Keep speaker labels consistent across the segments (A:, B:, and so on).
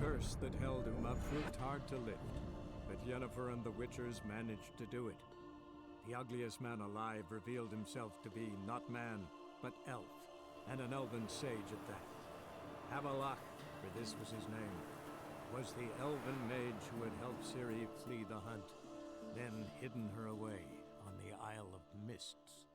A: curse that held Uma proved hard to lift, but Yennefer and the Witchers managed to do it. The ugliest man alive revealed himself to be not man, but elf, and an elven sage at that. Havelach, for this was his name, was the elven mage who had helped Ciri flee the hunt, then hidden her away on the Isle of Mists.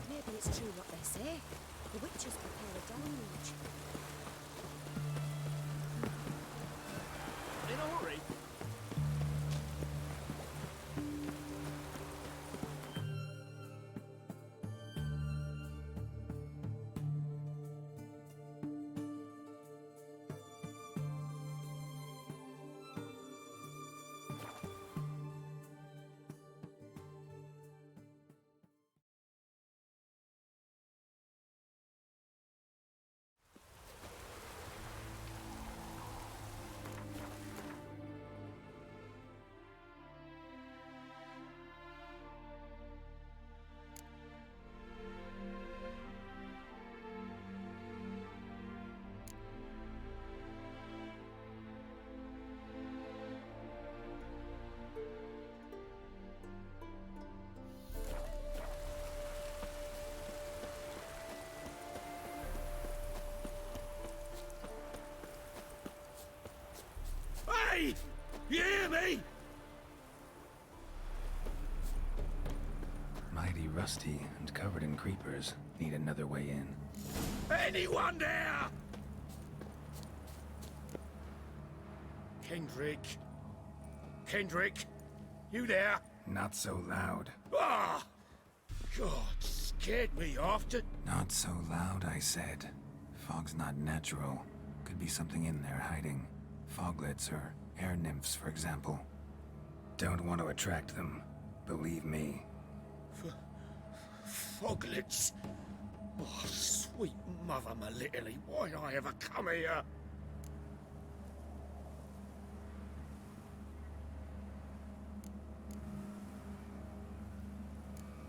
B: Maybe it's true what they say. The witches prepare a deluge.
C: In a hurry? Hey! You hear me?
D: Mighty rusty and covered in creepers. Need another way in.
C: Anyone there? Kendrick? Kendrick? You there?
D: Not so loud.
C: Ah! God, scared me off to...
D: Not so loud, I said. Fog's not natural. Could be something in there hiding. Foglets or air nymphs, for example. Don't want to attract them. Believe me.
C: Foglets? Oh, sweet mother, my little, why'd I ever come here?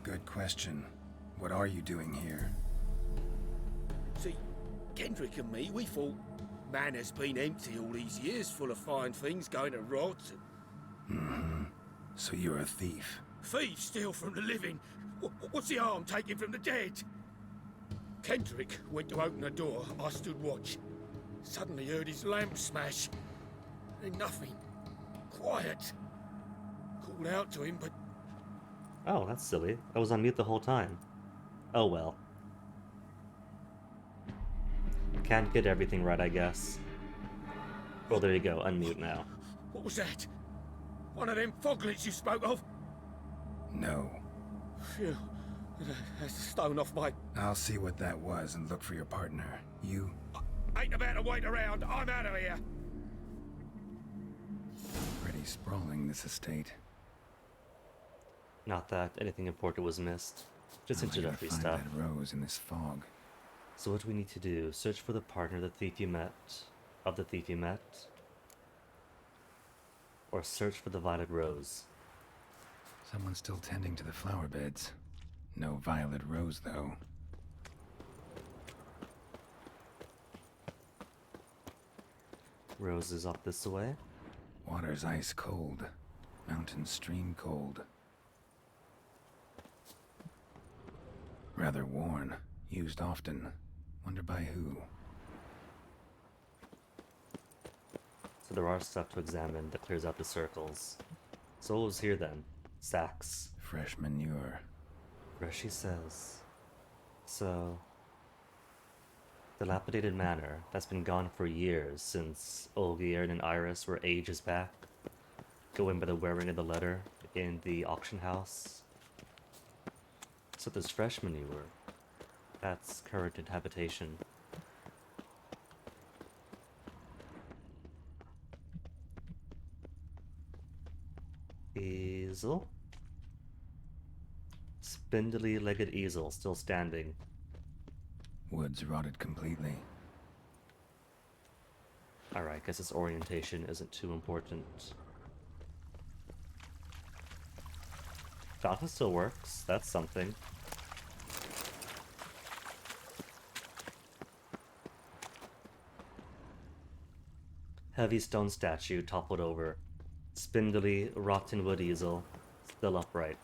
D: Good question. What are you doing here?
C: See, Kendrick and me, we thought Manor's been empty all these years, full of fine things going to rot.
D: So you're a thief?
C: Thieves steal from the living. What's the harm taking from the dead? Kendrick went to open the door. I stood watch. Suddenly heard his lamp smash. Then nothing. Quiet. Called out to him, but
E: Oh, that's silly. I was on mute the whole time. Oh well. Can't get everything right, I guess. Well, there you go. Unmute now.
C: what was that? One of them foglets you spoke of?
D: No.
C: Phew. That's a stone off my...
D: I'll see what that was and look for your partner. You...
C: Ain't about to wait around. I'm out of here.
D: Pretty sprawling, this estate.
E: Not that anything important was missed. Just
D: How'll I ever
E: introductory
D: find
E: stuff.
D: that rose in this fog?
E: So what do we need to do? Search for the partner of the thief you met. Or search for the violet rose.
D: Someone's still tending to the flower beds. No violet rose, though.
E: Rose is up this way.
D: Water's ice cold. Mountain stream cold. Rather worn. Used often. Wonder by who.
E: So there are stuff to examine that clears out the circles. So what was here then? Sacks.
D: Fresh manure.
E: Reshi says. So, dilapidated manor that's been gone for years since Olgierd and Iris were ages back, going by the wearing of the letter in the auction house. So there's fresh manure. That's current habitation. Easel? Spindly-legged easel still standing.
D: Woods rotted completely.
E: Alright, guess its orientation isn't too important. Fountain still works, that's something. Heavy stone statue toppled over. Spindly, rotten wood easel, still upright.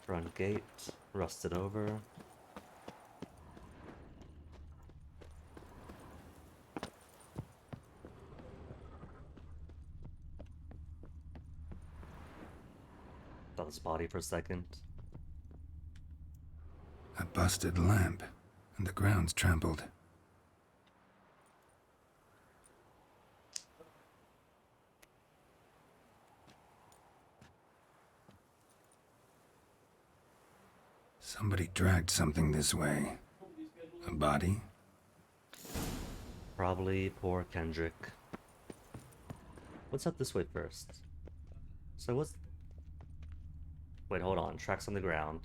E: Front gate, rusted over. Thought his body for a second.
D: A busted lamp, and the ground's trampled. Somebody dragged something this way. A body?
E: Probably poor Kendrick. What's up this way first? So what's... Wait, hold on. Tracks on the ground.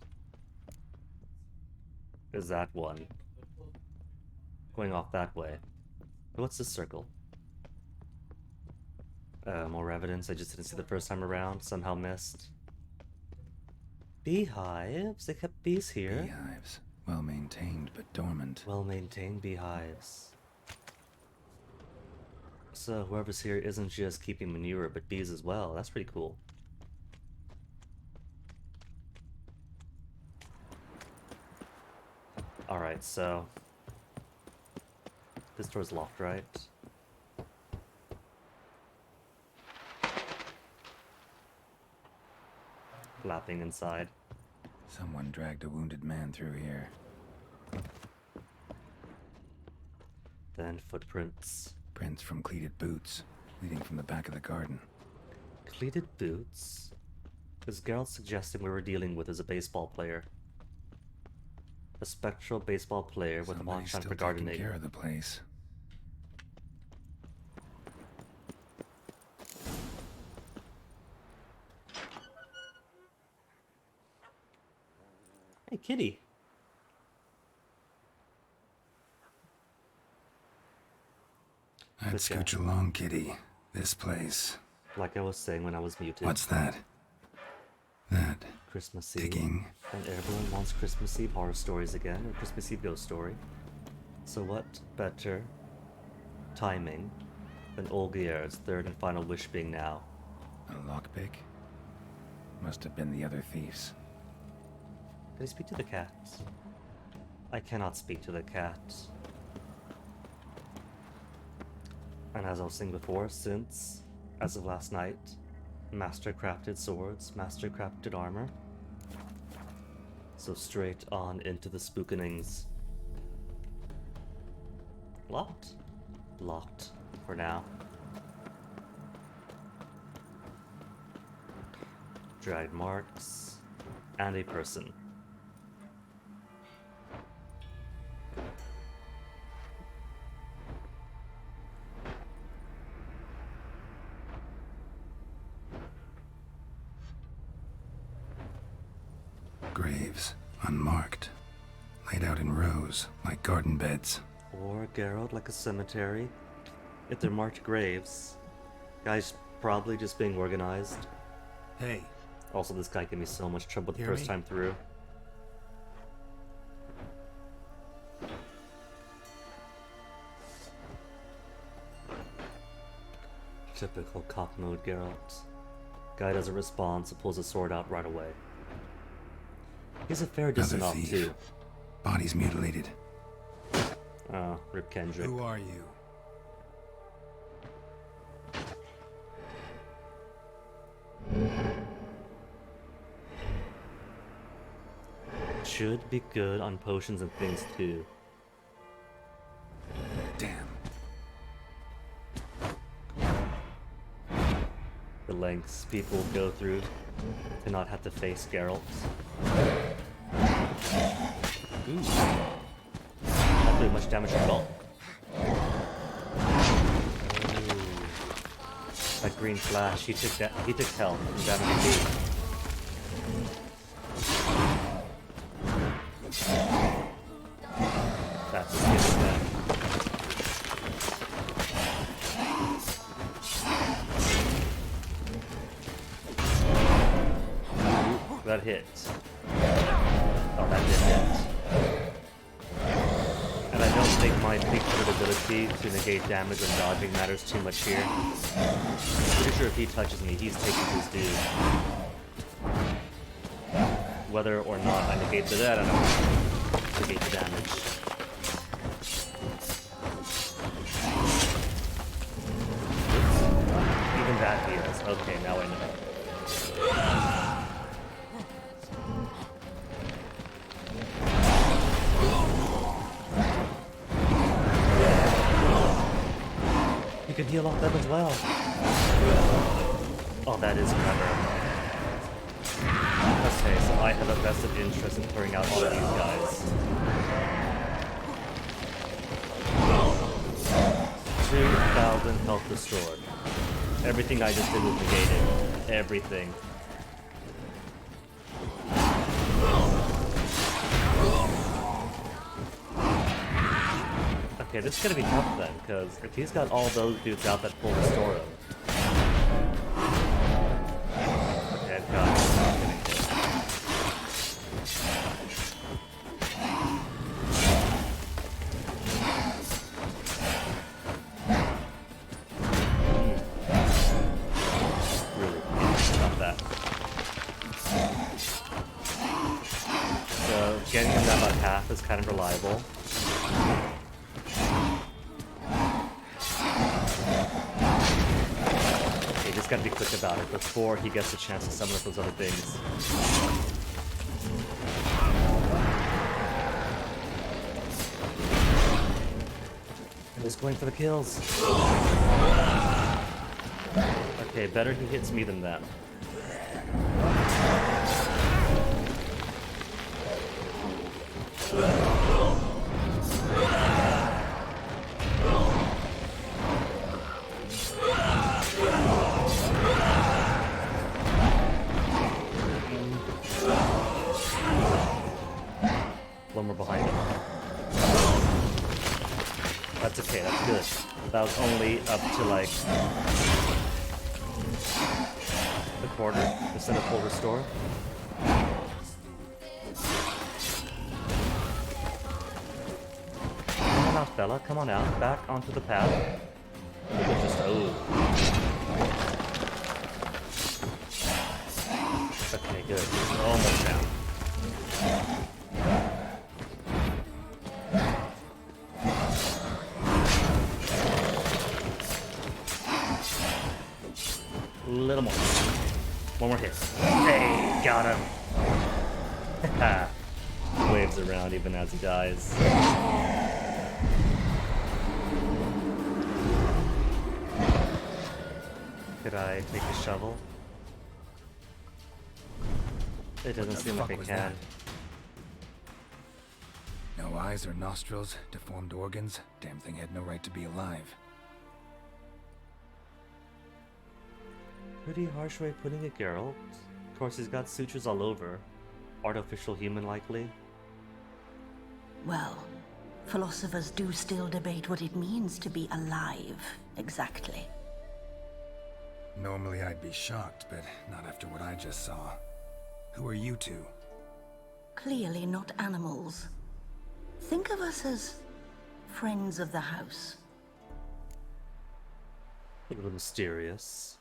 E: Is that one? Going off that way. What's this circle? More evidence I just didn't see the first time around. Somehow missed. Beehives? They kept bees here.
D: Beehives. Well maintained, but dormant.
E: Well-maintained beehives. So whoever's here isn't just keeping manure, but bees as well. That's pretty cool. Alright, so... This door's locked, right? Flapping inside.
D: Someone dragged a wounded man through here.
E: Then footprints.
D: Prints from cleated boots, leading from the back of the garden.
E: Cleated boots? Is Geralt suggesting we were dealing with as a baseball player? A spectral baseball player with a
D: Somebody's
E: penchant
D: still
E: for
D: taking
E: gardening.
D: care of the place.
E: Hey, kitty.
D: I'd
E: This guy.
D: scooch along, kitty. This place.
E: Like I was saying when I was muted.
D: What's that? That.
E: Christmassy.
D: Digging.
E: And everyone wants Christmas Eve horror stories again, or Christmas Eve ghost story. So what better timing than Olgierd's third and final wish being now?
D: A lockpick? Must have been the other thieves.
E: Can I speak to the cat? I cannot speak to the cat. And as I was saying before, since, as of last night, master-crafted swords, master-crafted armor. So straight on into the spookenings. Locked? Locked, for now. Dragged marks, and a person.
D: Graves, unmarked. Laid out in rows, like garden beds.
E: Or Geralt like a cemetery. If they're marked graves, guys probably just being organized.
A: Hey,
E: Also, this guy gave me so much trouble the
A: Hear
E: first
A: me?
E: time through. Typical cop mode Geralt. Guy doesn't respond, so pulls a sword out right away. He's a fair distance off
D: thief.
E: too.
D: Body's mutilated.
E: Oh, Rip Kendrick.
D: Who are you?
E: Should be good on potions and things too.
D: Damn.
E: The lengths people go through to not have to face Geralt. Ooh. Not doing much damage at all. Ooh. That green flash, he took health from damage indeed. That's a good attack. That hit. Oh, that did hit. And I don't think my big ability to negate damage when dodging matters too much here. Pretty sure if he touches me, he's taking his due. Whether or not I negate that, I don't know. Negate the damage. Even that heals. Okay, now I know. You can heal off them as well. Oh, that is clever. Okay, so I have a vested interest in clearing out all of these guys. 2,000 health restored. Everything I just did was negated. Everything. Okay, this is gonna be tough then, because if he's got all those dudes out that full restore him. Okay, I've got it. I'm not gonna hit. Really, not that. So, getting him down about half is kind of reliable. You just gotta be quick about it before he gets a chance to summon up those other things. And he's going for the kills. Okay, better he hits me than them. One more behind him. That's okay, that's good. That was only up to like the quarter instead of full restore. Come on out, fella. Come on out. Back onto the path. Just okay, good. We're almost down. A little more. One more hit. Hey, got him. Waves around even as he dies. Could I take a shovel? It doesn't seem like I
D: was
E: can.
D: that? No eyes or nostrils, deformed organs. Damn thing had no right to be alive.
E: Pretty harsh way of putting it, Geralt. Of course, he's got sutures all over. Artificial human, likely.
F: Well, philosophers do still debate what it means to be alive, exactly.
D: Normally I'd be shocked, but not after what I just saw. Who are you two?
F: Clearly not animals. Think of us as friends of the house.
E: A little mysterious.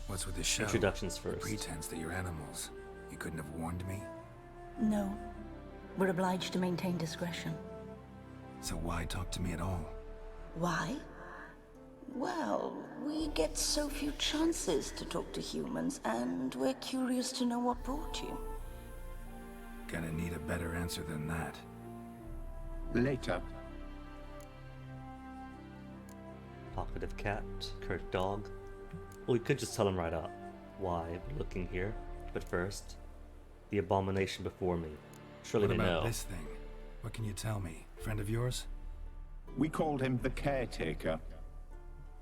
D: What's with the show?
E: Introductions
D: The
E: first.
D: pretense that you're animals. You couldn't have warned me?
F: No. We're obliged to maintain discretion.
D: So why talk to me at all?
F: Why? Well, we get so few chances to talk to humans, and we're curious to know what brought you.
D: Gonna need a better answer than that.
G: Later.
E: Talkative cat, curt dog. Well, we could just tell him right up why we're looking here. But first, the abomination before me. Surely
D: What
E: they
D: about
E: know.
D: this thing? What can you tell me? Friend of yours?
G: We called him the Caretaker.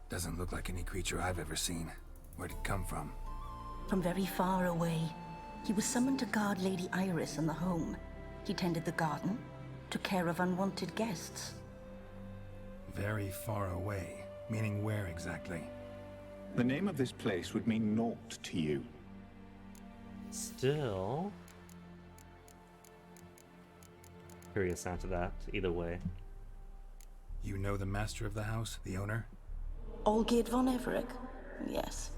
D: Doesn't look like any creature I've ever seen. Where'd it come from?
F: From very far away. He was summoned to guard Lady Iris and the home. He tended the garden, took care of unwanted guests.
D: Very far away. Meaning where exactly?
G: The name of this place would mean naught to you.
E: Still... curious answer that, either way.
D: You know the master of the house? The owner?
F: Olgierd von Everec? Yes.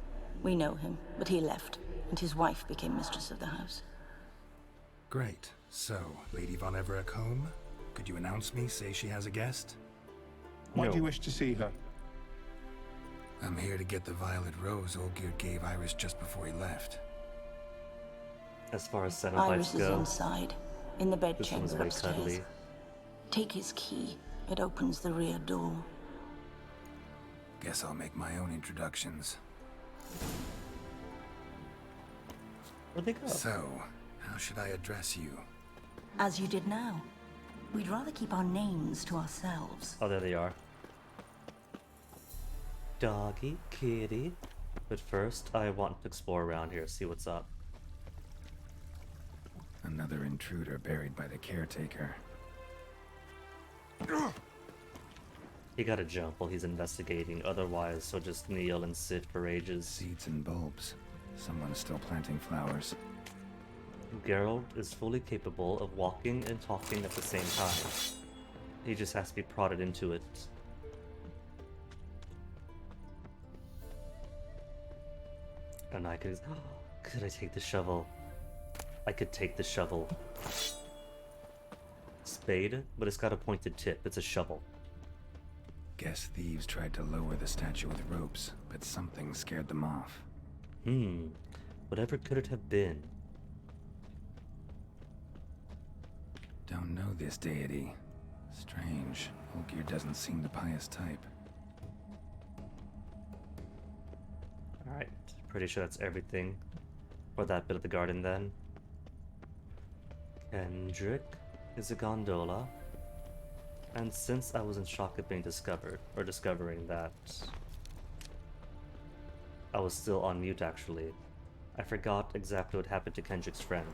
F: We know him, but he left, and his wife became mistress of the house.
D: Great. So, Lady von Everec home? Could you announce me, say she has a guest?
G: Why
E: No.
G: do you wish to see her?
D: I'm here to get the violet rose Olgierd gave Iris just before he left.
E: As far as
F: Iris
E: Cenobites
F: is
E: go,
F: inside, in the
E: this one's
F: bedchamber
E: very
F: upstairs.
E: cuddly.
F: Take his key. It opens the rear door.
D: Guess I'll make my own introductions.
E: Where'd they go?
D: So, how should I address you?
F: As you did now. We'd rather keep our names to ourselves.
E: Oh, there they are. Doggy, kitty. But first, I want to explore around here, see what's up.
D: Another intruder buried by the caretaker.
E: He gotta jump while he's investigating, otherwise he'll just kneel and sit for ages.
D: Seeds and bulbs. Someone's still planting flowers.
E: Geralt is fully capable of walking and talking at the same time. He just has to be prodded into it. And I could... could I take the shovel? I could take the shovel. Spade, but it's got a pointed tip. It's a shovel.
D: Guess thieves tried to lower the statue with ropes, but something scared them off.
E: Whatever could it have been?
D: Don't know this deity. Strange. Olgierd doesn't seem the pious type.
E: Alright, pretty sure that's everything for that bit of the garden then. Kendrick is a gondola. And since I was in shock of being discovered, or discovering that I was still on mute actually, I forgot exactly what happened to Kendrick's friend.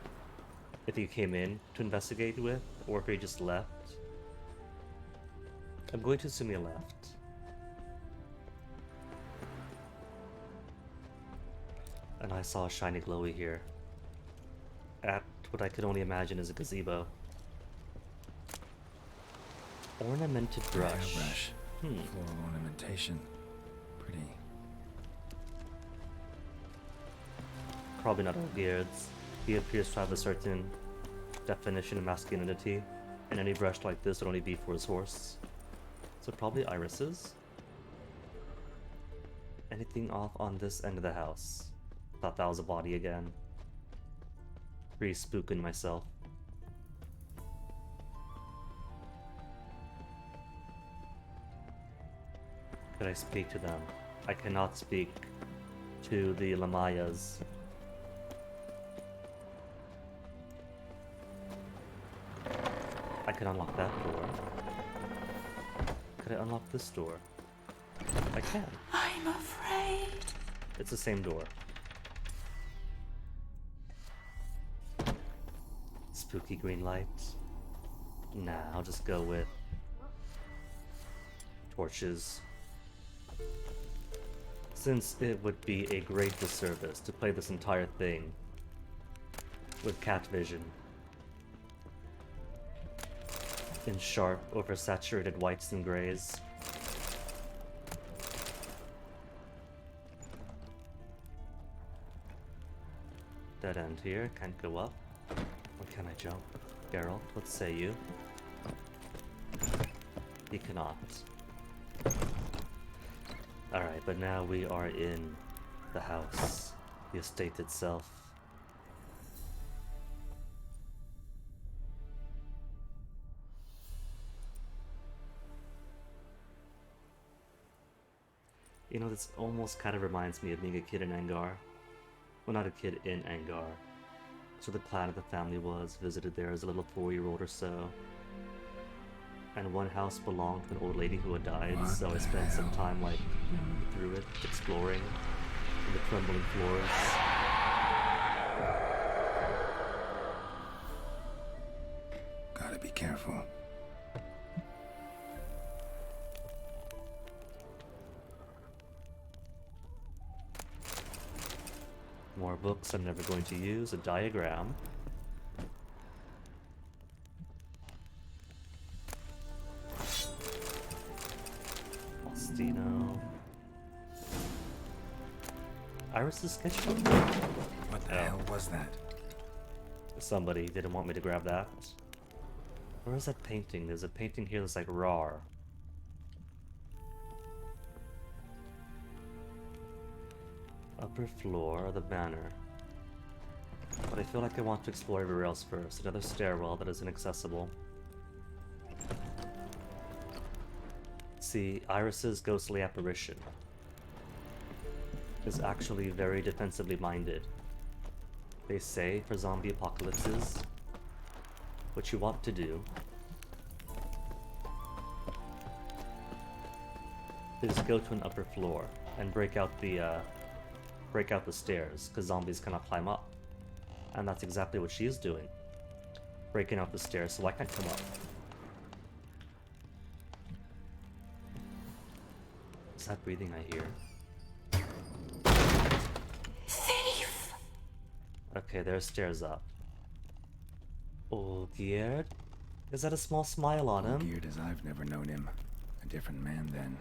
E: If he came in to investigate with, or if he just left. I'm going to assume he left. And I saw a shiny glowy here. At what I could only imagine is a gazebo. Ornamented brush.
D: Airbrush. Floral ornamentation. Pretty.
E: Probably not Olgierd's. He appears to have a certain definition of masculinity, and any brush like this would only be for his horse. So probably Iris's. Anything off on this end of the house? Thought that was a body again. Pretty spooking myself. Could I speak to them? I cannot speak to the Lamayas. I can unlock that door. Could I unlock this door? I can.
F: I'm afraid.
E: It's the same door. Spooky green lights. Nah, I'll just go with torches. Since it would be a great disservice to play this entire thing with cat vision in sharp, oversaturated whites and grays. Dead end here. Can't go up. Or can I jump? Geralt, what say you? He cannot. Alright, but now we are in the house. The estate itself. You know, this almost kind of reminds me of being a kid in Angar. Well, not a kid in Angar. So the planet the family was, visited there as a little 4-year-old or so. And one house belonged to an old lady who had died,
D: What
E: so I
D: the
E: spent some
D: hell?
E: time, like, through it, exploring the crumbling floors.
D: Gotta be careful.
E: More books I'm never going to use, a diagram. Faustino. Iris' sketchbook?
D: What the
E: Oh.
D: hell was that?
E: Somebody didn't want me to grab that. Where is that painting? There's a painting here that's like raw. Upper floor of the manor. But I feel like I want to explore everywhere else first. Another stairwell that is inaccessible. See, Iris's ghostly apparition is actually very defensively minded. They say for zombie apocalypses, what you want to do is go to an upper floor and break out the stairs, because zombies cannot climb up. And that's exactly what she is doing. Breaking out the stairs so I can't come up. Is that breathing I hear?
F: Thief!
E: Okay, there's stairs up. Olgierd? Is that a small smile on him?
D: Geared as I've never known him. A different man then.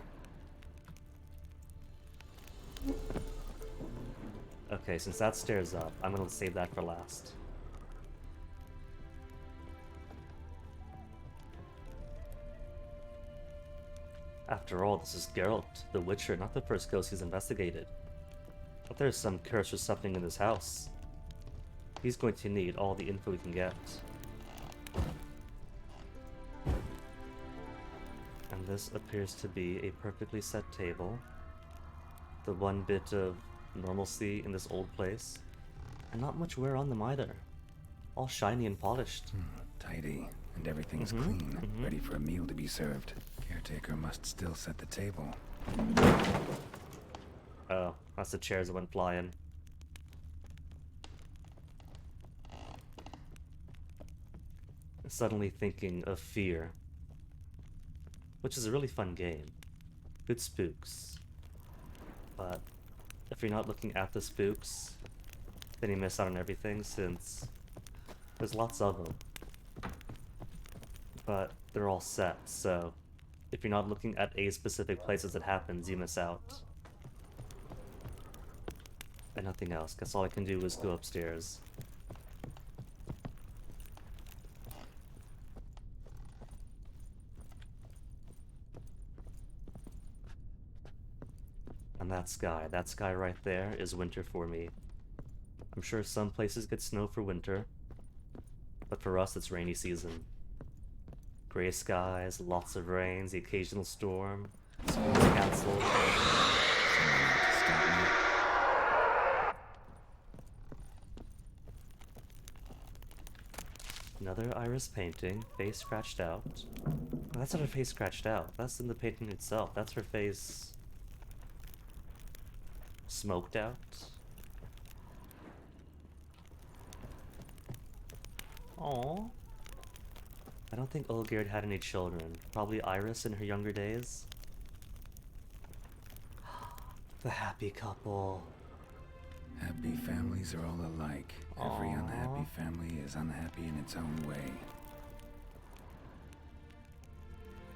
E: Okay, since that stairs up, I'm gonna save that for last. After all, this is Geralt, the Witcher, not the first ghost he's investigated. But there's some curse or something in this house. He's going to need all the info he can get. And this appears to be a perfectly set table. The one bit of normalcy in this old place. And not much wear on them either. All shiny and polished.
D: Tidy, and everything's clean, ready for a meal to be served. Caretaker must still set the table.
E: Oh, that's the chairs that went flying. Suddenly thinking of Fear, which is a really fun game. Good spooks. But if you're not looking at the spooks, then you miss out on everything, since there's lots of them. But they're all set, so if you're not looking at a specific place as it happens, you miss out. And nothing else. Guess all I can do is go upstairs. And that sky right there is winter for me. I'm sure some places get snow for winter, but for us it's rainy season. Gray skies, lots of rains, the occasional storm, schools canceled.
D: Someone out to stop me.
E: Another Iris painting, face scratched out. Oh, that's not her face scratched out, that's in the painting itself. That's her face smoked out. Aww. I don't think Olgierd had any children. Probably Iris in her younger days. The happy couple.
D: Happy families are all alike. Every
E: Aw.
D: unhappy family is unhappy in its own way.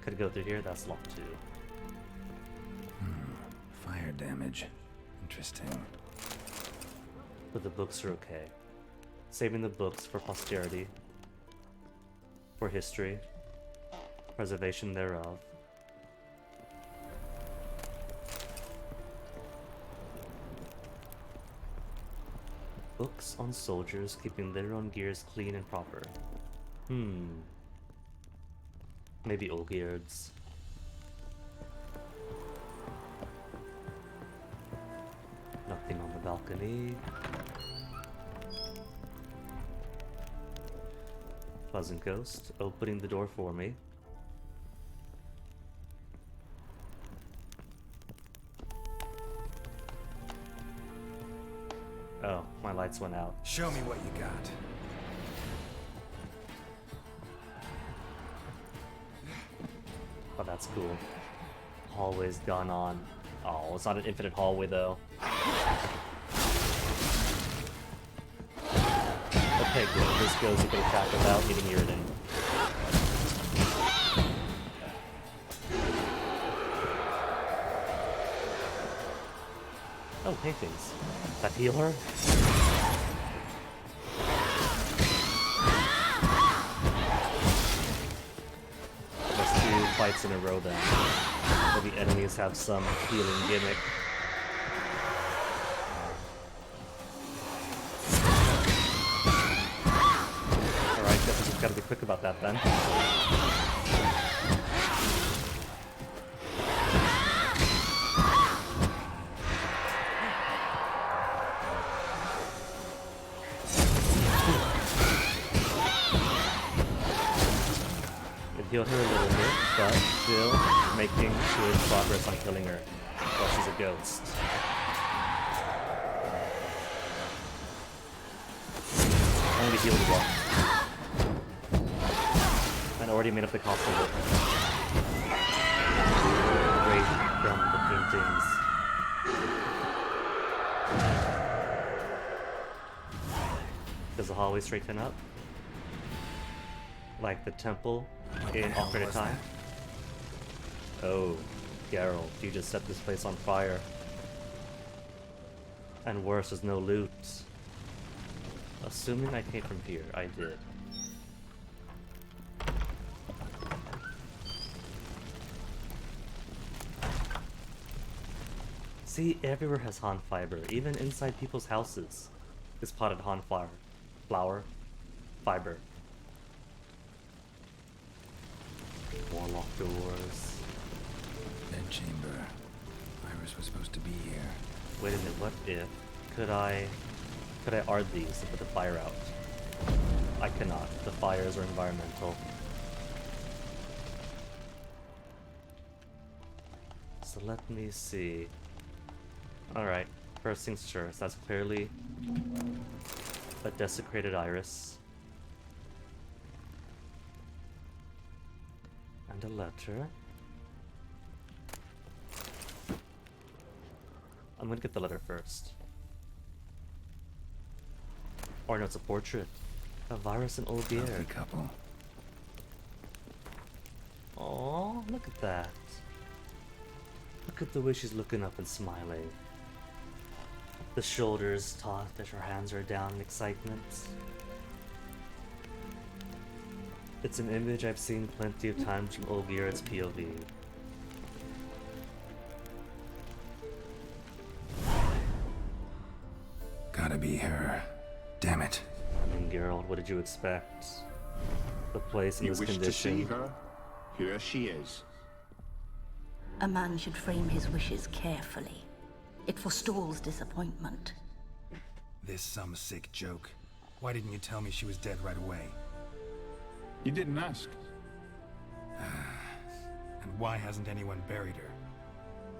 E: Could go through here, that's locked too.
D: Fire damage. Interesting.
E: But the books are okay. Saving the books for posterity. For history. Preservation thereof. Books on soldiers keeping their own gears clean and proper. Maybe Olgierd's. Nothing on the balcony. Pleasant ghost opening the door for me. Oh, my lights went out.
D: Show me what you got.
E: Oh, that's cool. Hallway's gone on. Oh, it's not an infinite hallway though. Okay, good. This goes a bit attack without needing Yrden. Oh, paintings. That healer? That's 2 fights in a row then. Where the enemies have some healing gimmick. Alright, guess we just gotta be quick about that then. Healed her a little bit, but still making good progress on killing her while she's a ghost. Only healed one. And already made up the cost of it. Great from the paintings. Does the hallway straighten up? Like the temple in Ocarina of Time? Oh, Geralt, you just set this place on fire. And worse, there's no loot. Assuming I came from here, I did. See, everywhere has Han fiber, even inside people's houses. Is potted Han flower, fiber. Warlock doors.
D: Bed chamber. Iris was supposed to be here.
E: Wait a minute, what if? Could I art these and put the fire out? I cannot. The fires are environmental. So let me see. Alright, first things first. That's clearly a desecrated iris. And a letter. I'm gonna get the letter first. Or no, it's a portrait of Iris and
D: Lovely
E: Olgierd.
D: couple.
E: Oh, look at that. Look at the way she's looking up and smiling. The shoulders taut as her hands are down in excitement. It's an image I've seen plenty of times from Olgierd's POV.
D: Gotta be her. Damn it.
E: I mean, Geralt, what did you expect? The place in
G: You
E: this
G: wish to
E: condition.
G: see her? Here she is.
F: A man should frame his wishes carefully. It forestalls disappointment.
D: This some sick joke. Why didn't you tell me she was dead right away?
G: You didn't ask.
D: And why hasn't anyone buried her?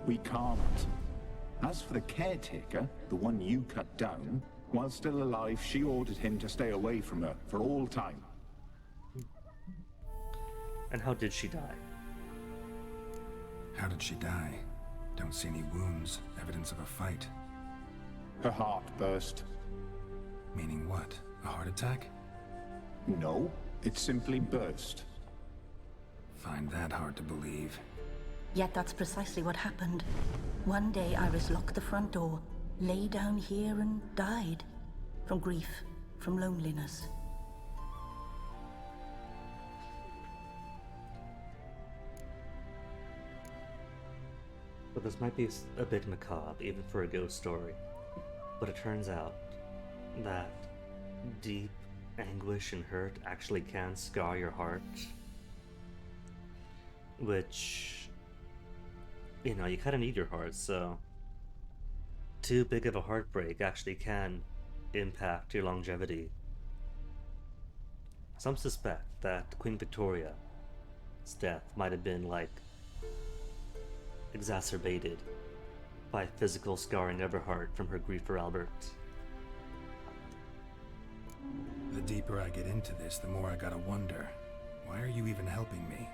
G: We can't. As for the caretaker, the one you cut down, while still alive, she ordered him to stay away from her for all time.
E: And how did she die?
D: How did she die? Don't see any wounds, evidence of a fight.
G: Her heart burst.
D: Meaning what? A heart attack?
G: No, it simply burst.
D: Find that hard to believe.
F: Yet that's precisely what happened. One day Iris locked the front door, lay down here and died. From grief, from loneliness.
E: But this might be a bit macabre, even for a ghost story. But it turns out that deep anguish and hurt actually can scar your heart. Which, you know, you kind of need your heart, so too big of a heartbreak actually can impact your longevity. Some suspect that Queen Victoria's death might have been like exacerbated by physical scarring of her heart from her grief for Albert.
D: The deeper I get into this, the more I gotta wonder. Why are you even helping me?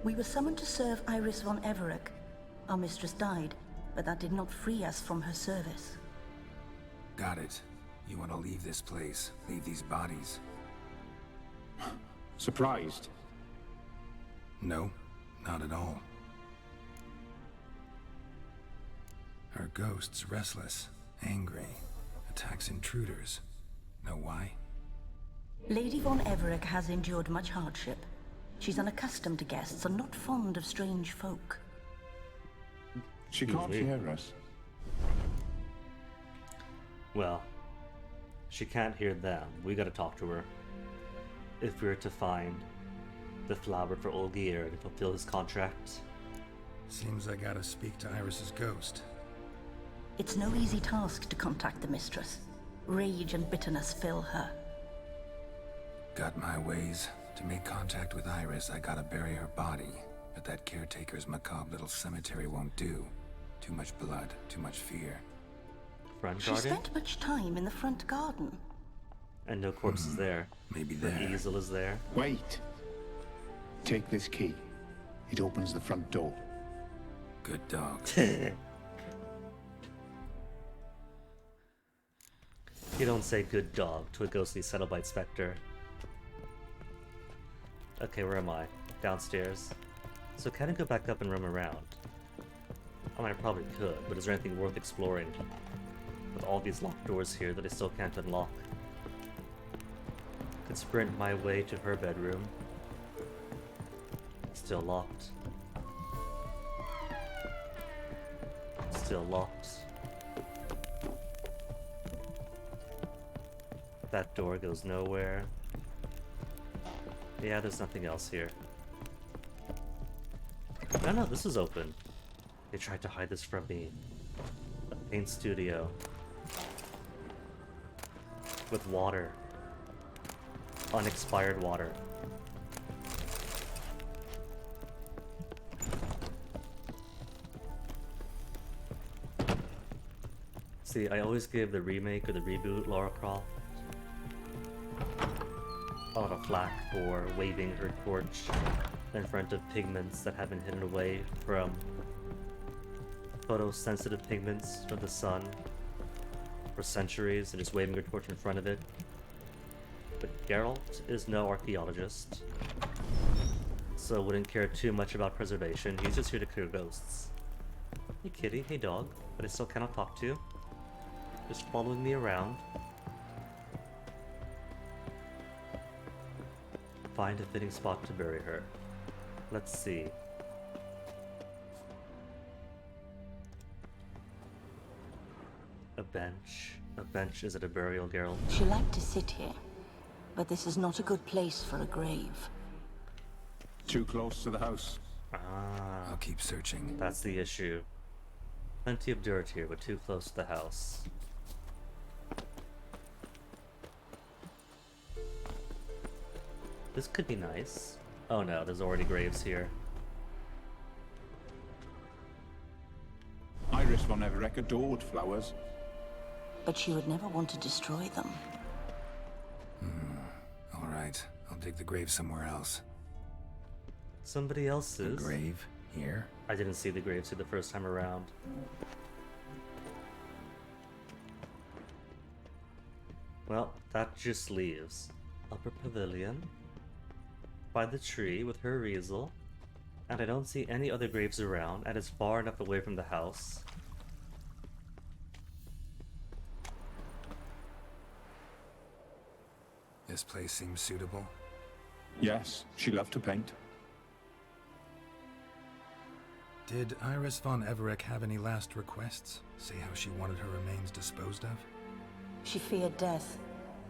F: We were summoned to serve Iris von Everec. Our mistress died, but that did not free us from her service.
D: Got it. You want to leave this place, leave these bodies?
G: Surprised?
D: No, not at all. Her ghost's restless, angry, attacks intruders. Know why?
F: Lady von Everec has endured much hardship. She's unaccustomed to guests and not fond of strange folk.
G: She can't hear us.
E: Well, she can't hear them. We gotta talk to her. If we're to find the flower for Olgierd and fulfill his contract.
D: Seems I gotta speak to Iris's ghost.
F: It's no easy task to contact the mistress. Rage and bitterness fill her.
D: Got my ways. To make contact with Iris, I gotta bury her body. But that caretaker's macabre little cemetery won't do. Too much blood, too much fear.
E: Front
F: She
E: garden?
F: spent much time in the front garden.
E: And no corpses there.
D: Maybe
E: The
D: there.
E: easel is there.
G: Wait. Take this key. It opens the front door.
D: Good dog.
E: You don't say good dog to a ghostly Cenobite specter. Okay, where am I? Downstairs. So can I go back up and roam around? I mean, I probably could, but is there anything worth exploring? With all these locked doors here that I still can't unlock. Could sprint my way to her bedroom. Still locked. Still locked. That door goes nowhere. Yeah, there's nothing else here. No, this is open. They tried to hide this from me. A paint studio. With water. Unexpired water. See, I always give the remake or the reboot Lara Croft a lot of flack for waving her torch in front of pigments that have been hidden away from photosensitive pigments from the sun for centuries, and just waving her torch in front of it. But Geralt is no archaeologist, so wouldn't care too much about preservation. He's just here to clear ghosts. Hey kitty, hey dog, but I still cannot talk to. Just following me around. Find a fitting spot to bury her. Let's see. A bench. A bench. Is it a burial, Geralt?
F: She liked to sit here, but this is not a good place for a grave.
G: Too close to the house.
E: Ah,
D: I'll keep searching.
E: that's the issue. Plenty of dirt here, but too close to the house. This could be nice. Oh no, there's already graves here.
G: Iris von Everec adored flowers.
F: But she would never want to destroy them.
D: All right, I'll dig the grave somewhere else.
E: Somebody
D: The
E: else's.
D: grave? Here?
E: I didn't see the graves here the first time around. Well, that just leaves Upper Pavilion by the tree with her easel, and I don't see any other graves around, and it's far enough away from the house.
D: This place seems suitable.
G: Yes, she loved to paint.
D: Did Iris von Everec have any last requests? Say how she wanted her remains disposed of?
F: She feared death,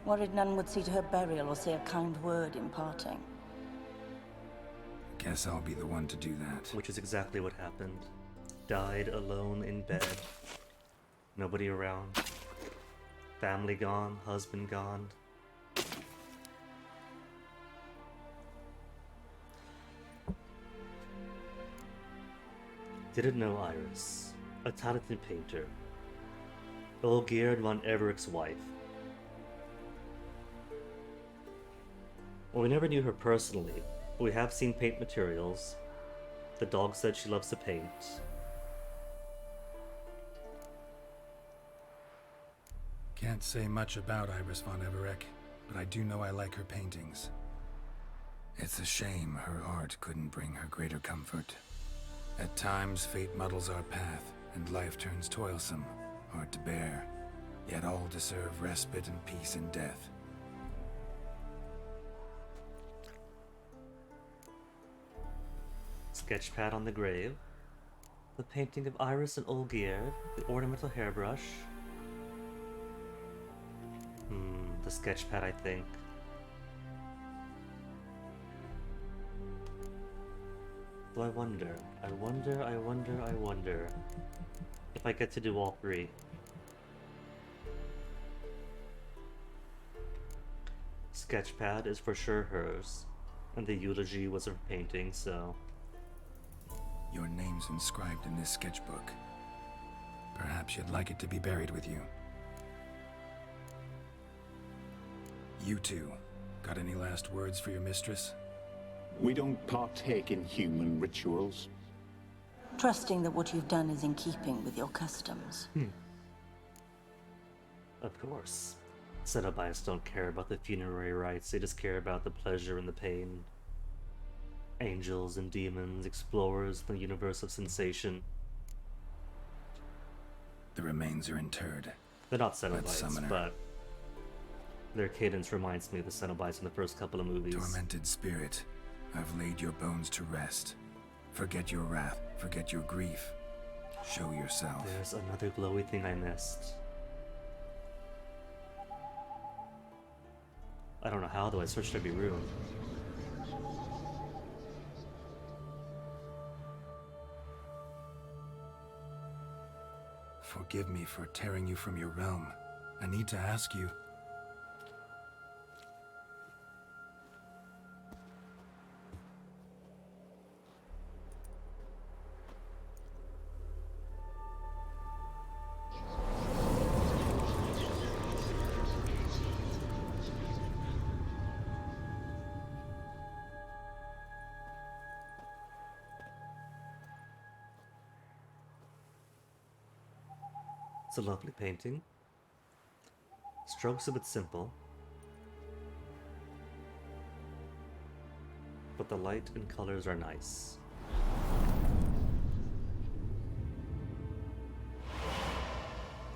F: worried none would see to her burial or say a kind word in parting.
D: Guess I'll be the one to do that.
E: Which is exactly what happened. Died alone in bed. Nobody around. Family gone, husband gone. Didn't know Iris, a talented painter. Olgierd von Everec's wife. Well, we never knew her personally, but we have seen paint materials. The dog said she loves to paint.
D: Can't say much about Iris von Everec, but I do know I like her paintings. It's a shame her art couldn't bring her greater comfort. At times, fate muddles our path, and life turns toilsome, hard to bear. Yet all deserve respite and peace in death.
E: Sketchpad on the grave. The painting of Iris and Olgierd. The ornamental hairbrush. The sketchpad, I think. So I wonder if I get to do all three. Sketchpad is for sure hers, and the eulogy was her painting, so...
D: Your name's inscribed in this sketchbook. Perhaps you'd like it to be buried with you. You two, got any last words for your mistress?
G: We don't partake in human rituals.
F: Trusting that what you've done is in keeping with your customs.
E: Of course. Cenobites don't care about the funerary rites, they just care about the pleasure and the pain. Angels and demons, explorers in the universe of sensation.
D: The remains are interred.
E: They're not
D: Red
E: Cenobites,
D: Summoner.
E: but their cadence reminds me of the Cenobites in the first couple of movies.
D: Tormented spirit, I've laid your bones to rest. Forget your wrath, forget your grief. Show yourself.
E: There's another glowy thing I missed. I don't know how, though I searched every room.
D: Forgive me for tearing you from your realm. I need to ask you.
E: It's a lovely painting. Strokes a bit simple. But the light and colors are nice.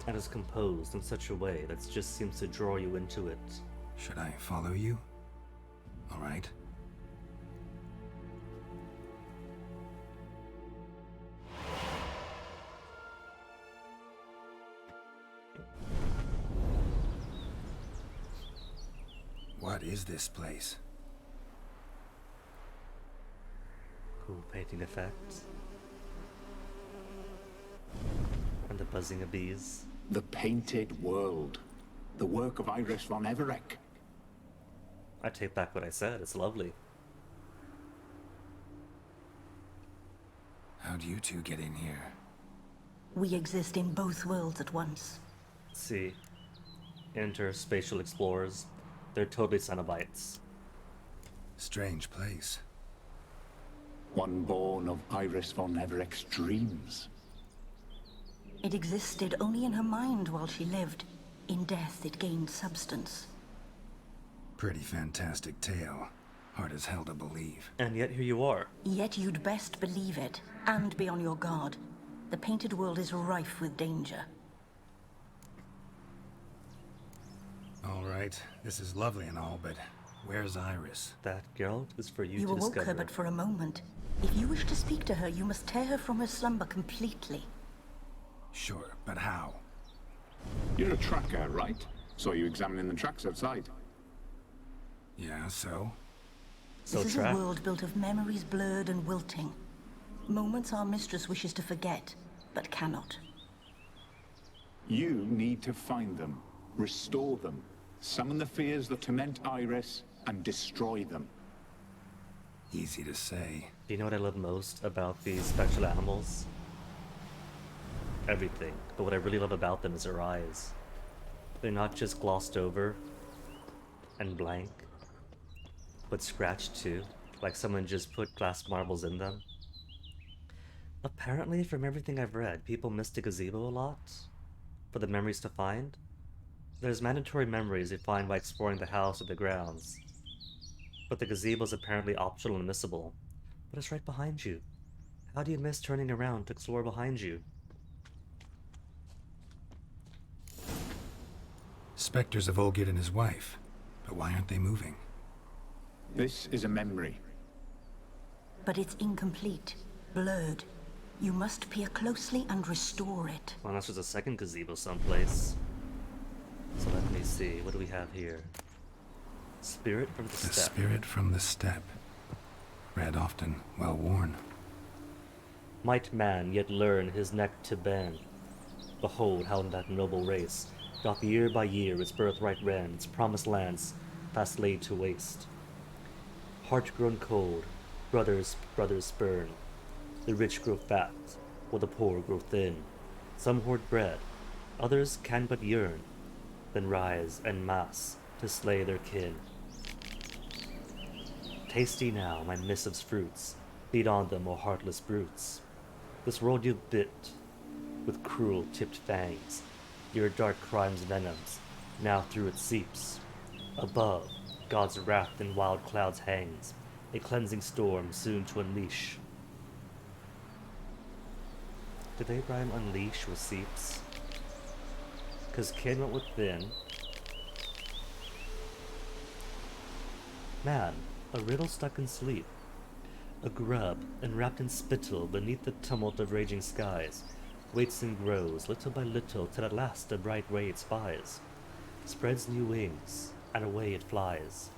E: And it's composed in such a way that just seems to draw you into it.
D: Should I follow you? All right. What is this place?
E: Cool painting effects. And the buzzing of bees.
G: The Painted World. The work of Iris von Everec.
E: I take back what I said, it's lovely.
D: How'd you two get in here?
F: We exist in both worlds at once.
E: Let's see. Interspatial explorers. They're totally Cenobites.
D: Strange place.
G: One born of Iris von Everec's dreams.
F: It existed only in her mind while she lived. In death, it gained substance.
D: Pretty fantastic tale. Hard as hell to believe.
E: And yet here you are.
F: Yet you'd best believe it, and be on your guard. The painted world is rife with danger.
D: All right, this is lovely and all, but where's Iris?
E: That, Geralt, is for you
F: You
E: to
F: awoke
E: discover.
F: her but for a moment. If you wish to speak to her, you must tear her from her slumber completely.
D: Sure, but how?
G: You're a tracker, right? Saw you examining the tracks outside.
D: Yeah, so?
E: So
F: This is
E: track.
F: a world built of memories blurred and wilting. Moments our mistress wishes to forget, but cannot.
G: You need to find them, restore them, summon the fears that torment Iris, and destroy them.
D: Easy to say.
E: Do you know what I love most about these spectral animals? Everything. But what I really love about them is their eyes. They're not just glossed over and blank, but scratched too, like someone just put glass marbles in them. Apparently, from everything I've read, people miss the gazebo a lot for the memories to find. There's mandatory memories you find by exploring the house or the grounds, but the gazebo is apparently optional and missable. But it's right behind you. How do you miss turning around to explore behind you?
D: Spectres of Olgierd and his wife. But why aren't they moving?
G: This is a memory.
F: But it's incomplete, blurred. You must peer closely and restore it.
E: Well, unless there's a second gazebo someplace. So let me see. What do we have here? Spirit from the
D: The
E: steppe.
D: spirit from the steppe. Read often, well worn.
E: Might man yet learn his neck to bend? Behold how that noble race doth year by year its birthright rend, its promised lands fast laid to waste. Heart grown cold, brothers spurn. The rich grow fat, while the poor grow thin. Some hoard bread, others can but yearn, then rise en masse to slay their kin. Tasty now my missive's fruits, feed on them, O heartless brutes. This world you bit with cruel tipped fangs, your dark crimes' venoms, now through it seeps. Above, God's wrath in wild clouds hangs, a cleansing storm soon to unleash. Did they rhyme unleash with seeps? 'Cause kin went within. Man, a riddle stuck in sleep. A grub, enwrapped in spittle beneath the tumult of raging skies, waits and grows, little by little, till at last a bright ray it spies, spreads new wings, and away it flies.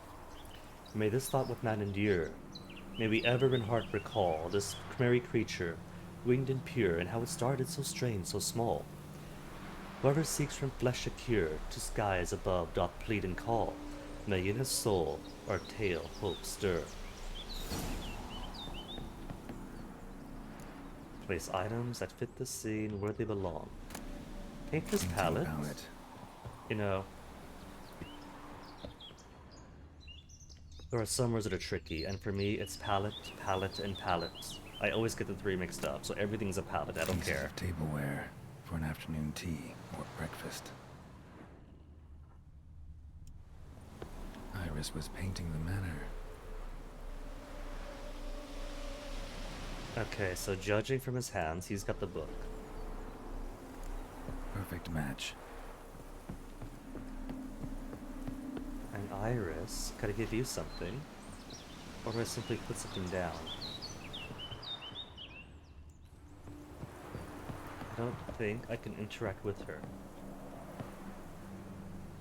E: May this thought with man endure. May we ever in heart recall this merry creature, winged and pure, and how it started so strange, so small. Whoever seeks from flesh a cure, to skies above doth plead and call, may in his soul our tale hope stir. Place items that fit the scene where they belong. Paint this
D: Painting
E: palette.
D: palette.
E: You know, there are some words that are tricky, and for me it's palette, palette, and palette. I always get the three mixed up, so everything's a palette, I don't
D: Pieces
E: care.
D: of tableware for an afternoon tea or breakfast. Iris was painting the manor.
E: Okay, so judging from his hands, he's got the book.
D: Perfect match.
E: And Iris, gotta give you something. Or do I simply put something down? I don't think I can interact with her.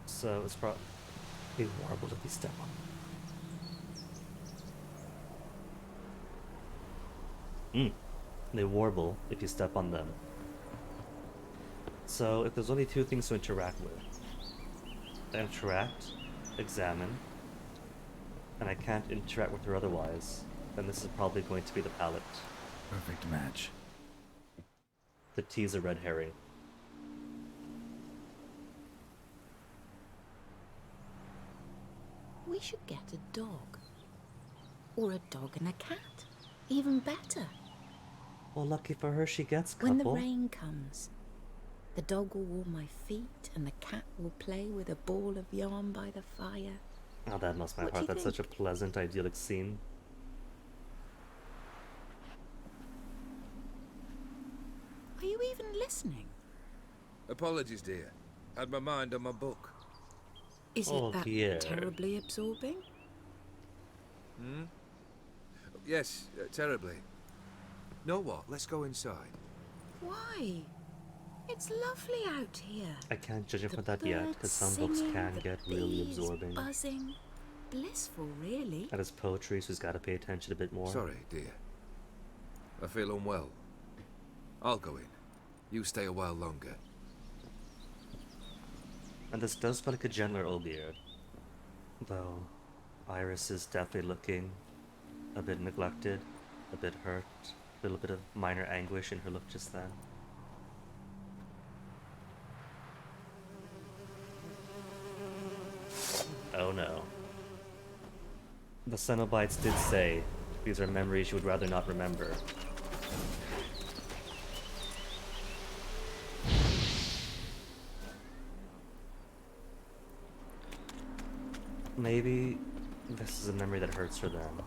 E: So it's probably warble if we step on. They warble if you step on them. So if there's only two things to interact with, interact, examine, and I can't interact with her otherwise, then this is probably going to be the palette.
D: Perfect match.
E: The T's a red herring.
B: We should get a dog. Or a dog and a cat. Even better.
E: Well, lucky for her, she gets couple.
B: When the rain comes, the dog will warm my feet and the cat will play with a ball of yarn by the fire.
E: Oh, that melts my
B: What do
E: heart.
B: you
E: That's such a pleasant, idyllic scene.
B: Are you even listening?
H: Apologies, dear. Had my mind on my book.
B: Is
E: Oh,
B: it that
E: dear.
B: terribly absorbing?
H: Yes, terribly. Know what? Let's go inside.
B: Why? It's lovely out here.
E: I can't judge it
B: The
E: for that yet,
B: birds
E: because some books
B: singing,
E: can
B: the
E: get really
B: bees
E: absorbing.
B: buzzing. Blissful, really.
E: That is poetry, so he's got to pay attention a bit more.
H: Sorry, dear. I feel unwell. I'll go in. You stay a while longer.
E: And this does feel like a gentler Olgierd. Though, Iris is definitely looking a bit neglected, a bit hurt, a little bit of minor anguish in her look just then. Oh no. The Cenobites did say these are memories you would rather not remember. Maybe this is a memory that hurts her then.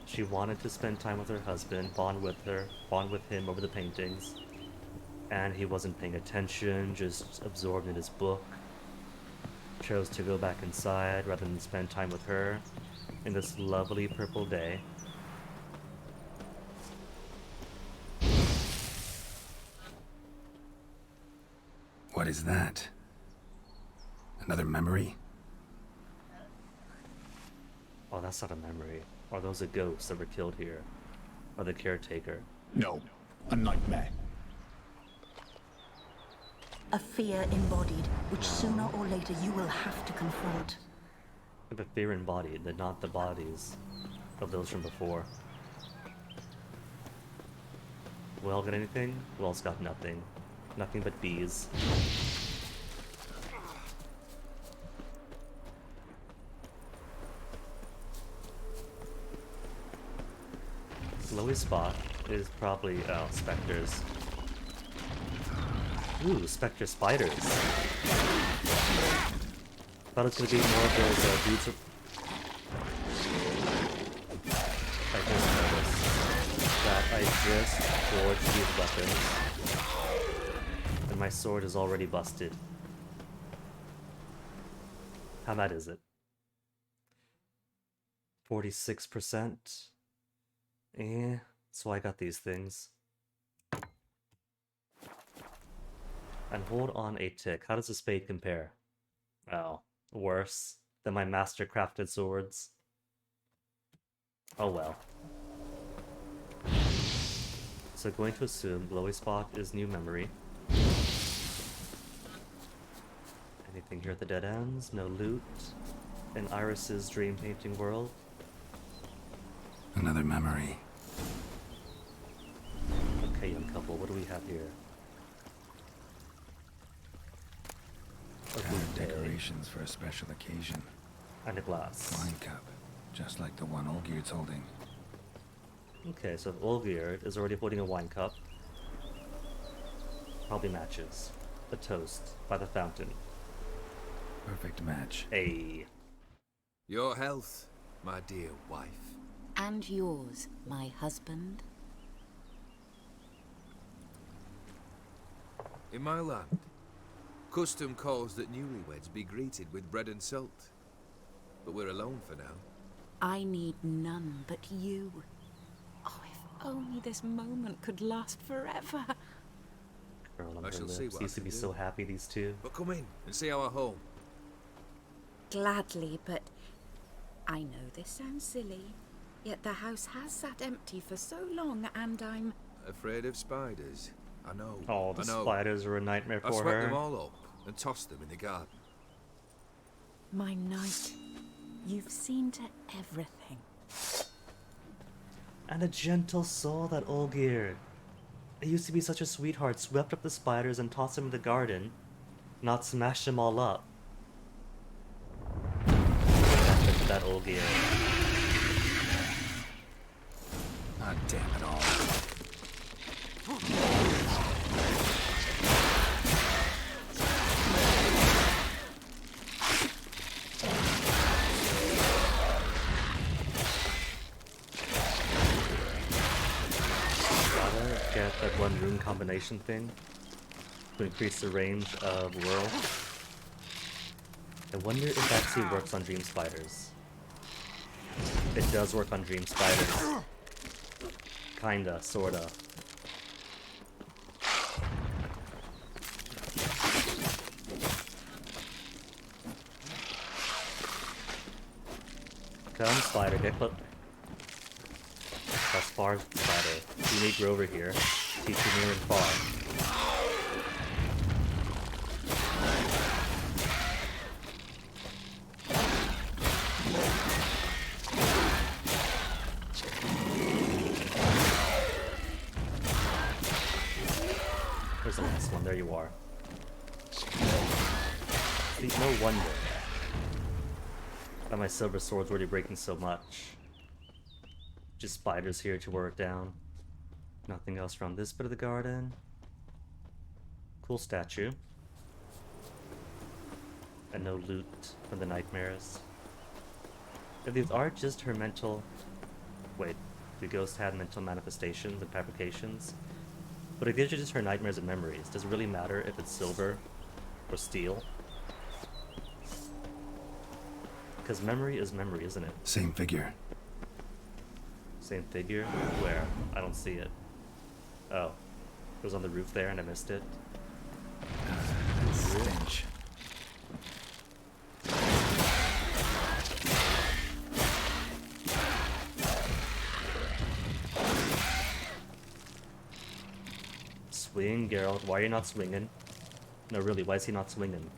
E: She wanted to spend time with her husband, bond with him over the paintings, and he wasn't paying attention, just absorbed in his book. Chose to go back inside rather than spend time with her in this lovely purple day.
D: What is that? Another memory?
E: Oh, that's not a memory. Are those the ghosts that were killed here? Or the caretaker?
G: No, a nightmare.
F: A fear embodied, which sooner or later you will have to confront.
E: The fear embodied, but not the bodies of those from before. Well, got anything? Well's got nothing. Nothing but bees. Lowest spot is probably, oh, specters. Ooh, spectre spiders. Thought it was gonna be more of those dudes. I just noticed that I just forged these weapons, and my sword is already busted. How mad is it? 46%. That's why I got these things. And hold on a tick. How does the spade compare? Oh, worse than my master crafted swords. Oh well. So going to assume glowy spot is new memory. Anything here at the dead ends? No loot. In Iris's dream painting world.
D: Another memory.
E: Okay, young couple, what do we have here? A
D: Kind of
E: bouquet
D: decorations for a special occasion.
E: and a glass.
D: Wine cup, just like the one Olgierd's holding.
E: Okay, so if Olgierd is already holding a wine cup, probably matches. A toast by the fountain.
D: Perfect match.
E: A
H: Your health, my dear wife.
B: And yours, my husband.
H: In my land, custom calls that newlyweds be greeted with bread and salt. But we're alone for now.
B: I need none but you. Oh, if only this moment could last forever.
E: girl on
H: I
E: her
H: shall see
E: lips.
H: what I
E: Used to
H: can
E: be
H: do.
E: so happy, these two.
H: But come in and see our home.
B: Gladly, but I know this sounds silly. Yet the house has sat empty for so long, and I'm...
H: Afraid of spiders? I know.
E: Oh, the
H: I know.
E: spiders are a nightmare
H: I
E: for
H: swept
E: her.
H: them all up and tossed them in the garden.
B: My knight, you've seen to everything.
E: And a gentle soul, that Olgierd. It used to be such a sweetheart, swept up the spiders and tossed them in the garden, not smashed them all up. That Olgierd.
D: Ah, damn it all.
E: Gotta get that one rune combination thing to increase the range of whirl. I wonder if that too works on dream spiders. It does work on dream spiders. Kinda, sorta. Come, spider, get close. That's far, spider. You need Grover here. Teach you near and far. There's the last one. There you are. See, no wonder that my silver sword's already breaking so much. Just spiders here to wear it down. Nothing else from this bit of the garden. Cool statue. And no loot from the nightmares. If these are just her mental... Wait, the ghost had mental manifestations and fabrications? But if these are just her nightmares and memories, does it really matter if it's silver or steel? Because memory is memory, isn't it?
D: Same figure.
E: Same figure? Where? I don't see it. Oh. It was on the roof there and I missed it.
D: Stench.
E: Swing, Geralt. Why are you not swinging? No, really, why is he not swinging?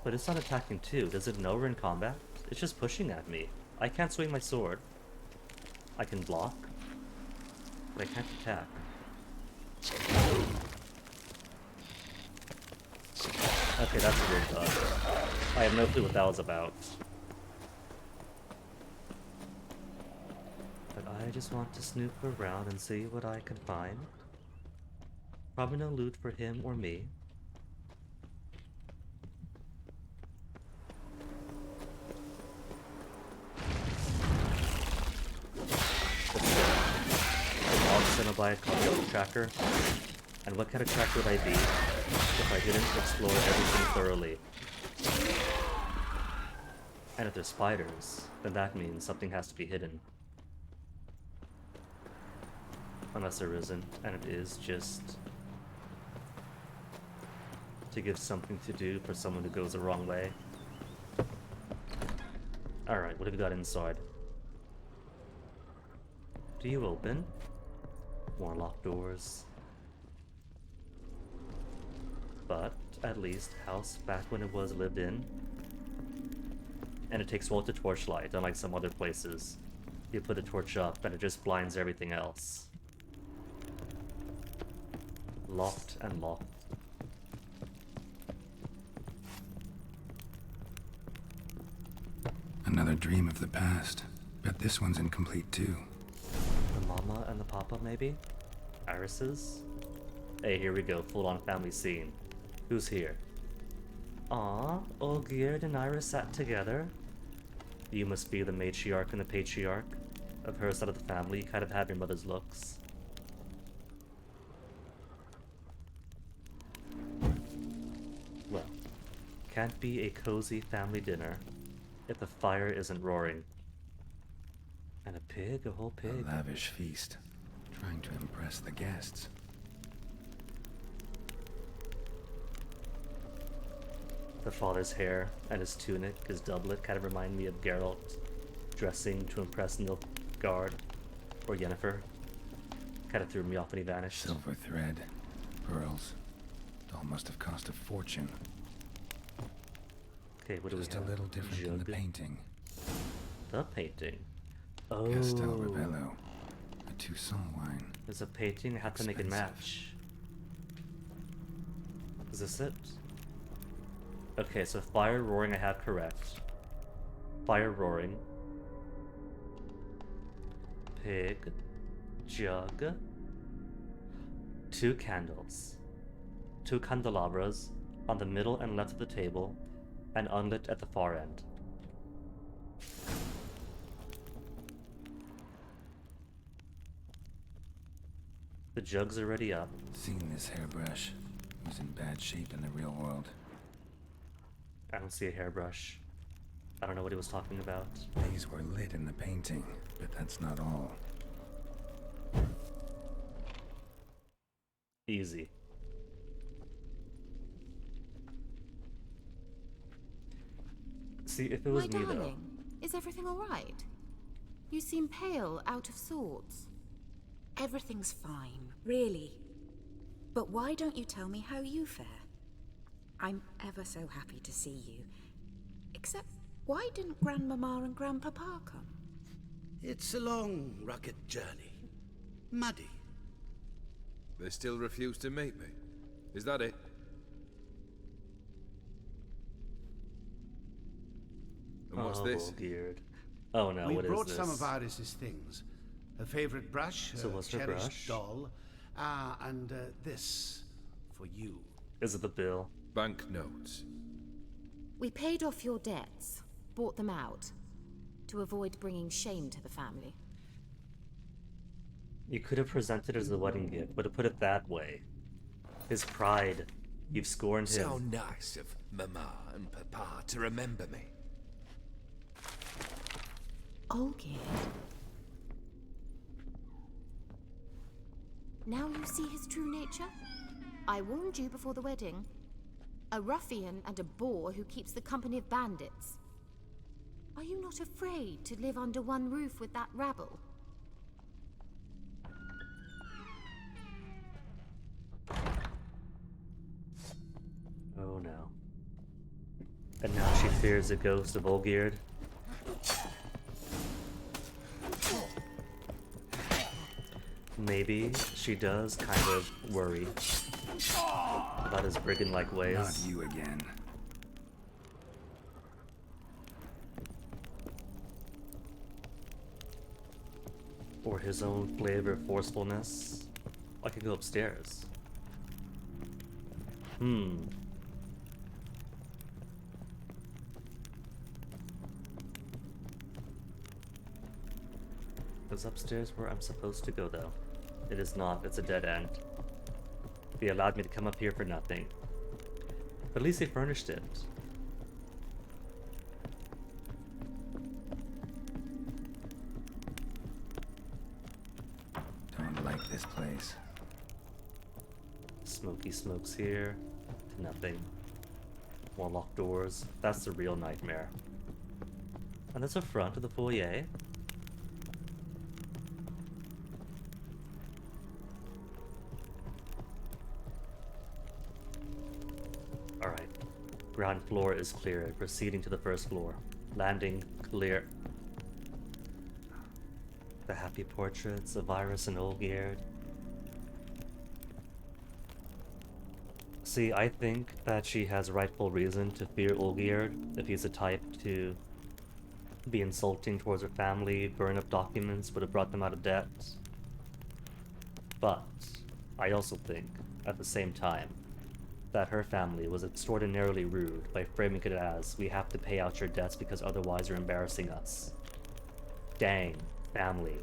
E: But it's not attacking too. Does it know we're in combat? It's just pushing at me. I can't swing my sword. I can block, but I can't attack. Okay, that's a weird bug. I have no clue what that was about. But I just want to snoop around and see what I can find. Probably no loot for him or me. Buy a Cosmo tracker, and what kind of tracker would I be if I didn't explore everything thoroughly? And if there's spiders, then that means something has to be hidden. Unless there isn't, and it is just to give something to do for someone who goes the wrong way. Alright, what have we got inside? Do you open? More locked doors. But at least house back when it was lived in. And it takes roll to torchlight, unlike some other places. You put a torch up and it just blinds everything else. Locked and locked.
D: Another dream of the past. Bet this one's incomplete too.
E: The mama and the papa, maybe? Irises? Hey, here we go, full-on family scene. Who's here? Aw, Olgierd and Iris sat together. You must be the matriarch and the patriarch of her side of the family. You kind of have your mother's looks. Well, can't be a cozy family dinner if the fire isn't roaring. And a pig, a whole pig.
D: A lavish feast, trying to impress the guests.
E: The father's hair and his tunic, his doublet, kind of remind me of Geralt dressing to impress Nilfgaard or Yennefer. Kind of threw me off when he vanished.
D: Silver thread, pearls. It all must have cost a fortune.
E: Okay, what do we
D: Just
E: have?
D: a little different than the
E: Jug.
D: painting.
E: The painting. Oh,
D: Castel Rebello, a Toussaint wine.
E: there's a painting. I have to make it
D: Expensive.
E: match. Is this it? Okay, so fire roaring I have correct. Fire roaring. Pig. Jug. 2 candles. 2 candelabras on the middle and left of the table, and unlit at the far end. The jug's already up.
D: Seen this hairbrush. It was in bad shape in the real world.
E: I don't see a hairbrush. I don't know what he was talking about.
D: These were lit in the painting, but that's not all.
E: Easy. See, if it was
B: My
E: me
B: darling, is everything all right? You seem pale, out of sorts.
I: Everything's fine, really. But why don't you tell me how you fare? I'm ever so happy to see you. Except, why didn't Grandmama and Grandpapa come?
J: It's a long, rugged journey. Muddy.
H: They still refuse to meet me. Is that it? And what's this?
E: Geared. Oh no,
J: We
E: what is
J: brought
E: this?
J: some of Iris's things. Her favorite brush,
E: So
J: her
E: what's her
J: cherished
E: brush?
J: doll, and this for you.
E: Is it the bill?
H: Banknotes.
B: We paid off your debts, bought them out, to avoid bringing shame to the family.
E: You could have presented it as a wedding gift, but to put it that way. His pride. You've scorned him.
H: So nice of Mama and Papa to remember me.
B: Olgierd. Now you see his true nature? I warned you before the wedding. A ruffian and a boor who keeps the company of bandits. Are you not afraid to live under one roof with that rabble?
E: Oh no. And now she fears the ghost of Olgierd. Maybe she does kind of worry about his brigand-like ways.
D: Not you again.
E: Or his own flavor of forcefulness. I could go upstairs. Is upstairs where I'm supposed to go, though? It is not. It's a dead end. They allowed me to come up here for nothing. But at least they furnished it.
D: Don't like this place.
E: Smoky smokes here. To nothing. More locked doors. That's the real nightmare. And there's a front of the foyer. Alright. Ground floor is cleared. Proceeding to the first floor. Landing clear. The happy portraits of Iris and Olgierd. See, I think that she has rightful reason to fear Olgierd if he's the type to be insulting towards her family, burn up documents, would have brought them out of debt. But I also think, at the same time, that her family was extraordinarily rude by framing it as, we have to pay out your debts because otherwise you're embarrassing us. Dang, family.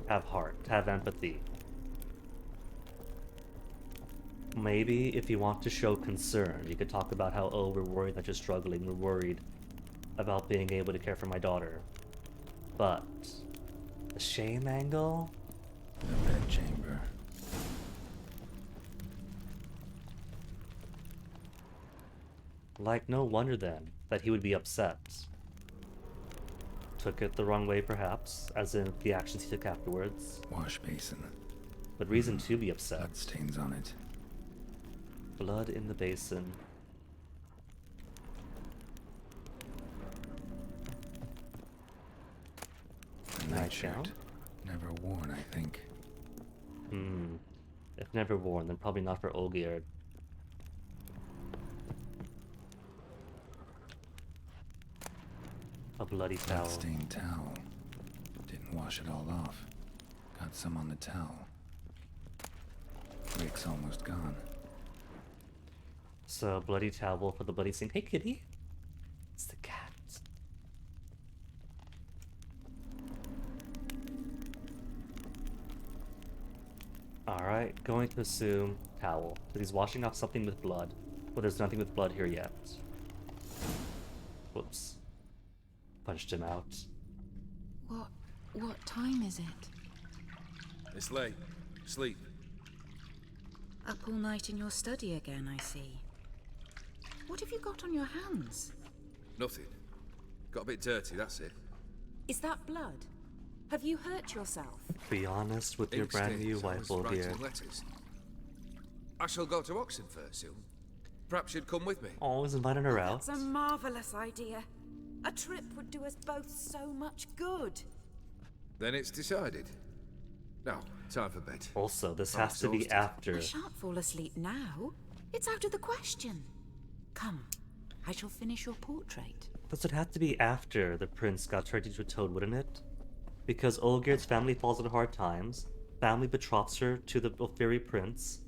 E: Have heart, have empathy. Maybe if you want to show concern, you could talk about how, oh, we're worried that you're struggling, we're worried about being able to care for my daughter. But the shame angle?
D: The bedchamber.
E: Like, no wonder then that he would be upset. Took it the wrong way, perhaps, as in the actions he took afterwards.
D: Wash basin.
E: But reason to be upset.
D: Blood stains on it.
E: Blood in the basin.
D: A nightshirt. Never worn, I think.
E: If never worn, then probably not for Olgierd. A bloody towel.
D: Blood-stained towel. Didn't wash it all off. Got some on the towel. Rick's almost gone.
E: So, bloody towel for the bloody sink. Hey, kitty. It's the cat. Alright. Going to assume towel, because he's washing off something with blood. But there's nothing with blood here yet. Whoops. Punched him out.
I: What time is it?
H: It's late. Sleep.
I: Up all night in your study again, I see. What have you got on your hands?
H: Nothing. Got a bit dirty, that's it.
I: Is that blood? Have you hurt yourself?
E: Be honest with your
H: Ink
E: brand new
H: stains. I
E: wife,
H: was writing
E: Olgierd.
H: letters. I shall go to Oxenfurt soon. Perhaps you'd come with me.
E: Always inviting her out.
I: That's a marvelous idea. A trip would do us both so much good.
H: Then it's decided. Now, time for bed.
E: Also, this
H: I'm
E: has to be
H: exhausted.
E: after.
I: I shan't fall asleep now. It's out of the question. Come, I shall finish your portrait.
E: This would have to be after the prince got turned into a toad, wouldn't it? Because Olgierd's family falls into hard times. Family betroths her to the fairy prince.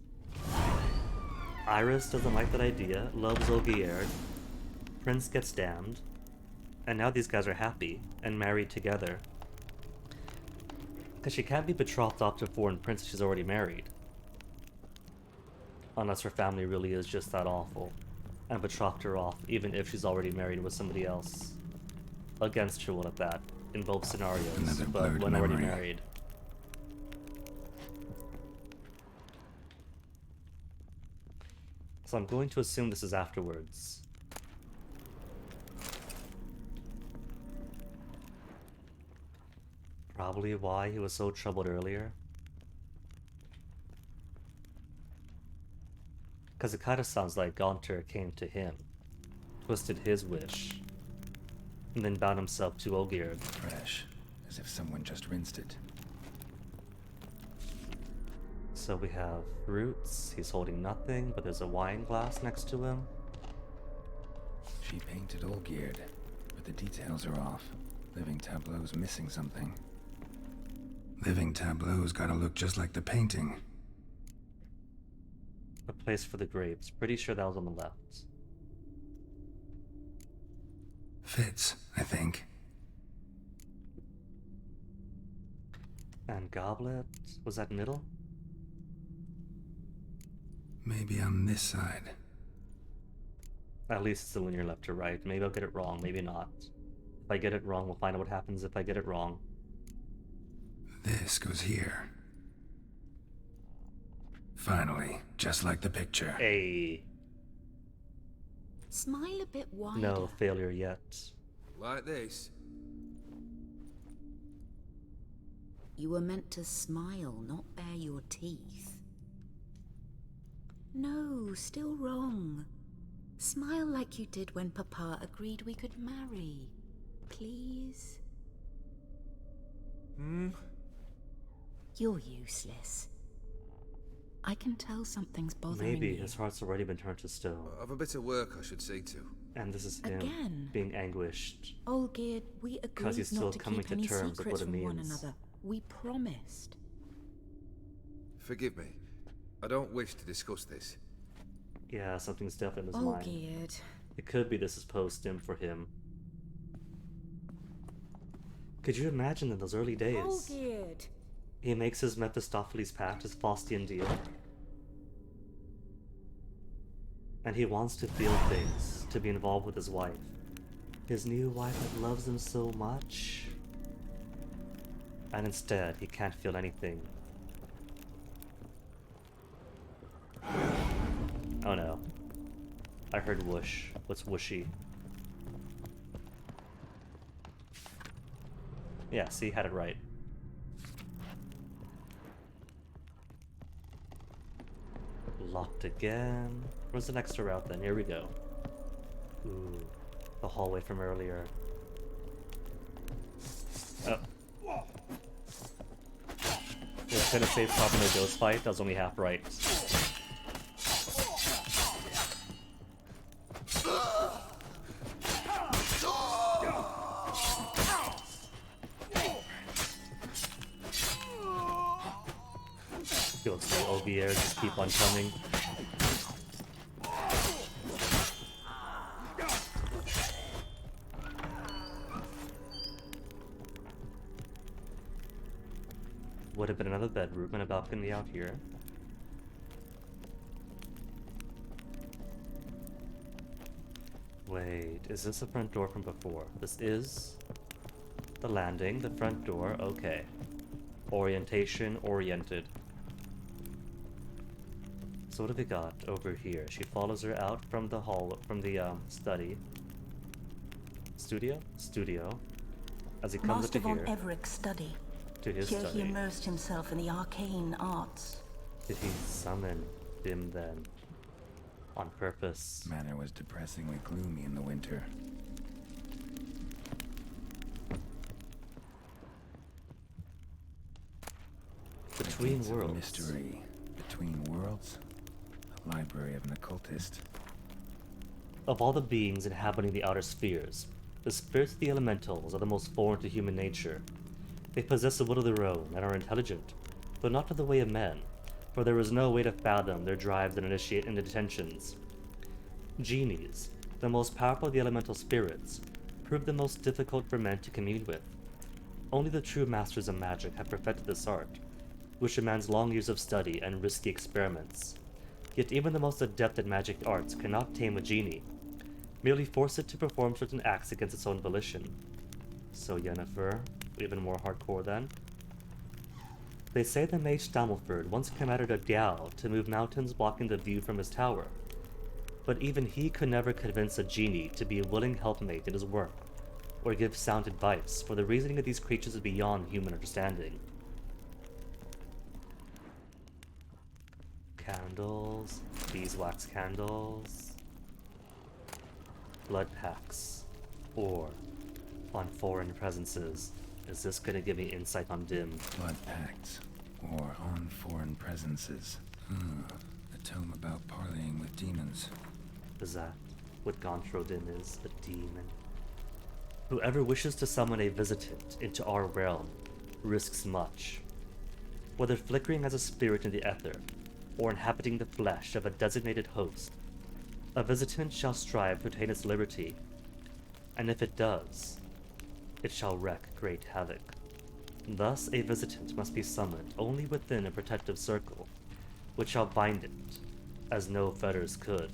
E: Iris doesn't like that idea, loves Olgierd. Prince gets damned. And now these guys are happy and married together. Because she can't be betrothed off to a foreign prince if she's already married. Unless her family really is just that awful. And betrothed her off, even if she's already married with somebody else. Against her will at that, in both scenarios,
D: Another
E: but
D: blurred
E: when already
D: memory.
E: married. So I'm going to assume this is afterwards. Probably why he was so troubled earlier. Because it kind of sounds like Gaunter came to him, twisted his wish, and then bound himself to Olgierd.
D: Fresh, as if someone just rinsed it.
E: So we have roots, he's holding nothing, but there's a wine glass next to him.
D: She painted Olgierd, but the details are off. Living tableau's missing something. Living tableau's gotta look just like the painting.
E: A place for the grapes, pretty sure that was on the left.
D: Fits, I think.
E: And goblet, was that middle?
D: Maybe on this side.
E: At least it's the linear left to right. Maybe I'll get it wrong, maybe not. If I get it wrong, we'll find out what happens if I get it wrong.
D: This goes here. Finally, just like the picture.
E: Hey.
I: Smile a bit wider.
E: No failure yet.
H: Like this.
I: You were meant to smile, not bare your teeth. No, still wrong. Smile like you did when Papa agreed we could marry. Please? You're useless. I can tell something's bothering
E: Maybe
I: you.
E: his heart's already been turned to stone.
H: I've a bit of work I should see to.
E: And this is him
I: Again?
E: being anguished.
I: Olgierd, we agreed
E: he's still
I: not to
E: coming
I: keep
E: to
I: any
E: terms with
I: secrets
E: what it
I: from one
E: means.
I: another. We promised.
H: Forgive me. I don't wish to discuss this.
E: Yeah, something's definitely in his mind.
I: Olgierd.
E: It could be this is post-stim for him. Could you imagine in those early days?
I: Olgierd.
E: He makes his Mephistopheles pact, his Faustian deal. And he wants to feel things, to be involved with his wife. His new wife that loves him so much. And instead, he can't feel anything. Oh no. I heard whoosh. What's whooshy? Yeah, see, had it right. Locked again. Where's the next route then? Here we go. Ooh, the hallway from earlier. Oh. Was gonna say probably no ghost fight. That was only half right. Feels like Olgierd just keep on coming. Would have been another bedroom and a balcony out here. Wait, is this the front door from before? This is the landing, the front door, okay. Orientation, oriented. So what have we got over here? She follows her out from the hall, from the study. Studio. As he comes
F: Master
E: up to
F: von
E: here.
F: Everett's study.
E: To his
F: Here
E: study.
F: he immersed himself in the arcane arts.
E: Did he summon him then? On purpose.
D: Manor was depressingly gloomy in the winter.
E: Between
D: Gates of
E: worlds.
D: Mystery. Between worlds? A library of an occultist.
E: Of all the beings inhabiting the outer spheres, the spirits of the elementals are the most foreign to human nature. They possess a will of their own and are intelligent, though not to the way of men, for there is no way to fathom their drives and initiate into detentions. Genies, the most powerful of the elemental spirits, prove the most difficult for men to commune with. Only the true masters of magic have perfected this art, which demands long years of study and risky experiments. Yet even the most adept at magic arts cannot tame a genie, merely force it to perform certain acts against its own volition. So Yennefer, even more hardcore then. They say the mage Stamelford once commanded a Diao to move mountains blocking the view from his tower, but even he could never convince a genie to be a willing helpmate in his work, or give sound advice, for the reasoning of these creatures is beyond human understanding. Candles, beeswax candles, blood packs, or on foreign presences. Is this gonna give me insight on Dim?
D: Blood pacts. Or on foreign presences. A tome about parleying with demons.
E: Is that what Gontro Dim is? A demon? Whoever wishes to summon a visitant into our realm risks much. Whether flickering as a spirit in the ether, or inhabiting the flesh of a designated host, a visitant shall strive to attain its liberty, and if it does, it shall wreak great havoc. Thus, a visitant must be summoned only within a protective circle, which shall bind it, as no fetters could.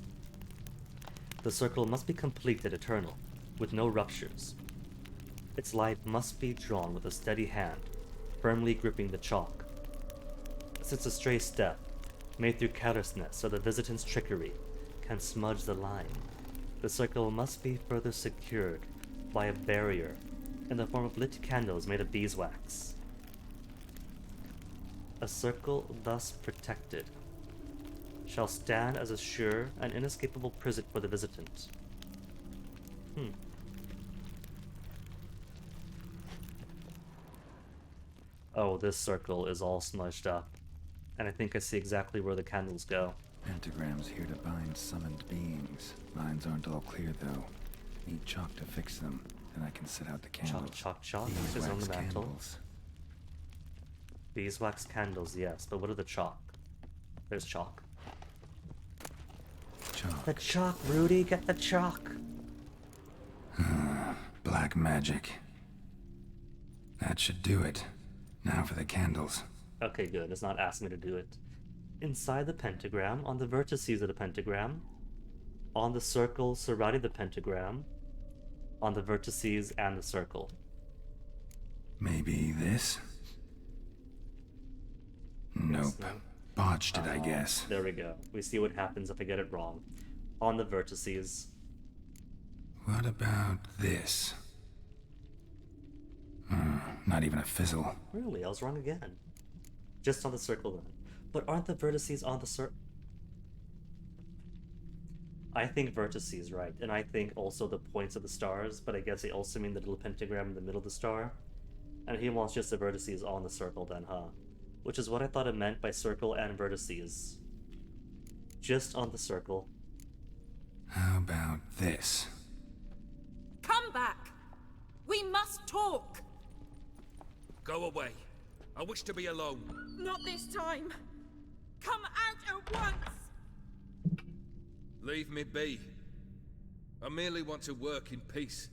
E: The circle must be complete and eternal, with no ruptures. Its life must be drawn with a steady hand, firmly gripping the chalk. Since a stray step, made through carelessness or the visitant's trickery, can smudge the line, the circle must be further secured by a barrier in the form of lit candles made of beeswax. A circle thus protected shall stand as a sure and inescapable prison for the visitant. Oh, this circle is all smudged up, and I think I see exactly where the candles go.
D: Pentagrams here to bind summoned beings. Lines aren't all clear, though. Need chalk to fix them. Then I can set out the candles.
E: Chalk is on the
D: Beeswax
E: mantle.
D: candles.
E: Beeswax candles, yes, but what are the chalk? There's chalk.
D: Chalk.
E: The chalk, Rudy, get the chalk!
D: Black magic. That should do it. Now for the candles.
E: Okay, good, it's not asking me to do it. Inside the pentagram, on the vertices of the pentagram, on the circle surrounding the pentagram, on the vertices and the circle.
D: Maybe this? Nope.
E: no.
D: Botched it, I guess.
E: There we go. We see what happens if I get it wrong. On the vertices.
D: What about this? Not even a fizzle.
E: Really, I was wrong again. Just on the circle then. But aren't the vertices on the circle? I think vertices, right? And I think also the points of the stars, but I guess they also mean the little pentagram in the middle of the star. And he wants just the vertices on the circle then, huh? Which is what I thought it meant by circle and vertices. Just on the circle.
D: How about this?
I: Come back! We must talk!
H: Go away. I wish to be alone.
I: Not this time! Come out at once!
H: Leave me be. I merely want to work in peace.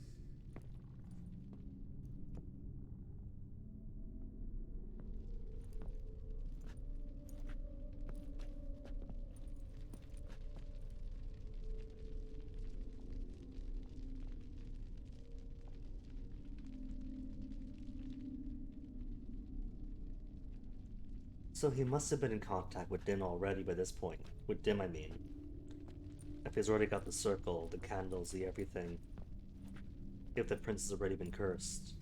E: So he must have been in contact with Dim already by this point. With Dim, I mean. If he's already got the circle, the candles, the everything. If the prince has already been cursed.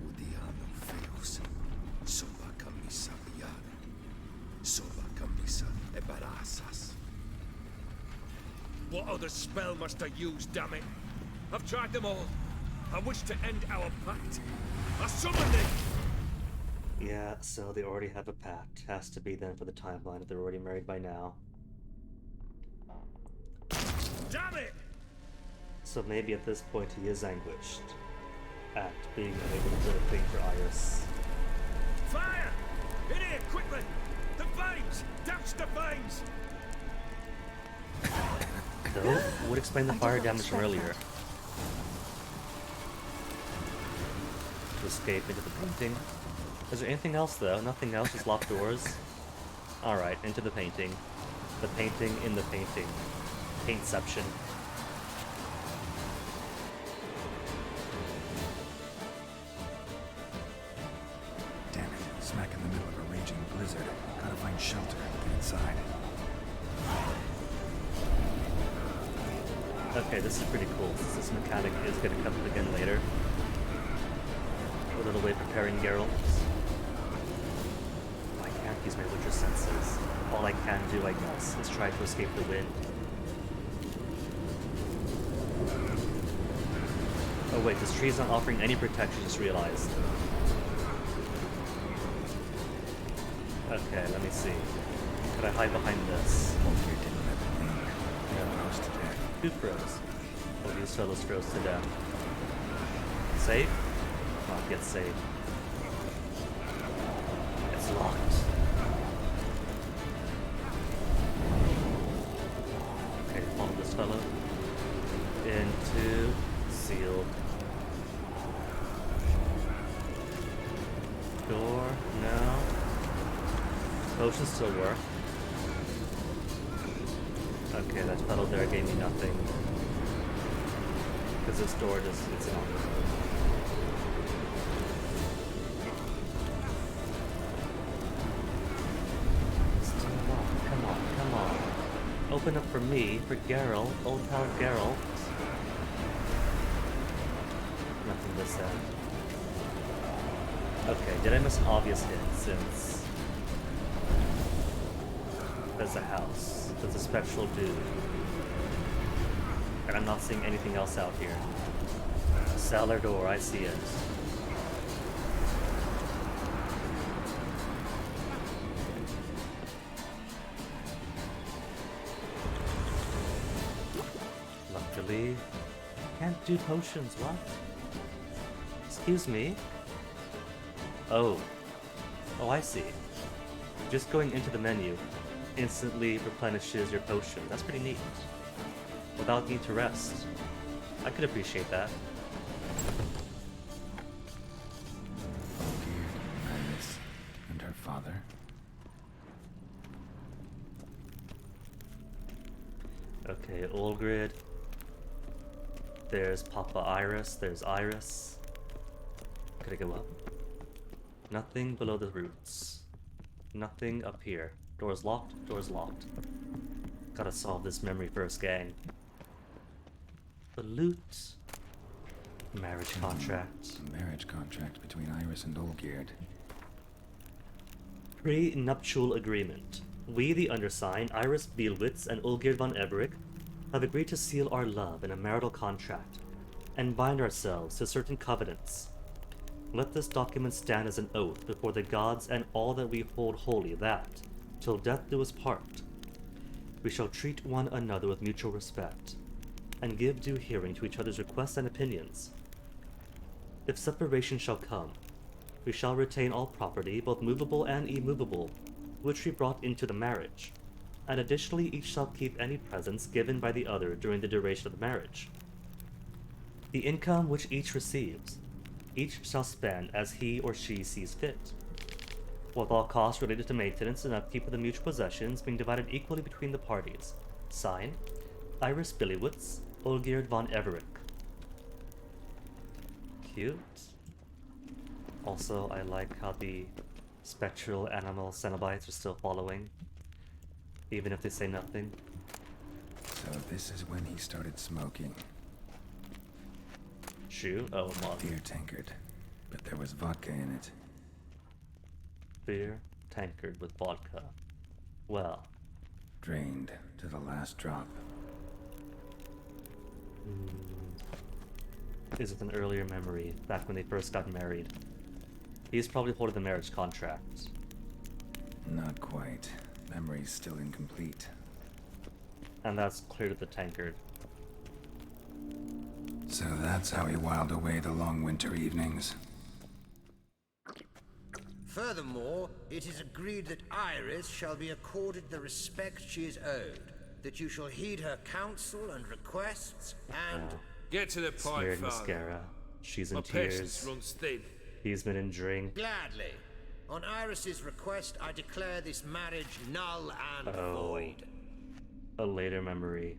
H: Odiano feos. Soba camisa liada. Soba camisa e barasas. What other spell must I use, damn it? I've tried them all. I wish to end our pact. I summon thee!
E: Yeah, so they already have a pact. Has to be then for the timeline if they're already married by now.
C: Damn it!
E: So maybe at this point he is anguished at being unable to do a thing for Iris.
C: Fire! In here, quickly! The flames! Douse the flames!
E: Though, would explain the fire damage from earlier. To escape into the painting. Is there anything else though? Nothing else, just locked doors. Alright, into the painting. The painting in the painting. Paintception.
D: Damn it, smack in the middle of a raging blizzard. Gotta find shelter to get inside.
E: Okay, this is pretty cool, since this mechanic is going to come up again later. A little way preparing Geralt. I can't use my Witcher senses. All I can do, I guess, is try to escape the wind. Oh wait, this tree's not offering any protection, just realized. Okay, let me see. Could I hide behind this?
D: Olgierd didn't let it linger. They froze to death.
E: Who froze? Oh, these fellows froze to death. Save? Not yet saved. It's locked. Okay, follow this fellow. Into sealed. Door, no. Potions still work. Okay, that fellow there gave me nothing. Because this door just, it's not. Still locked. Come on, come on. Open up for me, for Geralt, Old Pal Geralt. Nothing this end. Okay, did I miss an obvious hit since there's a house, there's a spectral dude, and I'm not seeing anything else out here. Cellar door, I see it. Luckily, can't do potions, what? Excuse me? Oh. Oh, I see. Just going into the menu instantly replenishes your potion. That's pretty neat. Without need to rest. I could appreciate that.
D: Olgierd, Iris, and her father.
E: Okay, Olgierd. There's Papa Iris. There's Iris. Could I go up? Nothing below the roots. Nothing up here. Door's locked. Door's locked. Gotta solve this memory first, gang. The loot. Marriage contract.
D: A marriage contract between Iris and Olgierd.
E: Pre-nuptial agreement. We, the undersigned, Iris Bielwitz and Olgierd von Eberic, have agreed to seal our love in a marital contract and bind ourselves to certain covenants. Let this document stand as an oath before the gods and all that we hold holy that, till death do us part, we shall treat one another with mutual respect, and give due hearing to each other's requests and opinions. If separation shall come, we shall retain all property, both movable and immovable, which we brought into the marriage, and additionally each shall keep any presents given by the other during the duration of the marriage. The income which each receives Each shall spend as he or she sees fit, with all costs related to maintenance and upkeep of the mutual possessions being divided equally between the parties. Signed, Iris Billywitz, Olgierd von Everick. Cute. Also, I like how the spectral animal Cenobites are still following, even if they say nothing.
D: So this is when he started smoking.
E: Shoe? Oh, mom.
D: Beer tankard, but there was vodka in it.
E: Beer tankard with vodka. Well.
D: Drained to the last drop.
E: Is it an earlier memory, back when they first got married? He's probably holding the marriage contract.
D: Not quite. Memory's still incomplete.
E: And that's clear to the tankard.
D: So that's how he whiled away the long winter evenings.
K: Furthermore, it is agreed that Iris shall be accorded the respect she is owed, that you shall heed her counsel and requests, and...
H: Get to the point,
E: Smeared
H: Father.
E: mascara. She's in
H: My
E: tears.
H: patience runs thin.
E: He's been in drink.
K: Gladly. On Iris's request, I declare this marriage null and void.
E: A later memory.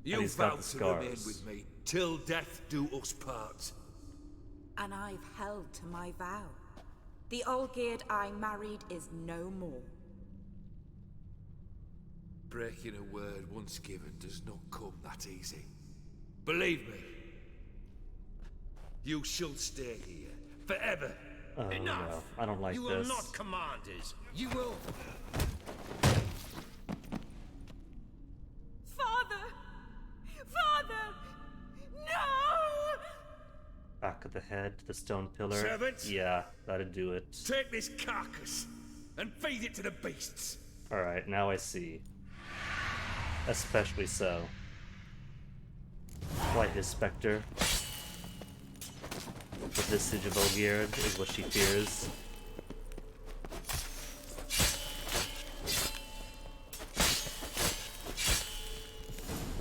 H: You
E: he's
H: vow
E: got the
H: to remain
E: scars.
H: with me till death do us part.
I: And I've held to my vow. The Olgierd I married is no more.
H: Breaking a word once given does not come that easy. Believe me. You shall stay here forever.
E: Oh
K: Enough!
E: no, I don't like
K: you
E: this.
K: will not command us. You will...
I: Father! Father! No!
E: Back of the head, the stone pillar.
H: Servants?
E: Yeah, that'd do it.
H: Take this carcass and feed it to the beasts.
E: Alright, now I see. Especially so. Why his specter? The visage of Olgierd is what she fears.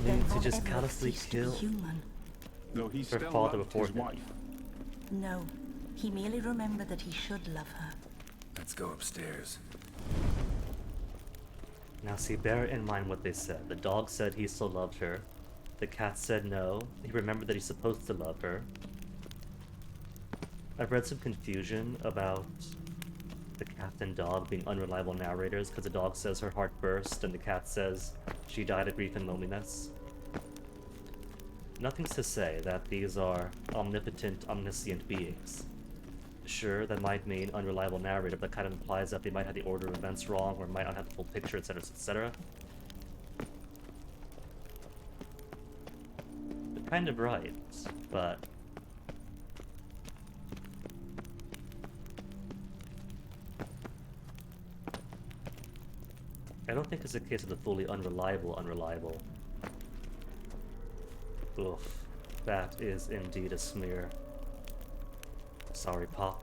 E: Means to just callously kill
F: Human.
G: Though he
E: her
G: still
E: father
G: loved
E: before
G: his
E: him.
G: wife.
F: No, he merely remembered that he should love her.
D: Let's go upstairs.
E: Now see, bear in mind what they said. The dog said he still loved her. The cat said no. He remembered that he's supposed to love her. I've read some confusion about the cat and dog being unreliable narrators because the dog says her heart burst and the cat says she died of grief and loneliness. Nothing's to say that these are omnipotent, omniscient beings. Sure, that might mean unreliable narrator, but that kind of implies that they might have the order of events wrong or might not have the full picture, etc., etc. They're kind of right, but I don't think it's a case of the fully unreliable. Oof, that is indeed a smear. Sorry, Pop.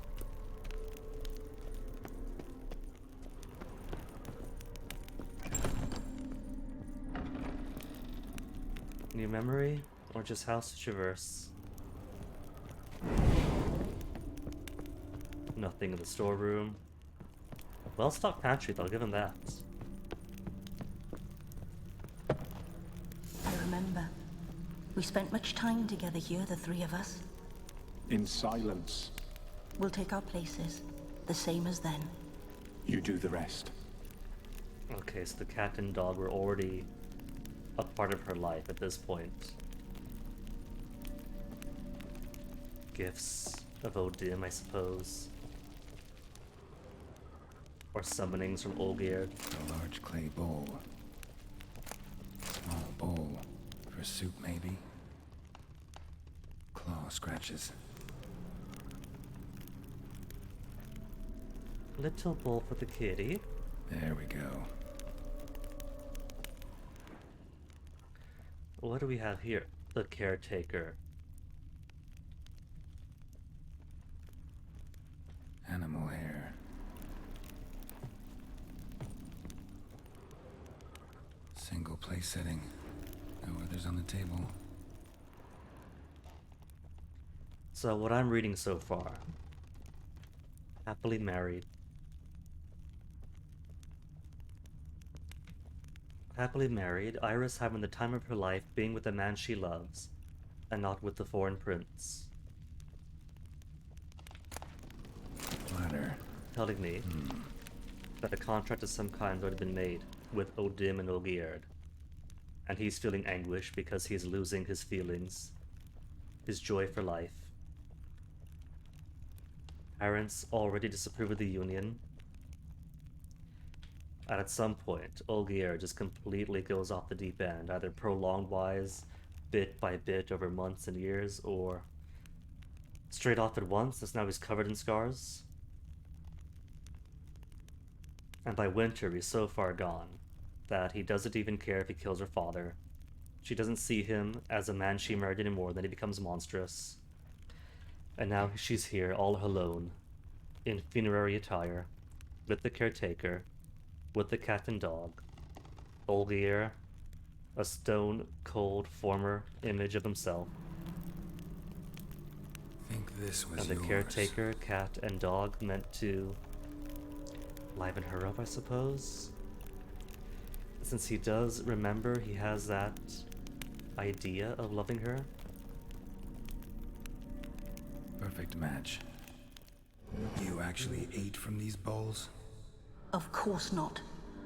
E: New memory, or just house to traverse? Nothing in the storeroom. Well-stocked pantry, I'll give him that.
F: I remember. We spent much time together here, the three of us.
G: In silence.
F: We'll take our places, the same as then.
G: You do the rest.
E: Okay, so the cat and dog were already a part of her life at this point. Gifts of Odim, I suppose. Or summonings from Olgierd.
D: A large clay bowl. Small bowl. For soup, maybe? Claw scratches.
E: Little bowl for the kitty.
D: There we go.
E: What do we have here? The caretaker.
D: Animal hair. Single place setting. No others on the table.
E: So what I'm reading so far. Happily married. Happily married, Iris having the time of her life being with the man she loves, and not with the foreign prince.
D: Letter.
E: Telling me that a contract of some kind would have been made with Odim and Olgierd, and he's feeling anguish because he's losing his feelings, his joy for life. Parents already disapprove of the union, and at some point, Olgierd just completely goes off the deep end, either prolonged wise, bit by bit over months and years, or straight off at once, as now he's covered in scars. And by winter, he's so far gone that he doesn't even care if he kills her father. She doesn't see him as a man she married anymore, then he becomes monstrous. And now she's here, all alone, in funerary attire, with the caretaker, with the cat and dog. Olgierd, a stone-cold former image of himself.
D: Think this was
E: And the
D: yours.
E: caretaker, cat, and dog meant to liven her up, I suppose? Since he does remember, he has that idea of loving her.
D: Perfect match. You actually ate from these bowls?
F: Of course not.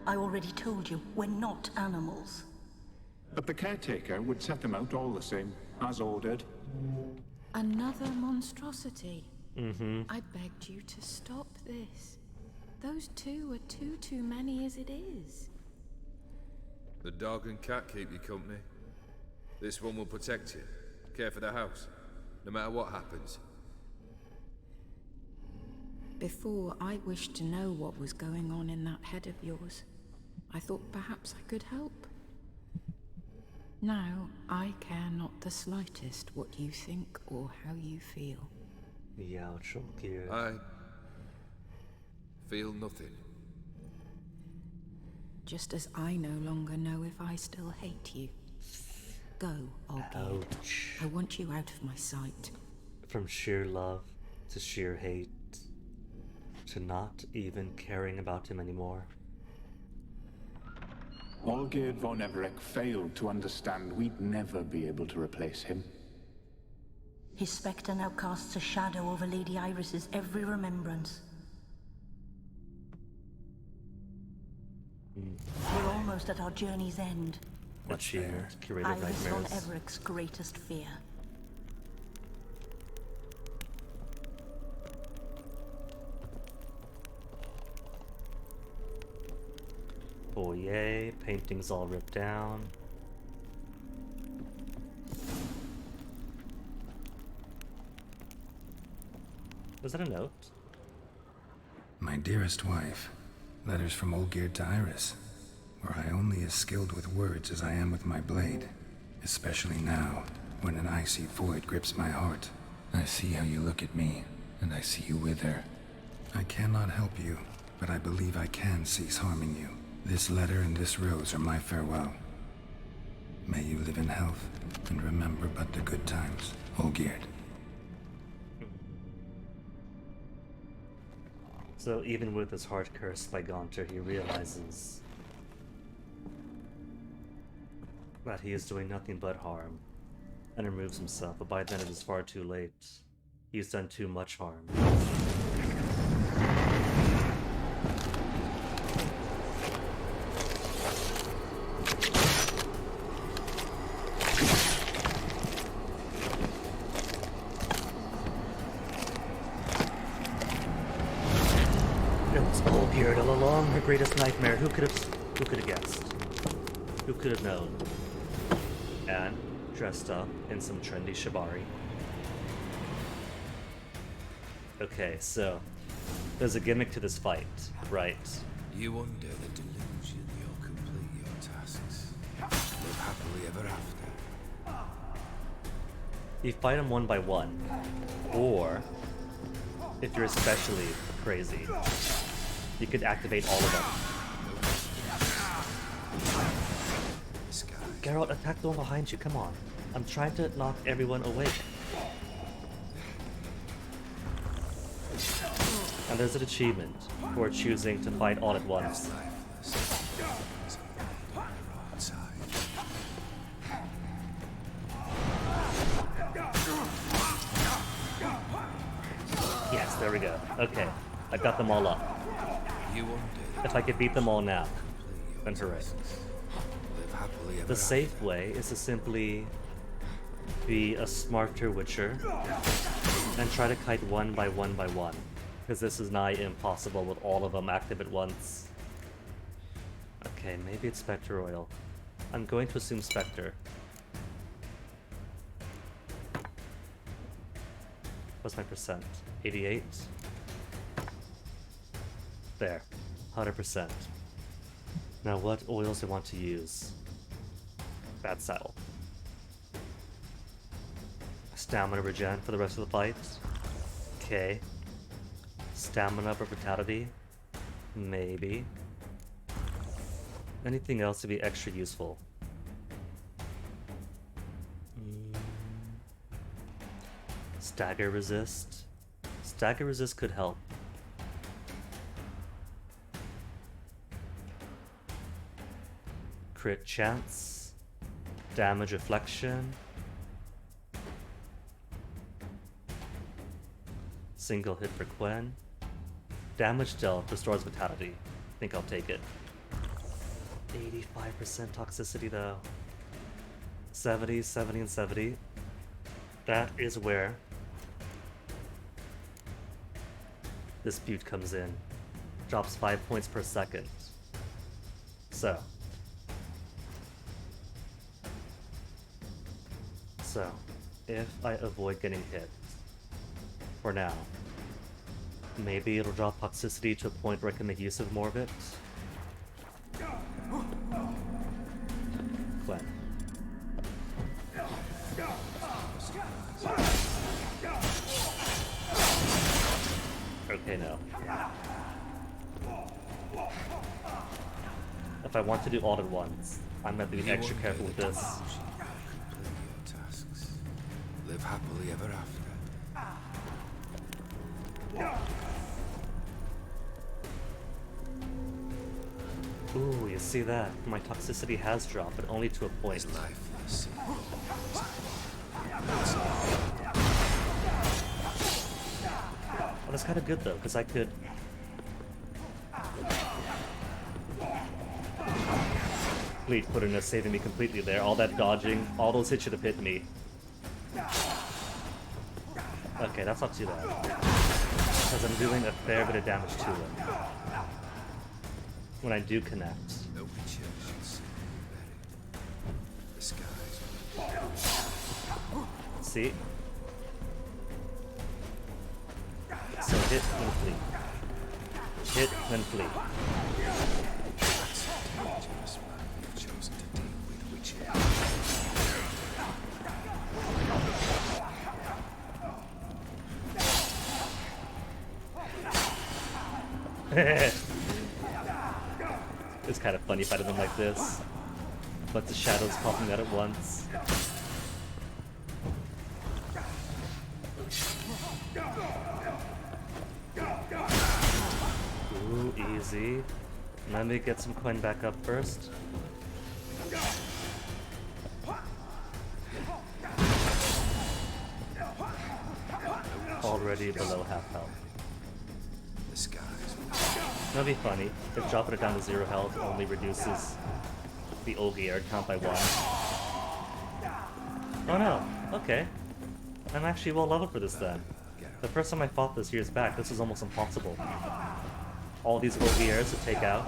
F: I already told you, we're not animals.
G: But the caretaker would set them out all the same, as ordered.
I: Another monstrosity.
E: Mm-hmm.
I: I begged you to stop this. Those two are too many as it is.
H: The dog and cat keep you company. This one will protect you, care for the house, no matter what happens.
I: Before, I wished to know what was going on in that head of yours. I thought perhaps I could help. Now, I care not the slightest what you think or how you feel.
E: Ouch, Olgierd.
H: I feel nothing.
I: Just as I no longer know if I still hate you. Go, Olgierd.
E: Ouch.
I: I want you out of my sight.
E: From sheer love to sheer hate to not even caring about him anymore.
G: Olgierd von Everec failed to understand we'd never be able to replace him.
F: His spectre now casts a shadow over Lady Iris's every remembrance. We're almost at our journey's end.
E: Achievement, curated
F: Iris von
E: nightmares.
F: Everec's greatest fear.
E: Foyer, paintings all ripped down. Was that a note?
D: My dearest wife, letters from Olgierd to Iris. Were I only as skilled with words as I am with my blade, especially now, when an icy void grips my heart. I see how you look at me, and I see you wither. I cannot help you, but I believe I can cease harming you. This letter and this rose are my farewell. May you live in health, and remember but the good times, Olgierd.
E: So even with his heart cursed by Gaunter, he realizes that he is doing nothing but harm, and removes himself, but by then it is far too late. He's done too much harm. It was Olgierd all along, her greatest nightmare. Who could have guessed? Who could have known? And dressed up in some trendy shibari. Okay, so there's a gimmick to this fight, right?
K: You under the delusion you'll complete your tasks. Live happily ever after.
E: You fight them one by one, or if you're especially crazy, you could activate all of them. Geralt, attack the one behind you, come on. I'm trying to knock everyone awake. And there's an achievement for choosing to fight all at once. Yes, there we go. Okay, I got them all up. If I could beat them all now, then hooray. The safe way is to simply be a smarter Witcher and try to kite one by one by one, because this is nigh impossible with all of them active at once. Okay, maybe it's Spectre Oil. I'm going to assume Spectre. What's my percent? 88? There. 100%. Now what oils do I want to use? Bad saddle. Stamina regen for the rest of the fight. Okay. Stamina for vitality. Maybe. Anything else to be extra useful? Stagger resist. Stagger resist could help. Crit chance. Damage reflection. Single hit for Quen. Damage dealt restores vitality. I think I'll take it. 85% toxicity though. 70, 70, and 70. That is where this butte comes in. Drops 5 points per second. So, if I avoid getting hit, for now, maybe it'll drop toxicity to a point where I can make use of more of it. Quen. Okay, no. If I want to do all at once, I'm gonna be extra careful with this.
D: Live happily ever after.
E: Ooh, you see that? My toxicity has dropped, but only to a point. Well, that's kind of good though, because I could... Fleet putting us saving me completely there. All that dodging, all those hits should have hit me. Okay, that's not too bad. Because I'm doing a fair bit of damage to him. When I do connect. See? So hit, then flee. Hit, then flee. It's kind of funny fighting them like this. But the shadows popping out at once. Ooh, easy. Let me get some Quen back up first. Already below half health. That'd be funny if dropping it down to 0 health only reduces the Olgierd count by 1. Oh no, okay. I'm actually well leveled for this then. The first time I fought this years back, this was almost impossible. All these Olgierds to take out,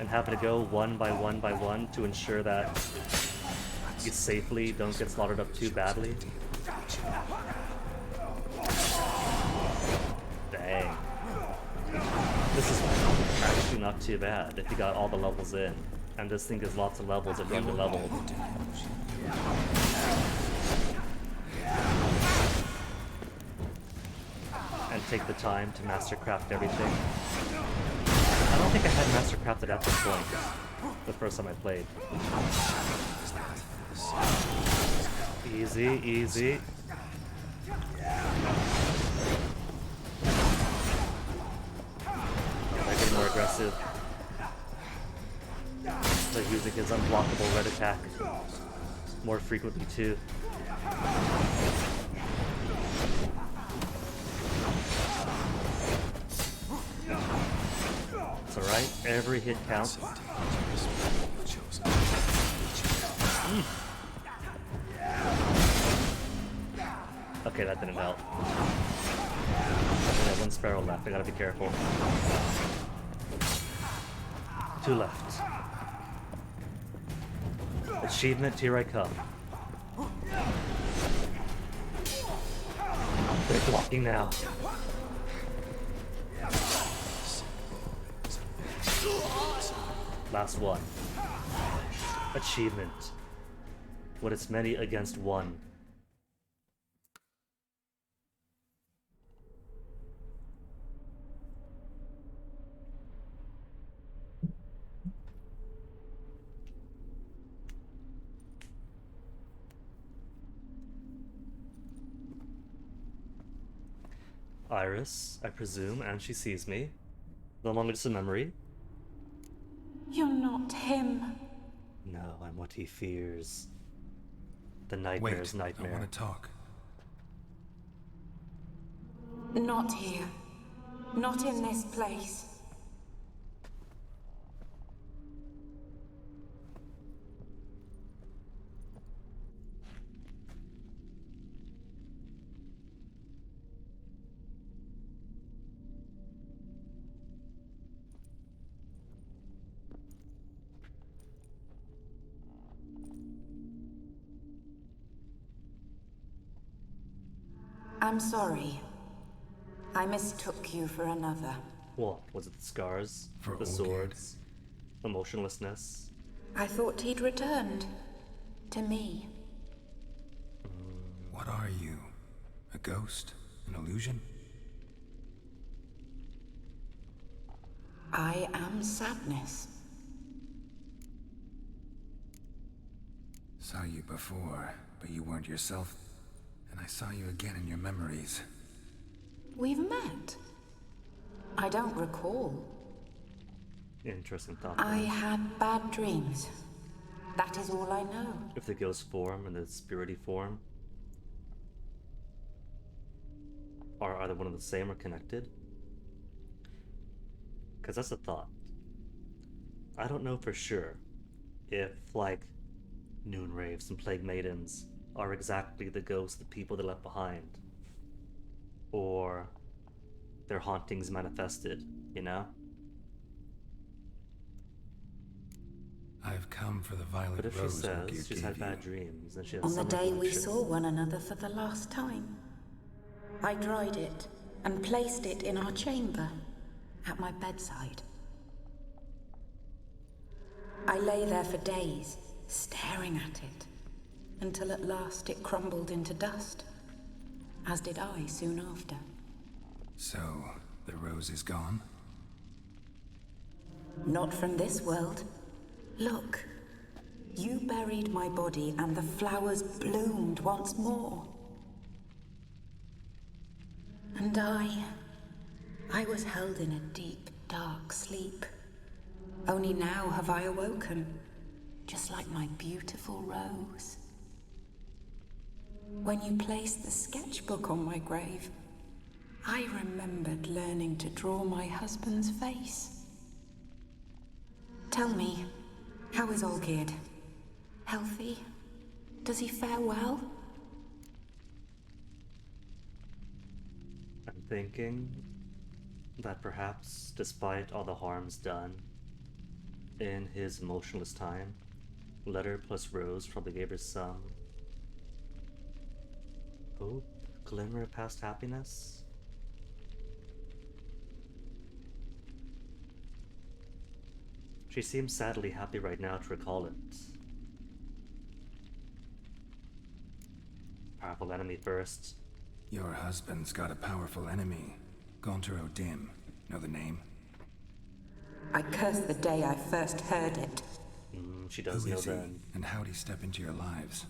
E: and having to go one by one to ensure that you safely don't get slaughtered up too badly. Dang. This is actually not too bad if you got all the levels in. And this thing has lots of levels and under leveled. And take the time to mastercraft everything. I don't think I had mastercrafted at this point. The first time I played. Easy, easy. more aggressive. Like using his unblockable red attack more frequently too. It's alright, every hit counts. Okay, that didn't help. Okay, one sparrow left, I gotta be careful. 2 left. Achievement, here I come. They're blocking now. Last one. Achievement. When it's many against one. Iris, I presume, and she sees me. No longer just a memory.
I: You're not him.
E: No, I'm what he fears. The nightmare's nightmare.
D: I want to talk.
I: Not here. Not in this place. I'm sorry. I mistook you for another.
E: What? Was it the scars?
D: For
E: the
D: Olgierd.
E: swords? Emotionlessness?
I: I thought he'd returned. To me.
D: What are you? A ghost? An illusion?
I: I am sadness.
D: Saw you before, but you weren't yourself. And I saw you again in your memories.
I: We've met. I don't recall.
E: Interesting thought.
I: I had bad dreams. That is all I know.
E: If the ghost form and the spirity form are either one and the same or connected? Because that's a thought. I don't know for sure if, like, Noon Raves and Plague Maidens are exactly the ghosts of the people they left behind. Or their hauntings manifested, you know?
D: I've come for the violet
E: But if she
D: rose
E: says
D: Olgierd
E: she's
D: gave
E: had bad
D: you.
E: dreams, then she has
I: On the
E: some
I: day we
E: recollection.
I: saw one another for the last time, I dried it and placed it in our chamber at my bedside. I lay there for days, staring at it, until at last it crumbled into dust, as did I soon after.
D: So, the rose is gone?
I: Not from this world. Look, you buried my body and the flowers bloomed once more. And I was held in a deep, dark sleep. Only now have I awoken, just like my beautiful rose. When you placed the sketchbook on my grave, I remembered learning to draw my husband's face. Tell me, how is Olgierd? Healthy? Does he fare well?
E: I'm thinking that perhaps, despite all the harms done in his emotionless time, Letter plus Rose probably gave her some hope, glimmer of past happiness. She seems sadly happy right now to recall it. Powerful enemy first.
D: Your husband's got a powerful enemy. Gaunter O'Dim. Know the name?
I: I curse the day I first heard it.
E: She does
D: Who
E: know
D: is he?
E: then.
D: And how'd he step into your lives?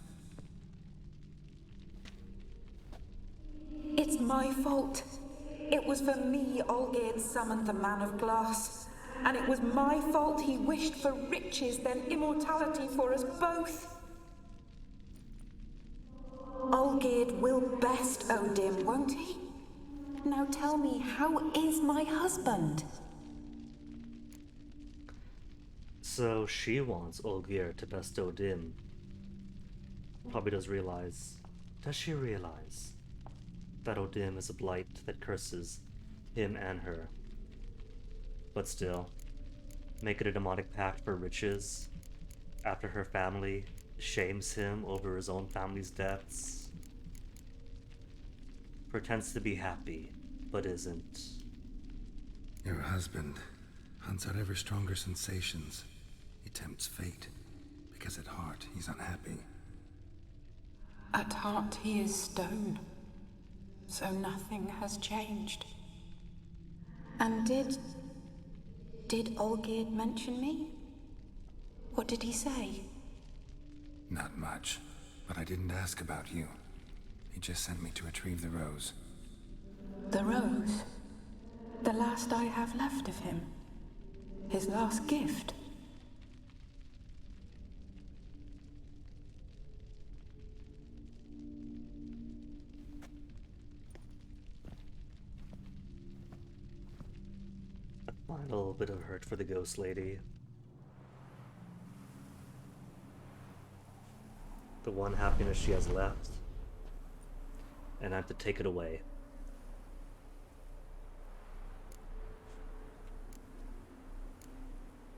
I: It's my fault. It was for me Olgierd summoned the Man of Glass. and it was my fault he wished for riches, then immortality for us both. Olgierd will best Odin, won't he? Now tell me, how is my husband?
E: So she wants Olgierd to best Odin. Probably does she realize that Odin is a blight that curses him and her? But still, make it a demonic pact for riches after her family shames him over his own family's deaths. Pretends to be happy, but isn't.
D: Your husband hunts out ever stronger sensations. He tempts fate, because at heart he's unhappy.
I: At heart he is stone, so nothing has changed. And did Olgierd mention me? What did he say?
D: Not much, but I didn't ask about you. He just sent me to retrieve the rose.
I: The rose? The last I have left of him? His last gift?
E: A final bit of hurt for the ghost lady. The one happiness she has left. And I have to take it away.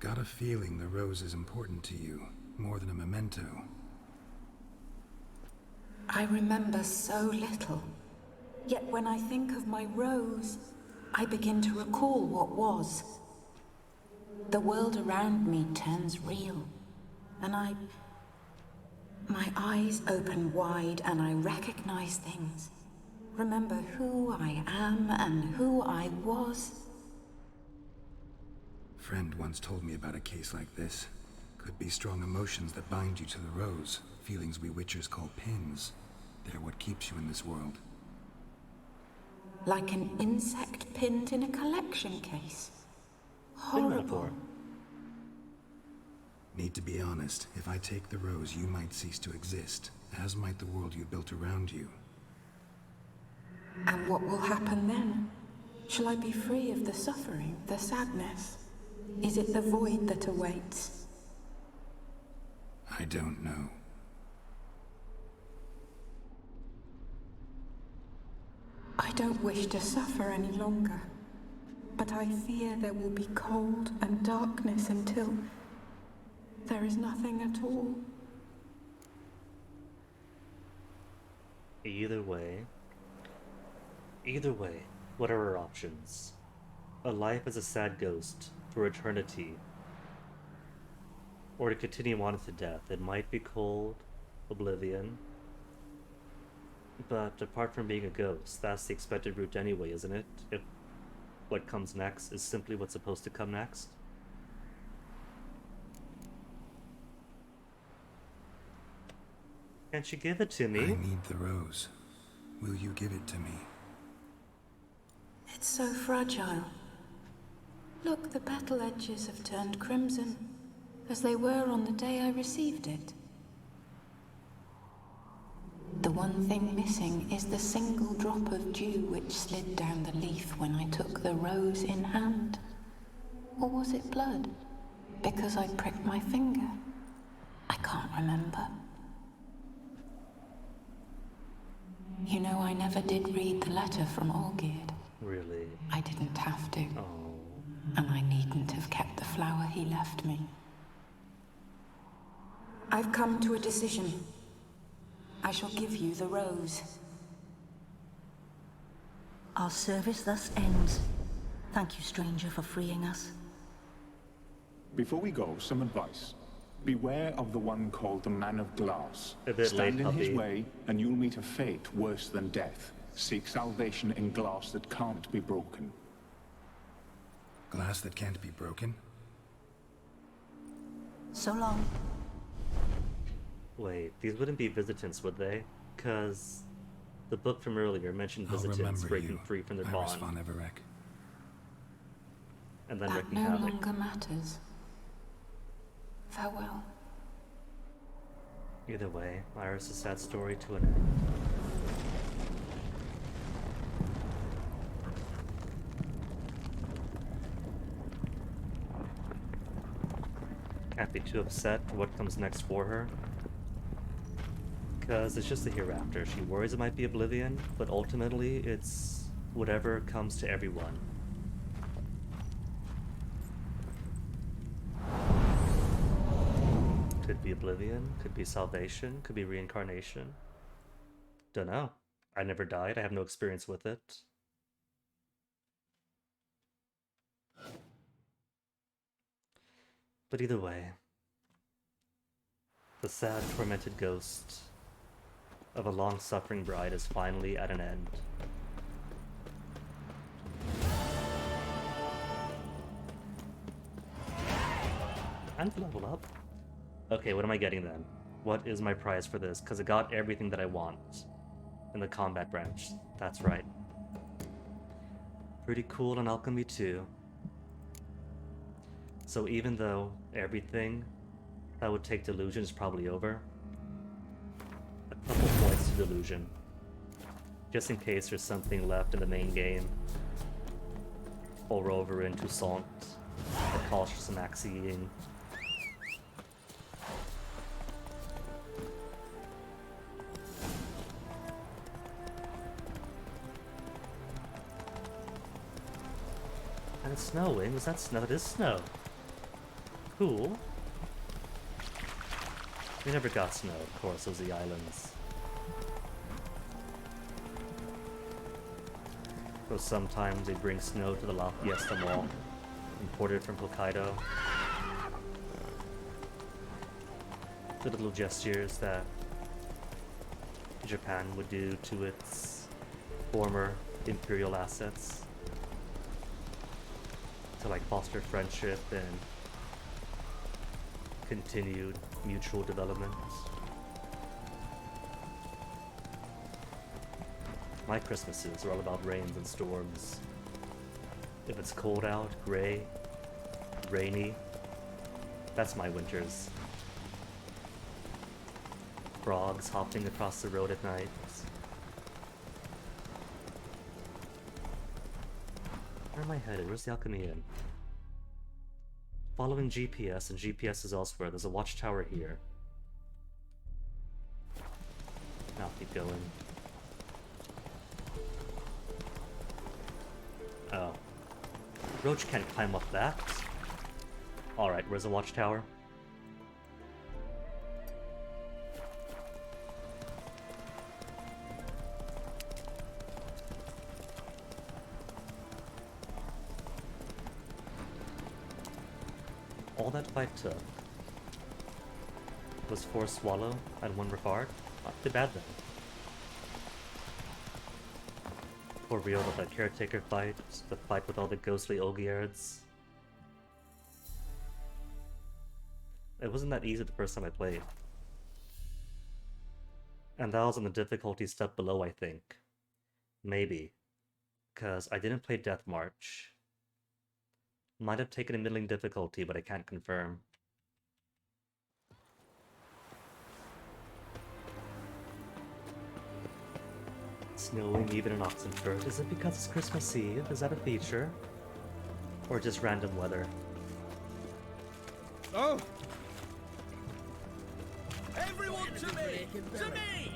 D: Got a feeling the rose is important to you, more than a memento.
I: I remember so little. Yet when I think of my rose, I begin to recall what was. The world around me turns real, and my eyes open wide and I recognize things. Remember who I am and who I was.
D: Friend once told me about a case like this. Could be strong emotions that bind you to the rose. Feelings we witchers call pins. They're what keeps you in this world.
I: Like an insect pinned in a collection case. Horrible.
D: Need to be honest. If I take the rose, you might cease to exist, as might the world you built around you.
I: And what will happen then? Shall I be free of the suffering, the sadness? Is it the void that awaits?
D: I don't know.
I: I don't wish to suffer any longer, but I fear there will be cold and darkness until there is nothing at all.
E: Either way, what are our options? A life as a sad ghost for eternity, or to continue on to death. It might be cold, oblivion, but apart from being a ghost, that's the expected route anyway, isn't it? If what comes next is simply what's supposed to come next. Can't you give it to me?
D: I need the rose. Will you give it to me?
I: It's so fragile. Look, the petal edges have turned crimson, as they were on the day I received it. The one thing missing is the single drop of dew which slid down the leaf when I took the rose in hand. Or was it blood? Because I pricked my finger? I can't remember. You know, I never did read the letter from Olgierd.
E: Really?
I: I didn't have to.
E: Oh.
I: And I needn't have kept the flower he left me. I've come to a decision. I shall give you the rose.
F: Our service thus ends. Thank you, stranger, for freeing us.
G: Before we go, some advice. Beware of the one called the Man of Glass.
E: A bit
G: Stand
E: late,
G: in his
E: puppy.
G: way, and you'll meet a fate worse than death. Seek salvation in glass that can't be broken.
D: Glass that can't be broken?
F: So long.
E: Wait, these wouldn't be visitants, would they? Because the book from earlier mentioned
D: I'll
E: visitants
D: remember
E: breaking
D: you,
E: free from their
D: Iris
E: bond.
D: von Everec.
E: and then
F: That
E: wreaking
F: no
E: havoc.
F: longer matters. Farewell.
E: Either way, Iris' sad story to an end. Can't be too upset for what comes next for her. Because it's just the hereafter. She worries it might be oblivion, but ultimately it's whatever comes to everyone. Could be oblivion, could be salvation, could be reincarnation. Dunno. I never died, I have no experience with it. But either way, the sad, tormented ghost of a long-suffering bride is finally at an end. And level up. Okay, what am I getting then? What is my prize for this? Because I got everything that I want in the combat branch. That's right. Pretty cool on Alchemy too. So even though everything that would take Delusion is probably over, a couple points to Delusion. Just in case there's something left in the main game. Or over in Toussaint that calls for some axe eating. And it's snowing. Was that snow? It is snow. Cool. We never got snow, of course, it was the islands. Though sometimes they bring snow to the La Fiesta Mall, imported from Hokkaido. The little gestures that Japan would do to its former imperial assets to like foster friendship and continued mutual development. My Christmases are all about rains and storms. If it's cold out, gray, rainy, that's my winters. Frogs hopping across the road at night. Where am I headed? Where's the Alchemy Inn? Following GPS, and GPS is elsewhere. There's a watchtower here. I'll keep going. Oh. Roach can't climb up that. Alright, where's the watchtower? All that fight took was 4 Swallow and 1 Ricard. Not too bad then. For real with that caretaker fight, the fight with all the ghostly Olgiards. It wasn't that easy the first time I played. And that was on the difficulty step below, I think. Maybe. Because I didn't play Death March. Might have taken a middling difficulty, but I can't confirm. Snowing even in Oxenford. Is it because it's Christmas Eve? Is that a feature? Or just random weather?
H: Oh! Everyone to me! To me!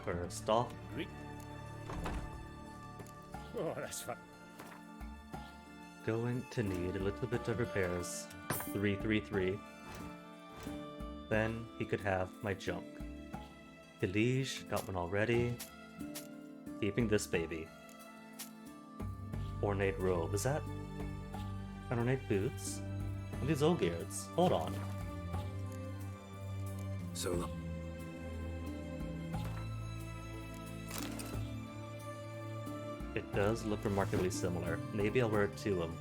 E: First off,
H: Oh, that's fun.
E: going to need a little bit of repairs. 333. Then he could have my junk. Elige, got one already. Keeping this baby. Ornate robe, is that an ornate boots? And these Olgiards, hold on.
D: So,
E: It does look remarkably similar. Maybe I'll wear it to him.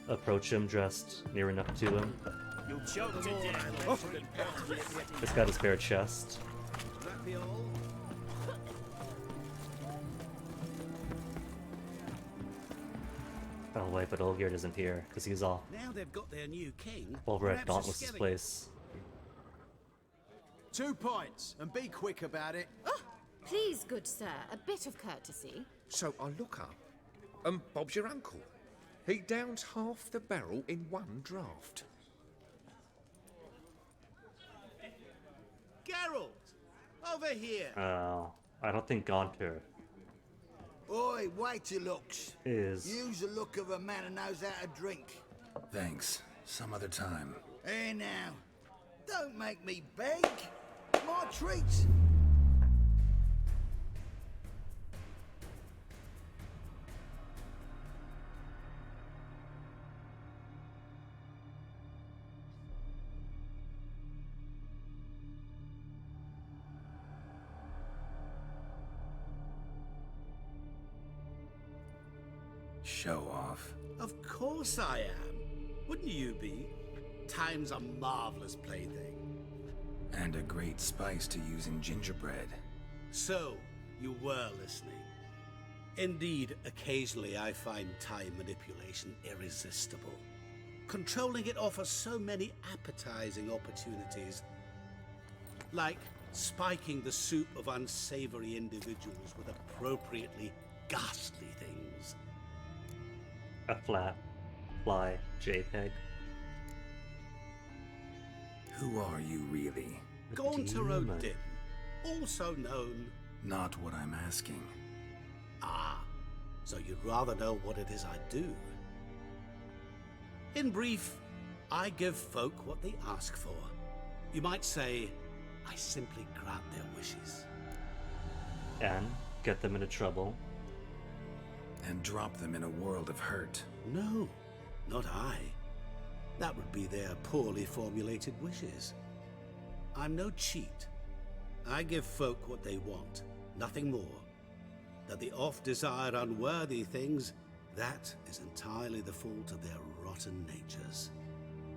E: Approach him dressed near enough to him.
H: You'll choke to death. Oh.
E: It's got his bare chest. Oh wait, but Olgierd isn't here because he's off
J: Now they've got their new king.
E: over at
J: perhaps a
E: Dauntless's
J: Skellige-
E: place.
L: 2 pints, and be quick about it.
B: Oh, please, good sir, a bit of courtesy.
M: So I look up, and Bob's your uncle. He downs half the barrel in one draught.
J: Geralt! Over here!
E: I don't think Gaunter
N: Oi, wait your looks.
E: is.
N: Use the look of a man who knows how to drink.
D: Thanks. Some other time.
N: Here now. Don't make me beg. My treat.
D: Show off.
J: Of course I am. Wouldn't you be? Time's a marvelous plaything.
D: And a great spice to use in gingerbread.
J: So, you were listening. Indeed, occasionally I find time manipulation irresistible. Controlling it offers so many appetizing opportunities. Like spiking the soup of unsavory individuals with appropriately ghastly things.
E: A fly JPEG.
D: Who are you really?
J: Gaunter O'Dim, also known...
D: Not what I'm asking.
J: Ah, so you'd rather know what it is I do. In brief, I give folk what they ask for. You might say, I simply grant their wishes.
E: And get them into trouble.
D: And drop them in a world of hurt.
J: No, not I. That would be their poorly formulated wishes. I'm no cheat. I give folk what they want, nothing more. That they oft desire unworthy things, that is entirely the fault of their rotten natures.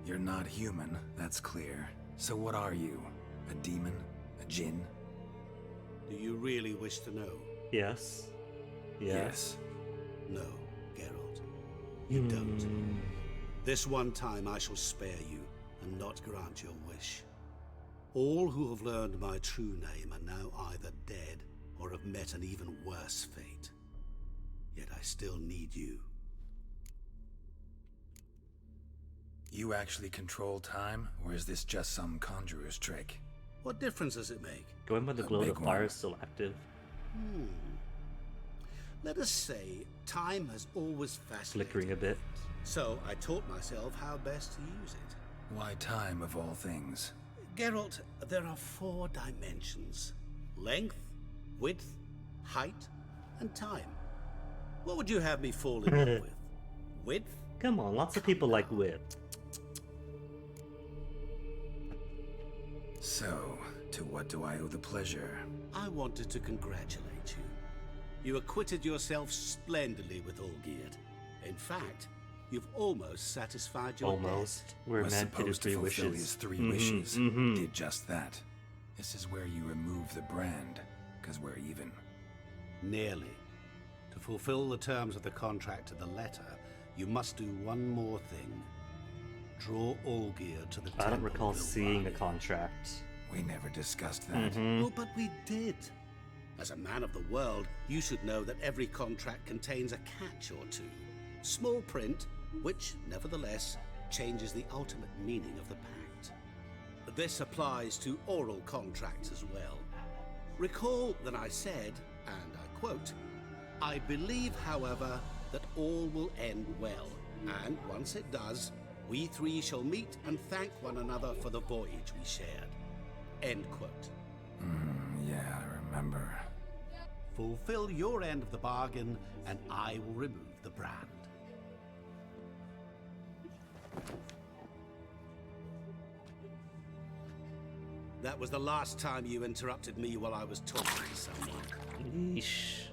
D: You're not human, that's clear. So what are you? A demon? A djinn?
J: Do you really wish to know?
E: Yes.
D: Yes.
J: No, Geralt. You don't. This one time I shall spare you and not grant your wish. All who have learned my true name are now either dead or have met an even worse fate. Yet I still need you.
D: You actually control time, or is this just some conjurer's trick?
J: What difference does it make?
E: Going by the glow of fire is still active.
J: Let us say time has always fascinated
E: Flickering a bit.
J: So I taught myself how best to use it.
D: Why time of all things?
J: Geralt, there are 4 dimensions. Length, width, height, and time. What would you have me fall in love with? Width?
E: Come on, lots of people like width.
D: So, to what do I owe the pleasure?
J: I wanted to congratulate you. You acquitted yourself splendidly with Olgierd. In fact, you've almost satisfied your
E: Almost.
J: debt.
E: We're
D: Was
E: meant to do
D: supposed
E: 3
D: fulfill
E: wishes.
D: his 3 wishes. Did just that. This is where you remove the brand, because we're even.
J: Nearly. To fulfill the terms of the contract to the letter, you must do one more thing. Draw Olgierd to the temple.
E: I don't recall
J: of
E: seeing the
J: Ilwari.
E: contract.
D: We never discussed that.
J: Oh, but we did. As a man of the world, you should know that every contract contains a catch or two. Small print, which, nevertheless, changes the ultimate meaning of the pact. This applies to oral contracts as well. Recall that I said, and I quote, I believe, however, that all will end well, and once it does, we 3 shall meet and thank one another for the voyage we shared. End quote.
D: Yeah, I remember.
J: Fulfill your end of the bargain, and I will remove the brand. That was the last time you interrupted me while I was talking to someone.
E: Yeesh.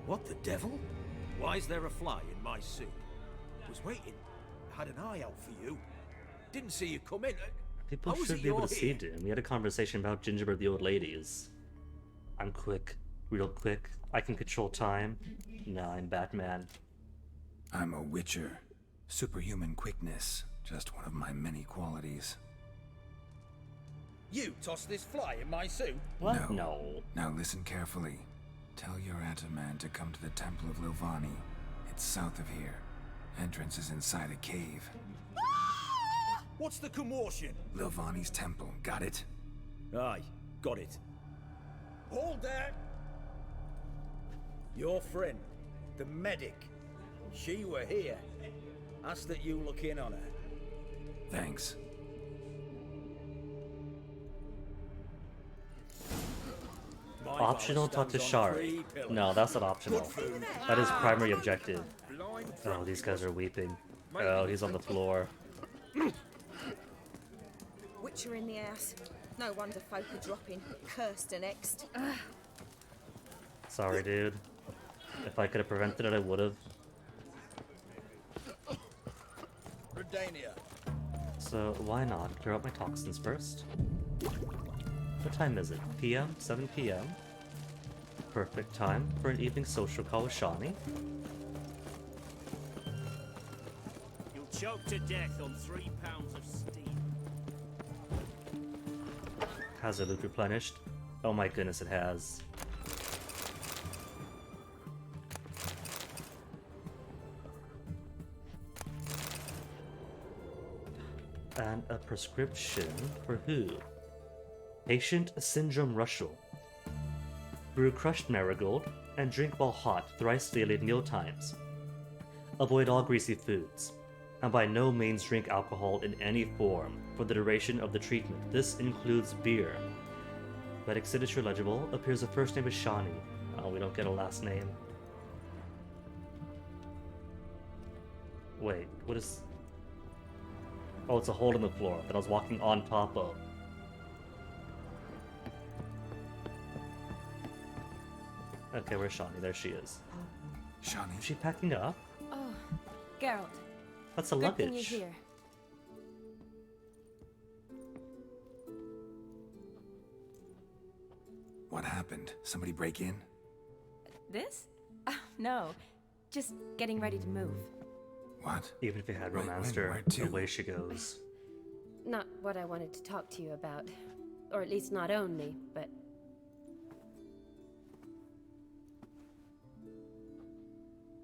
H: What the devil? Why is there a fly in my soup? Was waiting. Had an eye out for you. Didn't see you come in.
E: People
H: How was
E: should
H: it
E: be able
H: you're
E: to see
H: here?
E: him. We had a conversation about Gingerbread the Old Ladies. I'm quick, real quick. I can control time. Nah, I'm Batman.
D: I'm a Witcher. Superhuman quickness, just one of my many qualities.
N: You tossed this fly in my suit?
E: What?
D: No.
E: No.
D: Now listen carefully. Tell your Ataman to come to the Temple of Lilvani. It's south of here. Entrance is inside a cave.
N: What's the commotion?
D: Lilvani's temple, got it?
N: Aye, got it. Hold there! Your friend, the medic. She were here. Ask that you look in on her.
D: Thanks.
E: Optional, talk to Shari. No, that's not optional. That is primary objective. Oh, these guys are weeping. Oh, he's on the floor.
O: Witcher in the house. No wonder folk are dropping. Cursed and next.
E: Sorry, dude. If I could have prevented it, I would have.
N: Redania.
E: So, why not clear up my toxins first? What time is it? PM? 7 PM? Perfect time for an evening social call with Shawnee.
P: You'll choke to death on 3 pounds of steam.
E: Has the loot replenished? Oh my goodness, it has. And a prescription for who? Patient Syndrome Russell. Brew crushed marigold and drink while hot thrice daily at meal times. Avoid all greasy foods, and by no means drink alcohol in any form for the duration of the treatment. This includes beer. Medic signature legible. Appears the first name is Shawnee. Oh, we don't get a last name. Wait, what is... Oh, it's a hole in the floor that I was walking on top of. Okay, where's Shawnee? There she is.
D: Shawnee?
E: Is she packing up?
O: Oh, Geralt.
E: That's a
O: Good thing
E: luggage.
O: you're here.
D: What happened? Somebody break in?
O: This? No. Just getting ready to move.
D: What?
E: Even if you had
D: Wait,
E: romanced
D: where
E: her,
D: to?
E: away she goes.
Q: Not what I wanted to talk to you about. Or at least not only, but...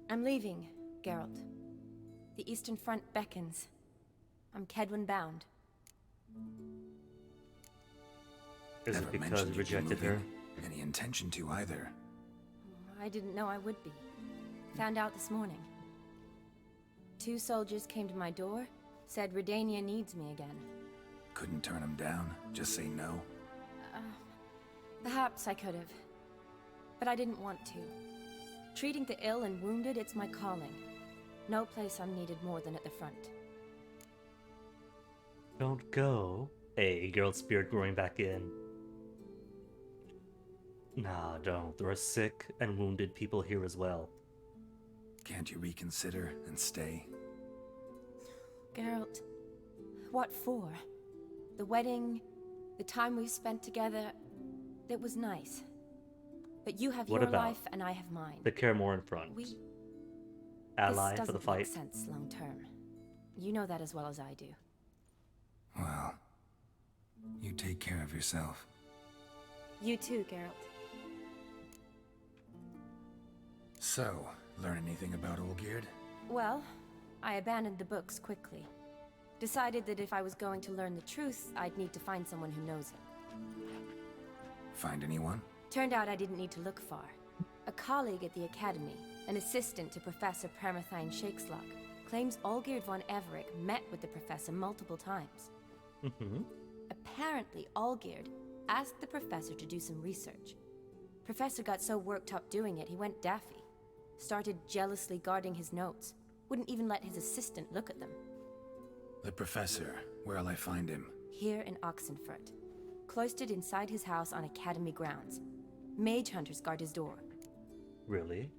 O: I'm leaving, Geralt. The Eastern Front beckons. I'm Kedwin bound.
E: Is
D: Never
E: it because
D: mentioned
E: you
D: you'd be
E: rejected her?
D: moving. Any intention to either.
O: I didn't know I would be. Found out this morning. 2 soldiers came to my door, said Redania needs me again.
D: Couldn't turn him down? Just say no?
O: Perhaps I could have. But I didn't want to. Treating the ill and wounded, it's my calling. No place I'm needed more than at the front.
E: Don't go. Hey, Geralt's spirit growing back in. Nah, don't. There are sick and wounded people here as well.
D: Can't you reconsider and stay?
O: Geralt, what for? The wedding, the time we've spent together, it was nice. But you have
E: What
O: your
E: about
O: life and I have mine.
E: the Kaer Morhen front?
O: We...
E: Ally
O: this
E: for the
O: doesn't
E: fight?
O: make sense long term. You know that as well as I do.
D: Well, you take care of yourself.
O: You too, Geralt.
D: So, learn anything about Olgierd?
O: Well, I abandoned the books quickly. Decided that if I was going to learn the truth, I'd need to find someone who knows it.
D: Find anyone?
O: Turned out I didn't need to look far. A colleague at the Academy, an assistant to Professor Permathine Shakeslok, claims Olgierd von Everec met with the professor multiple times.
E: Mm-hmm.
O: Apparently, Olgierd asked the professor to do some research. Professor got so worked up doing it, he went daffy. Started jealously guarding his notes. Wouldn't even let his assistant look at them.
D: The professor. Where'll I find him?
O: Here in Oxenfurt. Cloistered inside his house on Academy grounds. Mage hunters guard his door.
E: Really?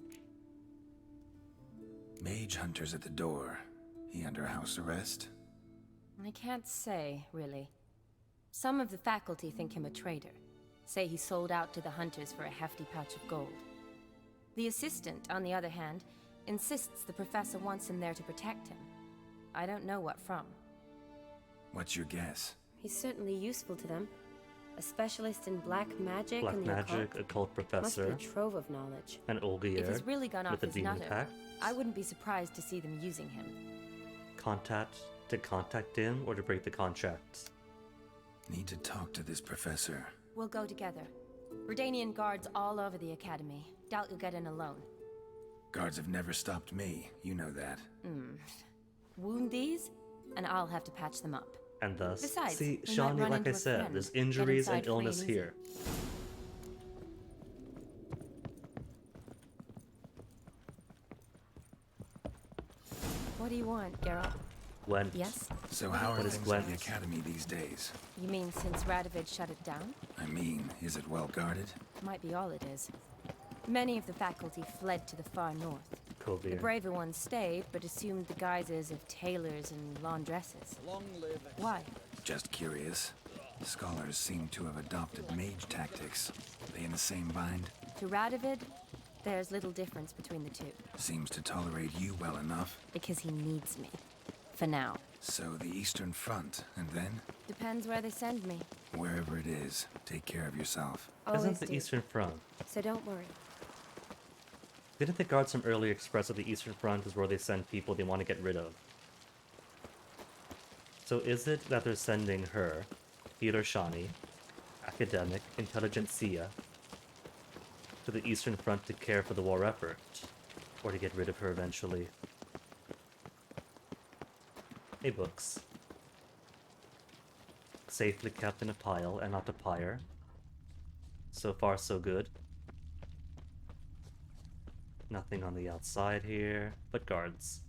D: Mage hunters at the door. He under house arrest?
O: I can't say, really. Some of the faculty think him a traitor. say he sold out to the hunters for a hefty pouch of gold. The assistant, on the other hand, insists the professor wants him there to protect him. I don't know what from.
D: What's your guess?
Q: He's certainly useful to them. A specialist in black magic
E: Black
Q: and the
E: magic, occult professor,
Q: Must be a trove of knowledge.
E: and Olgierd
O: If he's really gone off
E: with the
O: his
E: demon
O: nutter,
E: pact.
O: I wouldn't be surprised to see them using him.
E: To contact him or to break the contract?
D: Need to talk to this professor.
O: We'll go together. Redanian guards all over the academy. Doubt you'll get in alone.
D: Guards have never stopped me, you know that.
O: Wound these, and I'll have to patch them up.
E: And thus,
O: Besides,
E: see,
O: we might
E: Shawnee,
O: run
E: like
O: into
E: I
O: a
E: said,
O: friend.
E: there's
O: Get
E: injuries and
O: inside free and
E: illness
O: easy.
E: here.
O: What do you want, Geralt?
E: Gwent.
O: Yes?
D: So how are
E: What is
D: things at the
E: Gwent?
D: academy these days?
O: You mean since Radovid shut it down?
D: I mean, is it well guarded?
O: Might be all it is. Many of the faculty fled to the far north. The
E: Kovir.
O: braver ones stayed, but assumed the guises of tailors and laundresses.
N: Long live.
O: Why?
D: Just curious. Scholars seem to have adopted mage tactics. They in the same bind?
O: To Radovid, there's little difference between the two.
D: Seems to tolerate you well enough.
O: Because he needs me. For now.
D: So the Eastern Front, and then?
O: Depends where they send me.
D: Wherever it is, take care of yourself.
O: Always
E: Isn't the
O: do.
E: Eastern Front?
Q: So don't worry.
E: Didn't the guards from earlier express that the Eastern Front is where they send people they want to get rid of? So is it that they're sending her, healer Shawnee, academic, intelligentsia, to the Eastern Front to care for the war effort? Or to get rid of her eventually? Hey, books. Safely kept in a pile and not a pyre. So far, so good. Nothing on the outside here, but guards.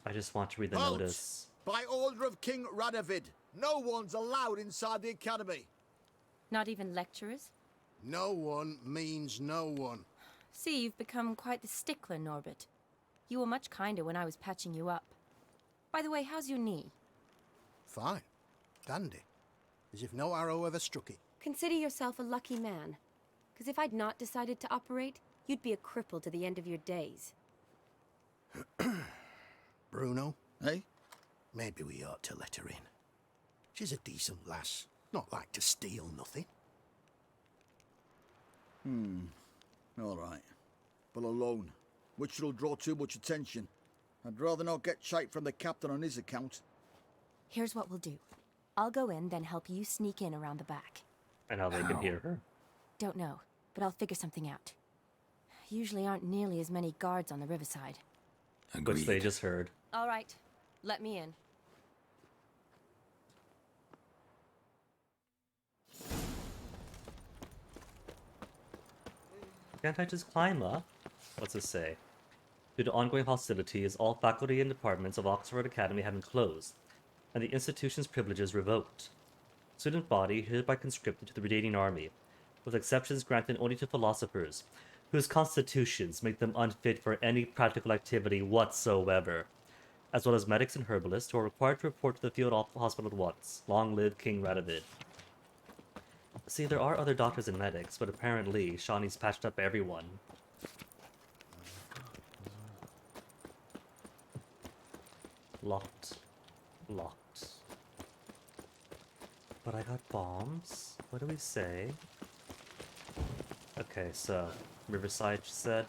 E: I just want to read the
L: Halt!
E: notice.
L: By order of King Radovid, no one's allowed inside the academy.
O: Not even lecturers?
L: No one means no one.
O: See, you've become quite the stickler, Norbert. You were much kinder when I was patching you up. By the way, how's your knee?
L: Fine. Dandy. As if no arrow ever struck it.
Q: Consider yourself a lucky man. Because if I'd not decided to operate, you'd be a cripple to the end of your days.
L: Bruno, eh? Maybe we ought to let her in. She's a decent lass. Not like to steal nothing.
R: All right. But alone, which will draw too much attention. I'd rather not get shite from the captain on his account.
O: Here's what we'll do. I'll go in, then help you sneak in around the back.
E: And how they can hear her.
O: Don't know, but I'll figure something out. Usually aren't nearly as many guards on the riverside.
E: Which they just heard.
O: All right, let me in.
E: Can't I just climb up? What's it say? Due to ongoing hostilities, all faculty and departments of Oxford Academy have been closed, and the institution's privileges revoked. Student body hereby conscripted to the Redanian army, with exceptions granted only to philosophers, whose constitutions make them unfit for any practical activity whatsoever, as well as medics and herbalists who are required to report to the field hospital at once. Long live King Radovid. See, there are other doctors and medics, but apparently Shawnee's patched up everyone. Locked. Locked. But I got bombs? What do we say? Okay, so Riverside, she said.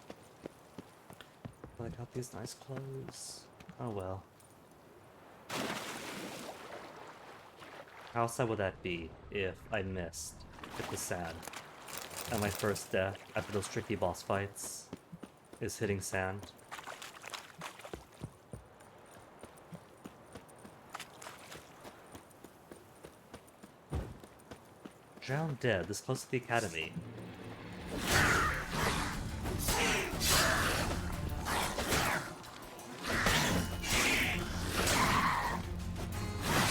E: But I got these nice clothes. Oh well. How sad would that be if I missed with the sand? And my first death after those tricky boss fights is hitting sand. Drowned dead, this close to the academy.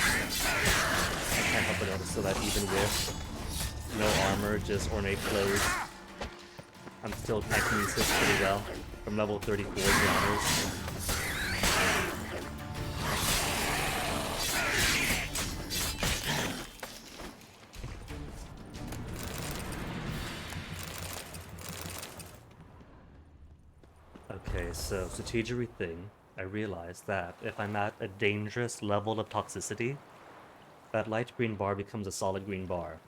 E: I can't help but notice that even with no armor, just ornate clothes, I'm still tanking these hits pretty well. From level 34 drowners. Okay, so strategery thing, I realized that if I'm at a dangerous level of toxicity, that light green bar becomes a solid green bar.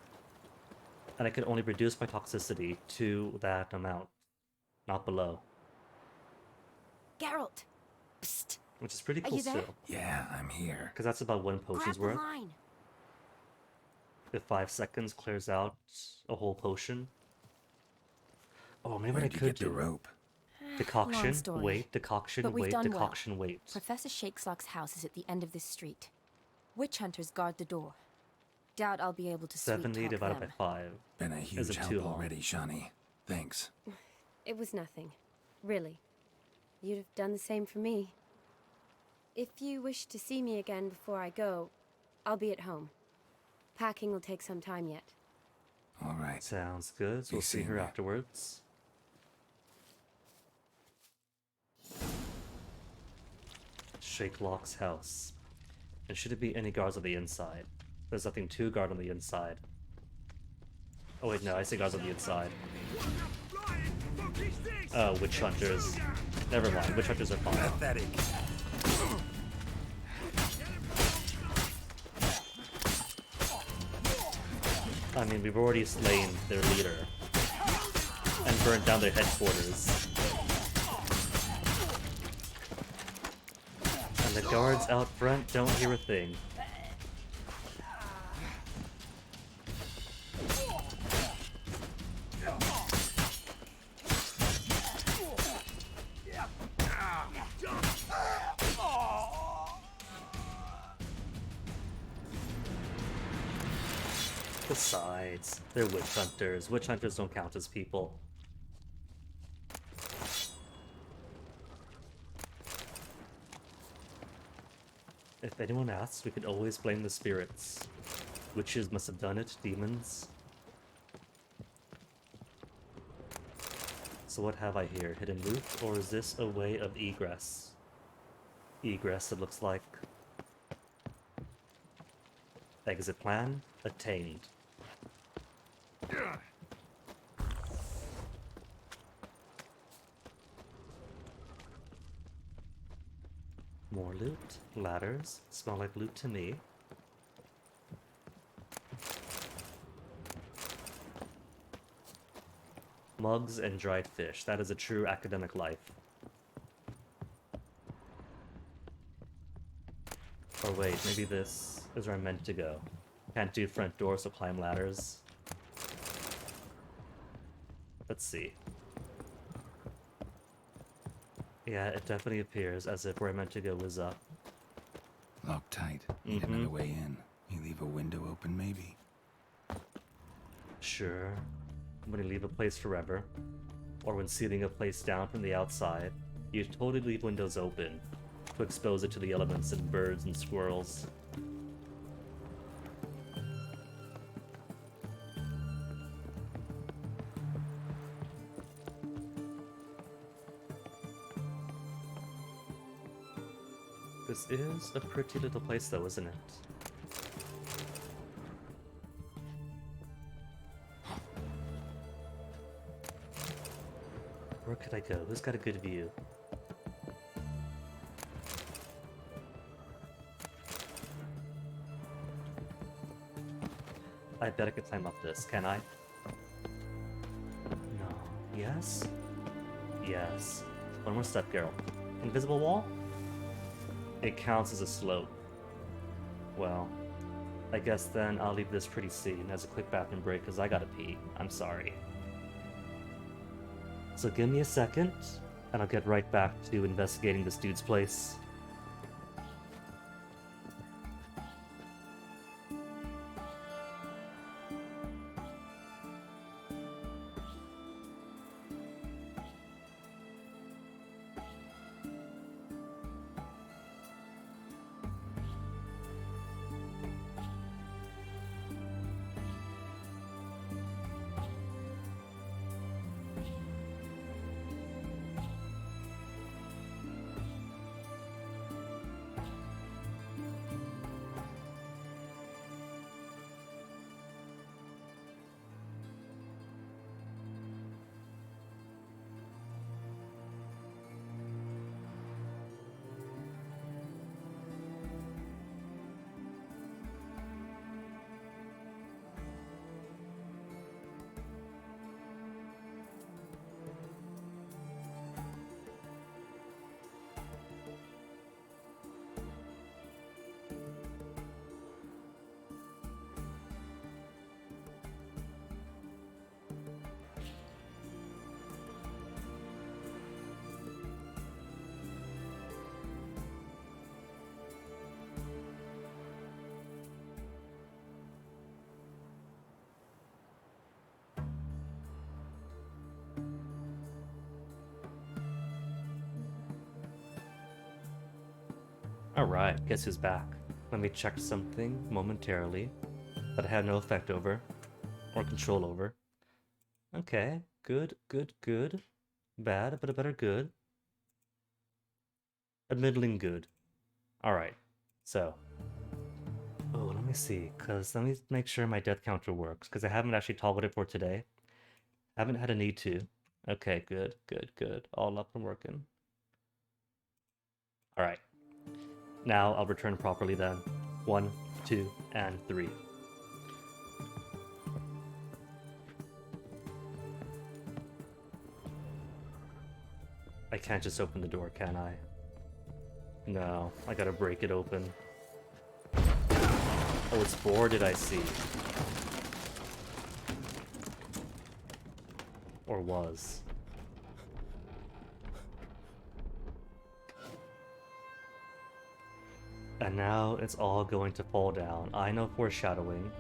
E: And I can only reduce my toxicity to that amount, not below.
Q: Geralt! Psst!
E: Which is pretty
Q: Are
E: cool
Q: you there?
E: still.
D: Yeah, I'm here.
E: Because that's about one potion's
Q: Grab the
E: worth.
Q: line.
E: If 5 seconds clears out a whole potion. Oh, maybe what I
D: Where'd you
E: could
D: get the
E: do.
D: rope?
E: Decoction,
O: Long story.
E: wait, decoction,
O: But we've
E: wait,
O: done
E: decoction,
O: well.
E: wait.
O: Professor Shakeslock's house is at the end of this street. Witch hunters guard the door. Doubt I'll be able to
E: 70
O: sweet-talk
E: divided
O: them.
E: by 5.
D: Been a huge
E: Isn't
D: help
E: too long.
D: already, Shani. Thanks.
Q: It was nothing. Really. You'd have done the same for me. If you wish to see me again before I go, I'll be at home. Packing will take some time yet.
D: All right.
E: Sounds good. So
D: Be
E: we'll see
D: seeing
E: her
D: you.
E: afterwards. Shakelock's house. And should it be any guards on the inside? There's nothing to guard on the inside. Oh wait, no, I see guards on the inside. Oh, witch hunters. Never mind, witch hunters are fine.
K: Pathetic.
E: I mean, we've already slain their leader. And burnt down their headquarters. And the guards out front don't hear a thing. Besides, they're witch hunters. Witch hunters don't count as people. If anyone asks, we could always blame the spirits. Witches must have done it, demons. So what have I here? Hidden loot? Or is this a way of egress? Egress, it looks like. Exit plan attained. More loot. Ladders. Smell like loot to me. Mugs and dried fish. That is a true academic life. Or wait, maybe this is where I'm meant to go. Can't do front doors, so climb ladders. Let's see. Yeah, it definitely appears as if where I'm meant to go was up.
D: Locked tight. Need another way in. You leave a window open, maybe?
E: Sure. When you leave a place forever, or when sealing a place down from the outside, you totally leave windows open to expose it to the elements and birds and squirrels. This is a pretty little place though, isn't it? Where could I go? Who's got a good view? I bet I could climb up this, can I? No. Yes? Yes. One more step, Geralt. Invisible wall? It counts as a slope. Well, I guess then I'll leave this pretty scene as a quick bathroom break because I gotta pee. I'm sorry. So give me a second, and I'll get right back to investigating this dude's place. Alright, guess who's back? Let me check something momentarily that I had no effect over or control over. Okay, good, good, good. Bad, but a better good. A middling good. Alright, so. Oh, let me see, because let me make sure my death counter works, because I haven't actually toggled it for today. Haven't had a need to. Okay, good, good, good. All up and working. Alright. Now I'll return properly then. 1, 2, and 3. I can't just open the door, can I? No, I gotta break it open. Oh, it's 4, did I see? Or was. And now it's all going to fall down. I know foreshadowing.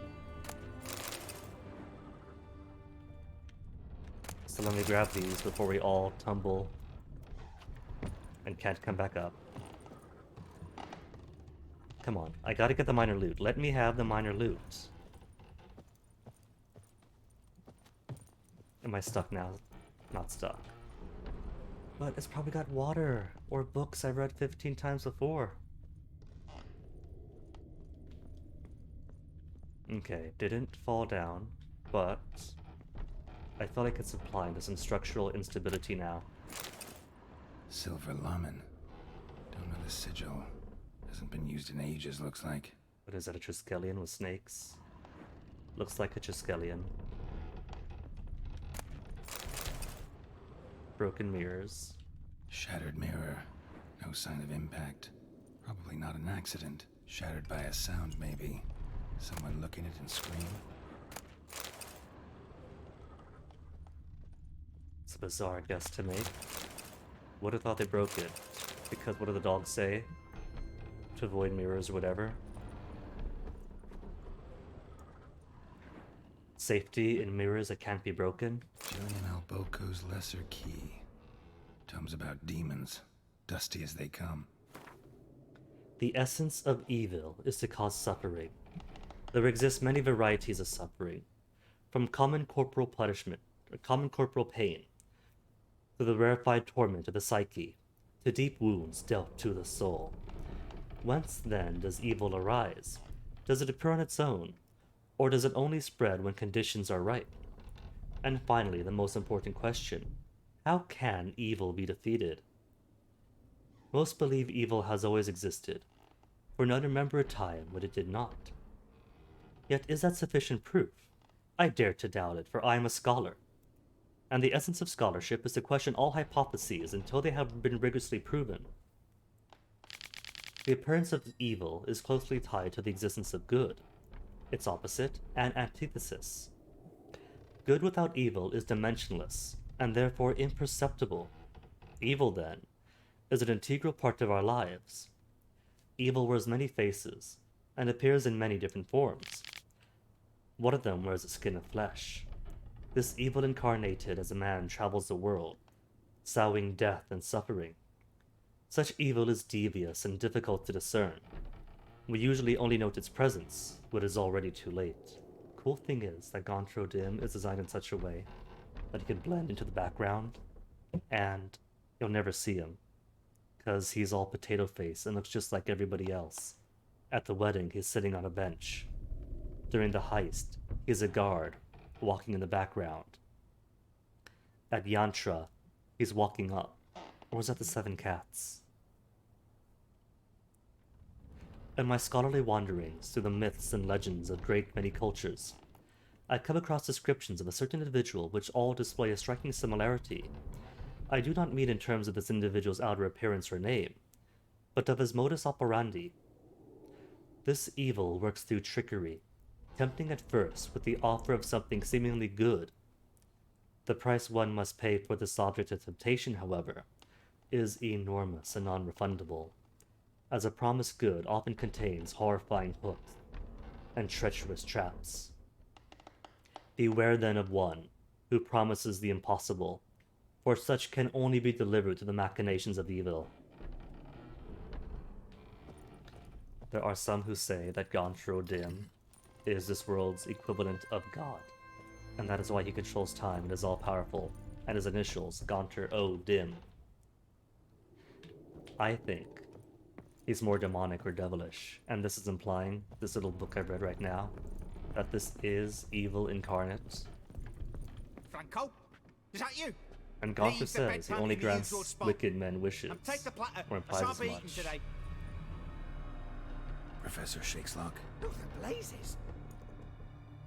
E: So let me grab these before we all tumble and can't come back up. Come on, I gotta get the minor loot. Let me have the minor loot. Am I stuck now? Not stuck. But it's probably got water or books I've read 15 times before. Okay, didn't fall down, but I feel like it's applying to some structural instability now.
D: Silver Lamen. Don't know the sigil. Hasn't been used in ages, looks like.
E: What is that, a Triskelion with snakes? Looks like a Triskelion. Broken mirrors.
D: Shattered mirror. No sign of impact. Probably not an accident. Shattered by a sound, maybe. Someone look at it and scream.
E: It's a bizarre guess to make. Would have thought they broke it. Because what do the dogs say? To avoid mirrors or whatever. Safety in mirrors that can't be broken.
D: Julian Alboco's Lesser Key. Tomes about demons. Dusty as they come.
E: The essence of evil is to cause suffering. There exist many varieties of suffering, from common corporal punishment, or common corporal pain, to the rarefied torment of the psyche, to deep wounds dealt to the soul. Whence then does evil arise? Does it appear on its own, or does it only spread when conditions are ripe? And finally, the most important question, how can evil be defeated? Most believe evil has always existed, for none remember a time when it did not. Yet is that sufficient proof? I dare to doubt it, for I am a scholar. And the essence of scholarship is to question all hypotheses until they have been rigorously proven. The appearance of evil is closely tied to the existence of good, its opposite and antithesis. Good without evil is dimensionless, and therefore imperceptible. Evil, then, is an integral part of our lives. Evil wears many faces, and appears in many different forms. One of them wears a skin of flesh. This evil incarnated as a man travels the world, sowing death and suffering. Such evil is devious and difficult to discern. We usually only note its presence when it is already too late. Cool thing is that Gontro Dim is designed in such a way that he can blend into the background, and you'll never see him, because he's all potato face and looks just like everybody else. At the wedding, he's sitting on a bench. During the heist, he's a guard, walking in the background. At Yantra, he's walking up. Or was that the Seven Cats? In my scholarly wanderings through the myths and legends of great many cultures, I come across descriptions of a certain individual which all display a striking similarity. I do not mean in terms of this individual's outer appearance or name, but of his modus operandi. This evil works through trickery, tempting at first with the offer of something seemingly good. The price one must pay for this object of temptation, however, is enormous and non-refundable, as a promised good often contains horrifying hooks and treacherous traps. Beware then of one who promises the impossible, for such can only be delivered to the machinations of evil. There are some who say that Gaunter O'Dim is this world's equivalent of God, and that is why he controls time and is all-powerful, and his initials, Gaunter O'Dim. I think he's more demonic or devilish, and this is implying, this little book I've read right now, that this is evil incarnate.
S: Franco, is that you?
E: And Gaunter says he only grants wicked men wishes,
S: Take the platter.
E: or implies as
S: Shan't be eaten
E: much.
S: today.
D: Professor Shakeslock.
S: Oh, the blazes!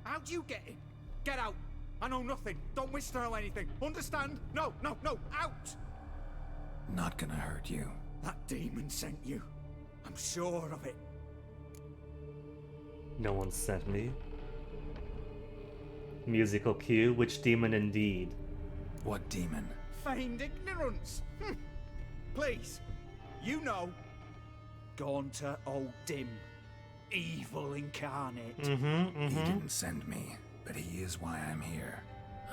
S: How'd you get in? Get out! I know nothing. Don't wish to know anything. Understand? No, no, no! Out!
D: Not gonna hurt you.
S: That demon sent you. I'm sure of it.
E: No one sent me. Musical cue, which demon indeed?
D: What demon?
S: Feigned ignorance. Please, you know. Gaunter O'Dim. Evil incarnate.
D: He didn't send me, but he is why I'm here.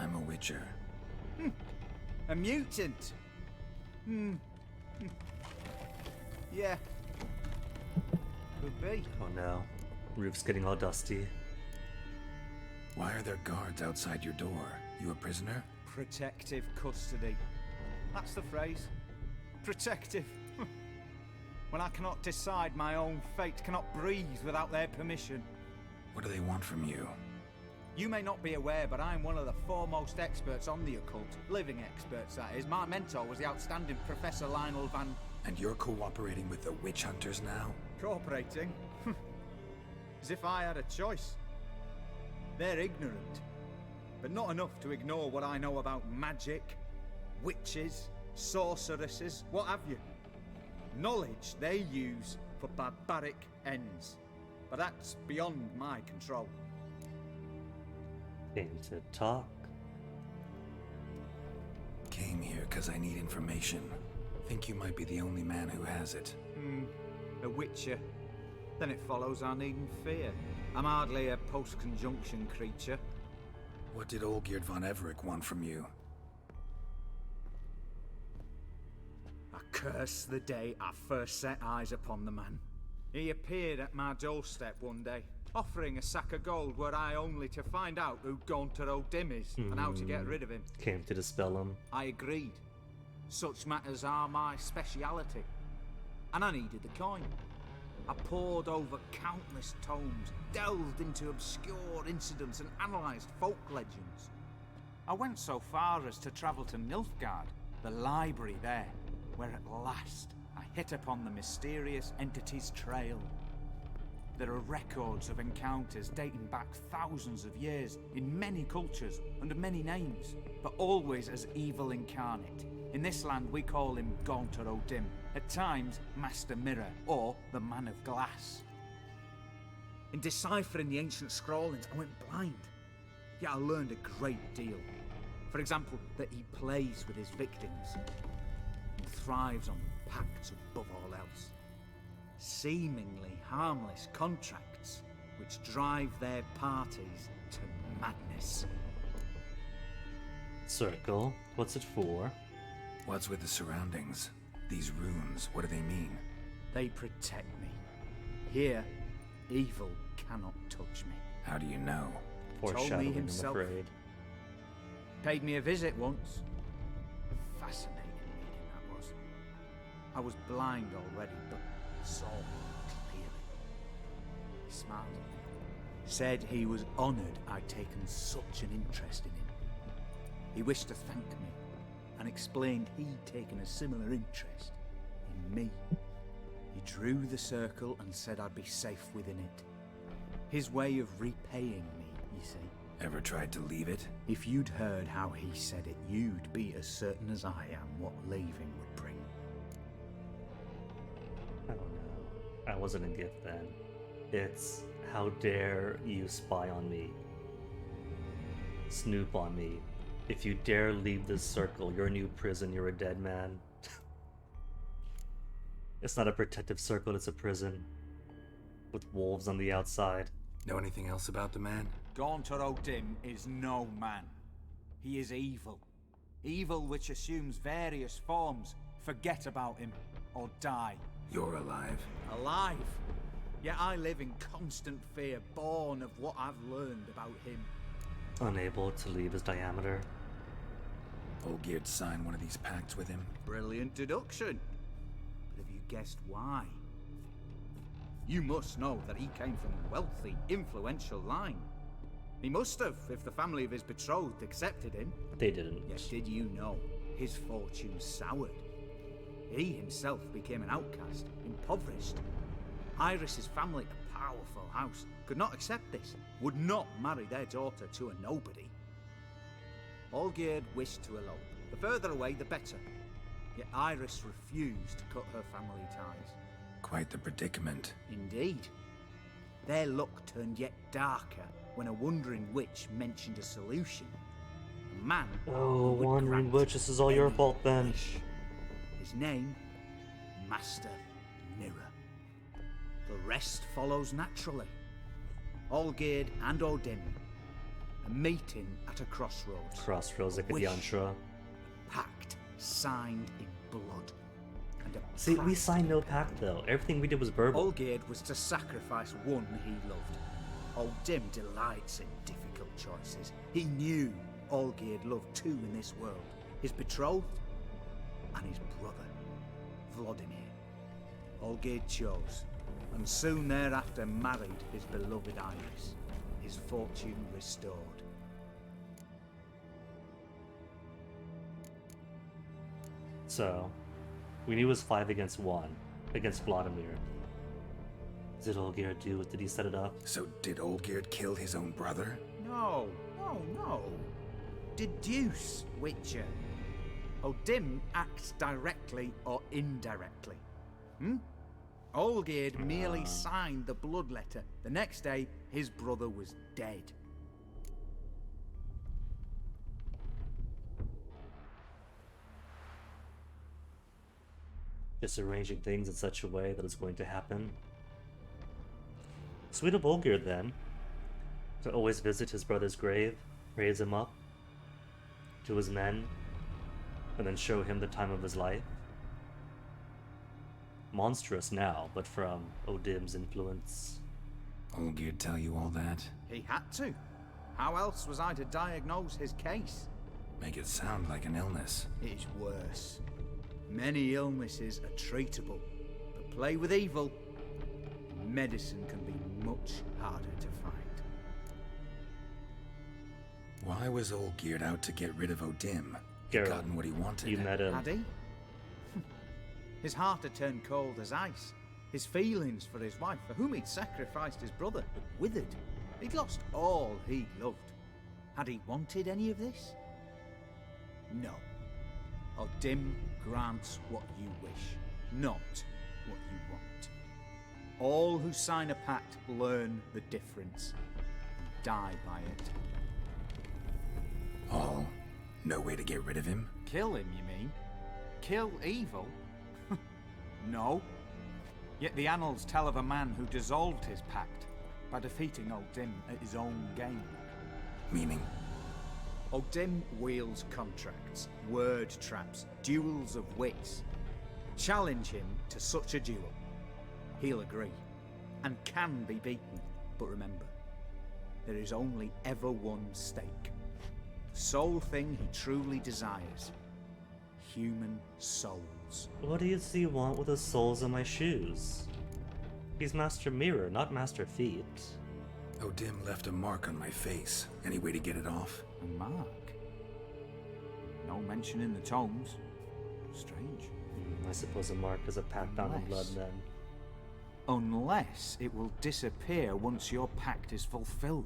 D: I'm a witcher.
S: A mutant. Yeah. Could be.
E: Oh no. Roof's getting all dusty.
D: Why are there guards outside your door? You a prisoner?
S: Protective custody. That's the phrase. Protective. When I cannot decide my own fate, cannot breathe without their permission.
D: What do they want from you?
S: You may not be aware, but I'm one of the foremost experts on the occult. Living experts, that is. My mentor was the outstanding Professor Lionel Van...
D: And you're cooperating with the witch hunters now?
S: Cooperating? As if I had a choice. They're ignorant, but not enough to ignore what I know about magic, witches, sorceresses, what have you. Knowledge they use for barbaric ends, but that's beyond my control.
E: Came to talk.
D: Came here because I need information. Think you might be the only man who has it.
S: A witcher. Then it follows I needn't fear. I'm hardly a post-conjunction creature.
D: What did Olgierd von Everec want from you?
S: I curse the day I first set eyes upon the man. He appeared at my doorstep one day, offering a sack of gold were I only to find out who Gaunter O'Dim is and how to get rid of him.
E: Came to dispel him.
S: I agreed. Such matters are my speciality. And I needed the coin. I pored over countless tomes, delved into obscure incidents and analysed folk legends. I went so far as to travel to Nilfgaard, the library there, where at last I hit upon the mysterious entity's trail. There are records of encounters dating back thousands of years in many cultures under many names, but always as evil incarnate. In this land we call him Gaunter O'Dim, at times Master Mirror or the Man of Glass. In deciphering the ancient scrawlings I went blind, yet I learned a great deal. For example, that he plays with his victims and thrives on pacts above all else. Seemingly harmless contracts which drive their parties to madness.
E: Circle, what's it for?
D: What's with the surroundings? These runes, what do they mean?
S: They protect me. Here, evil cannot touch me.
D: How do you know?
E: Foreshadowing, I'm
S: himself.
E: afraid.
S: Paid me a visit once. Fascinating meeting that was. I was blind already, but saw clearly. He smiled at me. Said he was honoured I'd taken such an interest in him. He wished to thank me and explained he'd taken a similar interest in me. He drew the circle and said I'd be safe within it. His way of repaying me, you see.
D: Ever tried to leave it?
S: If you'd heard how he said it, you'd be as certain as I am what leaving would bring.
E: I don't know. I wasn't a gift then. It's how dare you spy on me? Snoop on me. If you dare leave this circle, your new prison, you're a dead man. It's not a protective circle, it's a prison. With wolves on the outside.
D: Know anything else about the man?
S: Gaunter O'Dim is no man. He is evil. Evil which assumes various forms. Forget about him, or die.
D: You're alive.
S: Alive? Yet I live in constant fear, born of what I've learned about him.
E: Unable to leave his diameter.
D: Olgierd signed one of these pacts with him.
S: Brilliant deduction. But have you guessed why? You must know that he came from a wealthy, influential line. He must have, if the family of his betrothed accepted him.
E: They didn't.
S: Yet did you know his fortune soured? He himself became an outcast, impoverished. Iris's family, a powerful house, could not accept this, would not marry their daughter to a nobody. Olgierd wished to elope. The further away, the better. Yet Iris refused to cut her family ties.
D: Quite the predicament.
S: Indeed. Their luck turned yet darker when a wandering witch mentioned a solution. A man.
E: Oh, wandering witch, this is all your fault then.
S: His name, Master Mirror. The rest follows naturally. Olgierd and Odin, a meeting at a crossroads.
E: Crossroads like a
S: Wish,
E: Diantra.
S: pact signed in blood. And a
E: See, we
S: price
E: signed no pact though. Everything we did was verbal.
S: Olgierd was to sacrifice one he loved. Odin delights in difficult choices. He knew Olgierd loved two in this world. His betrothed and his brother, Vladimir. Olgierd chose, and soon thereafter married his beloved Iris, his fortune restored.
E: So, we knew it was 5 against 1, against Vladimir. Did Olgierd do it? Did he set it up?
D: So did Olgierd kill his own brother?
S: No. Deduce, Witcher. Odin acts directly or indirectly. Olgierd merely signed the blood letter. The next day, his brother was dead.
E: Just arranging things in such a way that it's going to happen. Sweet of Olgierd, then, to always visit his brother's grave, raise him up to his men, and then show him the time of his life. Monstrous now, but from Odin's influence.
D: Olgierd tell you all that?
S: He had to. How else was I to diagnose his case?
D: Make it sound like an illness.
S: It is worse. Many illnesses are treatable, but play with evil, medicine can be much harder to find.
D: Why was Olgierd out to get rid of Odin? He'd
E: Geralt,
D: gotten what he wanted.
E: You met him.
S: Had he? His heart had turned cold as ice. His feelings for his wife, for whom he'd sacrificed his brother, had withered. He'd lost all he loved. Had he wanted any of this? No. Odin grants what you wish, not what you want. All who sign a pact learn the difference and die by it.
D: All? No way to get rid of him?
S: Kill him, you mean? Kill evil? No. Yet the annals tell of a man who dissolved his pact by defeating Odin at his own game.
D: Meaning?
S: Odin wields contracts, word traps, duels of wits. Challenge him to such a duel. He'll agree, and can be beaten. But remember, there is only ever one stake. The sole thing he truly desires. Human souls.
E: What does he want with the soles of my shoes? He's Master Mirror, not Master Feet.
D: Odin left a mark on my face. Any way to get it off?
S: A mark? No mention in the tomes. Strange.
E: I suppose a mark is a pact bound in blood then.
S: Unless it will disappear once your pact is fulfilled.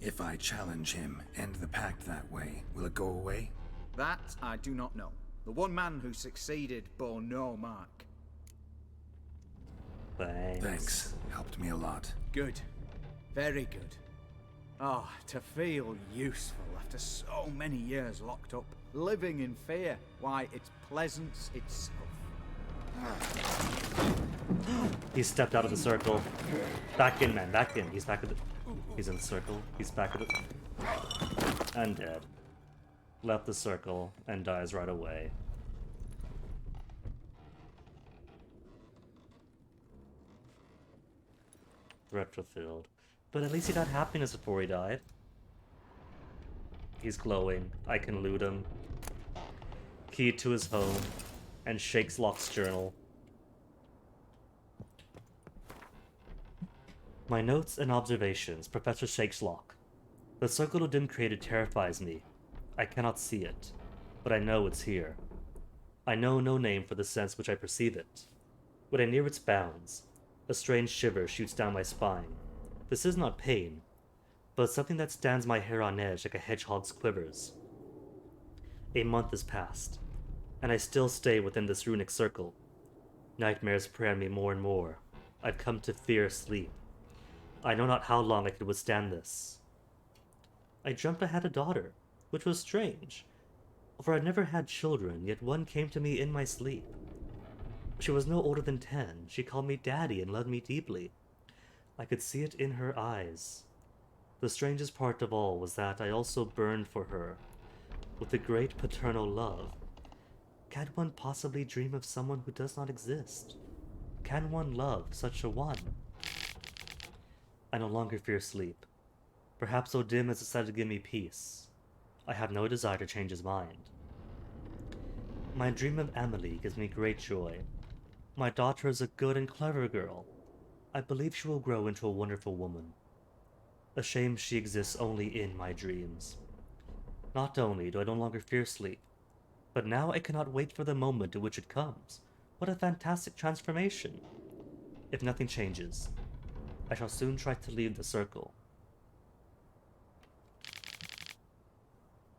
D: If I challenge him, end the pact that way, will it go away?
S: That I do not know. The one man who succeeded bore no mark.
D: Thanks. Helped me a lot.
S: Good. Very good. Oh, to feel useful after so many years locked up, living in fear. Why, it's pleasance itself.
E: He stepped out of the circle. Back in, man, back in. He's back in the... He's in the circle. He's back in the... And dead. Left the circle and dies right away. Retrofilled. But at least he got happiness before he died. He's glowing. I can loot him. Key to his home. And Shakeslock's journal. My notes and observations, Professor Shakeslock. The circle Dim created terrifies me. I cannot see it, but I know it's here. I know no name for the sense which I perceive it. When I near its bounds, a strange shiver shoots down my spine. This is not pain, but something that stands my hair on edge like a hedgehog's quivers. A month has passed, and I still stay within this runic circle. Nightmares prey on me more and more. I've come to fear sleep. I know not how long I could withstand this. I dreamt I had a daughter, which was strange, for I'd never had children, yet one came to me in my sleep. She was no older than 10. She called me Daddy and loved me deeply. I could see it in her eyes. The strangest part of all was that I also burned for her, with a great paternal love. Can one possibly dream of someone who does not exist? Can one love such a one? I no longer fear sleep. Perhaps O'Dim has decided to give me peace. I have no desire to change his mind. My dream of Emily gives me great joy. My daughter is a good and clever girl. I believe she will grow into a wonderful woman. A shame she exists only in my dreams. Not only do I no longer fear sleep, but now I cannot wait for the moment in which it comes. What a fantastic transformation! If nothing changes, I shall soon try to leave the circle.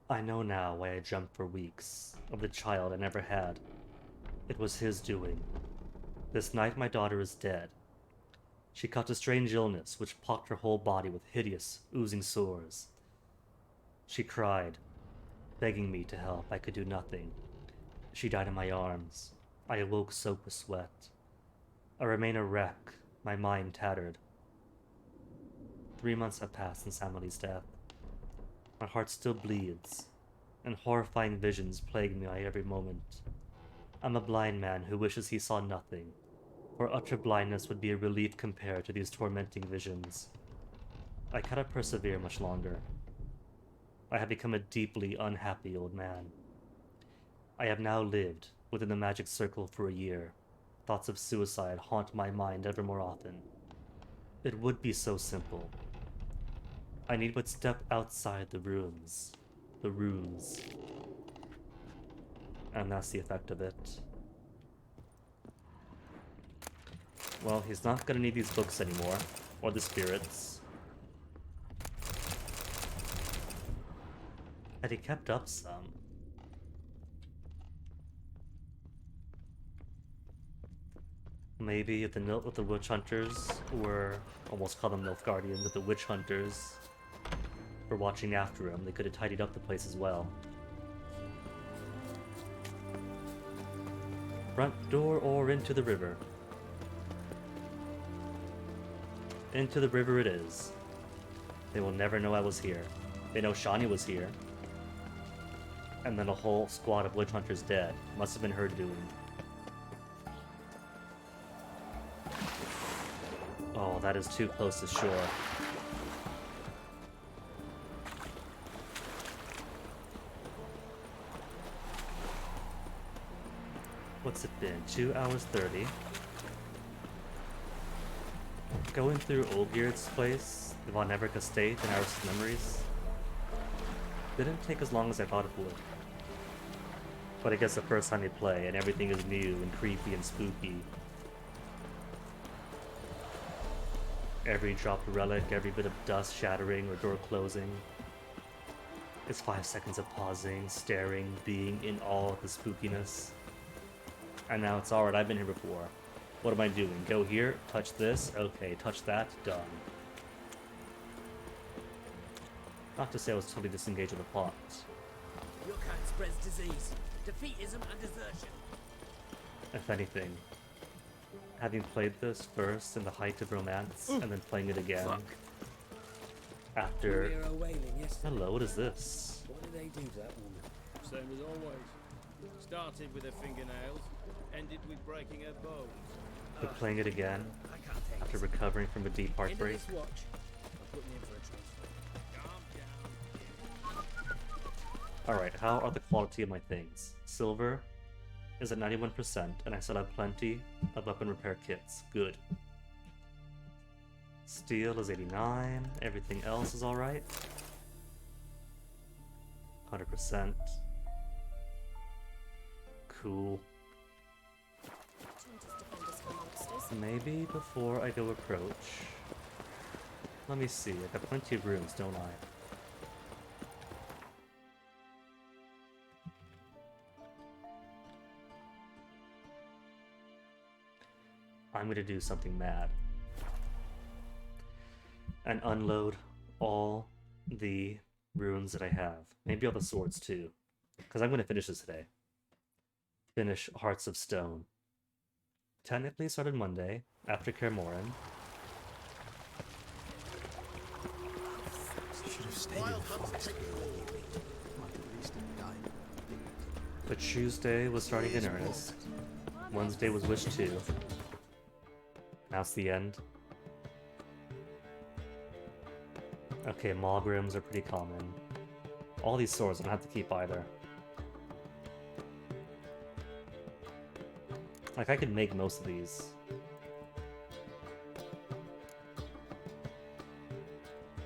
E: I know now why I jumped for weeks of the child I never had. It was his doing. This night my daughter is dead. She caught a strange illness which pocked her whole body with hideous, oozing sores. She cried, begging me to help. I could do nothing. She died in my arms. I awoke soaked with sweat. I remain a wreck, my mind tattered. 3 months have passed since Emily's death. My heart still bleeds, and horrifying visions plague me every moment. I'm a blind man who wishes he saw nothing, for utter blindness would be a relief compared to these tormenting visions. I cannot persevere much longer. I have become a deeply unhappy old man. I have now lived within the magic circle for a year. Thoughts of suicide haunt my mind ever more often. It would be so simple. I need but step outside the ruins. The runes. And that's the effect of it. Well, he's not gonna need these books anymore. Or the spirits. Had he kept up some? Maybe if the witch hunters were, almost call them Nilfgaardians, if the witch hunters were watching after him, they could have tidied up the place as well. Front door or into the river? Into the river it is. They will never know I was here. They know Shani was here. And then a whole squad of witch hunters dead. Must have been her doing. Oh, that is too close to shore. What's it been? 2 hours 30. Going through Olgierd's place, the Von Everec estate, and Iris' memories didn't take as long as I thought it would. But I guess the first time you play and everything is new and creepy and spooky. Every dropped relic, every bit of dust shattering or door closing. It's 5 seconds of pausing, staring, being in awe of the spookiness. And now it's alright, I've been here before. What am I doing? Go here, touch this, okay, touch that, done. Not to say I was totally disengaged with the plot.
P: Your kind spreads disease, defeatism, and desertion.
E: If anything, having played this first in the height of romance, and then playing it again after...
P: We were wailing yesterday.
E: Hello, what is this?
P: What did they do to that woman? Same as always. Started with her fingernails, ended with breaking her bones.
E: But playing it again after recovering from a deep heartbreak. Alright, how are the quality of my things? Silver is at 91%, and I still have plenty of weapon repair kits. Good. Steel is 89, everything else is alright. 100%. Cool. Maybe before I go approach. Let me see, I got plenty of rooms, don't I? I'm gonna do something mad. And unload all the runes that I have. Maybe all the swords too. Because I'm gonna finish this today. Finish Hearts of Stone. Technically started Monday, after Kaer Morhen.
L: Should have stayed in the forest.
E: But Tuesday was starting in earnest. Wednesday was Wish 2. Now it's the end. Okay, Maugrims are pretty common. All these swords I don't have to keep either. Like, I could make most of these.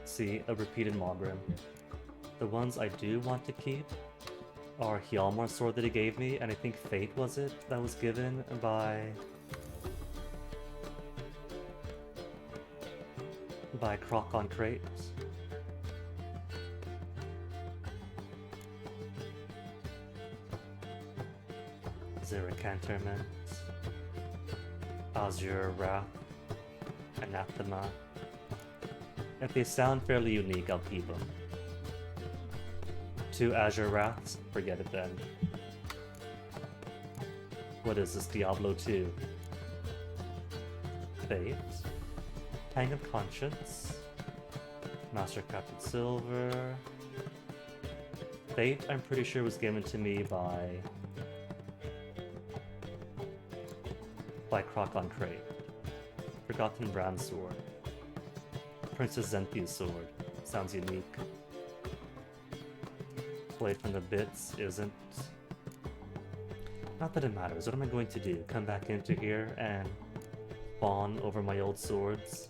E: See, a repeated Maugrim. The ones I do want to keep are Hjalmar's sword that he gave me, and I think Fate was it that was given by Croc on Crate. Zeracanterment, Azure Wrath, Anathema. If they sound fairly unique, I'll keep them. 2 Azure Wraths? Forget it then. What is this, Diablo 2? Fate, Tang of Conscience, Mastercrafted Silver. Fate, I'm pretty sure was given to me by Croc on Crate. Forgotten Brand Sword. Princess Zenthia's sword. Sounds unique. Blade from the Bits isn't. Not that it matters. What am I going to do? Come back into here and fawn over my old swords?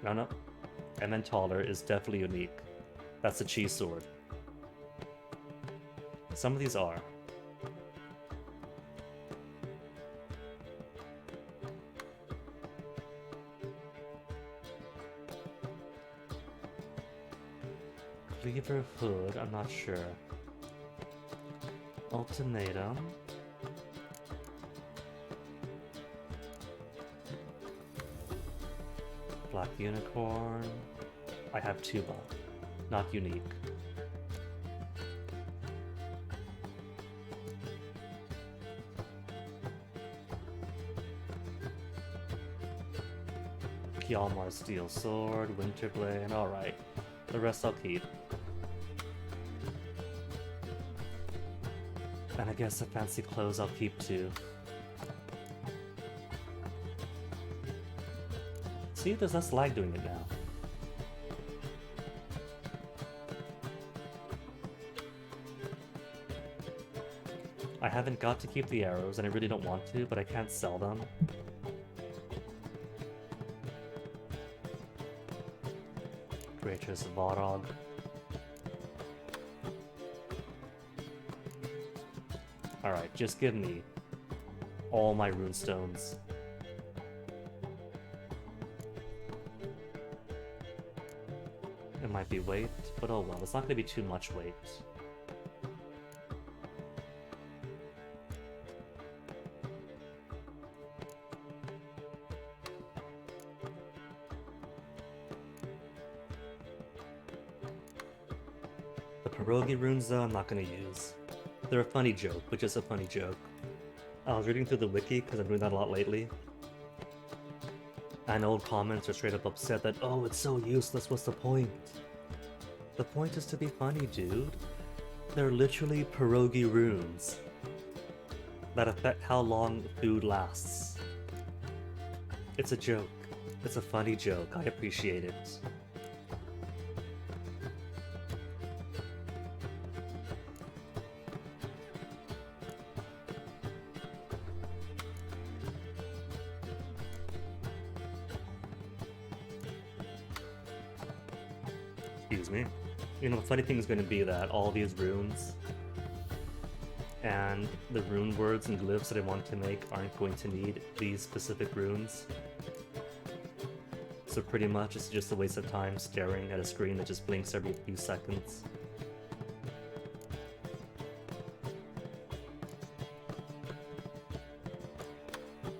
E: No. Emmentaler is definitely unique. That's a cheese sword. Some of these are. Cleaver Hood, I'm not sure. Ultimatum. Black Unicorn. I have Tuba. Not unique. Hjalmar's Steel Sword, Winterblade, alright. The rest I'll keep. And I guess the fancy clothes I'll keep too. See, there's less lag doing it now. I haven't got to keep the arrows, and I really don't want to, but I can't sell them. Greatress Varog. Alright, just give me all my runestones. It might be weight, but oh well, it's not going to be too much weight. The pierogi runes though, I'm not going to use. They're a funny joke, but just a funny joke. I was reading through the wiki, because I'm doing that a lot lately. And old comments are straight up upset that, oh, it's so useless, what's the point? The point is to be funny, dude. They're literally pierogi runes. that affect how long food lasts. It's a joke. It's a funny joke. I appreciate it. Excuse me. You know, the funny thing is going to be that all these runes and the rune words and glyphs that I want to make aren't going to need these specific runes. So pretty much it's just a waste of time staring at a screen that just blinks every few seconds.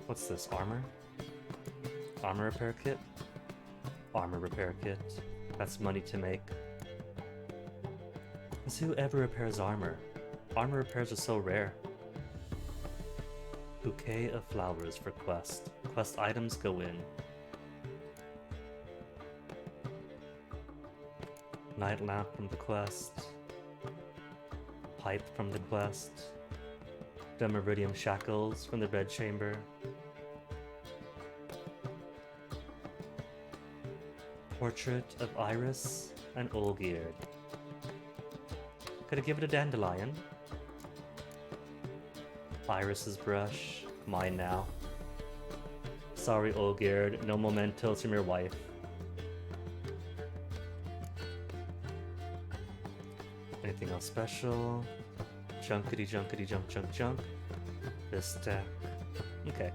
E: What's this? Armor? Armor repair kit? Armor repair kit. That's money to make. Because who ever repairs armor? Armor repairs are so rare. Bouquet of flowers for quest. Quest items go in. Night lamp from the quest. Pipe from the quest. Demiridium shackles from the bedchamber. Portrait of Iris and Olgierd. Could I give it a dandelion? Iris's brush. Mine now. Sorry, Olgierd. No mementos from your wife. Anything else special? Junkety junkety junk junk junk. This stack. Okay.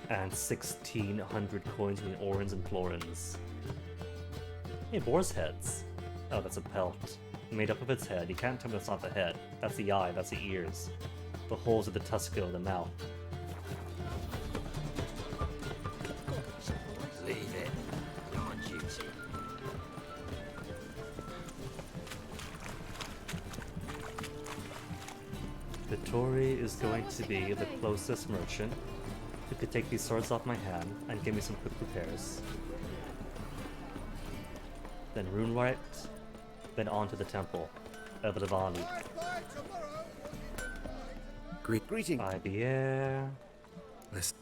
E: And 1,600 coins in Orans and Florins. Hey, boar's heads. Oh, that's a pelt. Made up of its head. You can't tell me that's not the head. That's the eye, that's the ears. The holes are the tusco, the mouth.
K: Leave it. You're on duty.
E: Vittori is going to be the closest merchant who could take these swords off my hand and give me some quick repairs. Then Runewright, then on to the temple of Ravani.
D: Greeting.
E: IBR.
D: Listen.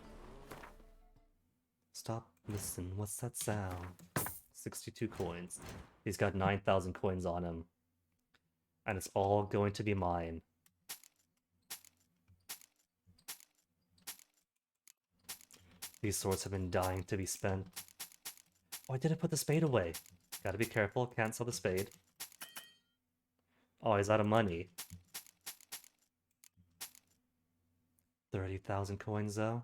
E: Stop, listen, what's that sound? 62 coins. He's got 9,000 coins on him. And it's all going to be mine. These swords have been dying to be spent. Oh, I didn't put the spade away. Gotta be careful, can't sell the spade. Oh, he's out of money. 30,000 coins though.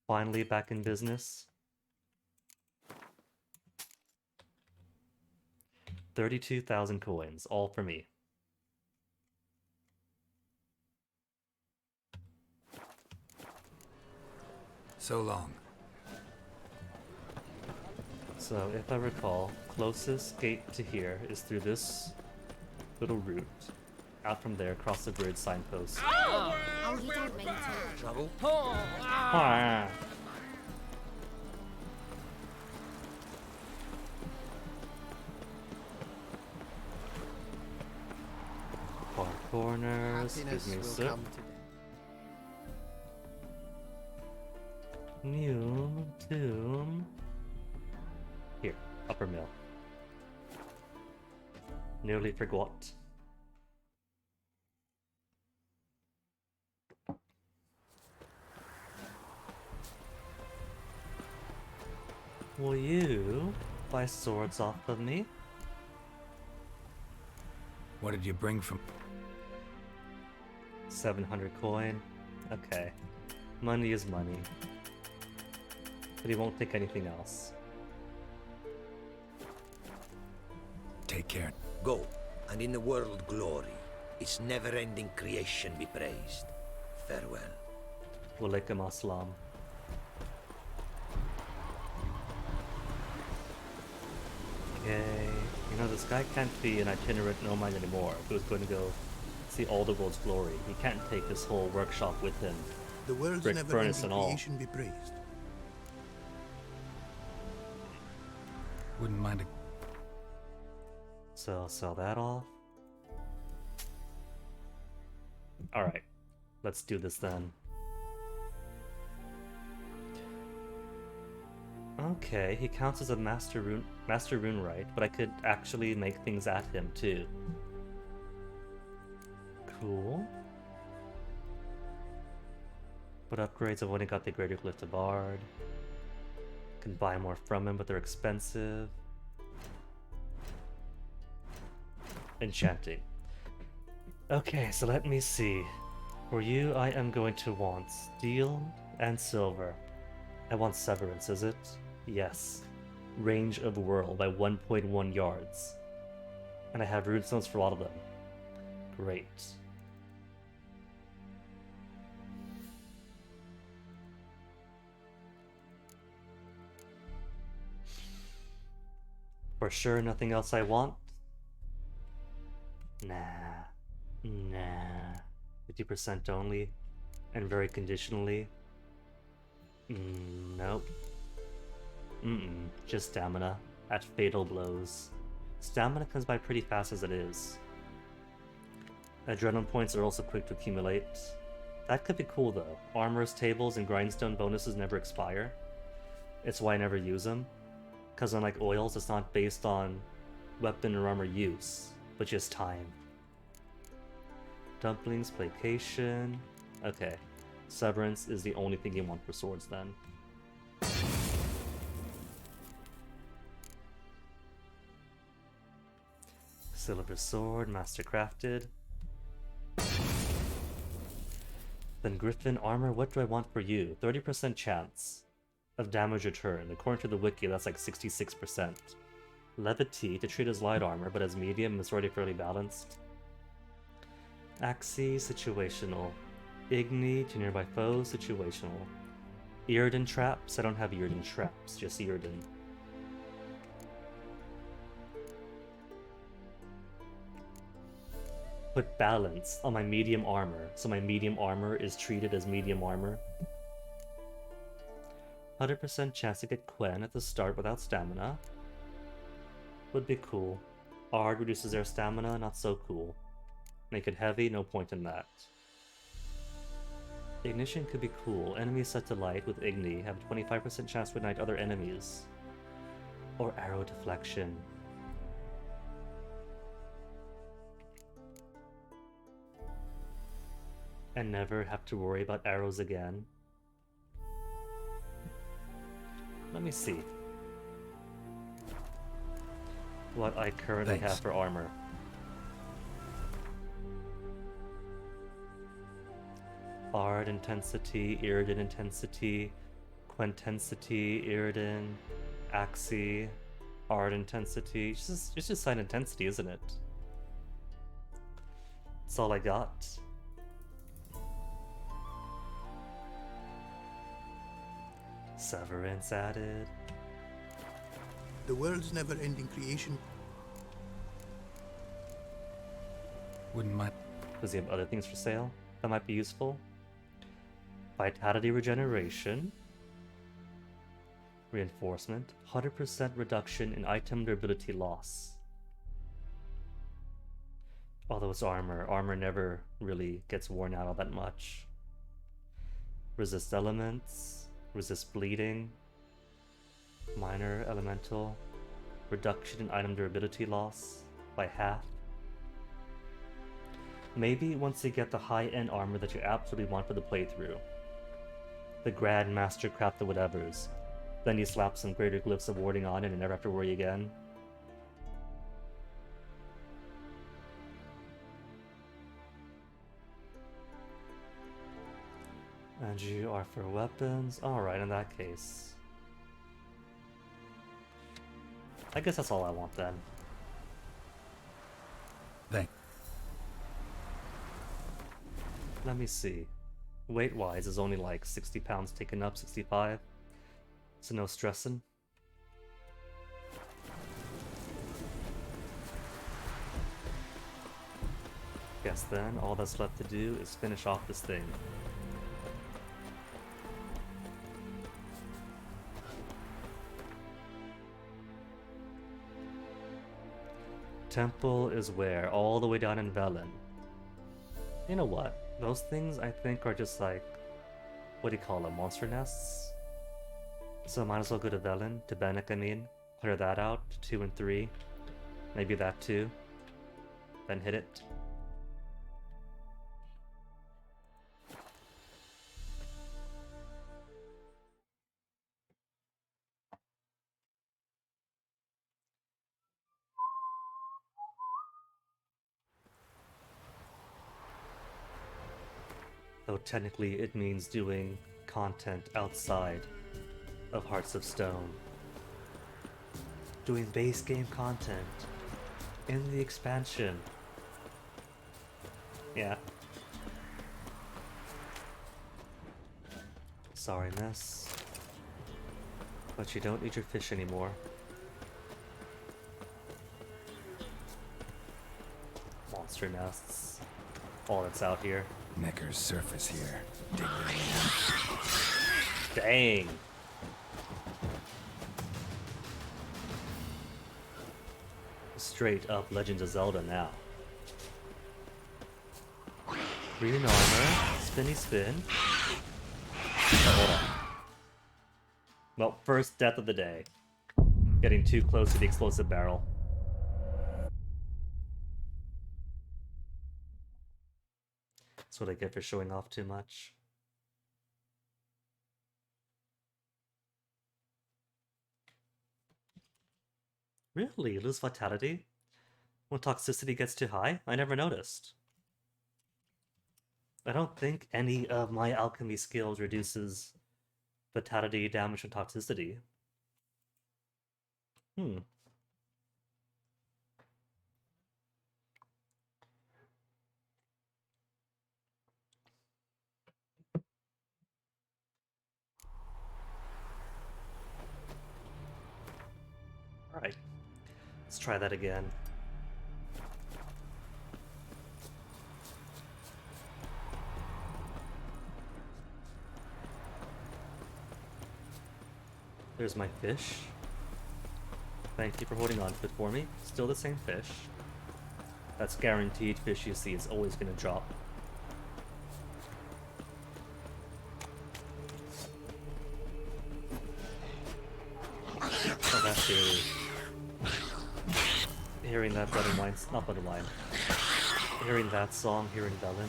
E: Finally back in business. 32,000 coins, all for me.
D: So long.
E: So, if I recall, closest gate to here is through this little route. Out from there, across the bridge signpost.
B: Oh, you don't mean to.
K: Trouble?
E: Ah. Far corners, give me a sip. New tomb. Here, upper mill. Nearly forgot. Will you buy swords off of me?
D: What did you bring from...
E: 700 coin. Okay. Money is money. But he won't take anything else.
D: Take care.
K: Go, and in the world glory, its never-ending creation be praised. Farewell.
E: Walaikum assalam. Okay. You know, this guy can't be an itinerant nomad anymore. If he was going to go see all the world's glory, he can't take his whole workshop with him.
L: The world's
E: Brick
L: never
E: furnace
L: ending
E: and all.
L: creation be praised.
D: Wouldn't mind a...
E: So, sell that off. Alright, let's do this then. Okay, he counts as a master rune right, but I could actually make things at him too. Cool. But upgrades, I've only got the Greater Glyph to Bard. Can buy more from him, but they're expensive. Enchanting. Okay, so let me see. For you, I am going to want steel and silver. I want Severance, is it? Yes. Range of Whirl by 1.1 yards. And I have runestones for all of them. Great. For sure, nothing else I want? Nah. 50% only. And very conditionally. Nope. Just stamina. At fatal blows. Stamina comes by pretty fast as it is. Adrenaline points are also quick to accumulate. That could be cool though. Armor's tables and grindstone bonuses never expire. It's why I never use them. Because unlike oils, it's not based on weapon or armor use, but just time. Dumplings, placation. Okay. Severance is the only thing you want for swords then. Silver sword, master crafted. Then Griffin armor, what do I want for you? 30% chance of damage return. According to the wiki, that's like 66%. Levity to treat as light armor, but as medium, it's already fairly balanced. Axii, situational. Igni to nearby foes, situational. Earden traps, I don't have Earden traps, just Earden. Put balance on my medium armor, so my medium armor is treated as medium armor. 100% chance to get Quen at the start without stamina. Would be cool. Ard reduces their stamina, not so cool. Make it heavy, no point in that. Ignition could be cool. Enemies set to light with Igni have a 25% chance to ignite other enemies. Or arrow deflection. And never have to worry about arrows again. Let me see what I currently have for armor. Ard intensity, Iridan intensity, Quintensity, Iridan, Axii, Ard intensity. It's just sign intensity, isn't it? That's all I got. Severance added.
L: The world's never-ending creation.
D: Wouldn't mind.
E: Does he have other things for sale that might be useful? Vitality regeneration. Reinforcement. 100% reduction in item durability loss. Although it's armor. Armor never really gets worn out all that much. Resist elements. Resist bleeding. Minor elemental. Reduction in item durability loss by half. Maybe once you get the high-end armor that you absolutely want for the playthrough. The Grand Master Craft the whatevers. Then you slap some Greater Glyphs of Warding on it and never have to worry again. And you are for weapons. Alright, in that case. I guess that's all I want then.
D: Thanks.
E: Let me see. Weight-wise is only like 60 pounds taken up, 65. So no stressing. Guess then, all that's left to do is finish off this thing. Temple is where? All the way down in Velen. You know what? Those things, I think, are just like, what do you call them, monster nests? So might as well go to Velen, to Bennick, I mean. Clear that out, 2 and 3. Maybe that too. Then hit it. Though technically it means doing content outside of Hearts of Stone. Doing base game content in the expansion. Yeah. Sorry, miss. But you don't need your fish anymore. Monster nests. All that's out here.
D: Necker's surface here.
E: Dang. Straight up Legend of Zelda now. Green armor. Spinny spin. Hold on. Well, first death of the day. Getting too close to the explosive barrel. That's what I get for showing off too much. Really? You lose vitality? When toxicity gets too high? I never noticed. I don't think any of my alchemy skills reduces vitality, damage, and toxicity. Alright. Let's try that again. There's my fish. Thank you for holding on to it for me. Still the same fish. That's guaranteed fish you see is always gonna drop. Oh, that's eerie. Hearing that Blood and Wine, not Blood and Wine. Hearing that song here in Velen.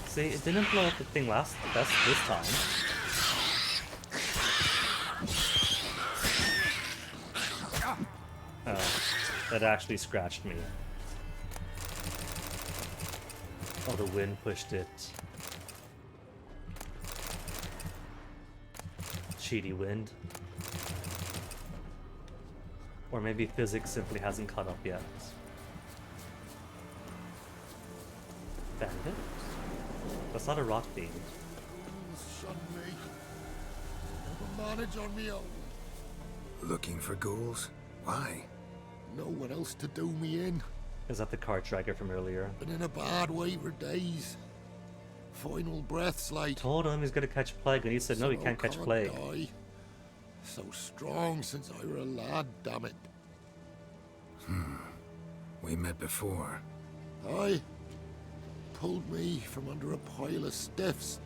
E: See, it didn't blow up the thing this time. Oh, that actually scratched me. Oh, the wind pushed it. Cheaty wind. Or maybe physics simply hasn't caught up yet. Bandit? That's not a rock beam.
L: Shun me. Never manage on me own.
D: Looking for ghouls? Why?
L: No one else to do me in.
E: Is that the cart dragger from earlier?
L: Been in a bad way for days. Final breaths like.
E: Told him he's gonna catch plague, and he said no, he can't catch plague.
L: Die. So strong since I were a lad, damn it.
D: We met before.
L: Aye. Pulled me from under a pile of stiffs.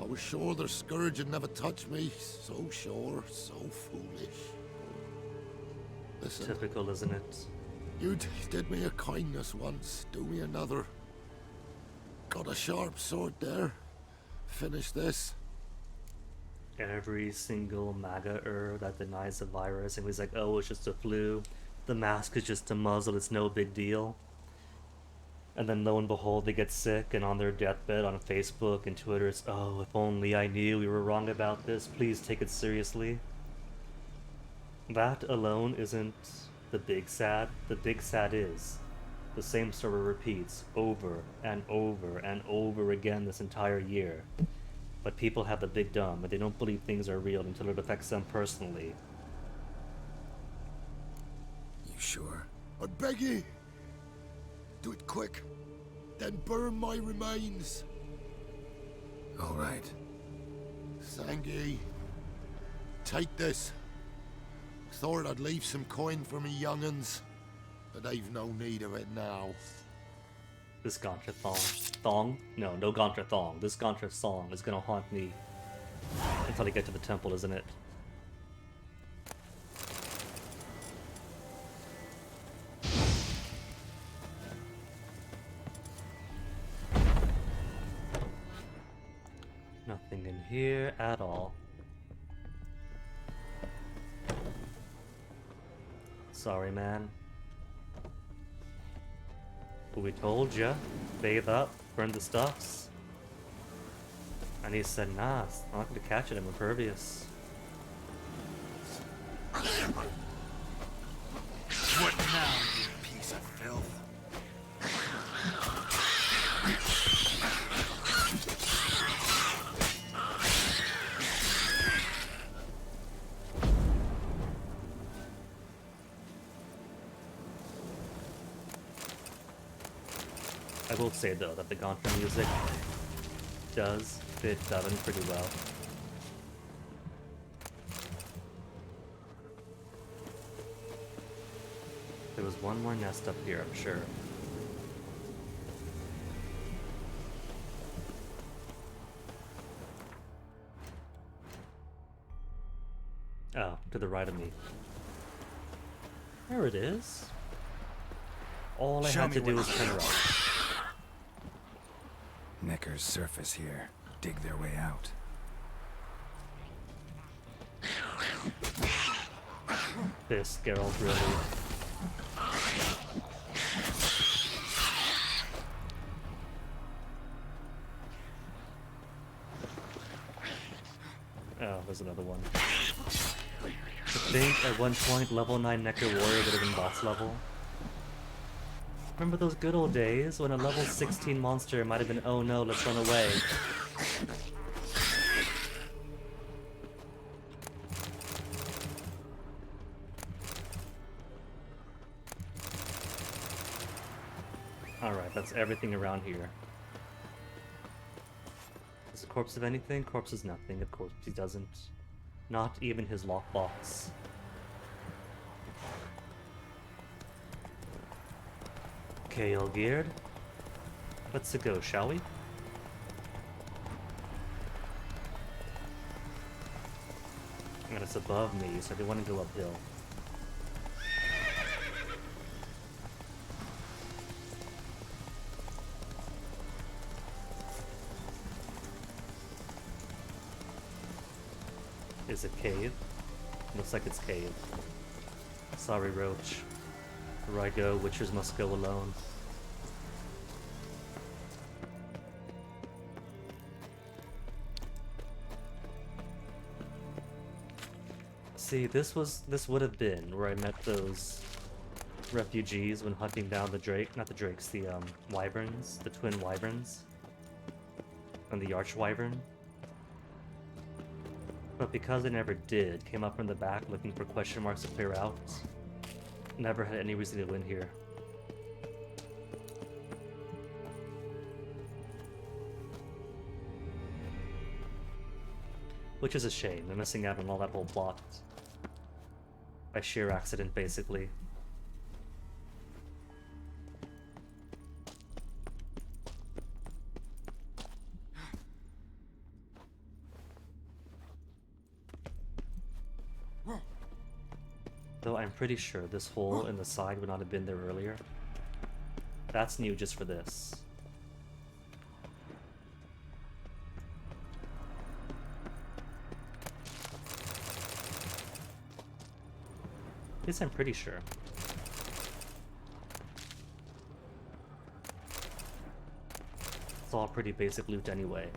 L: I was sure their scourge had never touched me. So sure, so foolish. Listen.
E: Typical, isn't it?
L: You did me a kindness once, do me another. Got a sharp sword there. Finish this.
E: Every single MAGA-er that denies the virus and was like, oh, it's just a flu. The mask is just a muzzle, it's no big deal. And then lo and behold, they get sick, and on their deathbed on Facebook and Twitter, it's, oh, if only I knew we were wrong about this, please take it seriously. That alone isn't the big sad. The big sad is the same story repeats over and over and over again this entire year. But people have the big dumb, and they don't believe things are real until it affects them personally.
D: You sure?
L: I beg you. Do it quick. Then burn my remains.
D: All right.
L: Thank ye. Take this. thought I'd leave some coin for me young'uns, but they've no need of it now.
E: This Gantra thong? No, no Gantra thong. This Gantra song is gonna haunt me until I get to the temple, isn't it? Nothing in here at all. Sorry, man. But we told ya, bathe up, burn the stuffs. And he said, nah, I'm not gonna catch it, I'm impervious.
K: What now, you piece of filth?
E: I will say though that the Gantra music does fit Devon pretty well. There was one more nest up here, I'm sure. Oh, to the right of me. There it is. All I had to do was turn around.
D: Neckar's surface here. Dig their way out.
E: This Geralt really. Oh, there's another one. I think at one point level 9 Neckar Warrior would have been boss level. Remember those good old days when a level 16 monster might have been, oh no, let's run away. Alright, that's everything around here. Is a corpse of anything? Corpse is nothing, of course he doesn't. Not even his lockbox. Okay, Olgierd. Let's go, shall we? And it's above me, so I do want to go uphill. Is it cave? Looks like it's cave. Sorry, Roach. Where I go, witchers must go alone. See, this would have been where I met those refugees when hunting down the drake, not the drakes, the wyverns, the twin wyverns, and the arch wyvern. But because I never did, came up from the back looking for question marks to clear out. Never had any reason to win here. Which is a shame. I'm missing out on all that whole plot. By sheer accident, basically. Though I'm pretty sure this hole in the side would not have been there earlier. That's new just for this. This I'm pretty sure. It's all pretty basic loot anyway.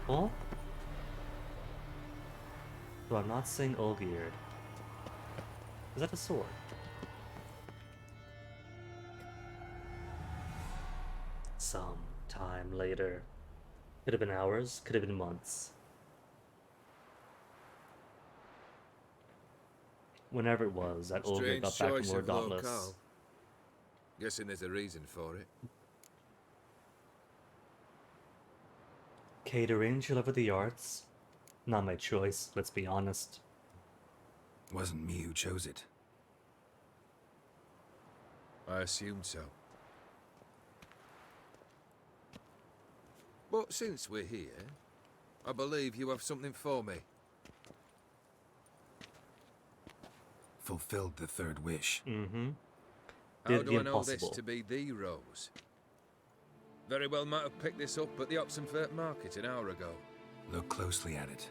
E: Well, so I'm not seeing Olgierd. Is that a sword? Some time later. Could have been hours, could have been months. Whenever it was that Olgierd got back from Lord Dauntless.
M: Guessing there's a reason for it.
E: catering, she left with the arts. Not my choice, let's be honest.
D: Wasn't me who chose it.
M: I assumed so. But since we're here, I believe you have something for me.
D: Fulfilled the third wish.
E: Mm-hmm.
M: How do I know this to be the rose? Very well might have picked this up at the Oxenfurt market an hour ago.
D: Look closely at it.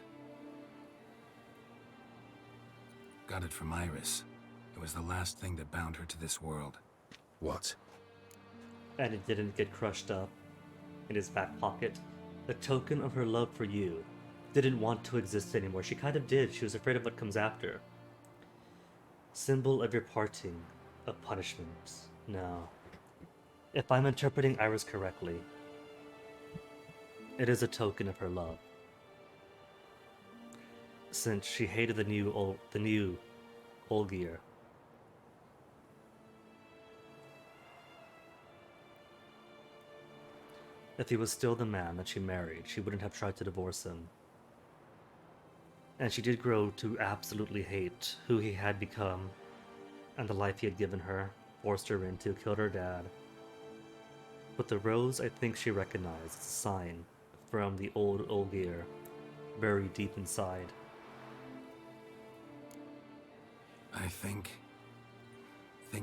D: Got it from Iris. It was the last thing that bound her to this world.
M: What?
E: And it didn't get crushed up in his back pocket. A token of her love for you. Didn't want to exist anymore. She kind of did. She was afraid of what comes after. Symbol of your parting. A punishment. No. If I'm interpreting Iris correctly, it is a token of her love. Since she hated the new Olgier. If he was still the man that she married, she wouldn't have tried to divorce him. And she did grow to absolutely hate who he had become and the life he had given her, forced her into, killed her dad. But the rose, I think she recognized, a sign from the old Olgier, buried deep inside.
D: I think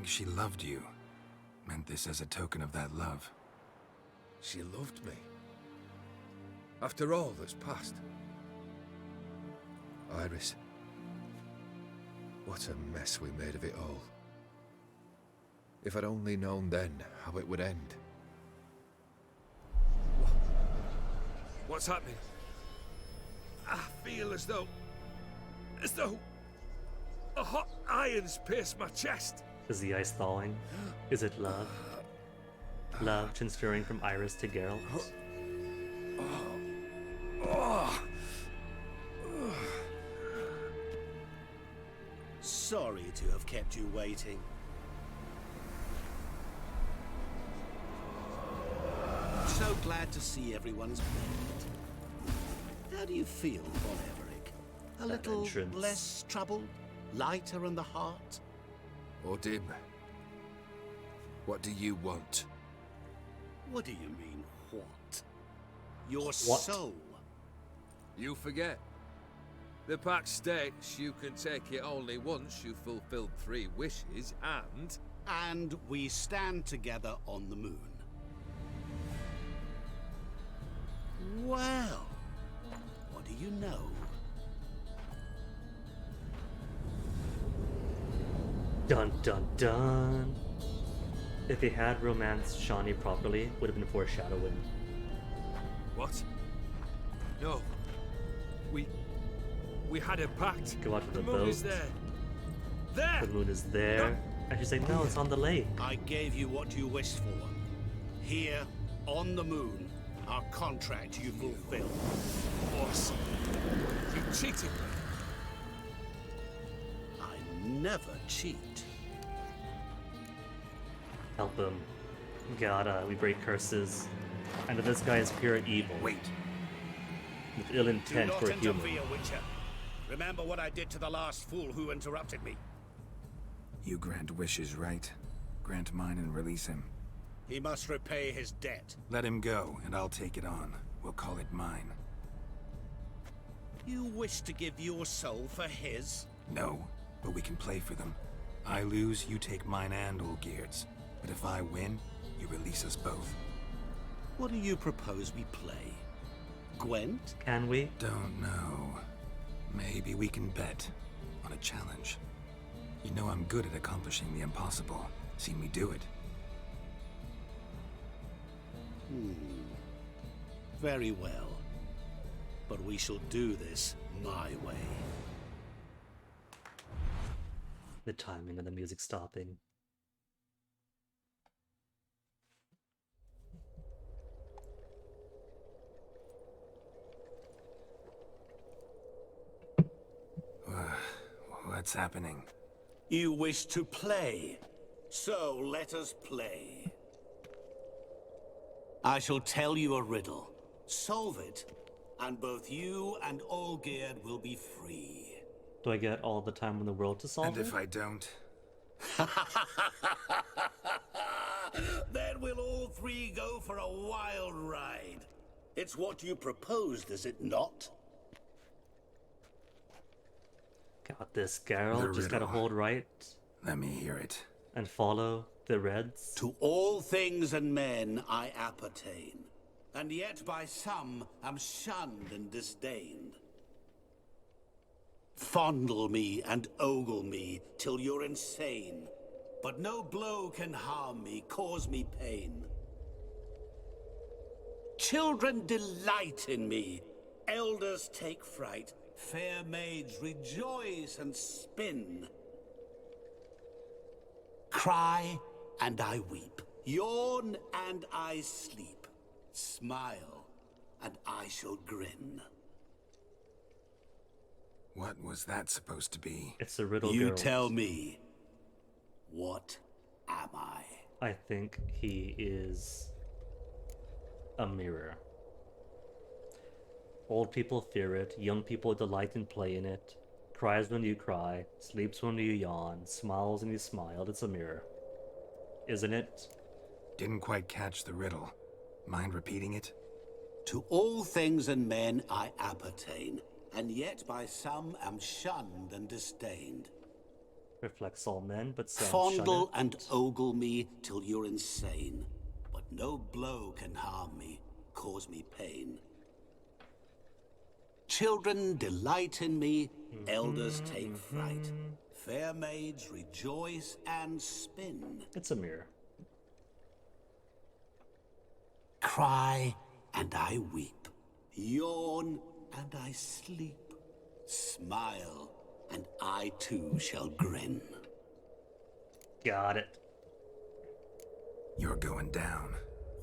D: she loved you. Meant this as a token of that love.
M: She loved me. After all that's passed. Iris. What a mess we made of it all. If I'd only known then how it would end. What's happening? I feel as though a hot iron's pierced my chest.
E: Is the ice thawing? Is it love? Love transferring from Iris to Geralt?
J: Sorry to have kept you waiting. So glad to see everyone's made. How do you feel, Von Everett? A little less troubled? Lighter in the heart?
M: Or dim? What do you want?
J: What do you mean, what? Your soul.
M: You forget. The pact states you can take it only once you've fulfilled 3 wishes, and...
J: And we stand together on the moon. Well, what do you know?
E: Dun dun dun. If he had romanced Shawnee properly, would have been foreshadowing.
M: What? No. We had a pact.
E: Go out to the
M: moon
E: boat.
M: Is there. There!
E: The moon is there. No. And she's like, no, it's on the lake.
J: I gave you what you wished for. Here, on the moon, our contract you fulfilled.
M: Boss, you cheated me.
J: I never cheat.
E: Help him. Gotta, we break curses. And this guy is pure evil.
D: Wait.
E: With ill intent for a human.
J: Witcher. Remember what I did to the last fool who interrupted me.
D: You grant wishes, right? Grant mine and release him.
J: He must repay his debt.
D: Let him go, and I'll take it on. We'll call it mine.
J: You wish to give your soul for his?
D: No, but we can play for them. I lose, you take mine and Olgier's. But if I win, you release us both.
J: What do you propose we play? Gwent?
E: Can we?
D: Don't know. Maybe we can bet on a challenge. You know I'm good at accomplishing the impossible. Seen me do it.
J: Very well. But we shall do this my way.
E: The timing of the music stopping.
D: What's happening?
J: You wish to play, so let us play. I shall tell you a riddle. Solve it, and both you and Olgierd will be free.
E: Do I get all the time in the world to solve
D: And
E: it?
D: if I don't?
J: Then we'll all three go for a wild ride. It's what you proposed, is it not?
E: Got this, Geralt.
D: The
E: Just gotta
D: riddle.
E: hold right
D: Let me hear it.
E: and follow the reds.
J: To all things and men I appertain, and yet by some am shunned and disdained. Fondle me and ogle me till you're insane, but no blow can harm me, cause me pain. Children delight in me, elders take fright, fair maids rejoice and spin. Cry and I weep, yawn and I sleep, smile and I shall grin.
D: What was that supposed to be?
E: It's a riddle,
J: You
E: Geralt.
J: tell me, what am I?
E: I think he is a mirror. Old people fear it, young people delight in playing it, cries when you cry, sleeps when you yawn, smiles when you smile. It's a mirror. Isn't it?
D: Didn't quite catch the riddle. Mind repeating it?
J: To all things and men I appertain, and yet by some am shunned and disdained.
E: Reflects all men, but some
J: Fondle
E: shun
J: and
E: it.
J: ogle me till you're insane, but no blow can harm me, cause me pain. Children delight in me, elders take fright, fair maids rejoice and spin.
E: It's a mirror.
J: Cry and I weep, yawn and I sleep, smile and I too shall grin.
E: Got it.
D: You're going down.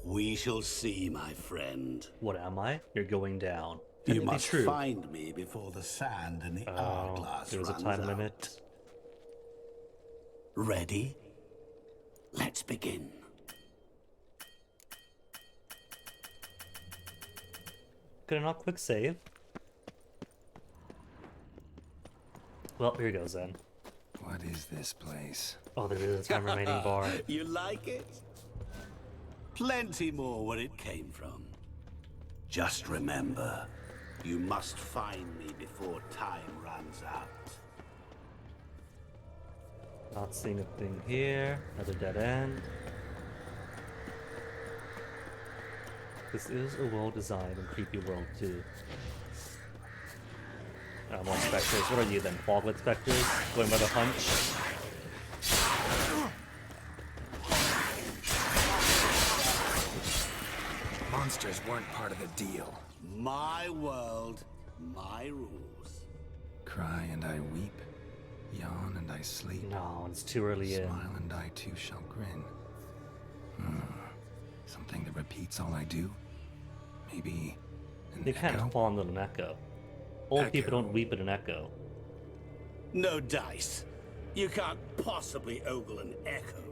J: We shall see, my friend.
E: What am I? You're going down. Can
J: You
E: it be
J: must
E: true?
J: find me before the sand in the
E: Oh,
J: hourglass
E: there was a
J: runs
E: time
J: out.
E: limit.
J: Ready? Let's begin.
E: Could I not quick save? Well, here goes then.
D: What is this place?
E: Oh, there is a time remaining bar.
J: You like it? Plenty more where it came from. Just remember, you must find me before time runs out.
E: Not seeing a thing here. Another dead end. This is a well-designed and creepy world too. More specters. What are you then? Foglet specters? Going by the hunch?
D: Monsters weren't part of the deal.
J: My world, my rules.
D: Cry and I weep, yawn and I sleep.
E: No, it's too early in.
D: Smile and I too shall grin. Something that repeats all I do? Maybe an
E: You can't
D: echo?
E: fall into an echo. Old people don't weep at an echo.
J: No dice. You can't possibly ogle an echo.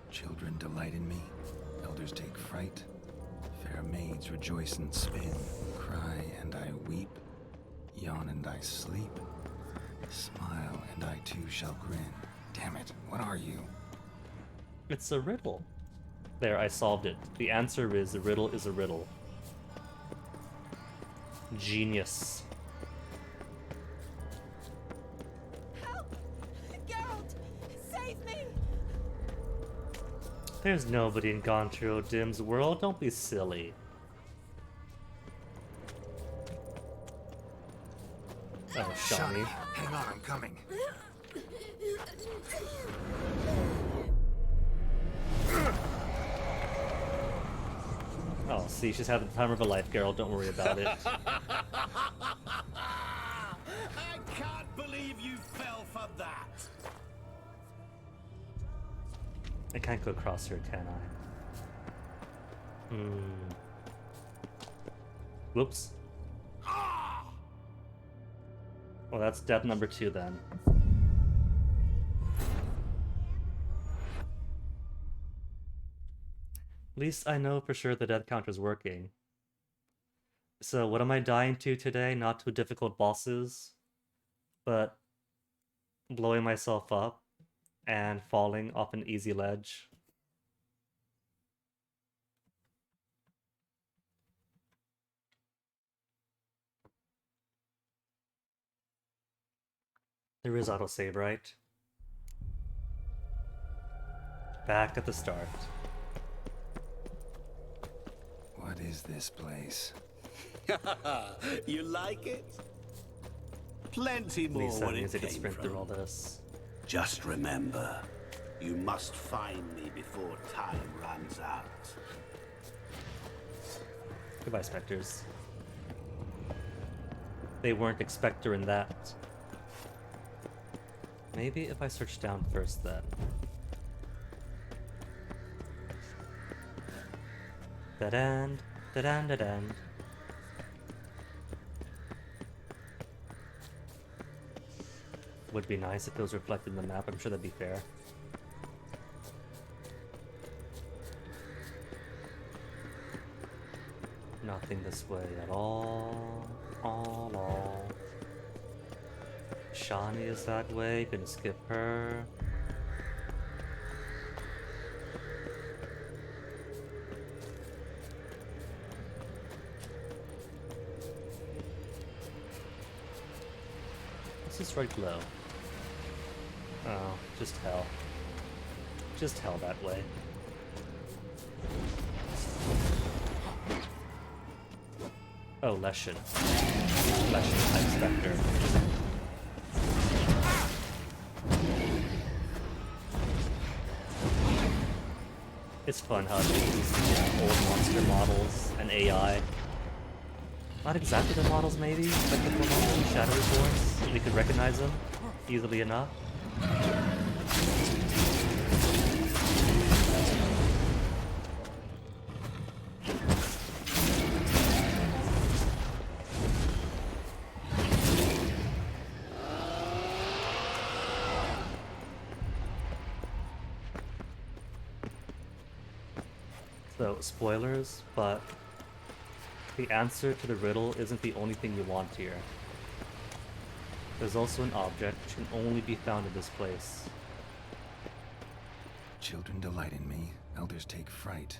D: Children delight in me, elders take fright, fair maids rejoice and spin, cry and I weep, yawn and I sleep, smile and I too shall grin. Damn it, what are you?
E: It's a riddle. There, I solved it. The answer is a riddle is a riddle. Genius.
T: Help! Geralt! Save me!
E: There's nobody in Gontrio Dim's world. Don't be silly. Oh, Shawnee.
D: Hang on, I'm coming.
E: Oh, see, she's having the time of her life, Geralt. Don't worry about it.
J: I can't believe you fell for that.
E: I can't go across here, can I? Whoops. Well, that's death number 2 then. least I know for sure the death counter's working. So what am I dying to today? Not to difficult bosses, but blowing myself up and falling off an easy ledge. There is autosave, right? Back at the start.
D: What is this place?
J: You like it? Plenty more
E: Lisa
J: where it
E: music to
J: came
E: sprint through
J: from.
E: all this.
J: Just remember, you must find me before time runs out.
E: Goodbye, Spectres. They weren't expector in that. Maybe if I search down first then. Dead end, dead end, dead end. Would be nice if it was reflected in the map, I'm sure that'd be fair. Nothing this way at all. All. Shani is that way, gonna skip her. What's this right below? Oh, just hell. Just hell that way. Oh, Leshen. Leshen type spectre. It's fun how they use old monster models and AI. Not exactly the models, maybe, like the models, Shadow Reborns. We could recognize them easily enough. So, spoilers, but the answer to the riddle isn't the only thing you want here. There's also an object which can only be found in this place.
D: Children delight in me, elders take fright.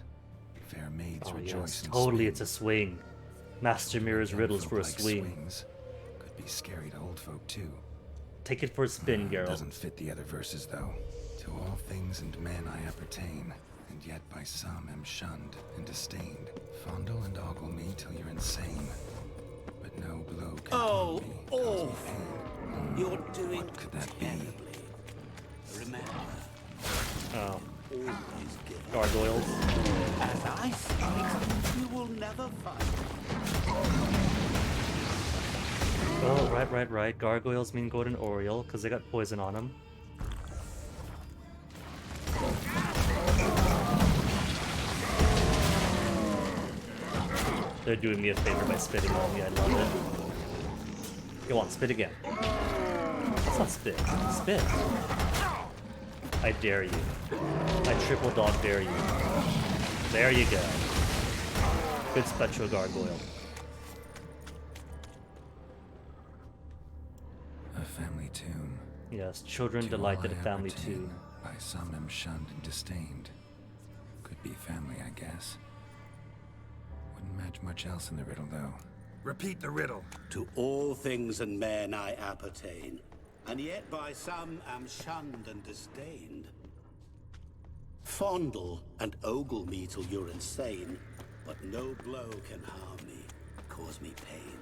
D: Fair maids
E: Oh
D: rejoice
E: yes,
D: in
E: totally,
D: swing.
E: it's a swing. Master Mirror's riddles for a
D: Folk like
E: swing.
D: swings. Could be scary to old folk too.
E: Take it for a spin, Geralt.
D: Doesn't fit the other verses though. To all things and men I appertain, and yet by some am shunned and disdained. Fondle and ogle me till you're insane, but no blow can harm me, cause me pain.
J: You're doing
D: What could that be?
J: Remember,
E: Oh.
J: always give.
E: Gargoyles.
J: As I see it, you will never find.
E: Oh, right. Gargoyles mean Golden Oriole, because they got poison on them. They're doing me a favor by spitting on me, I love it. Go on, spit again. That's not spit. Spit. I dare you. I triple dog dare you. There you go. Good Spectral Gargoyle.
D: A family tune.
E: Yes, children
D: To
E: delight
D: all
E: in a
D: I
E: family
D: appertain,
E: tune.
D: By some am shunned and disdained. Could be family, I guess. Wouldn't match much else in the riddle, though.
J: Repeat the riddle. To all things and men I appertain, and yet by some am shunned and disdained. Fondle and ogle me till you're insane, but no blow can harm me, cause me pain.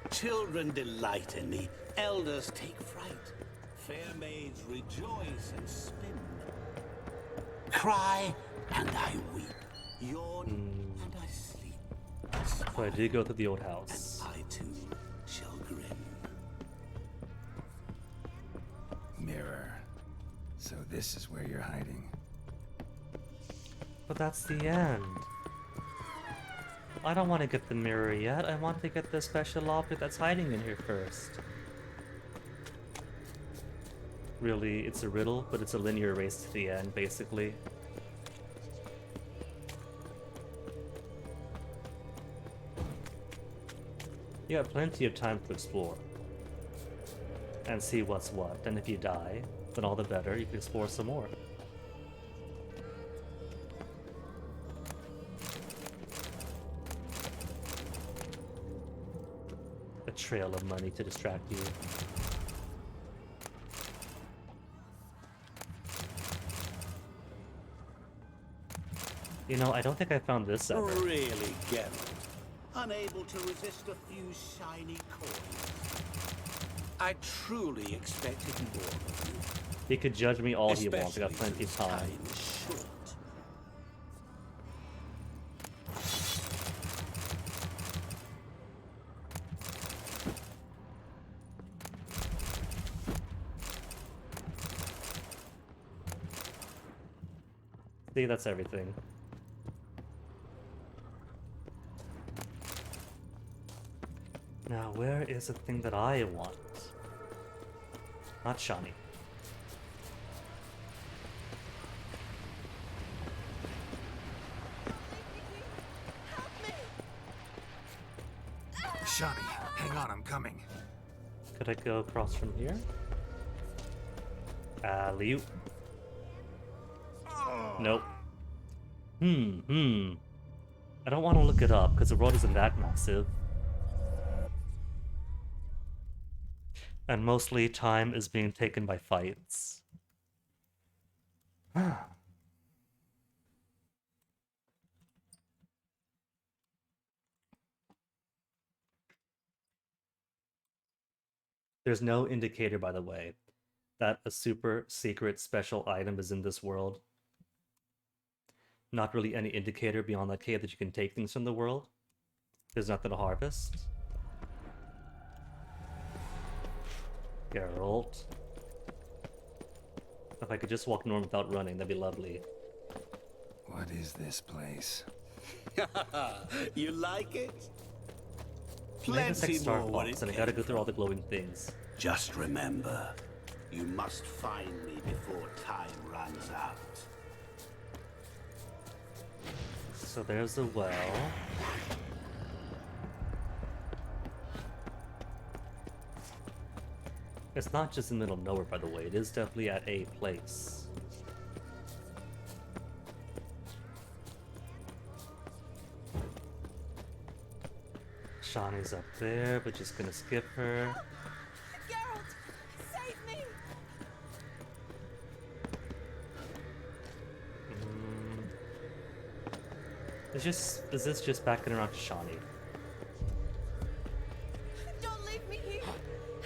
J: Children delight in me, elders take fright, fair maids rejoice and spin. Cry and I weep, yawn and I sleep.
E: So I do go to the old house.
J: I too shall grin.
D: Mirror. So this is where you're hiding.
E: But that's the end. I don't want to get the mirror yet. I want to get the special object that's hiding in here first. Really, it's a riddle, but it's a linear race to the end, basically. You got plenty of time to explore. And see what's what. And if you die, then all the better, you can explore some more. A trail of money to distract you. You know, I don't think I found this ever.
J: Really, Geralt? Unable to resist a few shiny coins? I truly expected more of you.
E: He could judge me all he wants. I got plenty of time. See, that's everything. Now, where is the thing that I want? Not Shani.
D: Shani, hang on, I'm coming.
E: Could I go across from here? Liu. Nope. I don't want to look it up because the world isn't that massive. And mostly time is being taken by fights. There's no indicator, by the way, that a super secret special item is in this world. Not really any indicator beyond that cave that you can take things from the world. There's nothing to harvest. Geralt. If I could just walk north without running, that'd be lovely.
D: What is this place?
J: You like it?
E: Plenty
J: Plenty more
E: more,
J: what it
E: and I gotta go through all the glowing things.
J: Just remember, you must find me before time runs out.
E: So there's the well. It's not just in the middle of nowhere, by the way. It is definitely at a place. Shani's up there, but just gonna skip her.
T: Geralt, save me!
E: Is this just backing around to Shani?
T: Don't leave me here!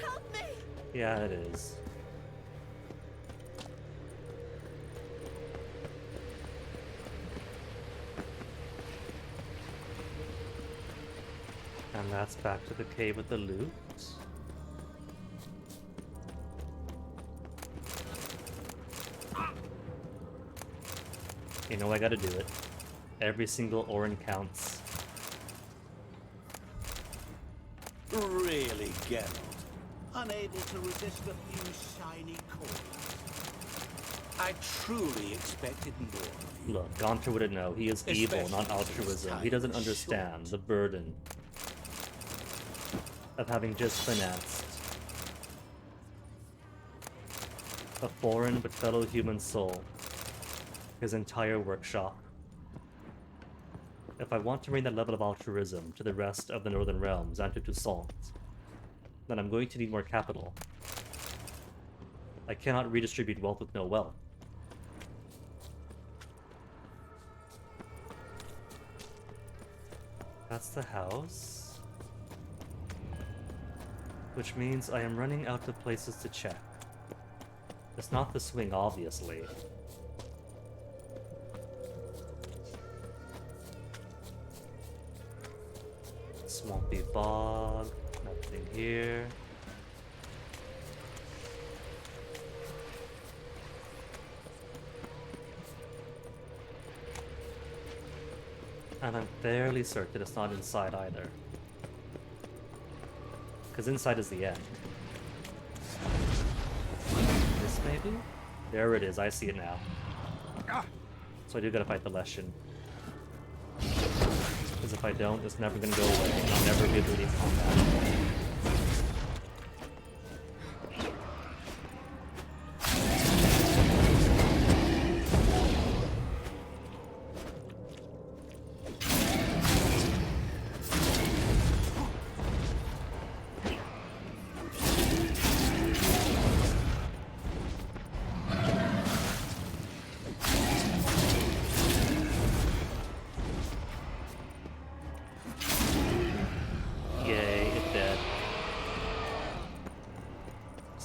T: Help me!
E: Yeah, it is. And that's back to the cave with the loot. You know I gotta do it. Every single Orin counts.
J: Really, Geralt? Unable to resist a few shiny coins? I truly expected more of you.
E: Look, Gaunter wouldn't know. He is evil, not altruism. He doesn't understand the burden of having just financed a foreign but fellow human soul, his entire workshop. If I want to bring that level of altruism to the rest of the Northern Realms and to Toussaint, then I'm going to need more capital. I cannot redistribute wealth with no wealth. That's the house. Which means I am running out of places to check. It's not the swing, obviously. Swampy bog, nothing here. And I'm fairly certain it's not inside either. Because inside is the end. This maybe? There it is, I see it now. So I do gotta fight the Leshen. Because if I don't, it's never gonna go away, and I'll never be able to leave combat.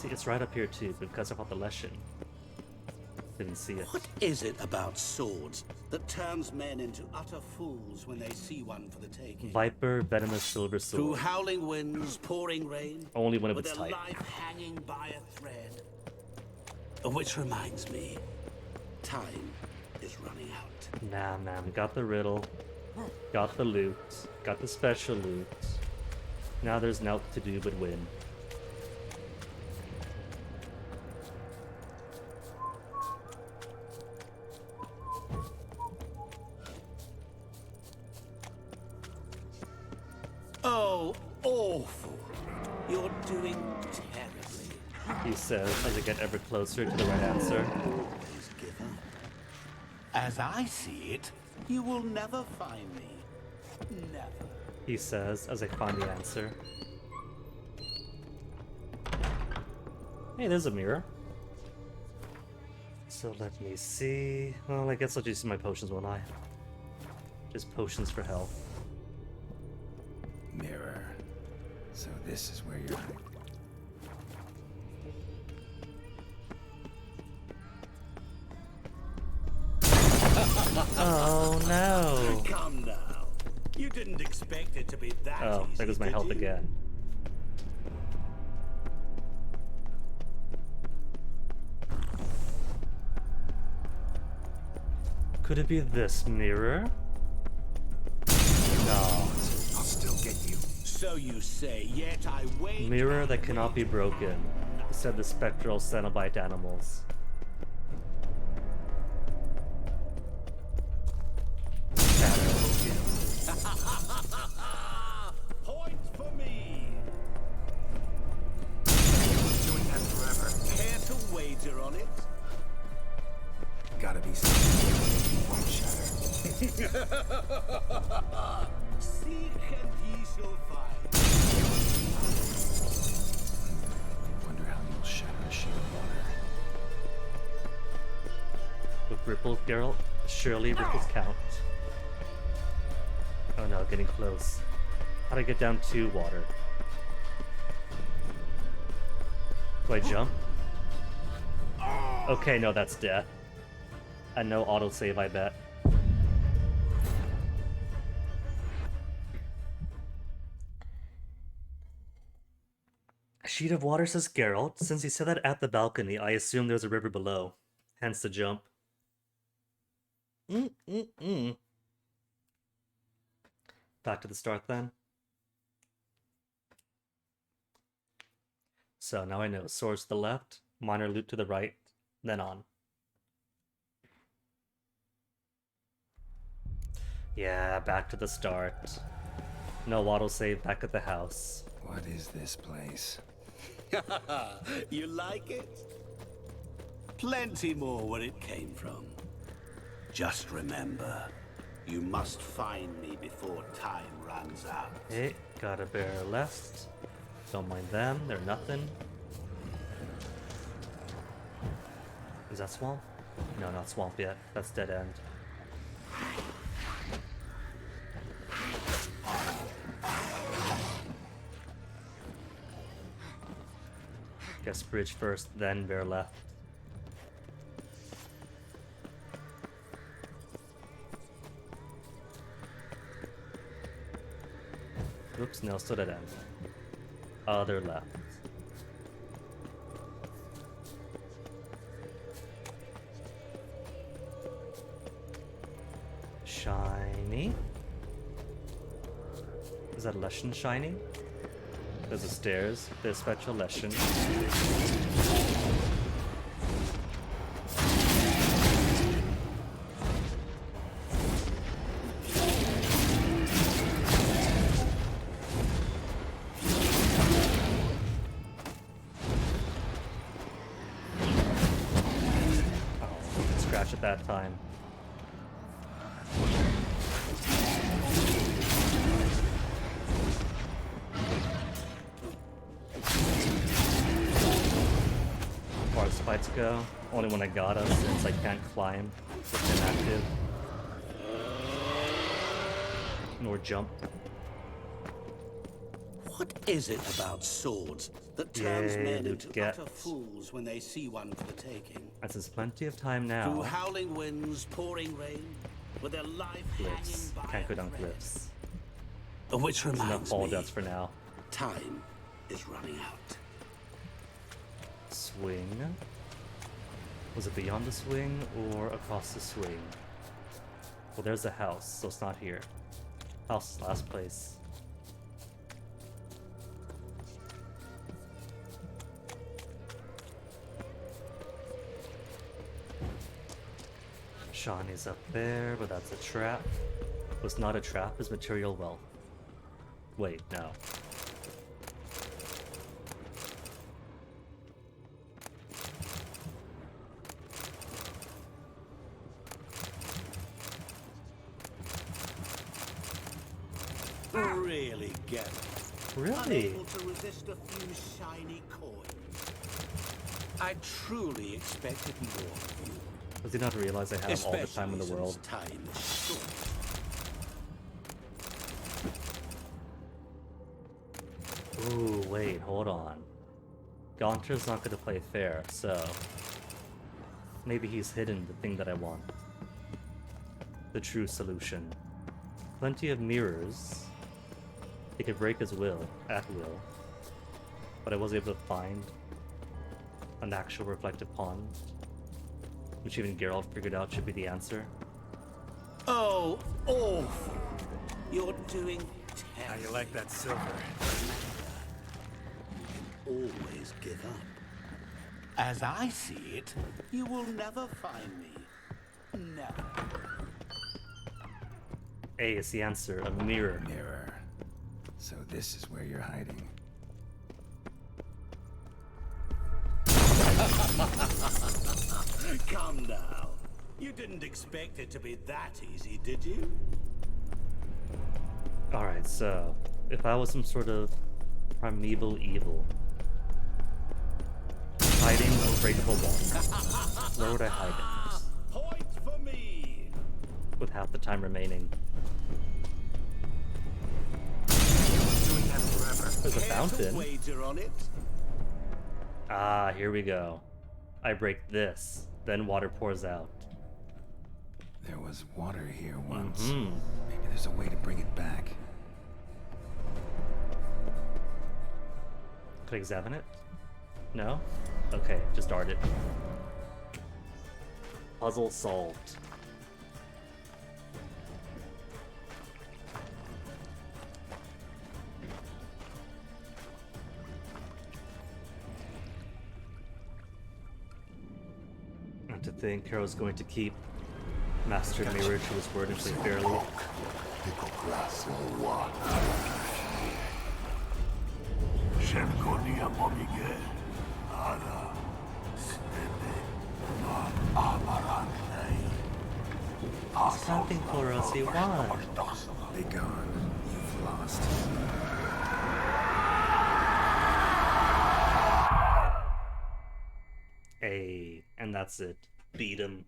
E: See, it's right up here too, because about the Leshen. Didn't see it.
J: What is it about swords that turns men into utter fools when they see one for the taking?
E: Viper, venomous silver
J: Through
E: sword.
J: howling winds, pouring rain,
E: Only when
J: with
E: it's
J: a
E: tight.
J: life hanging by a thread. Which reminds me, time is running out.
E: Nah, man, we got the riddle, got the loot, got the special loot. Now there's naught to do but win.
J: Oh, awful. You're doing terribly.
E: He says as I get ever closer to the right answer.
J: Always give up. As I see it, you will never find me. Never.
E: He says as I find the answer. Hey, there's a mirror. So let me see. Well, I guess I'll just use my potions, won't I? Just potions for health.
D: Mirror. So this is where you're...
E: Oh no!
J: Come now. You didn't expect it to be that
E: Oh,
J: easy,
E: there goes my
J: did
E: health
J: you?
E: again. Could it be this mirror? No.
D: I'll still get you.
J: So you say, yet I wait.
E: Mirror that cannot be broken, said the spectral Cenobite animals.
J: Point for me.
D: Doing that forever.
J: Care to wager on it?
D: Gotta be something. Won't shatter.
J: Seek and ye shall find.
D: Wonder how you'll shatter a sheet of water.
E: With ripples, Geralt? Surely ripples count. Oh no, getting close. How'd I get down to water? Do I jump? Okay, no, that's death. And no autosave, I bet. A sheet of water, says Geralt. Since he said that at the balcony, I assume there's a river below. Hence the jump. Back to the start then. So now I know. Swords to the left, minor loot to the right, then on. Yeah, back to the start. No autosave back at the house.
D: What is this place?
J: You like it? Plenty more where it came from. Just remember, you must find me before time runs out.
E: Hey, got a bear left. Don't mind them, they're nothing. Is that swamp? No, not swamp yet. That's dead end. Guess bridge first, then bear left. Oops, no, still dead end. Other left. Shiny. Is that Leshen shiny? There's the stairs. There's Spectral Leshen. Oh, scratch at that time. As far as fights go, only when I got us, since I can't climb. It's inactive. Nor jump.
J: What is it about swords that turns
E: Yay,
J: men
E: loot
J: into
E: get.
J: utter fools when they see one for the taking?
E: As there's plenty of time
J: Through
E: now.
J: howling winds, pouring rain, with their life
E: Cliffs.
J: hanging by
E: Can't go
J: a
E: down
J: thread.
E: cliffs.
J: Which
E: Enough
J: reminds
E: fall
J: me,
E: deaths for now.
J: time is running out.
E: Swing. Was it beyond the swing or across the swing? Well, there's the house, so it's not here. House is last place. Shawnee's up there, but that's a trap. Was not a trap, is material wealth. Wait, no.
J: Really, Geralt?
E: Really?
J: Unable to resist a few shiny coins. I truly expected more of you.
E: Does he not realize I have all the time in the world?
J: Time is short.
E: Ooh, wait, hold on. Gaunter's not gonna play fair, so... Maybe he's hidden the thing that I want. The true solution. Plenty of mirrors. He could break his will, at will. But I was able to find an actual reflective pond, which even Geralt figured out should be the answer.
J: Oh, awful. You're doing terrible.
D: How you like that silver?
J: Always give up. As I see it, you will never find me. Never.
E: A is the answer, a mirror.
D: Mirror. So this is where you're hiding.
J: Come now. You didn't expect it to be that easy, did you?
E: Alright, so if I was some sort of primeval evil, hiding unbreakable walls, where would I hide it?
J: Point for me.
E: With half the time remaining. There's a fountain.
J: Wager on it.
E: Ah, here we go. I break this, then water pours out.
D: There was water here once.
E: Mm-hmm.
D: Maybe there's a way to bring it back.
E: Could I examine it? No? Okay, just dart it. Puzzle solved. And to think Carol's going to keep Master Mirror to his word and play fairly. Something for us, he won.
D: Be gone. You've lost.
E: Hey, and that's it. Beat him.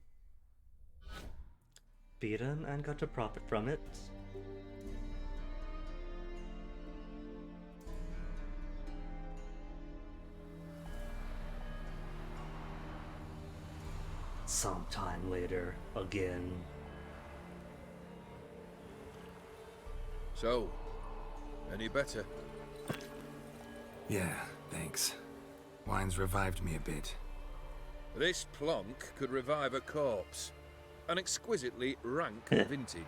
E: Beat him and got to profit from it. Sometime later, again.
M: So, any better?
D: Yeah, thanks. Wine's revived me a bit.
M: This plonk could revive a corpse. An exquisitely rank vintage.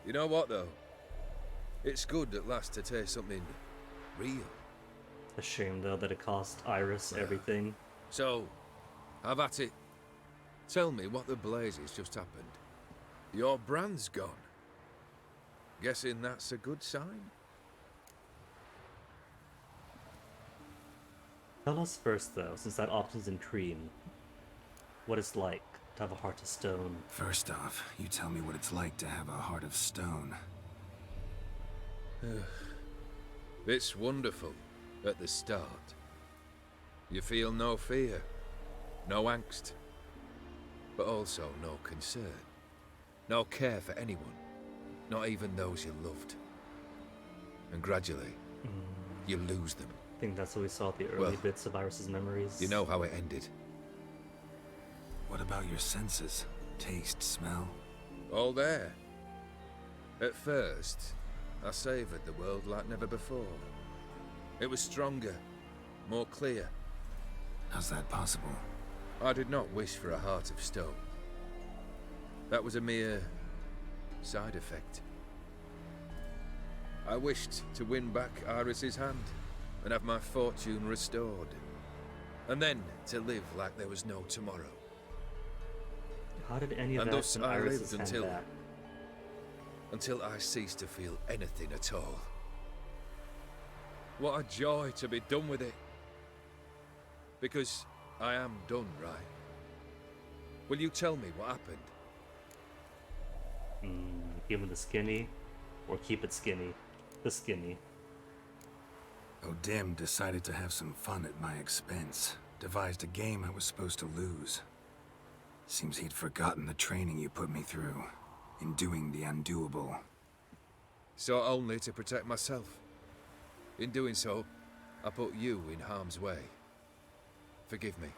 M: You know what, though? It's good at last to taste something real.
E: A shame, though, that it cost Iris everything.
M: So, have at it. Tell me what the blazes just happened. Your brand's gone. Guessing that's a good sign?
E: Tell us first, though, since that option's in cream, what it's like to have a heart of stone.
D: First off, you tell me what it's like to have a heart of stone.
M: It's wonderful at the start. You feel no fear, no angst, but also no concern, no care for anyone. Not even those you loved. And gradually, you lose them.
E: I think that's what we saw at the early bits of Iris's memories.
M: You know how it ended.
D: What about your senses? Taste, smell?
M: All there. At first, I savoured the world like never before. It was stronger, more clear.
D: How's that possible?
M: I did not wish for a heart of stone. That was a mere side effect. I wished to win back Iris's hand and have my fortune restored. And then to live like there was no tomorrow.
E: How did any of
M: and
E: that
M: thus
E: in
M: I
E: Iris's
M: lived
E: hand back?
M: until I ceased to feel anything at all. What a joy to be done with it. Because I am done, right? Will you tell me what happened?
E: Give him the skinny, or keep it skinny. The skinny.
D: O'Dim decided to have some fun at my expense. Devised a game I was supposed to lose. Seems he'd forgotten the training you put me through in doing the undoable.
M: So only to protect myself. In doing so, I put you in harm's way. Forgive me.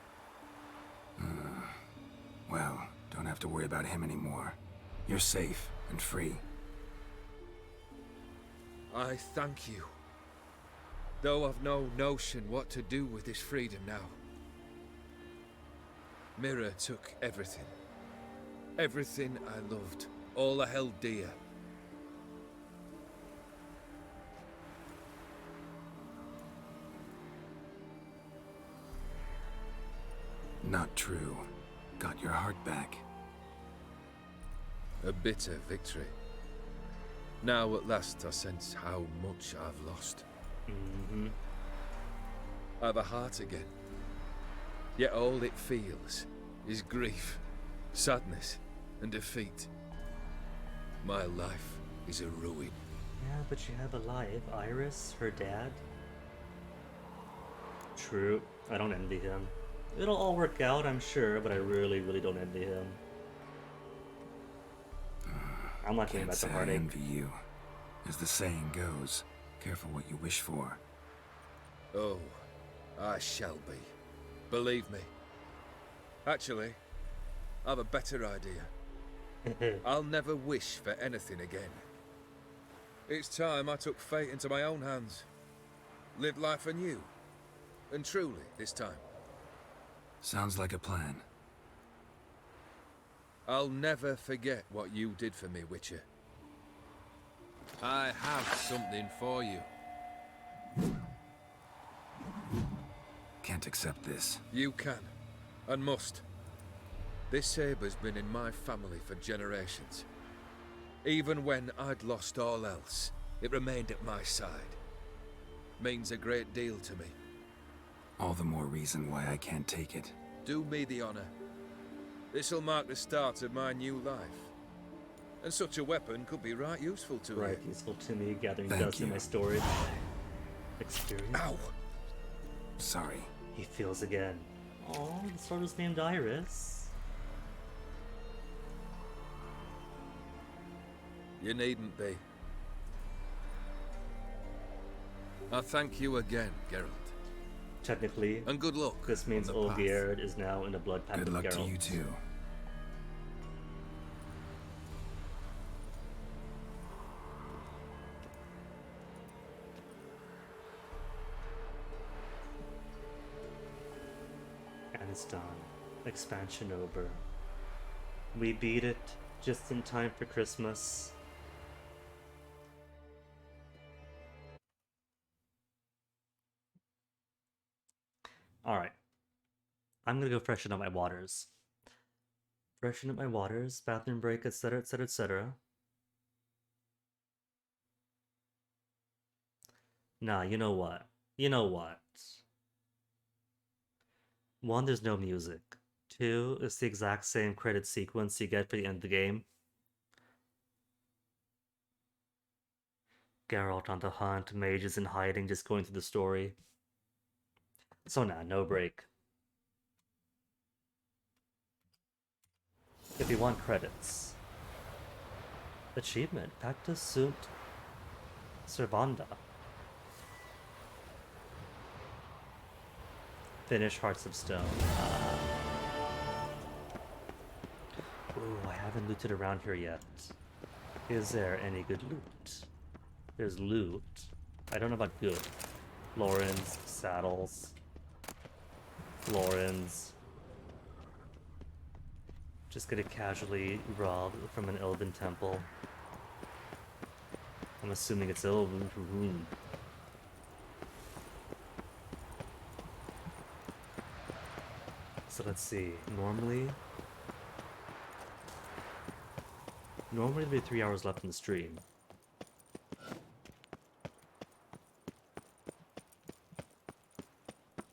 D: Well, don't have to worry about him anymore. You're safe and free.
M: I thank you. Though I've no notion what to do with this freedom now. Mira took everything. Everything I loved. All I held dear.
D: Not true. Got your heart back.
M: A bitter victory. Now at last I sense how much I've lost. I have a heart again. Yet all it feels is grief, sadness, and defeat. My life is a ruin.
E: Yeah, but you have a life. Iris, her dad. True. I don't envy him. It'll all work out, I'm sure, but I really, really don't envy him. I'm not getting
D: Can't
E: back to
D: say I
E: heartache.
D: envy you. As the saying goes, careful what you wish for.
M: Oh, I shall be. Believe me. Actually, I have a better idea. I'll never wish for anything again. It's time I took fate into my own hands. Lived life anew. And truly, this time.
D: Sounds like a plan.
M: I'll never forget what you did for me, Witcher. I have something for you.
D: Can't accept this.
M: You can, and must. This sabre's been in my family for generations. Even when I'd lost all else, it remained at my side. Means a great deal to me.
D: All the more reason why I can't take it.
M: Do me the honor. This'll mark the start of my new life. And such a weapon could be right useful to me.
E: Right, useful to me, gathering
D: Thank
E: dust in
D: you.
E: my storage. Experience.
M: Ow!
D: Sorry.
E: He feels again. Oh, the sword was named Iris.
M: You needn't be. I thank you again, Geralt.
E: Technically,
M: and good luck.
E: This means
M: on the path.
E: Olgierd is now in the blood pact
D: Good
E: of
D: luck
E: Geralt.
D: to you too.
E: And it's done. Expansion over. We beat it just in time for Christmas. Alright. I'm gonna go freshen up my waters. Freshen up my waters, bathroom break, etc, etc, etc. Nah, you know what? You know what? 1, there's no music. 2, it's the exact same credit sequence you get for the end of the game. Geralt on the hunt, mages in hiding, just going through the story. So nah, no break. If you want credits, achievement. Pacta sunt servanda. Finish Hearts of Stone. Ooh, I haven't looted around here yet. Is there any good loot? There's loot. I don't know about good. Florins, saddles. Florins. Just gonna casually rob from an Elven temple. I'm assuming it's Elven. So let's see. Normally there'd be 3 hours left in the stream.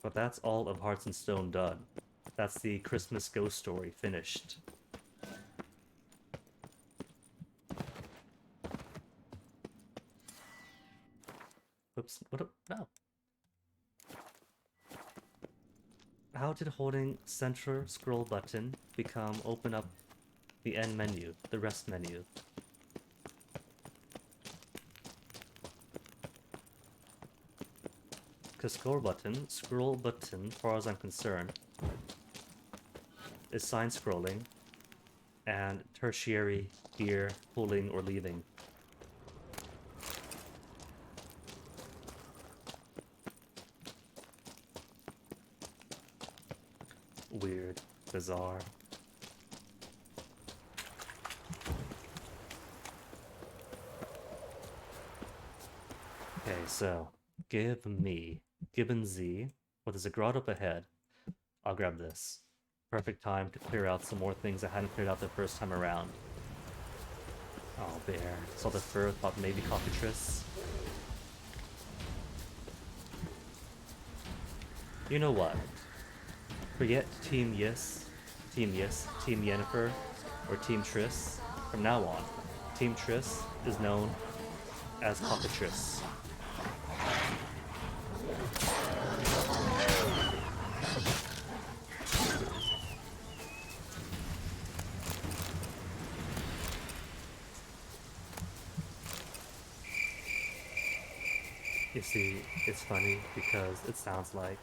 E: But that's all of Hearts and Stone done. That's the Christmas ghost story finished. Oops, what up? No. How did holding center scroll button open up the end menu, the rest menu? Because scroll button, as far as I'm concerned, is sign scrolling and tertiary gear pulling or leaving. Weird, bizarre. Okay, so Gibbon Z. Well, there's a grotto up ahead. I'll grab this. Perfect time to clear out some more things I hadn't cleared out the first time around. Oh, bear. Saw the fur, thought maybe cockatrice. You know what? Forget Team Yennefer, or Team Triss. From now on, Team Triss is known as Cockatrice. You see, it's funny because it sounds like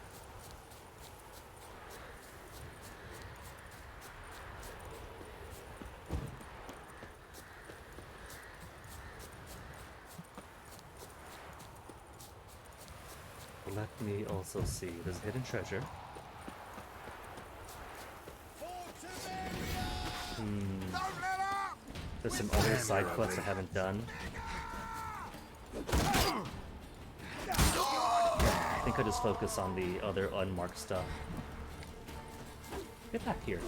E: let me also see. There's a hidden treasure. There's some other side quests I haven't done. I think I just focus on the other unmarked stuff. Get back here.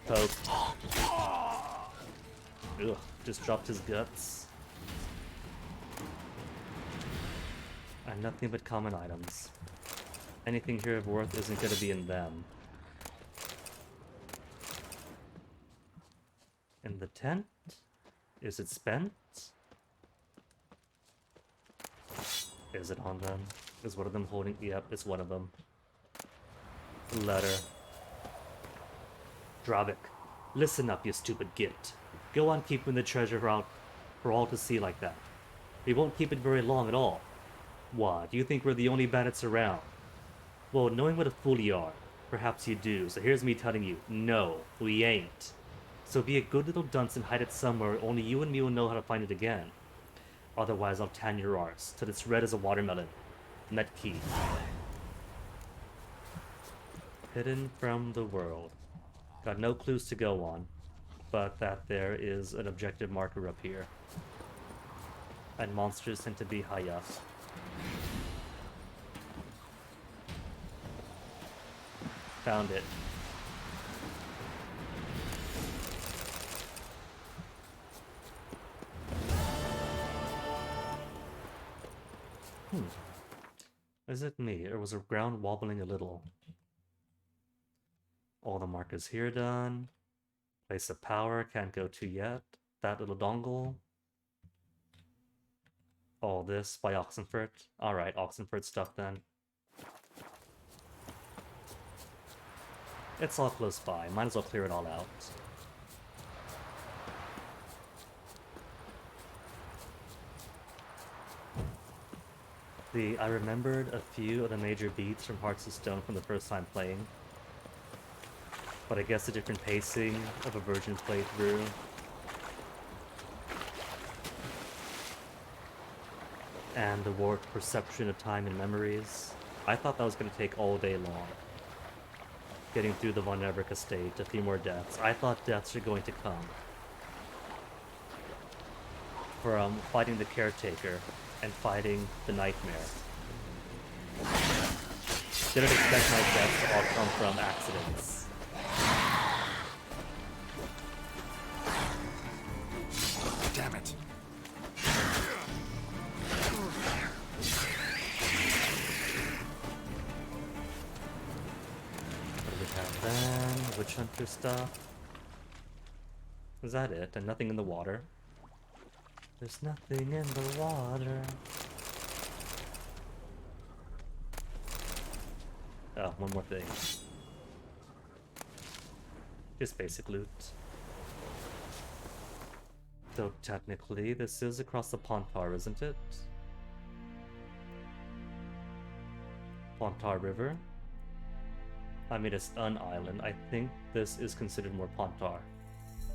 E: Poke. Ugh, just dropped his guts. And nothing but common items. Anything here of worth isn't gonna be in them. In the tent? Is it spent? Is it on them? Is one of them holding? Yep, it's one of them. Letter. Dravik, listen up, you stupid git. Go on keeping the treasure out for all to see like that. We won't keep it very long at all. What, do you think we're the only bandits around? Well, knowing what a fool you are, perhaps you do, so here's me telling you, no, we ain't. So be a good little dunce and hide it somewhere only you and me will know how to find it again. Otherwise I'll tan your arse till it's red as a watermelon. Net key. Hidden from the world. Got no clues to go on, but that there is an objective marker up here. And monsters tend to be high up. Found it. Is it me, or was the ground wobbling a little? All the markers here done. Place of power, can't go to yet. That little dongle. All this by Oxenfurt. Alright, Oxenfurt stuff then. It's all close by. Might as well clear it all out. I remembered a few of the major beats from Hearts of Stone from the first time playing. But I guess a different pacing of a Virgin playthrough. And the warped perception of time and memories. I thought that was going to take all day long. Getting through the Von Everka state, a few more deaths. I thought deaths are going to come from fighting the caretaker and fighting the nightmare. Didn't expect my deaths to all come from accidents.
D: Damn it.
E: What do we have then? Witch Hunter stuff. Is that it? And nothing in the water? There's nothing in the water. Oh, one more thing. Just basic loot. Though technically, this is across the Pontar, isn't it? Pontar River? I mean, it's an island. I think this is considered more Pontar.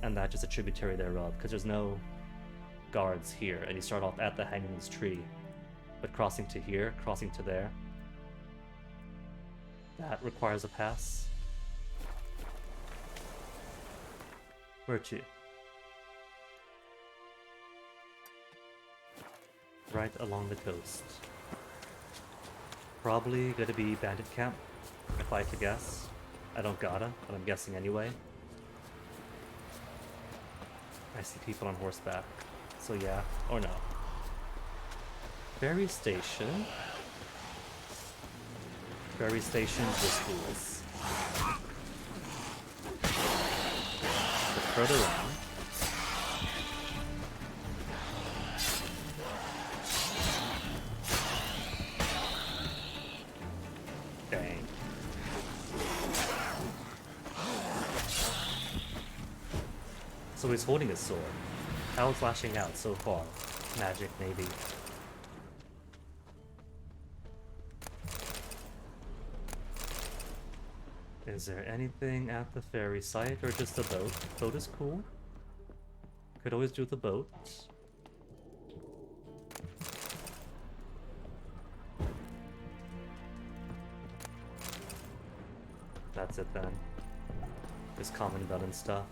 E: And that's just a tributary thereof, because there's no guards here, and you start off at the Hangman's Tree. But crossing to here, crossing to there, that requires a pass. Where to? Right along the coast. Probably gonna be bandit camp, if I had to guess. I don't gotta, but I'm guessing anyway. I see people on horseback, so yeah, or no. Ferry station. Ferry stations with schools. But further on, dang. So he's holding his sword. How is lashing out so far? Magic, maybe. Is there anything at the ferry site, or just a boat? Boat is cool. Could always do the boat. That's it then. Just common bed and stuff.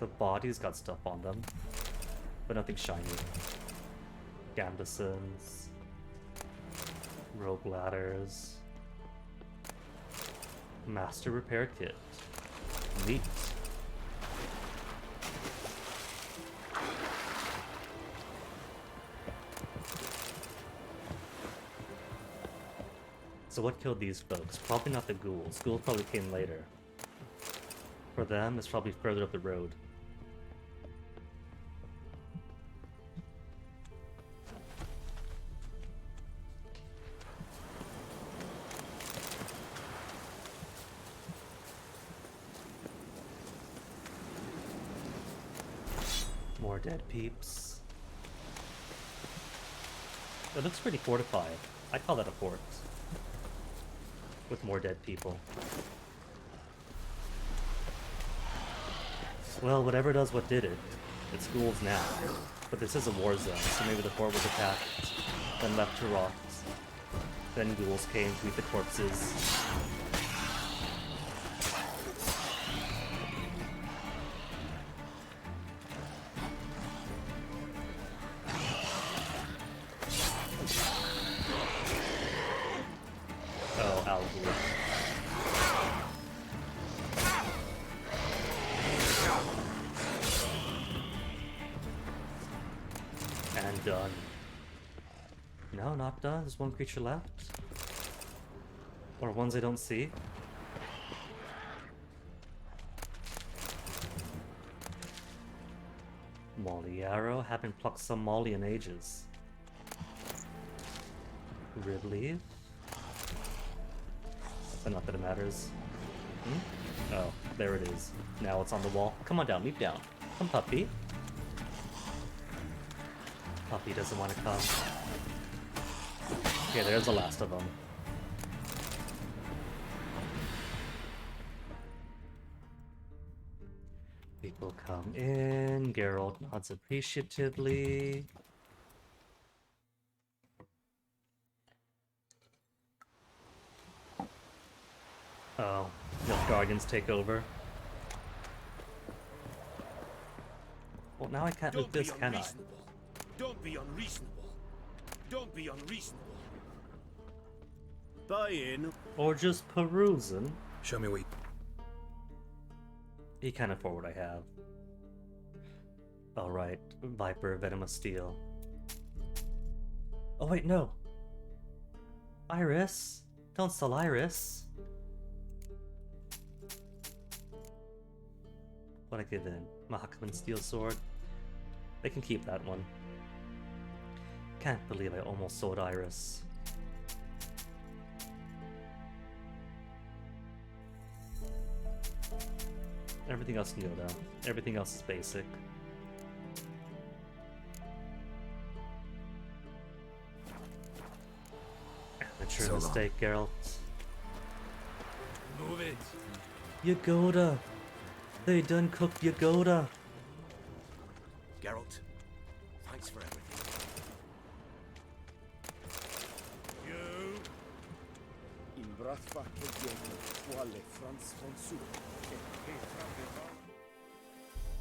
E: The body's got stuff on them, but nothing shiny. Gambesons. Rogue ladders. Master repair kit. Neat. So what killed these folks? Probably not the ghouls. Ghouls probably came later. For them, it's probably further up the road. More dead peeps. It looks pretty fortified. I call that a fort. With more dead people. Well, whatever does what did it, it's ghouls now. But this is a war zone, so maybe the fort was attacked, then left to rot. Then ghouls came to eat the corpses. Oh, Al Ghul. And done. No, not done. There's one creature left. Or ones I don't see. Molly Arrow. Haven't plucked some Molly in ages. Rib leaf. But not that it matters. Hmm? Oh, there it is. Now it's on the wall. Come on down, leap down. Come, puppy. Puppy doesn't want to come. Okay, there's the last of them. People come in. Geralt nods appreciatively. Oh, Nilfgaardians take over. Well, now I can't move this, can I?
P: Don't be unreasonable. Don't be unreasonable. Buy in.
E: Or just perusing.
M: Show me what you...
E: He can't afford what I have. Alright, Viper, Venomous Steel. Oh wait, no. Iris? Don't sell Iris. What I give in? Mahakman Steel Sword. They can keep that one. Can't believe I almost sold Iris. Everything else can go down. Everything else is basic. Amateur
M: So long.
E: mistake, Geralt.
P: Move it.
E: Yagoda! They done cooked Yagoda!
P: Geralt, thanks for everything. You.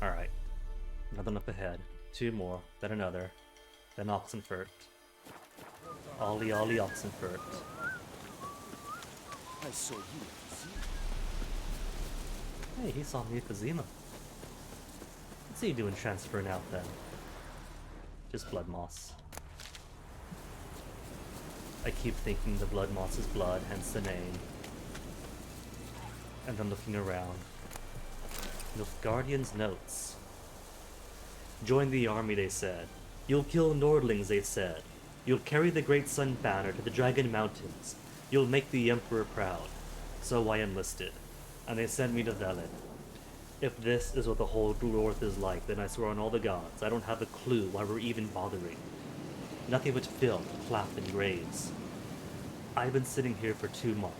E: Alright. Another up ahead. Two more, then another. Then Oxenfurt. Ollie Oxenfurt.
P: I saw you.
E: Hey, he saw me at Kazima. What's he doing transferring out then? Just blood moss. I keep thinking the blood moss is blood, hence the name. And then looking around. Nilfgaardian's notes. Join the army, they said. You'll kill Nordlings, they said. You'll carry the Great Sun banner to the Dragon Mountains. You'll make the Emperor proud. So I enlisted. And they sent me to Velen. If this is what the whole North is like, then I swear on all the gods, I don't have a clue why we're even bothering. Nothing but filth, flap, and graves. I've been sitting here for 2 months.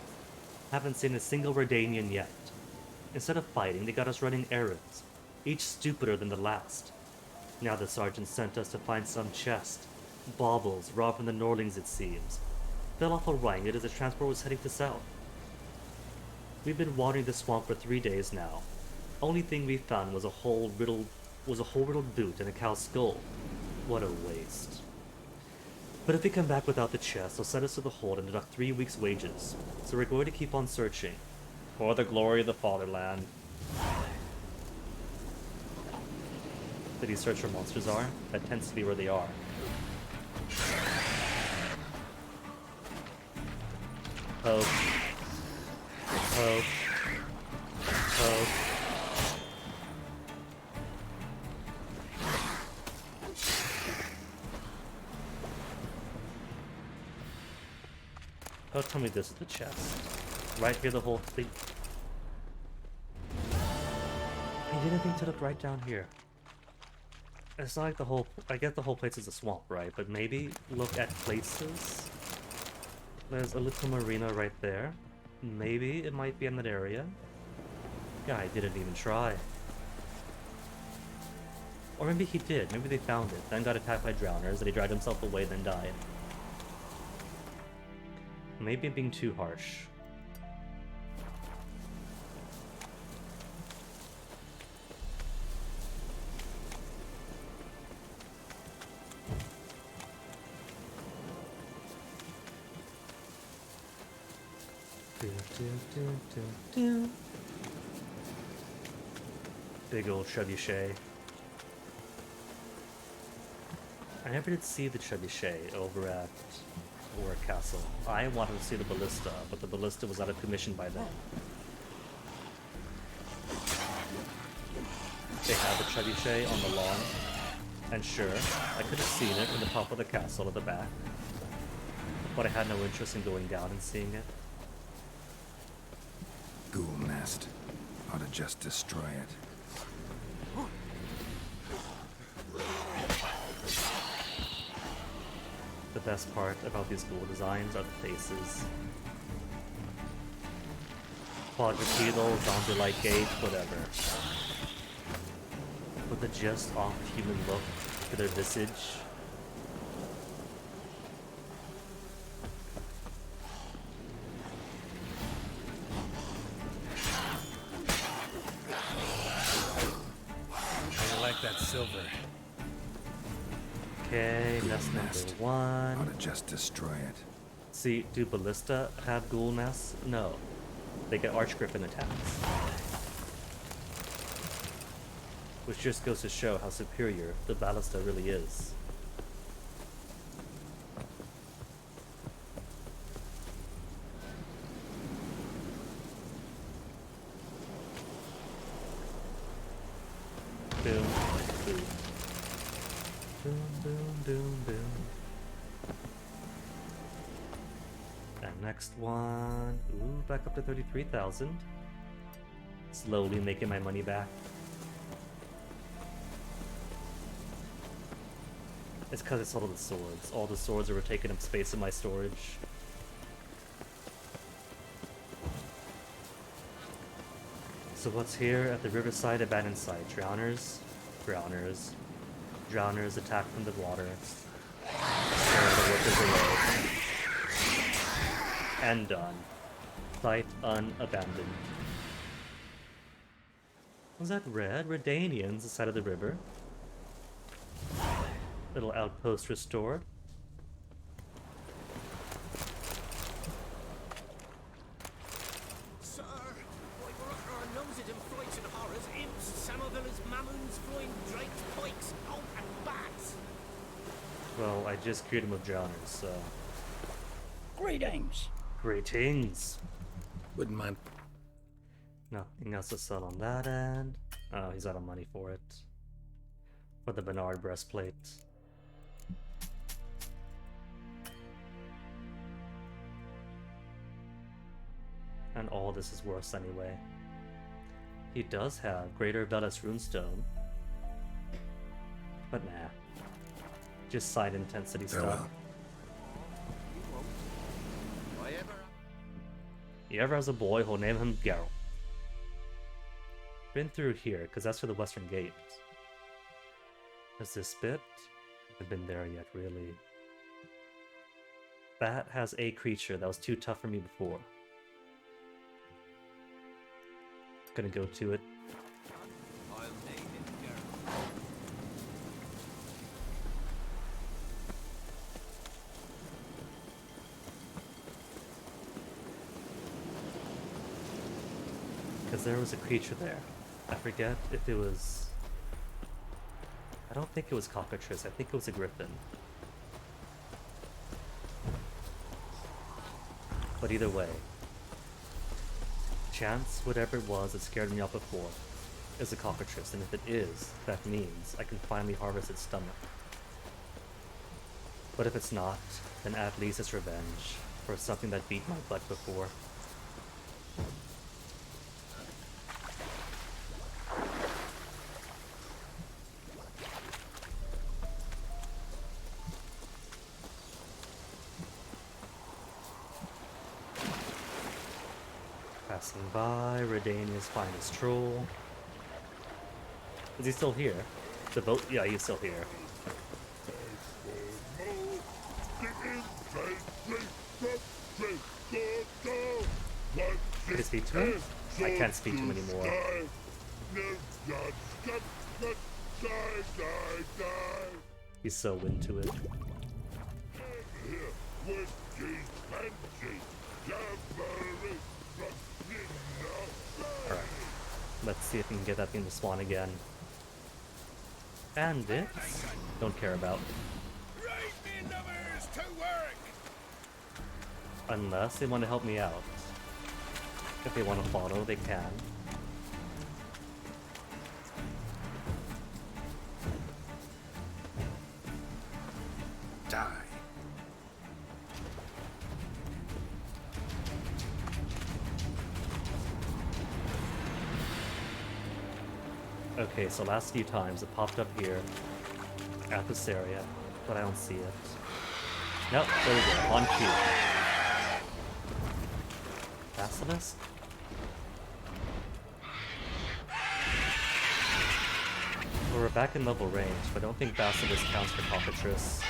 E: Haven't seen a single Redanian yet. Instead of fighting, they got us running errands, each stupider than the last. Now the sergeant sent us to find some chest. Baubles, robbed from the Nordlings it seems. Fell off a Rhine as the transport was heading to south. We've been wandering the swamp for 3 days now. Only thing we found was a whole riddled boot and a cow's skull. What a waste. But if we come back without the chest, they'll send us to the hold and deduct 3 weeks' wages. So we're going to keep on searching. For the glory of the fatherland. Did he search where monsters are? That tends to be where they are. Poke. Poke. Poke. Oh, tell me this is the chest. Right here, the whole thing. I didn't think to look right down here. It's not like the whole... I get the whole place is a swamp, right? But maybe look at places. There's a little marina right there. Maybe it might be in that area. Guy didn't even try. Or maybe he did. Maybe they found it, then got attacked by drowners, and he dragged himself away, then died. Maybe I'm being too harsh. Big old trebuchet. I never did see the trebuchet over at Warwick Castle. I wanted to see the ballista, but the ballista was out of commission by then. They had the trebuchet on the lawn, and sure, I could have seen it in the top of the castle at the back, but I had no interest in going down and seeing it.
D: Ghoul nest. ought to just destroy it.
E: The best part about these ghoul designs are the faces. Quadrupedal, zombie-like gait, whatever. With a just off human look to their visage.
A: I like that silver.
E: Okay, that's number one.
D: Ought to just destroy it.
E: See, do Ballista have ghoul nests? No. They get Archgriffin attacks. Which just goes to show how superior the Ballista really is. Boom, boom. Boom, boom, boom, boom. And next one. Ooh, back up to 33,000. Slowly making my money back. It's because I sold all the swords. All the swords were taking up space in my storage. So what's here at the Riverside Abandoned Site? Drowners? Drowners. Drowners attack from the water. Scare the workers away. And done. Site unabandoned. Was that red? Redanians, the side of the river. Little outpost restored.
P: Sir, why we're under our noses in frights and horrors, imps, Samovillas, mammons, flying drakes, pikes, oh, and bats.
E: Well, I just cured him with drowners, so...
N: Greetings.
E: Greetings.
A: Wouldn't mind.
E: Nothing else to sell on that end. Oh, he's out of money for it. For the Bernard breastplate. And all this is worse anyway. He does have Greater Velas Runestone. But nah. Just side intensity stuff. He ever has a boy, he'll name him Geralt. Been through here, because that's for the Western Gate. Is this bit? I've been there yet, really. That has a creature that was too tough for me before. Gonna go to it. Because there was a creature there. I forget if it was... I don't think it was cockatrice, I think it was a griffin. But either way, chance, whatever it was that scared me off before, is a cockatrice, and if it is, that means I can finally harvest its stomach. But if it's not, then at least it's revenge for something that beat my butt before. Passing by, Redania's finest troll. Is he still here? The boat? Yeah, he's still here. Can I speak to him? I can't speak to him anymore. He's so into it. Alright. Let's see if we can get that thing to spawn again. And it's... don't care about. Unless they want to help me out. If they want to follow, they can.
D: Die.
E: Okay, so last few times it popped up here at this area, but I don't see it. Nope, there we go, on cue. Basilisk? Well, we're back in level range, but I don't think Basilisk counts for Cockatrice.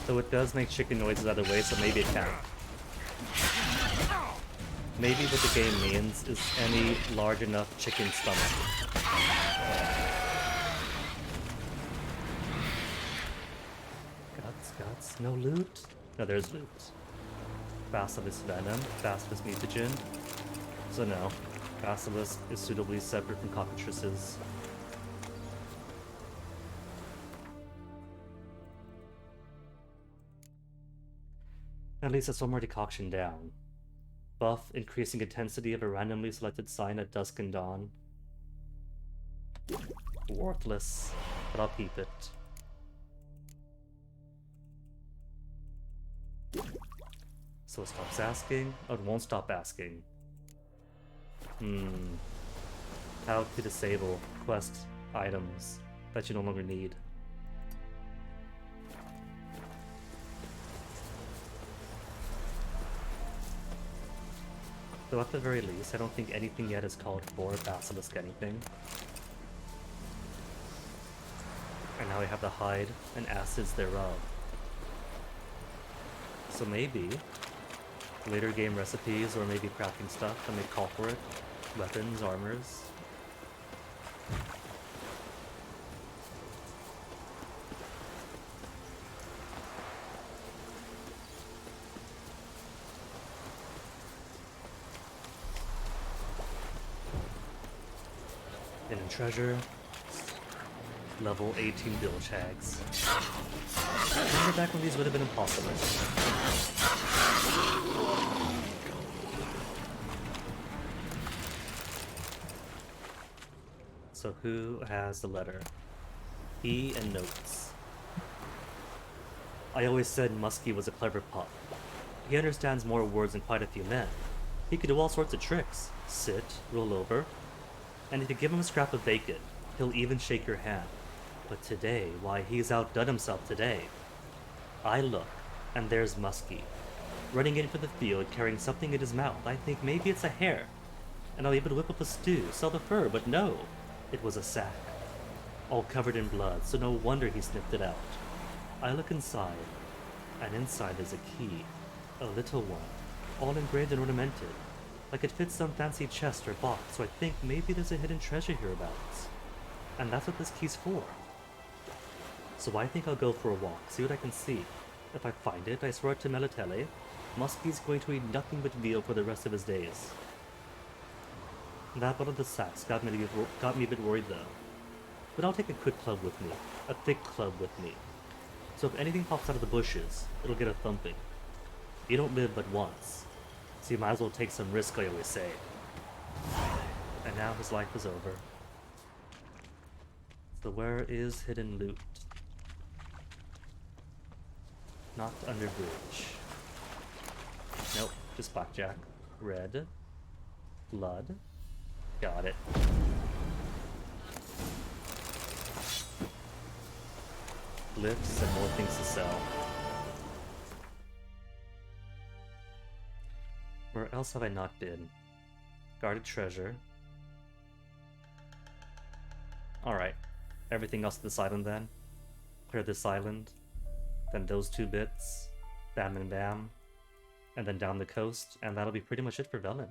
E: So it does make chicken noises other ways, so maybe it can. Maybe what the game means is any large enough chicken stomach. Guts. No loot? No, there's loot. Basilisk Venom, Basilisk Mutagen. So no, Basilisk is suitably separate from Cockatrices. At least it's one more decoction down. Buff, increasing intensity of a randomly selected sign at dusk and dawn. Worthless, but I'll keep it. So it stops asking? Oh, it won't stop asking. How to disable quest items that you no longer need. So at the very least, I don't think anything yet is called for Basilisk anything. And now we have the hide and acids thereof. So maybe later game recipes or maybe crafting stuff that may call for it. Weapons, armors. Hidden treasure. Level 18 Bill Shags. Remember back when these would have been impossible. So who has the letter? He and notes. I always said Muskie was a clever pup. He understands more words than quite a few men. He could do all sorts of tricks. Sit, roll over, and if you give him a scrap of bacon, he'll even shake your hand. But today, why, he's outdone himself today. I look, and there's Muskie, running in for the field carrying something in his mouth. I think maybe it's a hare, and I'll be able to whip up a stew, sell the fur, but no, it was a sack, all covered in blood, so no wonder he sniffed it out. I look inside, and inside is a key, a little one, all engraved and ornamented, like it fits some fancy chest or box, so I think maybe there's a hidden treasure hereabouts. And that's what this key's for. So I think I'll go for a walk, see what I can see. If I find it, I swear to Melitele, Muskie's going to eat nothing but veal for the rest of his days. That one of the sacks got me a bit worried though. But I'll take a quick club with me, a thick club with me. So if anything pops out of the bushes, it'll get a thumping. You don't live but once, so you might as well take some risk, I always say. And now his life is over. So where is hidden loot? Not under bridge. Nope, just blackjack. Red. Blood. Got it. Glyphs and more things to sell. Where else have I not been? Guarded treasure. Alright. Everything else at this island then. Clear this island. Then those two bits. Bam and bam. And then down the coast. And that'll be pretty much it for Velen.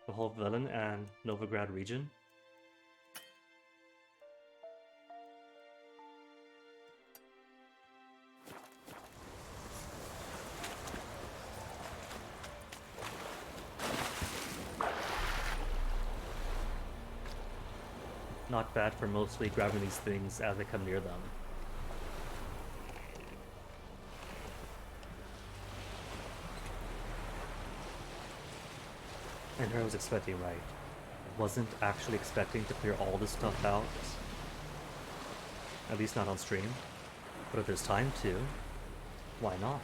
E: The whole Velen and Novigrad region. Not bad for mostly grabbing these things as they come near them. And I was expecting right. I wasn't actually expecting to clear all this stuff out. At least not on stream. But if there's time to, why not?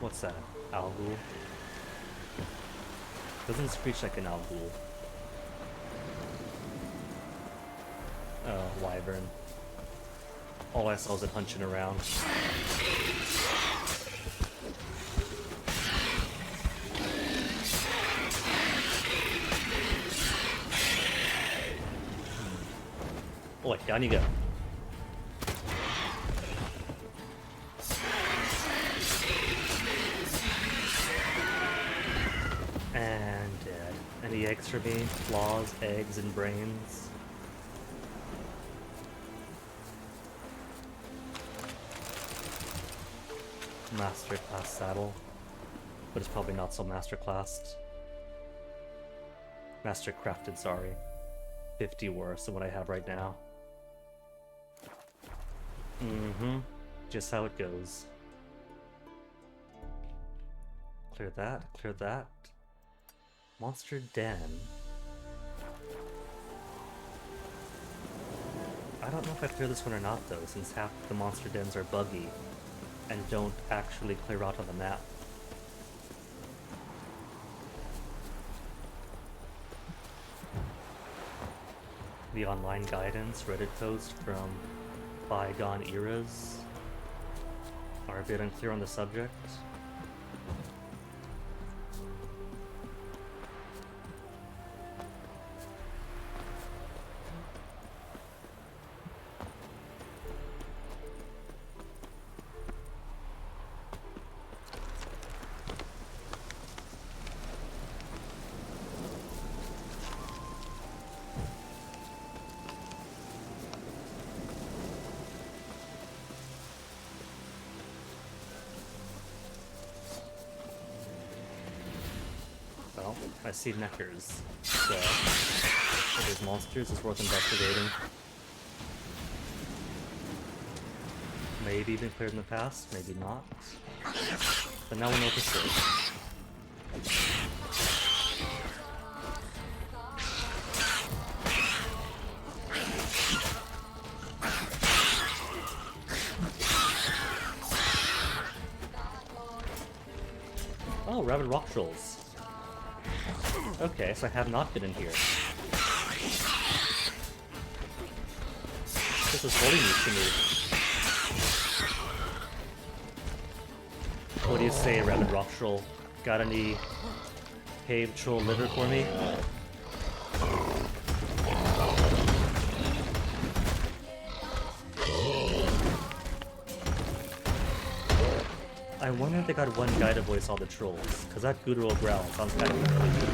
E: What's that? Owl? Doesn't screech like an owl. Oh, wyvern. All I saw was it punching around. Oh, wait, down you go. And dead. Any eggs for me? Claws, eggs, and brains. Masterclass saddle. But it's probably not so masterclassed. Mastercrafted, sorry. 50 worse than what I have right now. Mm-hmm. Just how it goes. Clear that, clear that. Monster Den. I don't know if I clear this one or not though, since half the monster dens are buggy and don't actually clear out on the map. The online guidance Reddit post from bygone eras are a bit unclear on the subject. I see neckers, so if there's monsters, it's worth investigating. Maybe been cleared in the past, maybe not. But now we know for sure. Oh, rabid rock trolls. Okay, so I have not been in here. This is holding news to me. What do you say, Rabid Rock Troll? Got any cave troll liver for me? I wonder if they got one guy to voice all the trolls, because that guttural growl sounds kind of really good.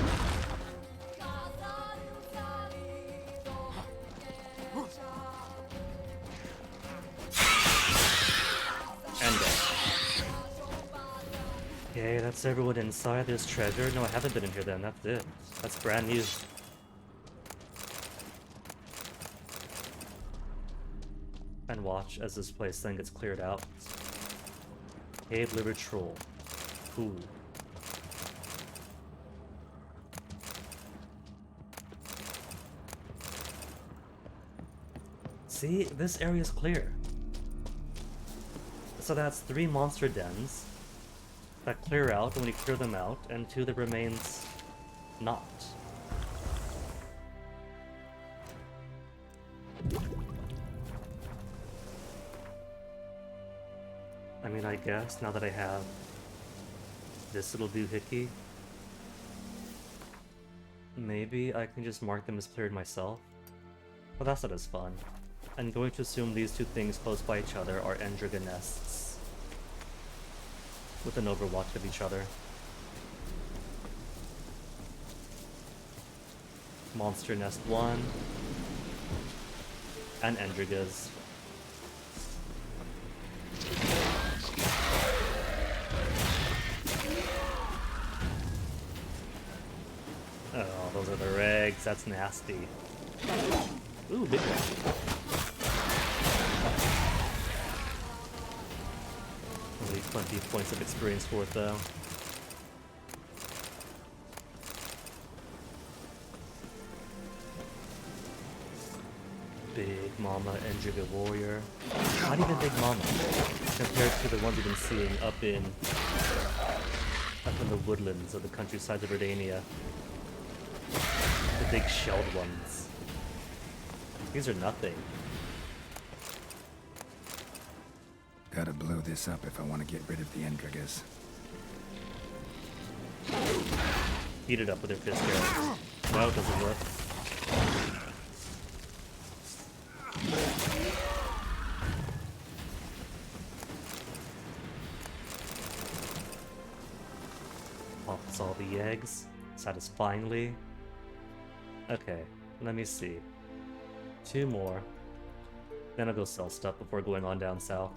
E: Okay, that's everyone inside. There's treasure. No, I haven't been in here then. That's it. That's brand new. And watch as this place then gets cleared out. Cave liver troll. Ooh. See, this area is clear. So that's 3 monster dens that clear out when we clear them out, and 2 that remains not. I mean, I guess now that I have this little doohickey, maybe I can just mark them as cleared myself. But that's not as fun. I'm going to assume these 2 things close by each other are Endriga nests, with an overwatch of each other. Monster Nest 1 and Endrigas. are their eggs. That's nasty. Ooh, big one. Only 20 points of experience for it, though. Big Mama Endriga Warrior. Not even Big Mama, compared to the ones we've been seeing up in the woodlands of the countryside of Redania. The big shelled ones. These are nothing.
D: Gotta blow this up if I want to get rid of the Endrigas.
E: Beat it up with her fist arrow. No, it doesn't work. Pops all the eggs, satisfyingly. Okay, let me see. 2 more. Then I'll go sell stuff before going on down south.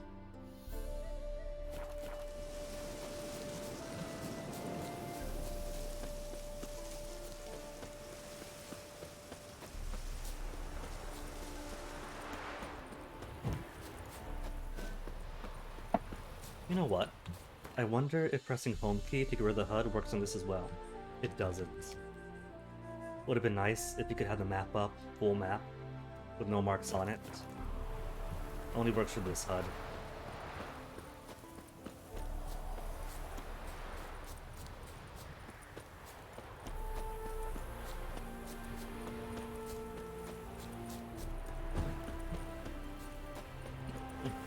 E: You know what? I wonder if pressing home key to get rid of the HUD works on this as well. It doesn't. Would have been nice if you could have the map up, full map, with no marks on it. Only works for this HUD.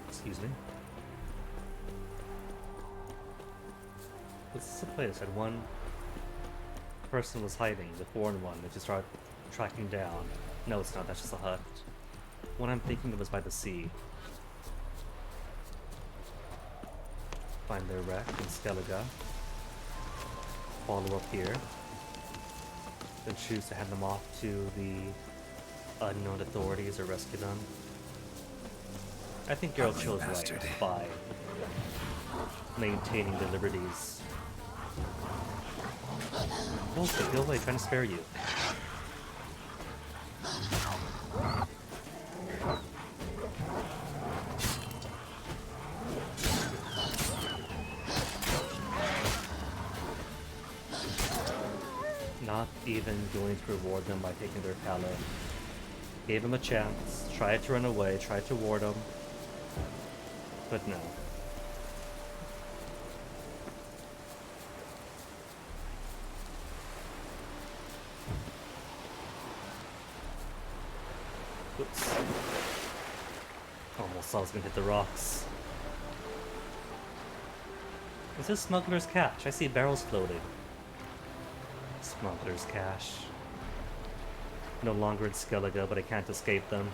E: Excuse me. This is a place that one person was hiding, the foreign one, that you start tracking down. No, it's not, that's just a hut. What I'm thinking of is by the sea. Find their wreck in Skellige. Follow up here. Then choose to hand them off to the unknown authorities or rescue them. I think Geralt chose right by maintaining the liberties. Bullshit, go away, trying to spare you. Not even going to reward them by taking their pallet. Gave him a chance, tried to run away, tried to ward him, but no. Oops. Almost thought I was gonna hit the rocks. Is this smuggler's cache? I see barrels floating. Smuggler's cache. No longer in Skellige, but I can't escape them.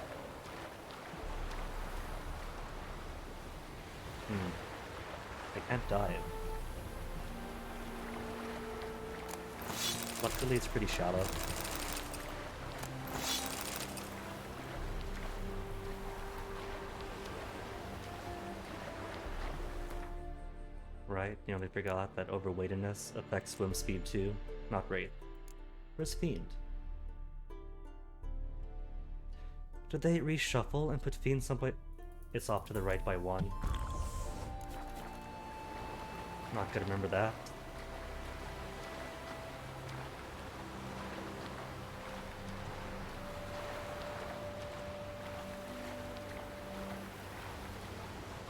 E: I can't dive. Luckily, it's pretty shallow. Right, you only forgot that overweightedness affects swim speed too. Not great. Where's Fiend? Did they reshuffle and put Fiend someplace? It's off to the right by 1. Not gonna remember that.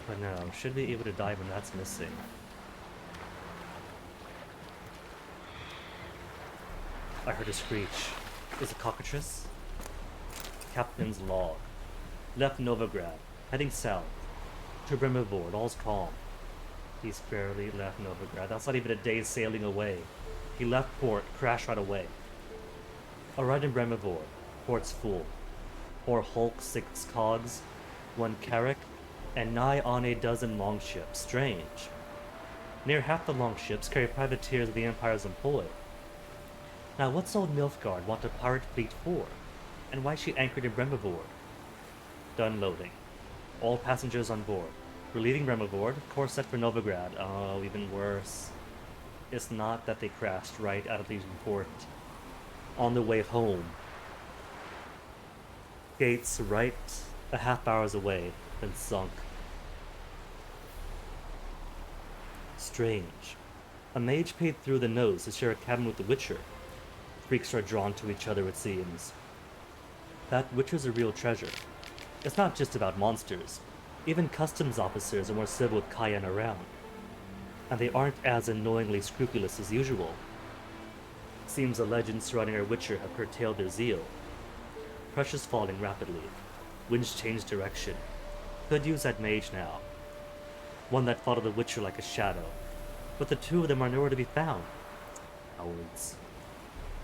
E: But no, should be able to dive when that's missing. I heard a screech. Is it cockatrice? Captain's log. Left Novigrad, heading south. To Bremervord, all's calm. He's barely left Novigrad. That's not even a day's sailing away. He left port, crashed right away. Arrived in Bremervord. Port's full. 4 hulks, 6 cogs, 1 carrack, and nigh on a dozen longships. Strange. Near half the longships carry privateers of the Empire's employ. Now what's old Nilfgaard want a pirate fleet for? And why is she anchored in Bremervord? Done loading. All passengers on board. We're leaving Bremervord, course set for Novigrad. Oh, even worse. It's not that they crashed right out of the port. on the way home. Gates right a half hours away, then sunk. Strange. A mage paid through the nose to share a cabin with the Witcher. Freaks are drawn to each other, it seems. That Witcher's a real treasure. It's not just about monsters. Even customs officers are more civil with Cayenne around. And they aren't as annoyingly scrupulous as usual. Seems the legends surrounding our Witcher have curtailed their zeal. Pressure's falling rapidly. Winds change direction. Could use that mage now. One that followed the Witcher like a shadow. But the two of them are nowhere to be found. Cowards.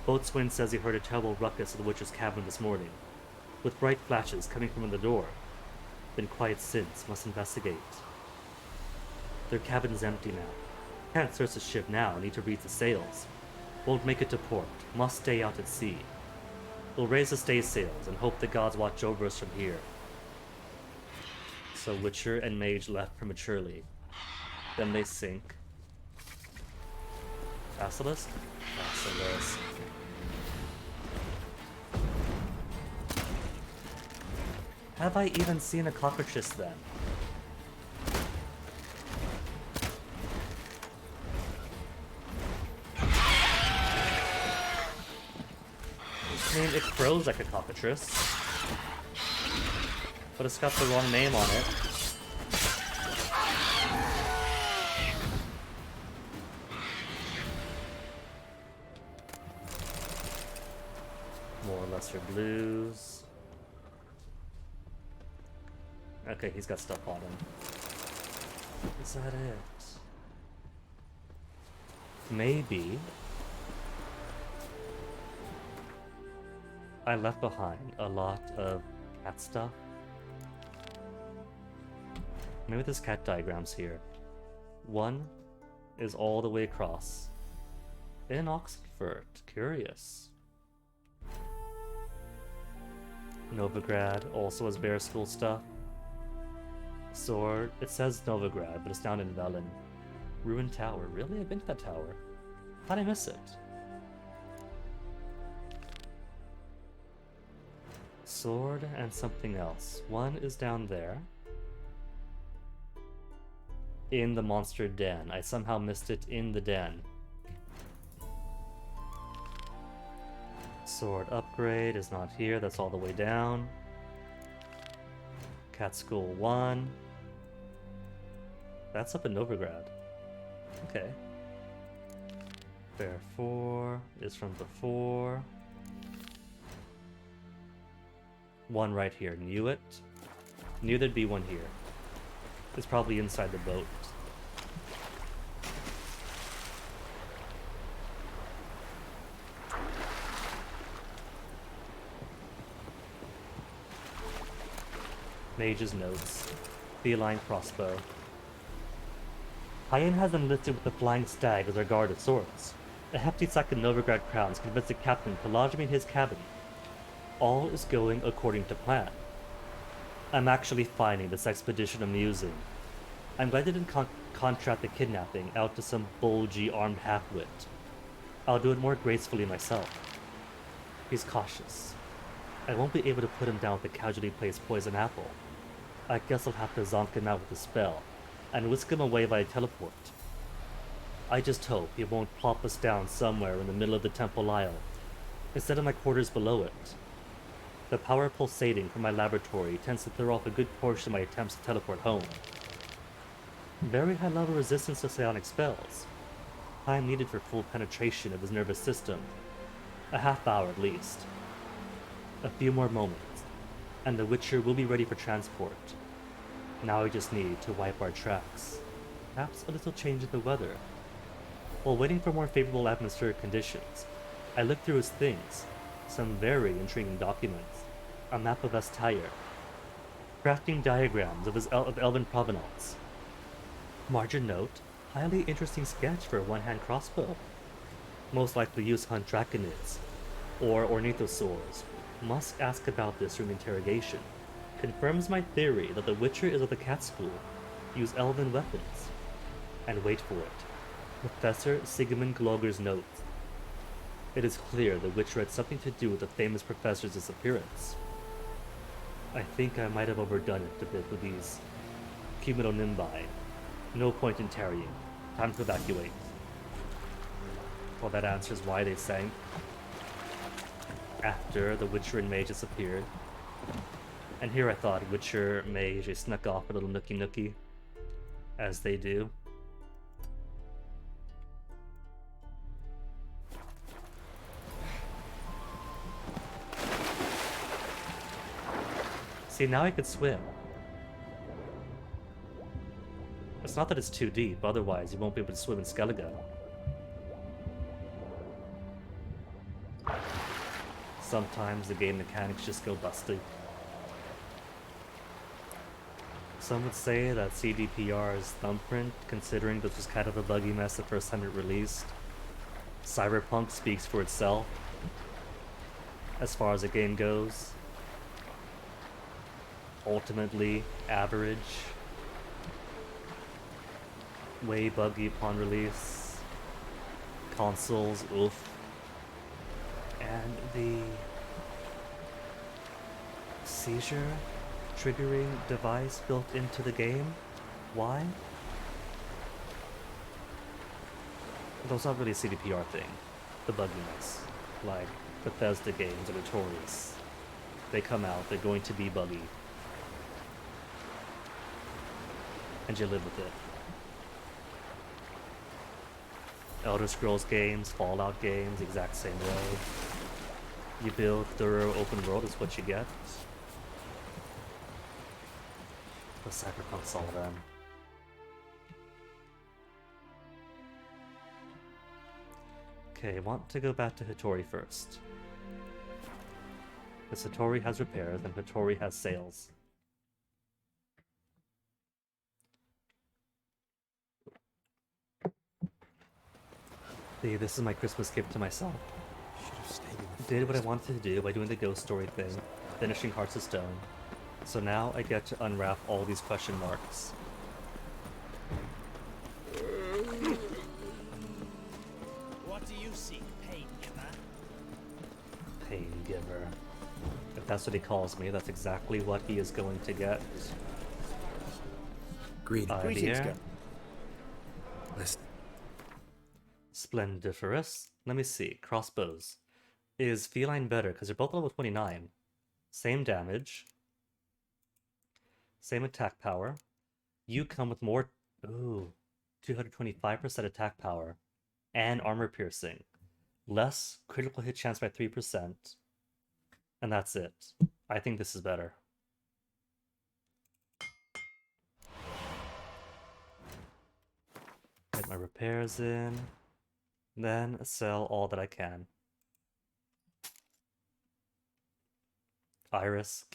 E: Boatswain says he heard a terrible ruckus at the Witcher's cabin this morning, with bright flashes coming from the door. Been quiet since, must investigate. Their cabin's empty now. Can't search the ship now, need to read the sails. Won't make it to port, must stay out at sea. We'll raise the staysails and hope the gods watch over us from here. So Witcher and Mage left prematurely. Then they sink. Basilisk? Basilisk. Have I even seen a cockatrice then? I mean, it crows like a cockatrice, but it's got the wrong name on it. More lesser blues. Okay, he's got stuff on him. Is that it? Maybe I left behind a lot of cat stuff. Maybe there's cat diagrams here. One is all the way across. In Oxenfurt. Curious. Novigrad also has bear school stuff. Sword. It says Novigrad, but it's down in Velen. Ruined Tower. Really? I've been to that tower. How'd I miss it? Sword and something else. One is down there. In the monster den. I somehow missed it in the den. Sword upgrade is not here. That's all the way down. Cat School 1. That's up in Novigrad. Okay. Bear 4 is from before. One right here. Knew it. Knew there'd be one here. It's probably inside the boat. Mage's notes. Feline crossbow. Cayenne has enlisted with the Flying Stag as our guard of sorts. A hefty sack of Novigrad crowns convinced the captain to lodge me in his cabin. All is going according to plan. I'm actually finding this expedition amusing. I'm glad they didn't contract the kidnapping out to some bulgy armed half-wit. I'll do it more gracefully myself. He's cautious. I won't be able to put him down with the casually placed poison apple. I guess I'll have to zonk him out with a spell, and whisk him away by teleport. I just hope he won't plop us down somewhere in the middle of the Temple Isle, instead of my quarters below it. The power pulsating from my laboratory tends to throw off a good portion of my attempts to teleport home. Very high level resistance to psionic spells. Time needed for full penetration of his nervous system. A half hour at least. A few more moments, and the Witcher will be ready for transport. Now we just need to wipe our tracks. Perhaps a little change in the weather. While waiting for more favorable atmospheric conditions, I looked through his things. Some very intriguing documents. A map of Vestager. Crafting diagrams of elven provenance. Margin note, highly interesting sketch for a one-hand crossbow. Most likely use hunt draconids, or ornithosaurs. Must ask about this during interrogation. Confirms my theory that the Witcher is of the cat school. Use elven weapons. And wait for it. Professor Sigmund Gloger's notes. It is clear the Witcher had something to do with the famous professor's disappearance. I think I might have overdone it a bit with these cumulonimbi. No point in tarrying. Time to evacuate. Well, that answers why they sank after the Witcher and Mage disappeared. And here I thought Witcher Mage, they snuck off a little nookie, as they do. See, now I could swim. It's not that it's too deep, otherwise you won't be able to swim in Skellige. Sometimes the game mechanics just go busty. Some would say that CDPR is thumbprint, considering this was kind of a buggy mess the first time it released. Cyberpunk speaks for itself, as far as the game goes. Ultimately, average. Way buggy upon release. Consoles, oof. And the seizure triggering device built into the game? Why? That's not really a CDPR thing. The bugginess. Like Bethesda games are notorious. They come out, they're going to be buggy. And you live with it. Elder Scrolls games, Fallout games, the exact same way. You build thorough open world is what you get. The Cyberpunk's all them. Okay, I want to go back to Hattori first. Because Hattori has repairs and Hattori has sales. See, this is my Christmas gift to myself. Did what I wanted to do by doing the ghost story thing, finishing Hearts of Stone. So now I get to unwrap all these question marks.
P: What do you seek, pain giver?
E: Pain giver. If that's what he calls me, that's exactly what he is going to get.
D: Greetings,
E: Listen. Splendiferous. Let me see. Crossbows. Is Feline better? Because they're both level 29. Same damage. Same attack power. You come with more... Ooh. 225% attack power. And armor piercing. Less critical hit chance by 3%. And that's it. I think this is better. Get my repairs in. Then sell all that I can. Iris.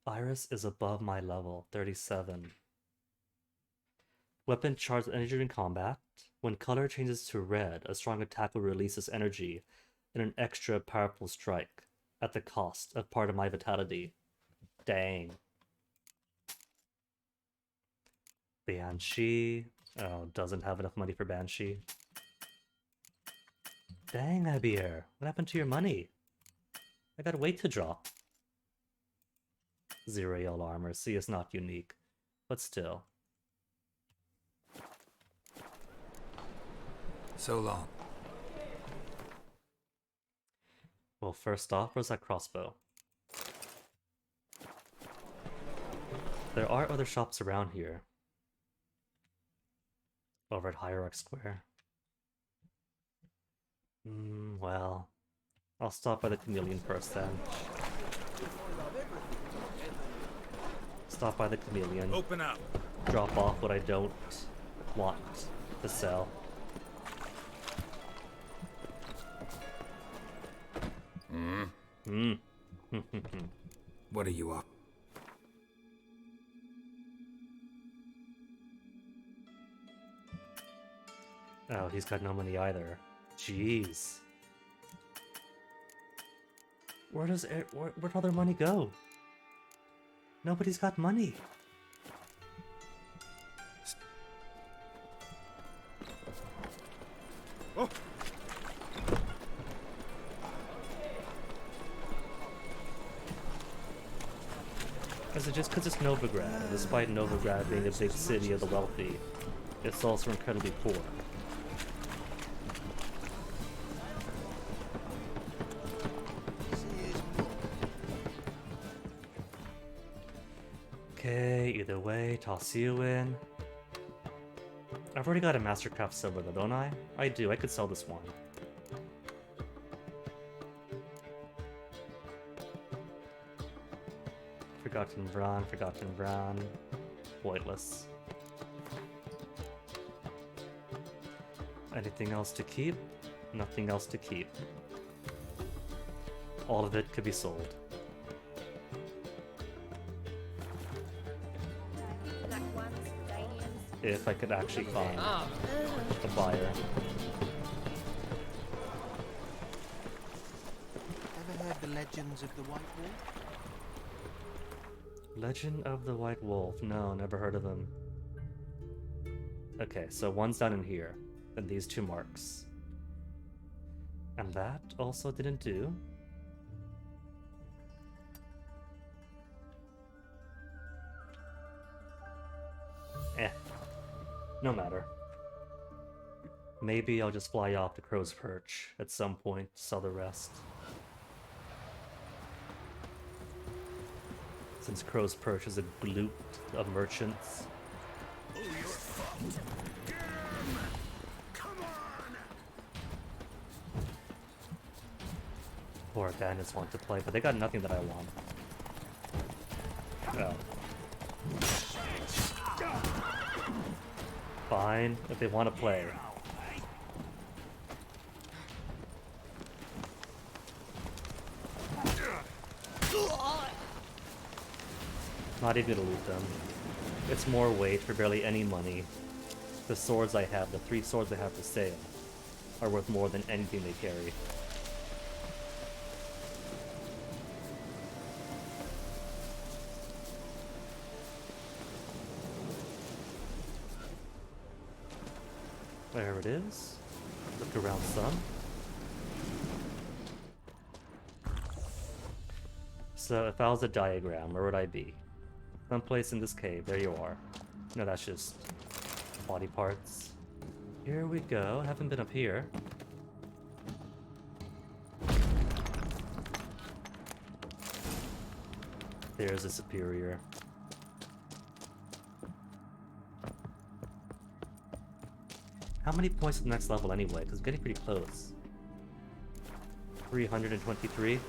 E: Iris is above my level, 37. Weapon charged energy during combat. When color changes to red, a strong attack will release this energy in an extra powerful strike at the cost of part of my vitality. Dang. Banshee. Oh, doesn't have enough money for Banshee. Dang, Abier. What happened to your money? I gotta wait to drop. Zero armor. See, it's not unique. But still.
D: So long.
E: Well, first off, where's that crossbow? There are other shops around here. Over at Hierarch Square. Well, I'll stop by the Chameleon first then. Stop by the Chameleon.
H: Open up.
E: Drop off what I don't want to sell.
D: What are you up?
E: Oh, he's got no money either. Jeez. Where'd all their money go? Nobody's got money.
H: Oh.
E: is it just because it's Novigrad? And despite Novigrad being a big city of the wealthy, it's also incredibly poor. Okay, either way, toss you in. I've already got a Mastercraft silver though, don't I? I do, I could sell this one. Forgotten Vran. Pointless. Anything else to keep? Nothing else to keep. All of it could be sold. If I could actually find a buyer.
P: Ever heard the legends of the White Wolf?
E: Legend of the White Wolf. No, never heard of them. Okay, so one's down in here, and these two marks. And that also didn't do. No matter. Maybe I'll just fly off to Crow's Perch at some point, sell the rest. Since Crow's Perch is a gloop of merchants.
C: Oh, you're fucked. Come on.
E: Poor bandits want to play, but they got nothing that I want. Oh. Fine, if they want to play. Not even gonna loot them. It's more weight for barely any money. The swords I have, the 3 swords I have for sale, are worth more than anything they carry. There it is. Look around some. So if I was a diagram, where would I be? Someplace in this cave. There you are. No, that's just body parts. Here we go. Haven't been up here. There's a superior. How many points to the next level anyway? Because I'm getting pretty close. 323.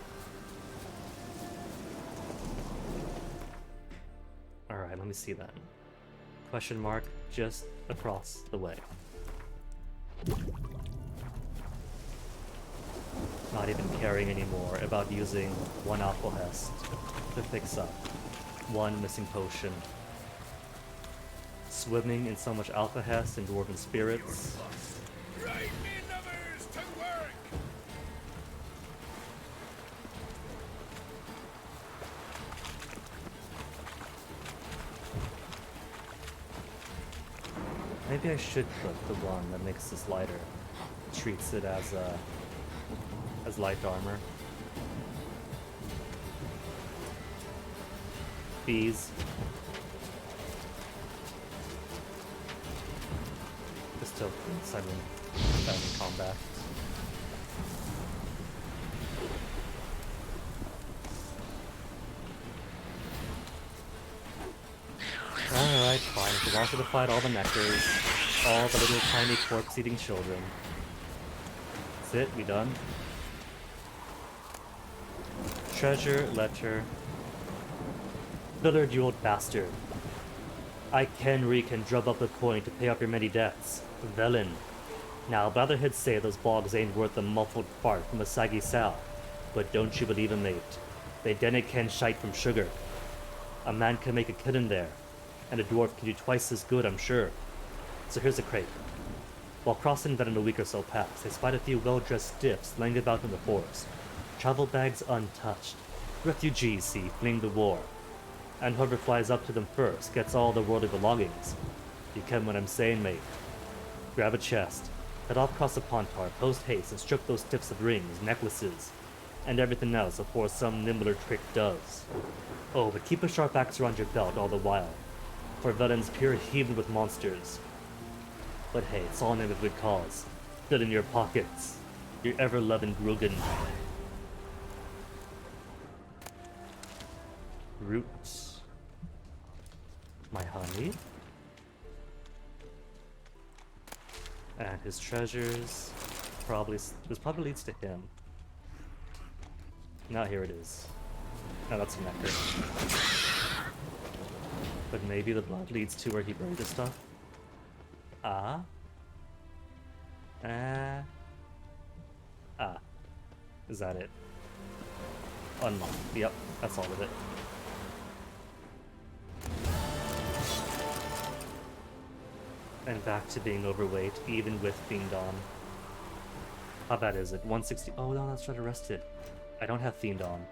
E: Alright, let me see that. Question mark just across the way. Not even caring anymore about using 1 Alcohest to fix up 1 missing potion. Swimming in so much Alcohest and Dwarven spirits.
C: Right, me numbers to work.
E: Maybe I should put the one that makes this lighter. Treats it as light armor. Bees. Still silent combat. Alright, fine. If you want to fight all the neckers, all the little tiny corpse-eating children. That's it, we done. Treasure, letter. Villard, you old bastard. I Kenry can drub up the coin to pay off your many debts. Velen. Now, Blatherheads say those bogs ain't worth a muffled fart from a saggy sow, but don't you believe 'em, mate? They denne ken shite from sugar. A man can make a kitten there, and a dwarf can do twice as good, I'm sure. So here's a crate. While crossing Velen a week or so past, they spied a few well-dressed stiffs laying about in the forest. Travel bags untouched. Refugees, see, fleeing the war. And whoever flies up to them first gets all the worldly belongings. You ken what I'm saying, mate. Grab a chest, head off across the Pontar, post haste, and strip those stiffs of rings, necklaces, and everything else before some nimbler trick does. Oh, but keep a sharp axe around your belt all the while, for Velen's pure heaving with monsters. But hey, it's all in a good cause. Good in your pockets. Your ever-loving Grugan. Roots. My honey. And his treasures. This probably leads to him. Now here it is. Now that's a nectar. But maybe the blood leads to where he buried the stuff. Ah. Is that it? Unlock. Yep, that's all of it. And back to being overweight, even with Fiend on. How bad is it? 160. Oh no, that's right, arrested. I don't have Fiend on.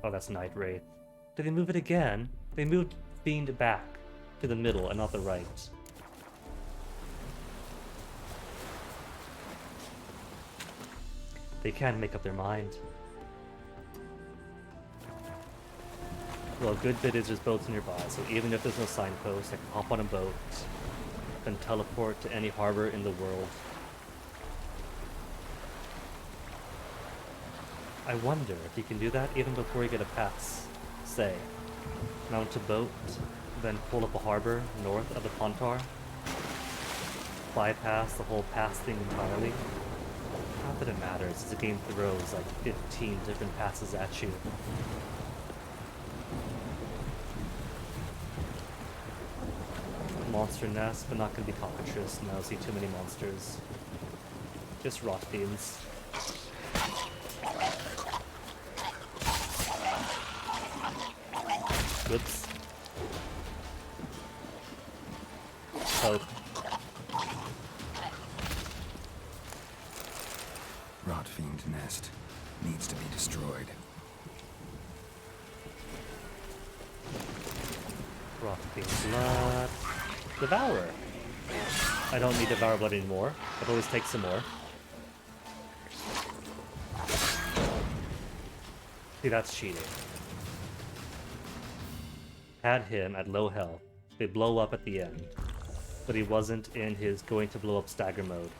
E: Oh, that's Night Wraith. Did they move it again? They moved Fiend back to the middle and not the right. They can't make up their mind. Well, a good bit is there's boats nearby, so even if there's no signpost, I can hop on a boat, then teleport to any harbor in the world. I wonder if you can do that even before you get a pass. Say, mount a boat, then pull up a harbor north of the Pontar, bypass the whole pass thing entirely. Not that it matters, as the game throws like 15 different passes at you. Monster nest, but not gonna be cockatrice. No, I see too many monsters. Just rot fiends. Whoops. Oh.
D: Rot fiend nest needs to be destroyed.
E: Rot fiend blood. Devour. I don't need Devour blood anymore. I've always take some more. See, that's cheating. Had him at low health. They blow up at the end. But he wasn't in his going to blow up stagger mode.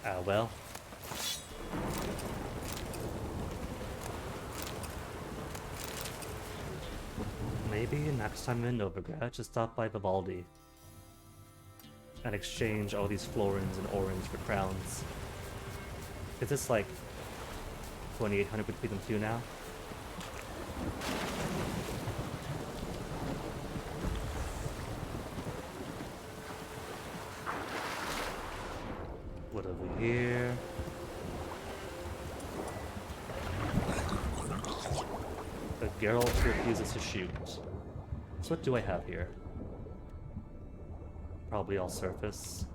E: Ah well. Maybe next time in Novigrad, just stop by Vivaldi and exchange all these florins and orins for crowns. Is this like 2,800 between them two now? What over here? But Geralt refuses to shoot. So what do I have here? Probably all surface.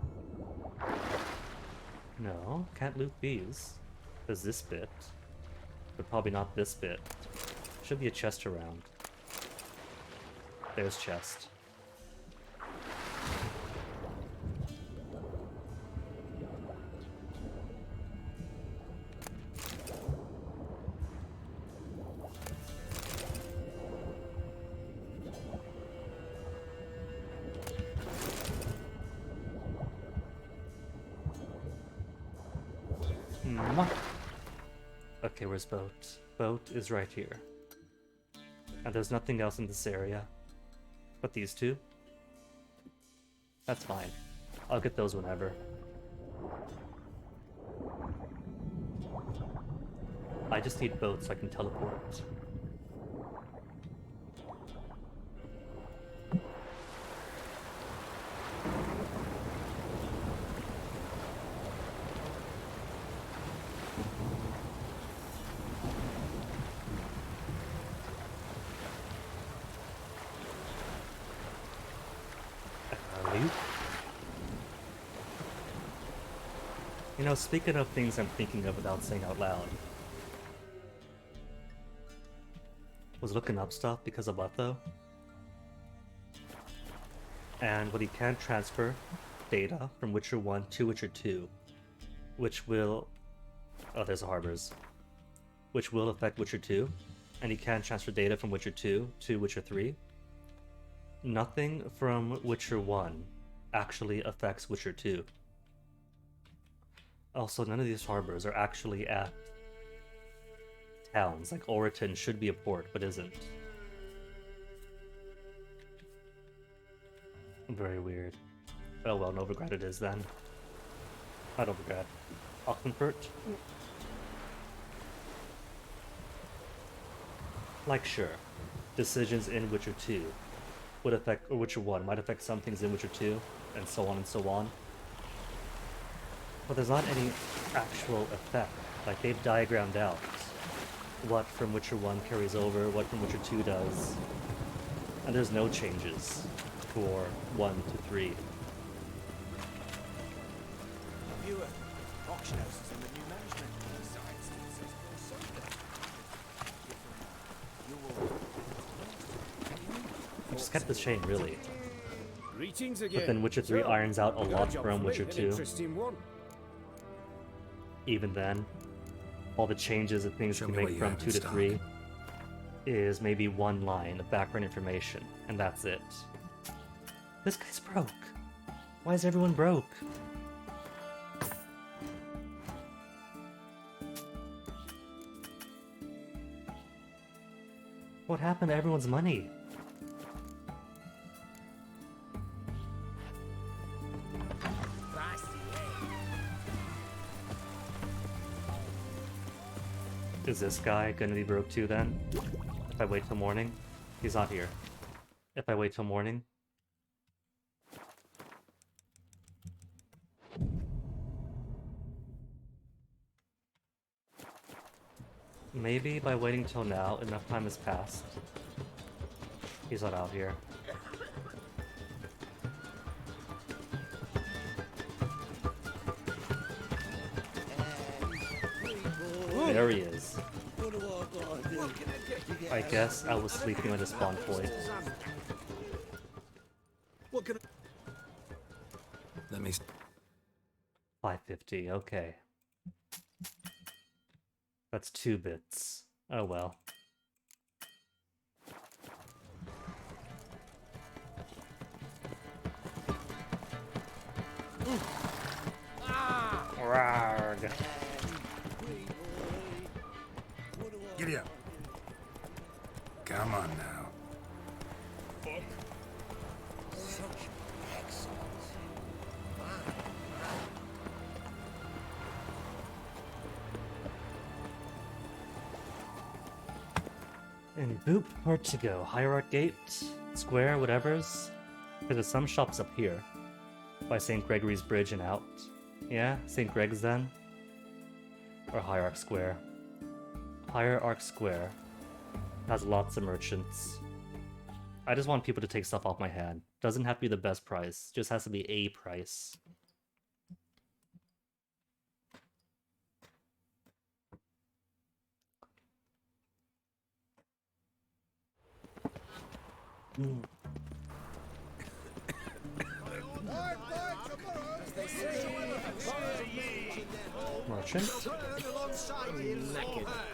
E: No, can't loot these. There's this bit. But probably not this bit. Should be a chest around. There's chest. Okay, where's boat? Boat is right here. And there's nothing else in this area. But these two? That's fine. I'll get those whenever. I just need boats so I can teleport. You know, speaking of things I'm thinking of without saying out loud. Was looking up stuff because of what though? but he can transfer data from Witcher 1 to Witcher 2, which will... Oh, there's the harbors. Which will affect Witcher 2, and he can transfer data from Witcher 2 to Witcher 3. Nothing from Witcher 1 actually affects Witcher 2. Also, none of these harbors are actually at towns. Like Oriton should be a port, but isn't. Very weird. Oh well, Novigrad it is then. Not Novigrad. Oxenfurt? Like, sure, decisions in Witcher 2 would affect, or Witcher 1 might affect some things in Witcher 2, and so on and so on. But there's not any actual effect. Like, they've diagrammed out what from Witcher 1 carries over, what from Witcher 2 does, and there's no changes for 1 to 3.
P: Viewer, auction houses and the new management. Besides,
E: Just kept the chain, really.
P: Greetings again.
E: But then Witcher 3
P: So,
E: irons out a
P: you got
E: lot
P: job
E: from
P: for me,
E: Witcher
P: an
E: 2.
P: interesting one.
E: Even then, all the changes that things can
D: me what
E: make
D: you
E: from
D: have in
E: 2 to
D: stock.
E: 3 is maybe one line of background information, and that's it. This guy's broke. Why is everyone broke? What happened to everyone's money? Is this guy gonna be broke too then? If I wait till morning? He's not here. If I wait till morning? Maybe by waiting till now, enough time has passed. He's not out here. There he is. I guess I was sleeping at a spawn point.
P: What can
D: Let me...
E: 550, okay. That's 2 bits. Oh well. Rarg.
D: Giddy up. Come on now.
E: And boop, where to go? Hierarch Gate? Square? Whatever's? There's some shops up here. By St. Gregory's Bridge and out. Yeah? St. Greg's then? Or Hierarch Square? Hierarch Square has lots of merchants. I just want people to take stuff off my hand. Doesn't have to be the best price. Just has to be a price. Merchant?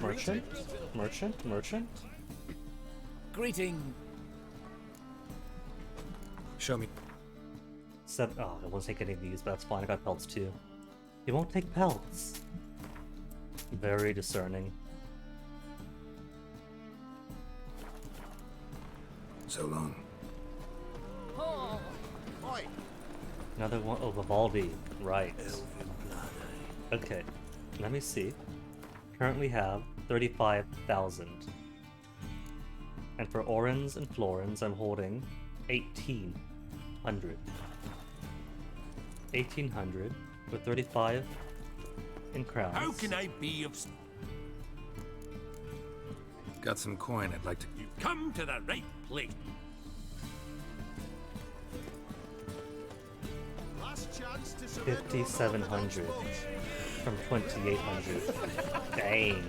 E: Merchant? Merchant? Merchant?
P: Greeting.
D: Show me.
E: Oh, I won't take any of these, but that's fine. I got pelts too. He won't take pelts. Very discerning.
D: So long.
E: Another one. Oh, Vivaldi. Right. Okay. Let me see. Currently have 35,000. And for Orans and Florins, I'm holding 1,800. 1,800 with 35 in crowns.
H: How can I be of...
D: Got some coin I'd like to...
H: You come to the right place.
P: Last chance to
E: 5,700 from 2,800. Dang.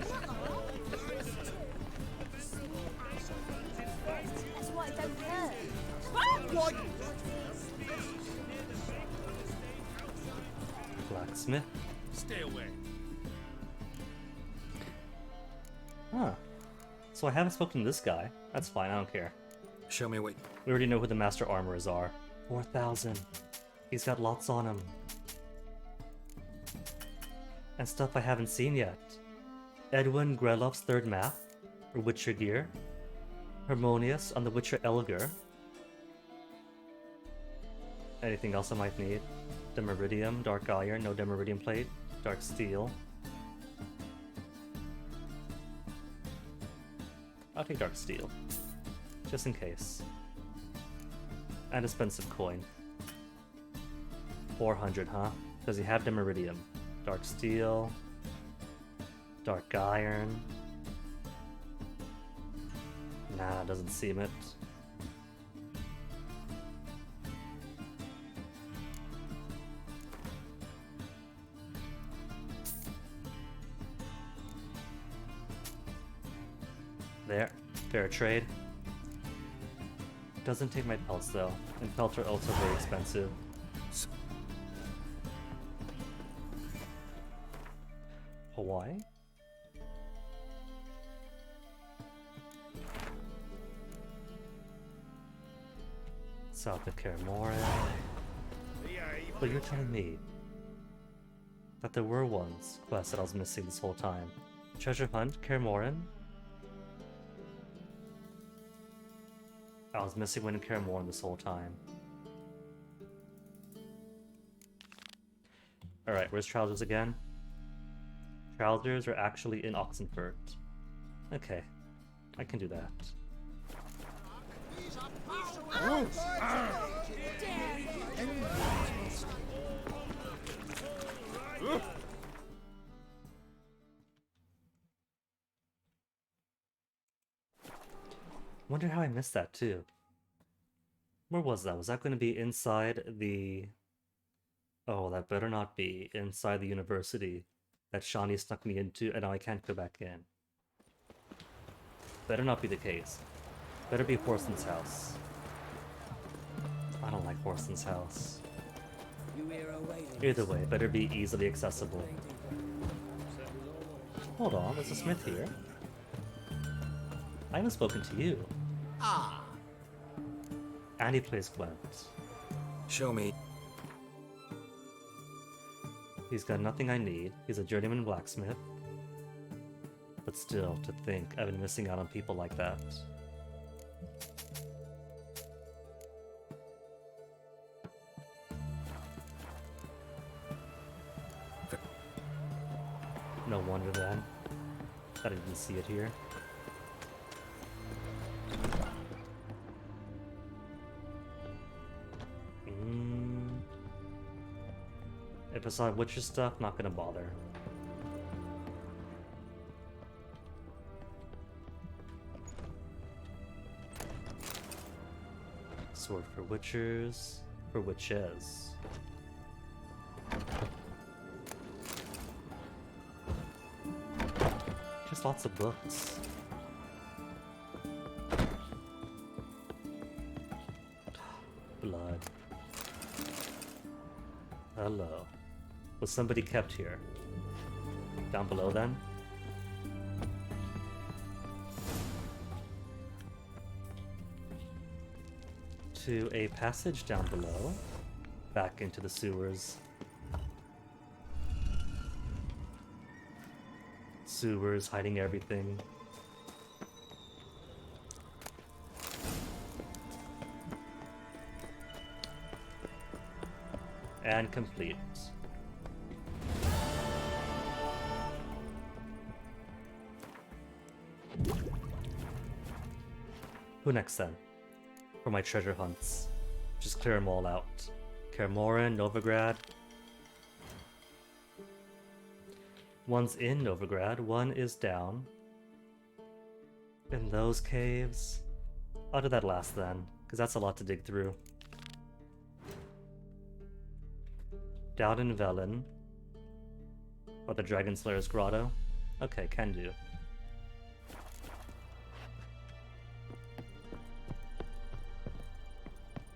T: That's why I don't care.
E: Smith.
C: Stay away.
E: Huh. So I haven't spoken to this guy. That's fine, I don't care.
D: Show me what...
E: We already know who the Master Armorers are. 4,000. He's got lots on him. And stuff I haven't seen yet. Edwin Grelov's third map, or Witcher gear. Harmonious on the Witcher Elgar. Anything else I might need? Demiridium, Dark Iron, no Demiridium plate, Dark Steel. I'll take Dark Steel, just in case. And a expensive coin. 400, huh? Does he have Demiridium? Dark Steel, Dark Iron. Nah, doesn't seem it. There, fair trade. Doesn't take my pelts though, and pelts are also very expensive. Hawaii? South of Kaer Morhen. But you're telling me that there were quests that I was missing this whole time. Treasure Hunt, Kaer Morhen? I was missing one in Kaer Morhen this whole time. Alright, where's Trousers again? Trousers are actually in Oxenfurt. Okay, I can do that. Wonder how I missed that too. Where was that? Was that going to be inside the... Oh, that better not be inside the university that Shani snuck me into and now I can't go back in. Better not be the case. Better be Horson's house. I don't like Horson's house. Either way, better be easily accessible. Hold on, there's a smith here. I haven't spoken to you.
K: Ah.
E: And he plays Gwent.
D: Show me.
E: He's got nothing I need. He's a journeyman blacksmith. But still, to think I've been missing out on people like that. No wonder then that I didn't see it here. If it's not Witcher stuff, not gonna bother. Sword for Witchers, for Witches. Just lots of books. Blood. Hello. Was somebody kept here? Down below then? To a passage down below. Back into the sewers. Sewers hiding everything. And complete. Who next then? For my treasure hunts. Just clear them all out. Kaer Morhen, Novigrad. One's in Novigrad, one is down. In those caves. I'll do that last then, because that's a lot to dig through. Down in Velen. Or the Dragon Slayer's Grotto. Okay, can do.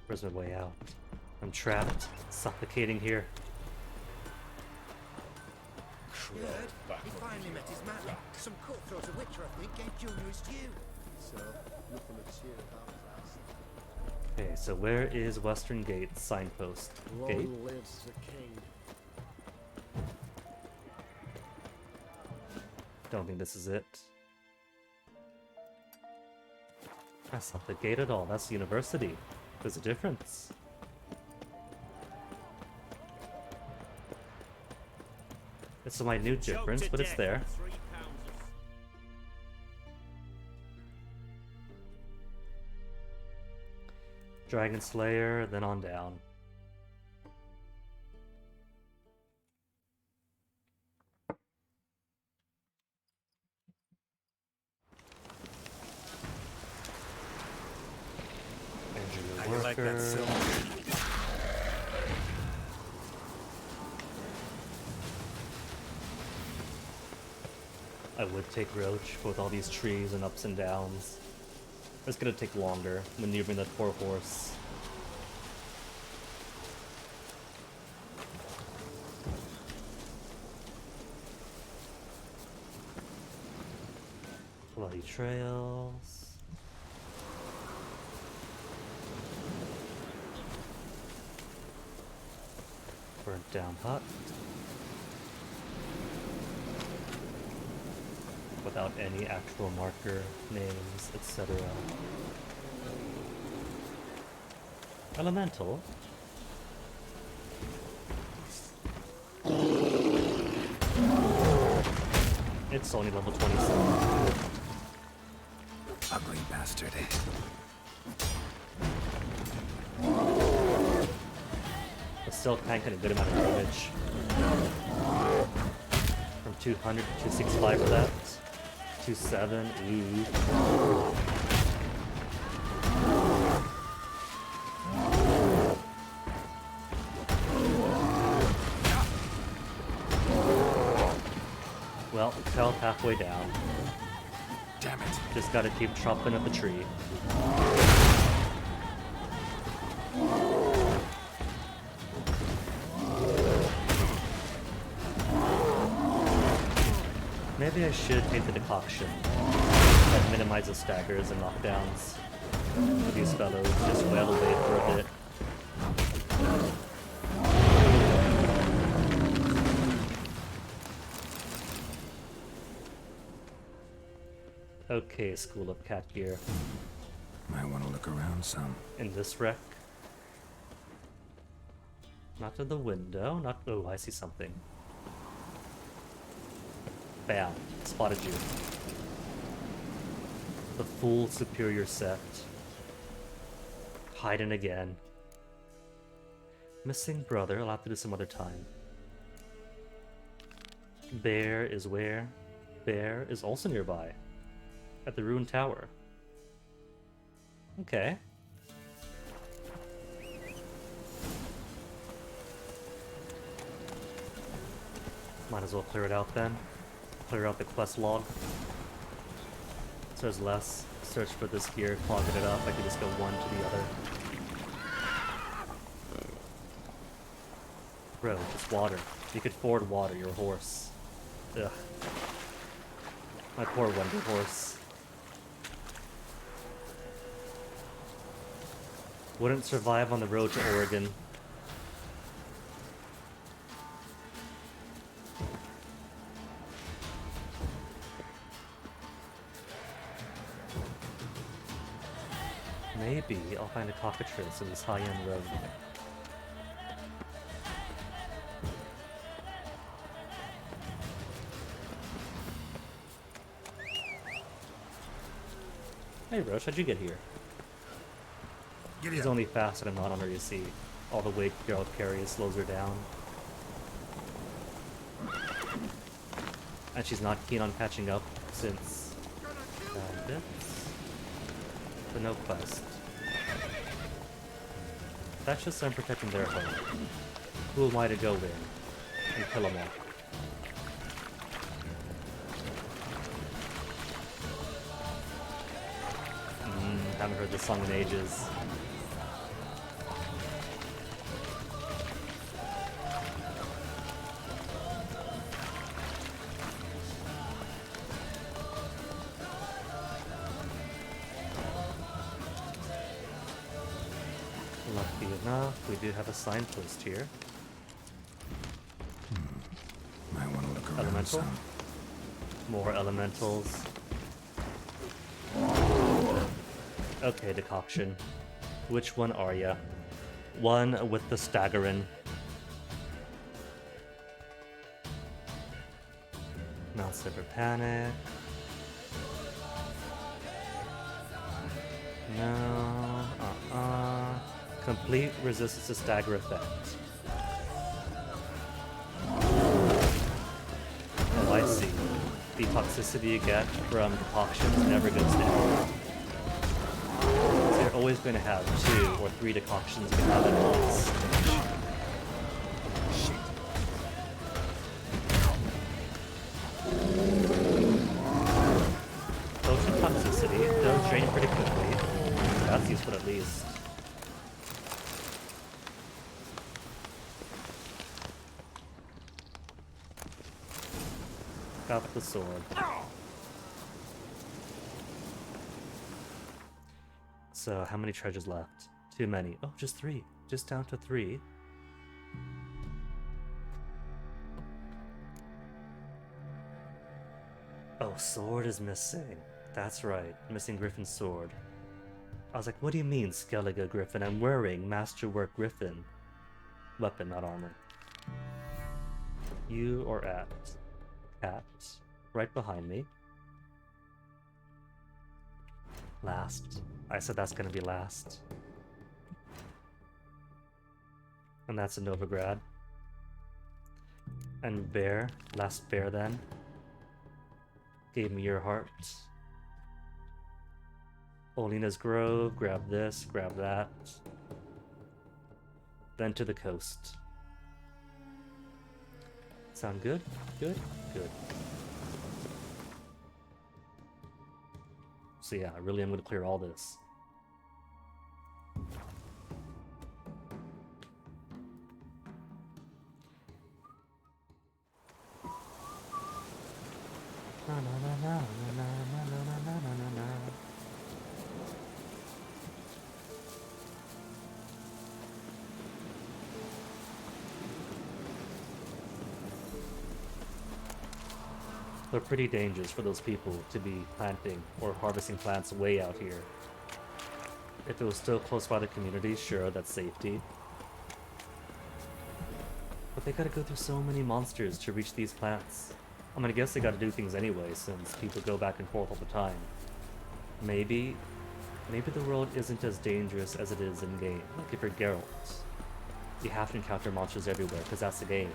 E: Where's my way out? I'm trapped, suffocating here.
K: You heard? He finally met his man. Some cutthroat of Witcher, I think, gave Junior his due. So, nothing to cheer about us.
E: Okay, so where is Western Gate signpost? Gate?
L: Long lives the king.
E: Don't think this is it. That's not the gate at all, that's the university. There's a difference. It's a minute difference, but it's there. Dragon Slayer, then on down.
P: How you like that silver?
E: I would take Roach, but with all these trees and ups and downs, it's gonna take longer maneuvering that poor horse. Bloody trails. Burnt down hut. Without any actual marker, names, etc. Elemental. It's only level 27.
D: Ugly bastard.
E: But still tanking a good amount of damage. From 200 to 265 for that. 2-7, ooh. Well, health halfway down.
D: Damn it.
E: Just gotta keep chopping at the tree. Maybe I should take the decoction that minimizes staggers and knockdowns. These fellows just wail away for a bit. Okay, School of Cat Gear.
D: Might want to look around some.
E: In this wreck. Not to the window, not. Oh, I see something. Bam, spotted you. The full superior set. Hiding again. Missing brother, I'll have to do some other time. Bear is where? Bear is also nearby. At the ruined tower. Okay. Might as well clear it out then. Clear out the quest log. So there's less search for this gear, clogging it up. I can just go one to the other. Bro, just water. You could ford water, your horse. Ugh. My poor wonder horse. Wouldn't survive on the road to Oregon. Maybe I'll find a cockatrice in this high-end road. Hey Roche, how'd you get here? He's only fast and not on her, you see. All the weight Geralt carries slows her down. And she's not keen on catching up since bandits. The no quest. That's just them protecting their home. Who am I to go in and kill them all? Haven't heard this song in ages. Lucky enough, we do have a signpost here.
D: Might want to look around
E: Elemental.
D: some.
E: More elementals. Okay, decoction. Which one are ya? One with the staggerin'. Mount Silver Panic. No. Complete resistance to stagger effect. Oh, I see. The toxicity you get from decoctions never goes down. So you're always going to have 2 or 3 decoctions you can have at once. Potion toxicity does drain pretty quickly. That's useful at least. Got the sword. So, how many treasures left? Too many. Oh, just 3. Just down to 3. Oh, sword is missing. That's right, missing Griffin's sword. I was like, what do you mean, Skellige Griffin? I'm wearing Masterwork Griffin. Weapon, not armor. You are at Cat, right behind me. Last. I said that's gonna be last. And that's a Novigrad. And Bear, last Bear then. Gave me your heart. Olina's Grove, grab this, grab that. Then to the coast. Sound good? Good? Good. So yeah, I really am going to clear all this. Na, na, na, na, na, na, na, na, na, na, na. They're pretty dangerous for those people to be planting or harvesting plants way out here. If it was still close by the community, sure, that's safety. But they gotta go through so many monsters to reach these plants. I mean, I guess they gotta do things anyway, since people go back and forth all the time. Maybe the world isn't as dangerous as it is in-game. Like if you're Geralt, you have to encounter monsters everywhere, because that's the game.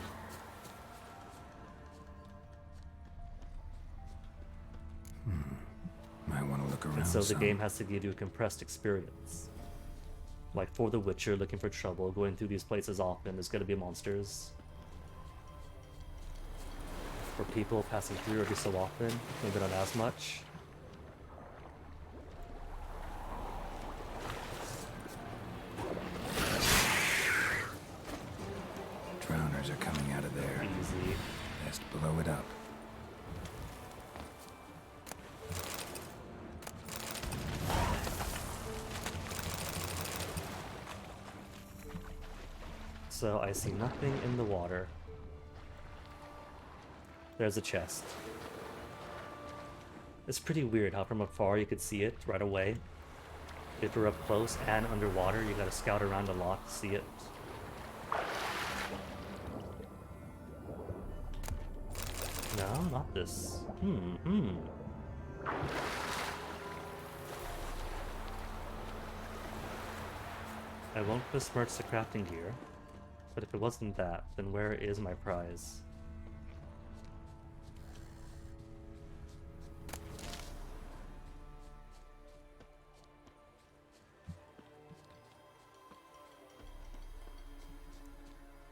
E: And so the game has to give you a compressed experience. Like for The Witcher, looking for trouble, going through these places often, there's gonna be monsters. For people passing through every so often, maybe not as much.
D: Drowners are coming out of there.
E: Easy.
D: Best blow it up.
E: So I see nothing in the water. There's a chest. It's pretty weird how from afar you could see it right away. If you're up close and underwater, you gotta scout around a lot to see it. No, not this. I won't besmirch the crafting gear. But if it wasn't that, then where is my prize?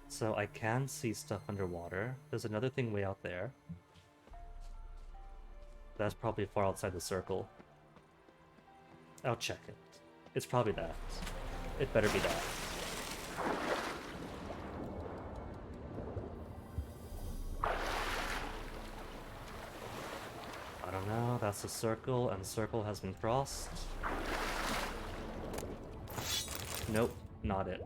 E: So I can see stuff underwater. There's another thing way out there. That's probably far outside the circle. I'll check it. It's probably that. It better be that. I don't know, that's a circle, and circle has been crossed. Nope, not it.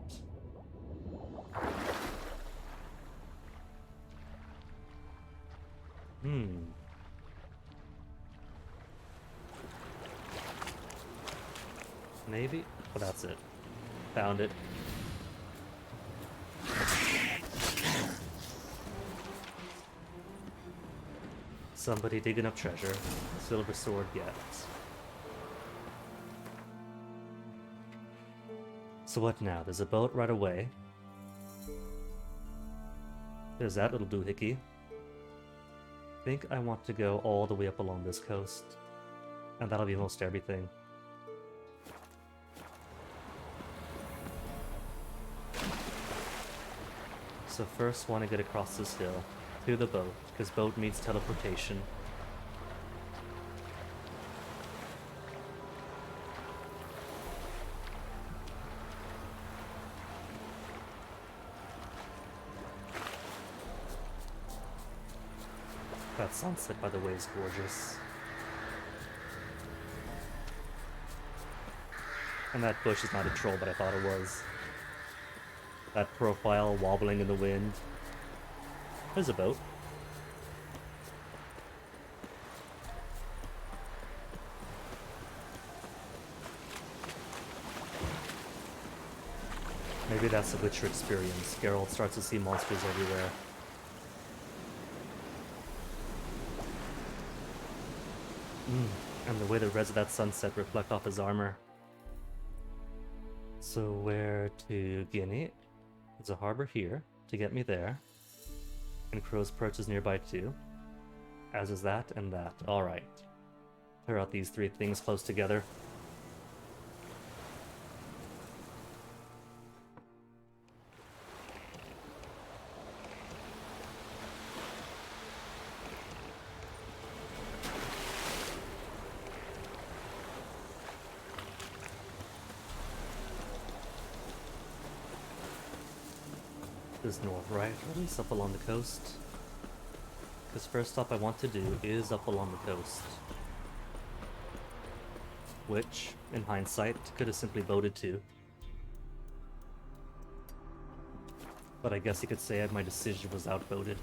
E: Maybe? Oh, that's it. Found it. Somebody digging up treasure. Silver sword yet. So what now? There's a boat right away. There's that little doohickey. I think I want to go all the way up along this coast. And that'll be most everything. So first want to get across this hill to the boat, because boat means teleportation. That sunset, by the way, is gorgeous. And that bush is not a troll, but I thought it was. That profile wobbling in the wind. There's a boat. Maybe that's the Witcher experience. Geralt starts to see monsters everywhere. And the way the reds of that sunset reflect off his armor. So where to Guinea? There's a harbor here to get me there. And Crow's Perch is nearby too. As is that and that. Alright. Clear out these three things close together. Is north, right? Or at least up along the coast. Because first stop I want to do is up along the coast. Which, in hindsight, could have simply boated to. But I guess you could say my decision was outvoted.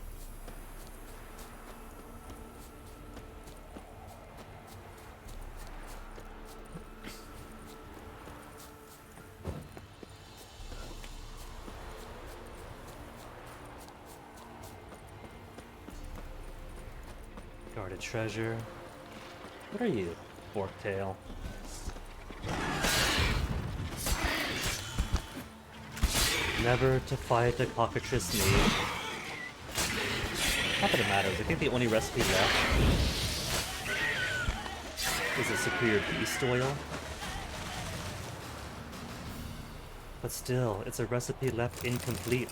E: Guarded treasure. What are you, Forktail? Never to fight a cockatrice knee. Not that it matters. I think the only recipe left is a superior beast oil. But still, it's a recipe left incomplete.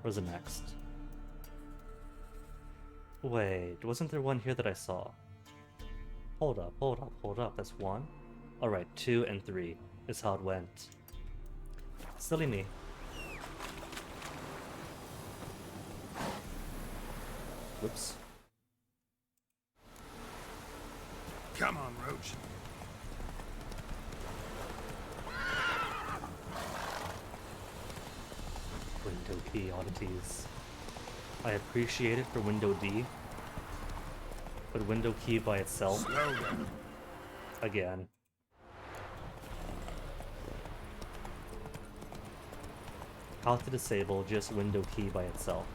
E: Where's the next? Wait, wasn't there one here that I saw? Hold up, hold up, hold up. That's one. Alright, 2 and 3 is how it went. Silly me. Whoops.
D: Come on, Roach.
E: Window key oddities. I appreciate it for window D, but window key by itself, again. How to disable just window key by itself.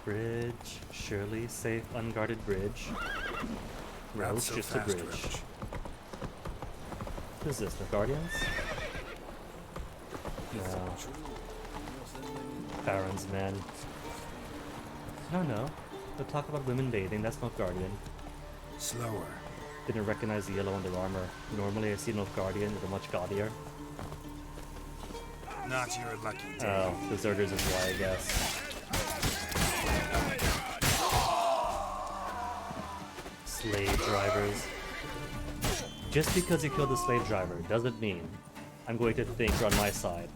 E: Bridge, surely safe, unguarded bridge. Roach,
D: so
E: just a
D: fast,
E: bridge.
D: Roach.
E: What is this, the Guardians? No. Baron's men. No, no. They'll talk about women bathing, that's Nilfgaardian.
D: Slower.
E: Didn't recognize the yellow on their armor. Normally I see Nilfgaardian, they're much gaudier.
D: Not your lucky day.
E: Oh, deserters is why, I guess. Slave drivers. Just because you killed the slave driver doesn't mean I'm going to think you're on my side.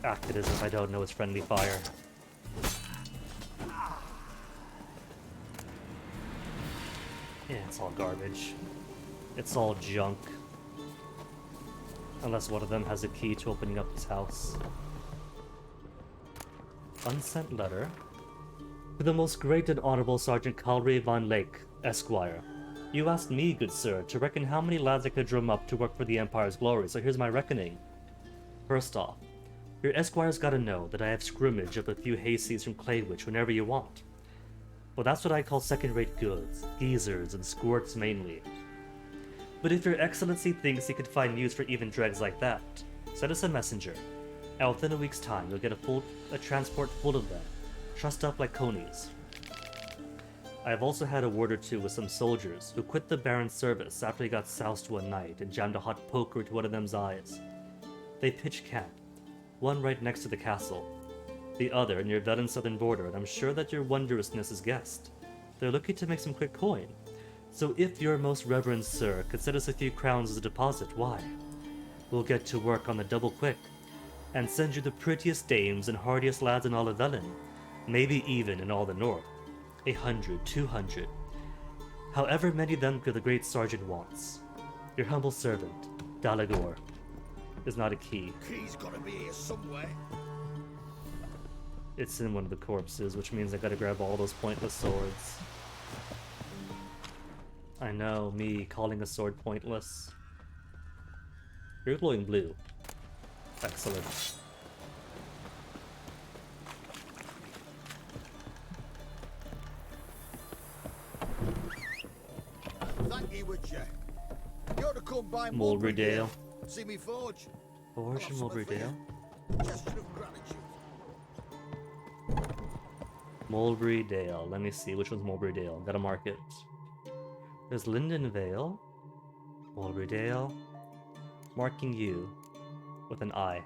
E: Acted as if I don't know it's friendly fire. Yeah, it's all garbage. It's all junk. Unless one of them has a key to opening up his house. Unsent letter. To the most great and honorable Sergeant Calry von Lake, Esquire. You asked me, good sir, to reckon how many lads I could drum up to work for the Empire's glory, so here's my reckoning. First off, your Esquire's gotta know that I have scrimmage up a few hayseeds from Claywitch whenever you want. Well, that's what I call second-rate goods, geezers and squirts mainly. But if your excellency thinks you could find use for even dregs like that, send us a messenger, and within a week's time you'll get a transport full of them, trussed up like conies. I have also had a word or two with some soldiers who quit the Baron's service after he got soused one night and jammed a hot poker into one of them's eyes. They pitched camp, one right next to the castle, the other near Velen's southern border, and I'm sure that your wondrousness is guessed. They're looking to make some quick coin, so if your most reverend sir could send us a few crowns as a deposit, why? We'll get to work on the double quick, and send you the prettiest dames and hardiest lads in all of Velen, maybe even in all the north. 100, 200. However many of them the great sergeant wants. Your humble servant, Dalagor, is not a key.
C: Key's gotta be here somewhere.
E: It's in one of the corpses, which means I gotta grab all those pointless swords. I know, me calling a sword pointless. You're glowing blue. Excellent.
R: Thank you, Witcher. You ought to come by
E: Mulberry Dale.
R: See me forge.
E: Forge in Mulberry Dale?
R: Gesture of gratitude.
E: Mulberry Dale. Let me see which one's Mulberry Dale. Gotta mark it. There's Linden Vale. Mulberry Dale. Marking you with an I,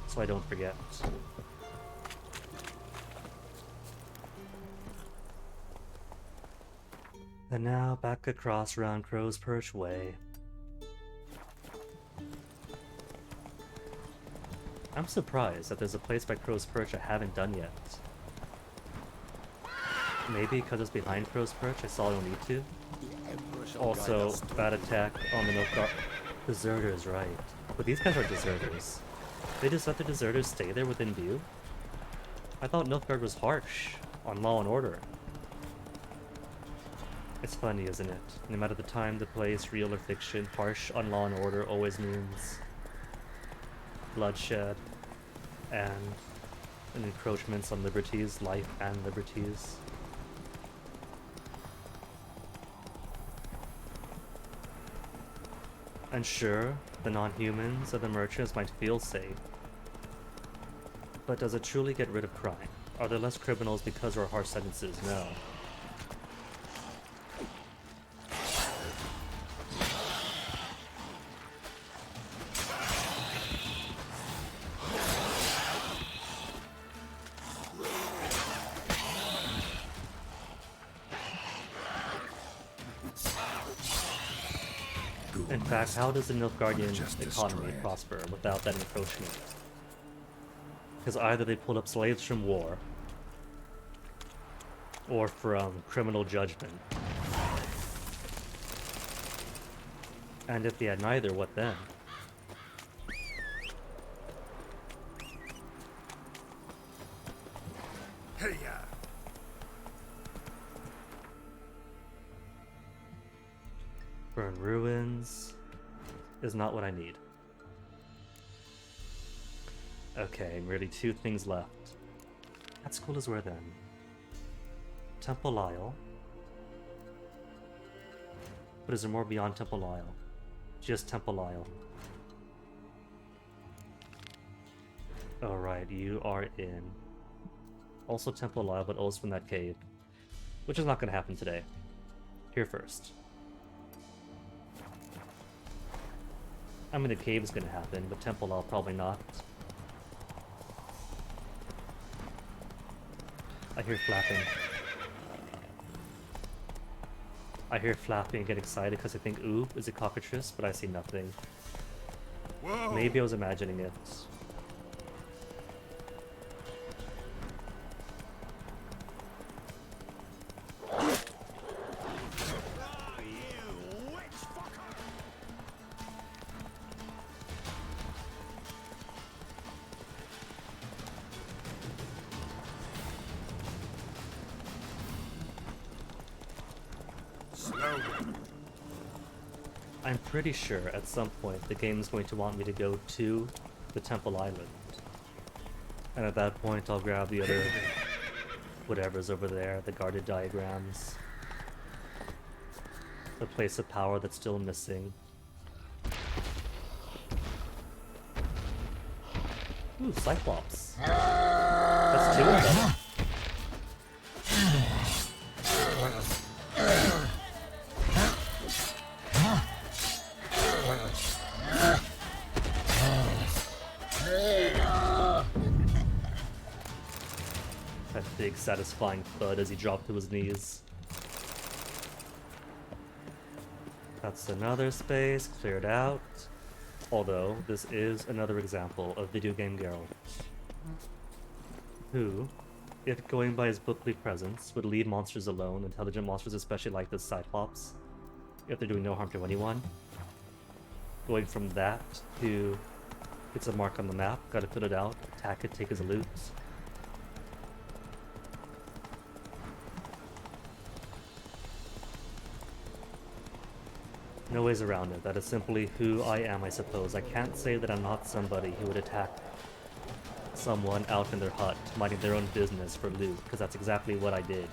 E: so I don't forget. And now back across round Crow's Perch Way. I'm surprised that there's a place by Crow's Perch I haven't done yet. Maybe because it's behind Crow's Perch, I saw I don't need to. Also, bad attack on the Nilfgaard. Deserters, right. But these guys are deserters. They just let the deserters stay there within view? I thought Nilfgaard was harsh on law and order. It's funny, isn't it? No matter the time, the place, real or fiction, harsh on law and order always means bloodshed and encroachments on liberties, life and liberties. And sure, the non-humans and the merchants might feel safe. But does it truly get rid of crime? Are there less criminals because there are harsh sentences? No. In fact, how does the Nilfgaardian economy prosper without that encroachment? Because either they pull up slaves from war, or from criminal judgment. And if they had neither, what then?
C: Hey-ya!
E: Burn ruins is not what I need. Okay, really 2 things left. That school is where then? Temple Isle. But is there more beyond Temple Isle? Just Temple Isle. Alright, you are in. Also Temple Isle, but also from that cave. Which is not going to happen today. Here first. I mean, the cave is going to happen, but Temple Isle probably not. I hear flapping. I hear flapping and get excited because I think, ooh, is it cockatrice? But I see nothing.
C: Whoa.
E: Maybe I was imagining it. I'm pretty sure at some point the game is going to want me to go to the Temple Island. And at that point I'll grab the other whatever's over there, the guarded diagrams. The place of power that's still missing. Ooh, Cyclops. That's two of them. That big satisfying thud as he dropped to his knees. That's another space cleared out. Although, this is another example of video game Geralt, who, if going by his bookly presence, would leave monsters alone, intelligent monsters especially like this Cyclops, if they're doing no harm to anyone. Going from that to, it's a mark on the map, gotta put it out, attack it, take his loot. No ways around it. That is simply who I am, I suppose. I can't say that I'm not somebody who would attack someone out in their hut, minding their own business for loot, because that's exactly what I did.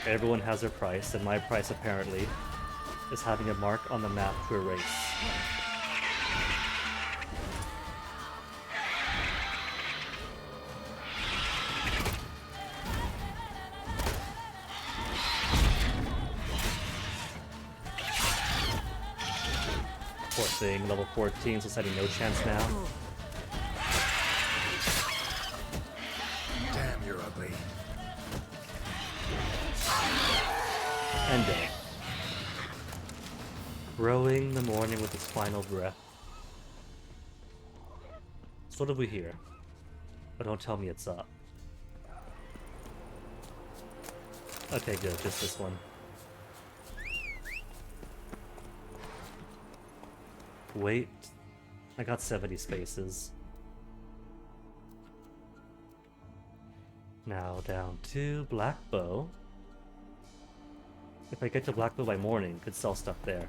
E: Everyone has their price, and my price apparently is having a mark on the map to erase. Poor thing, level 14, so setting no chance now.
D: Damn, you're ugly.
E: And dead. Growing the morning with its final breath. So what have we here? But don't tell me it's up. Okay, good, just this one. Wait, I got 70 spaces. Now down to Blackbow. If I get to Blackbow by morning, could sell stuff there.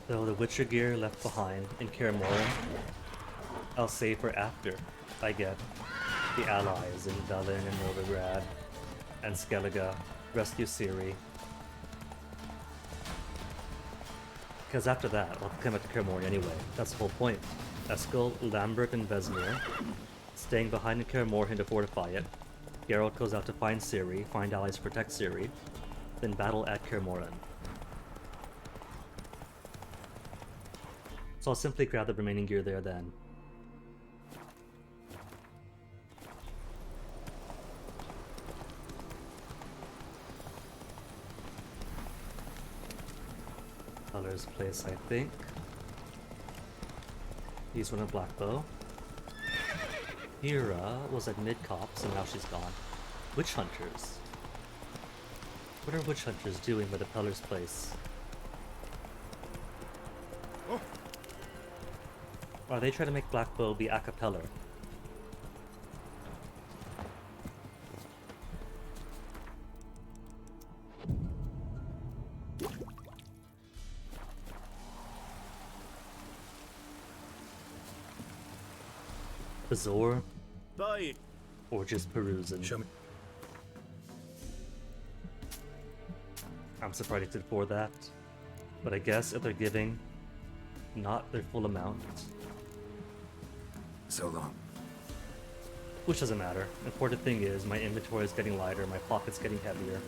E: Though the Witcher gear left behind in Kaer Morhen, I'll save for after I get the allies in Dublin and Novigrad and Skellige, rescue Ciri. Because after that, I'll come back to Kaer Morhen anyway. That's the whole point. Eskel, Lambert, and Vesmir staying behind in Kaer Morhen to fortify it. Geralt goes out to find Ciri, find allies to protect Ciri, then battle at Kaer Morhen. So I'll simply grab the remaining gear there then. Color's place, I think. Use one of Blackbow. Hera was at Mid-Copse and now she's gone. Witch Hunters. What are Witch Hunters doing by the Pellar's place?
C: Oh.
E: Are they trying to make Blackbow be a cappella? Azor?
P: Bye.
E: Or just perusing? Show me. I'm surprised it did for that. But I guess if they're giving not their full amount.
D: So long.
E: Which doesn't matter. Important thing is my inventory is getting lighter, my pocket's getting heavier.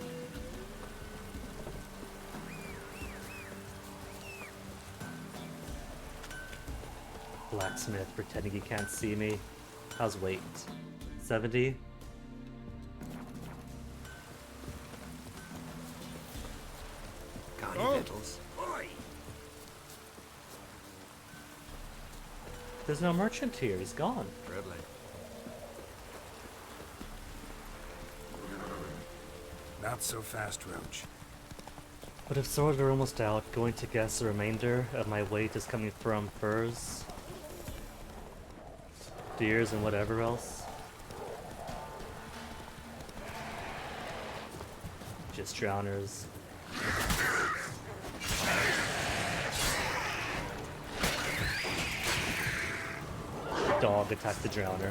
E: Blacksmith pretending he can't see me. How's weight? 70?
D: Got any victuals?
E: There's no merchant here, he's gone.
D: Ridley. Not so fast, Roach.
E: But if swords are almost out, going to guess the remainder of my weight is coming from furs, deers, and whatever else. Just drowners. Dog attacked the drowner.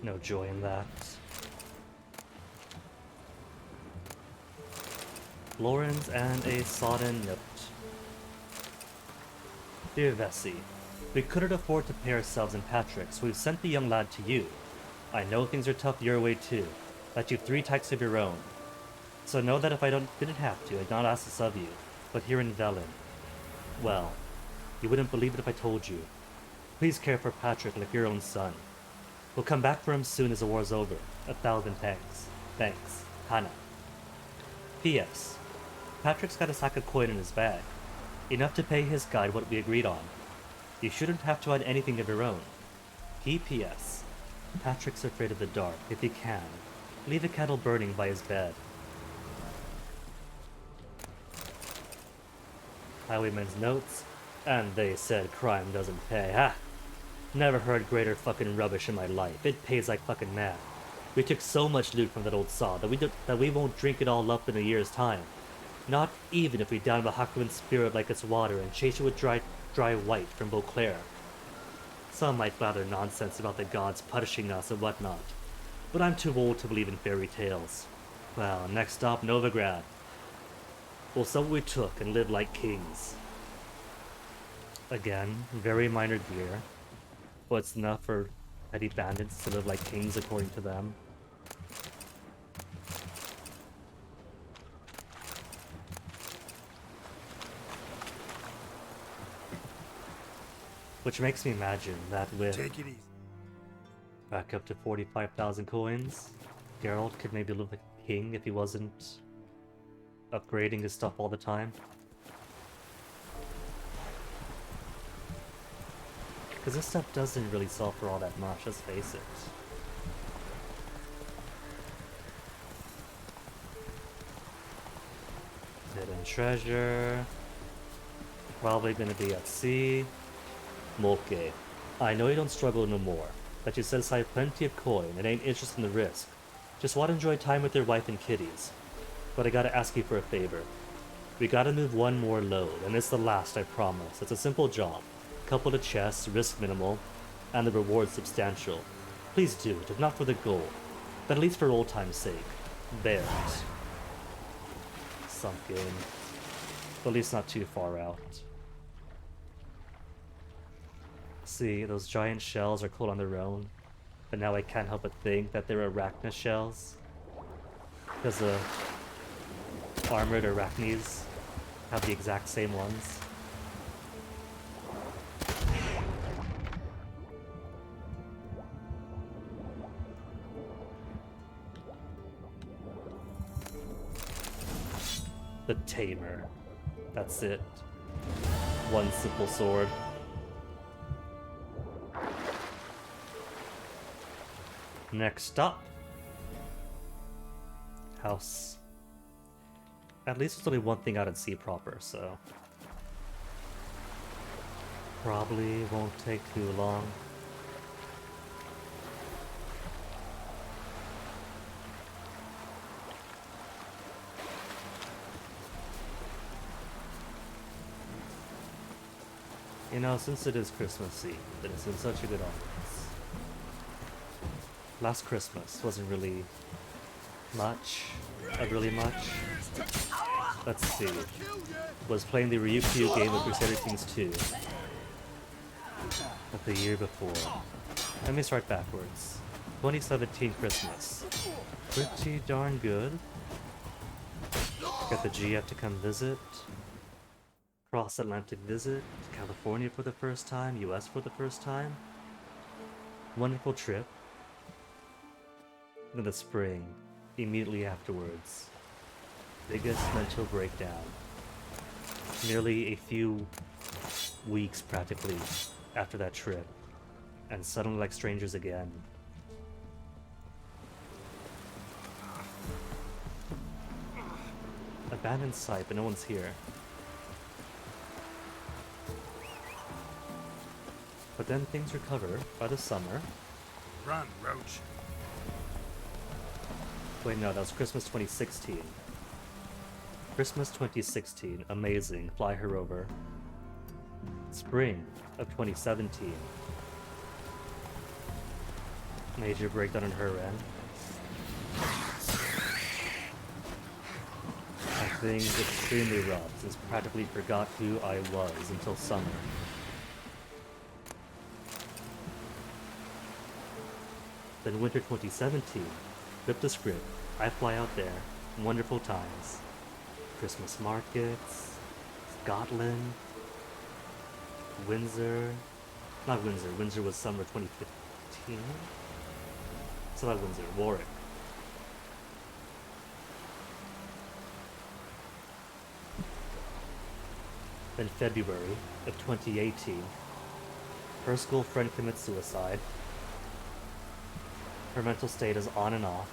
E: No joy in that. Lawrence and a sodden note. Dear Vesey, we couldn't afford to pay ourselves in Patrick, so we've sent the young lad to you. I know things are tough your way too, that you've 3 tykes of your own. So know that if I didn't have to, I'd not ask this of you, but here in Velen. Well, you wouldn't believe it if I told you. Please care for Patrick like your own son. We'll come back for him soon as the war's over. 1,000 thanks. Thanks. Hannah. P.S. Patrick's got a sack of coin in his bag. Enough to pay his guide what we agreed on. You shouldn't have to add anything of your own. P.P.S. Patrick's afraid of the dark. If he can, leave a candle burning by his bed. Highwayman's notes. And they said crime doesn't pay. Ha! Never heard greater fucking rubbish in my life. It pays like fucking mad. We took so much loot from that old saw that we won't drink it all up in a year's time. Not even if we down the Hakuin spirit like it's water and chase it with dry white from Beauclair. Some might blather nonsense about the gods punishing us and whatnot, but I'm too old to believe in fairy tales. Well, next stop, Novigrad. We'll sell what we took and live like kings. Again, very minor gear, but it's enough for petty bandits to live like kings according to them. Which makes me imagine that with
D: Take it easy.
E: back up to 45,000 coins, Geralt could maybe live like a king if he wasn't upgrading his stuff all the time. Because this stuff doesn't really sell for all that much, let's face it. Hidden treasure. Probably gonna be at sea. Molke. I know you don't struggle no more, that you set aside plenty of coin and ain't interested in the risk. Just want to enjoy time with your wife and kiddies. But I gotta ask you for a favor. We gotta move one more load, and it's the last, I promise. It's a simple job. Couple of chests, risk minimal, and the reward substantial. Please do it, if not for the gold, but at least for old time's sake. Bears. Sunk in. But at least not too far out. See, those giant shells are cool on their own, but now I can't help but think that they're Arachna shells. Because the armored Arachnes have the exact same ones. The Tamer. That's it. One simple sword. Next up. House. At least there's only one thing out at sea proper, so probably won't take too long. You know, since it is Christmas Eve, and it's in such a good audience. Last Christmas wasn't really much. Really much. Let's see. Was playing the Ryukyu game of Crusader Kings 2. But the year before. Let me start backwards. 2017 Christmas. Pretty darn good. Got the GF to come visit. Cross-Atlantic visit. California for the first time. US for the first time. Wonderful trip. Then the spring. Immediately afterwards. Biggest mental breakdown. Nearly a few weeks practically after that trip. And suddenly like strangers again. Abandoned site, but no one's here. But then things recover by the summer.
C: Run, Roach.
E: Wait, no, that was Christmas 2016. Christmas 2016, amazing, fly her over. Spring of 2017. Major breakdown on her end. Things extremely rough, since practically forgot who I was until summer. Then winter 2017, flip the script, I fly out there, wonderful times. Christmas markets, Scotland, Windsor, not Windsor, Windsor was summer 2015? So not Windsor, Warwick. In February of 2018, her school friend commits suicide. Her mental state is on and off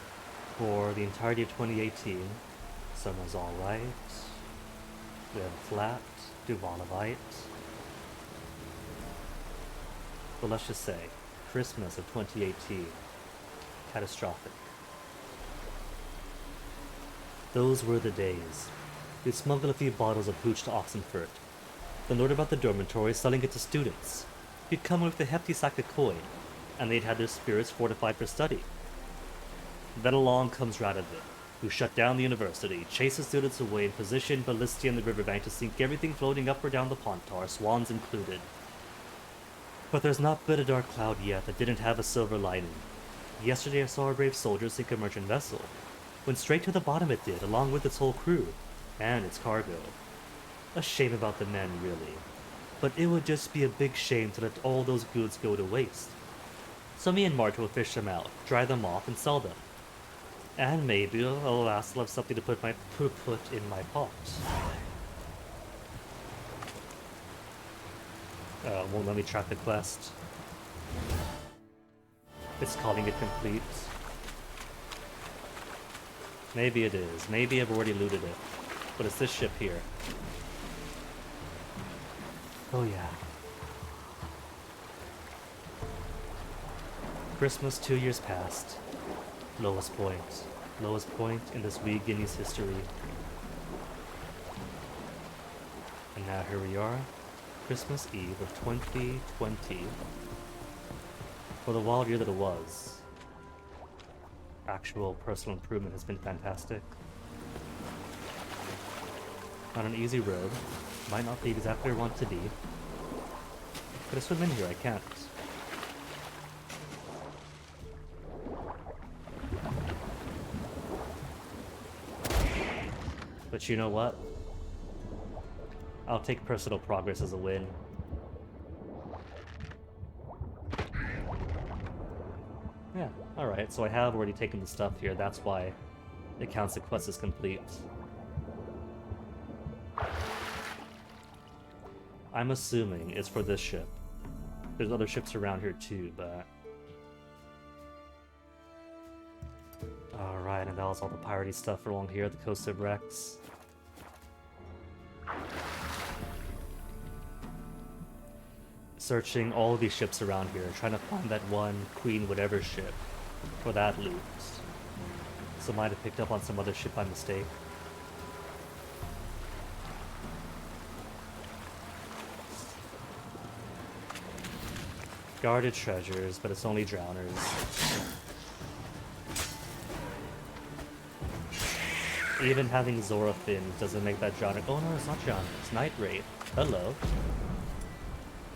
E: for the entirety of 2018. Summer's alright. We have a flat, Duvanovite. But let's just say, Christmas of 2018, catastrophic. Those were the days. We smuggled a few bottles of hooch to Oxenfurt, then learned about the dormitory, selling it to students. You'd come with a hefty sack of coin, and they'd had their spirits fortified for study. Then along comes Radovid, who shut down the university, chased the students away, and positioned ballistia in the riverbank to sink everything floating up or down the Pontar, swans included. But there's not been a dark cloud yet that didn't have a silver lining. Yesterday I saw a brave soldier sink a merchant vessel. Went straight to the bottom it did, along with its whole crew, and its cargo. A shame about the men, really. But it would just be a big shame to let all those goods go to waste. So me and Marta will fish them out, dry them off, and sell them. And maybe, alas, I'll have something to put in my pot. Won't let me track the quest. It's calling it complete. Maybe it is. Maybe I've already looted it. But it's this ship here. Oh yeah. Christmas 2 years past. Lowest point. Lowest point in this wee Guinea's history. And now here we are. Christmas Eve of 2020. For the wild year that it was. Actual personal improvement has been fantastic. On an easy road. Might not be exactly where I want to be. Could I swim in here? I can't. But you know what? I'll take personal progress as a win. Yeah, alright, so I have already taken the stuff here, that's why it counts the quest as complete. I'm assuming it's for this ship. There's other ships around here too, but... Alright, and that was all the piratey stuff along here at the coast of Rex. Searching all of these ships around here, trying to find that one Queen whatever ship for that loot. So might have picked up on some other ship by mistake. Guarded treasures, but it's only drowners. Even having Zora fins doesn't make that drowner. Oh no, it's not drowner, it's Night Wraith. Hello.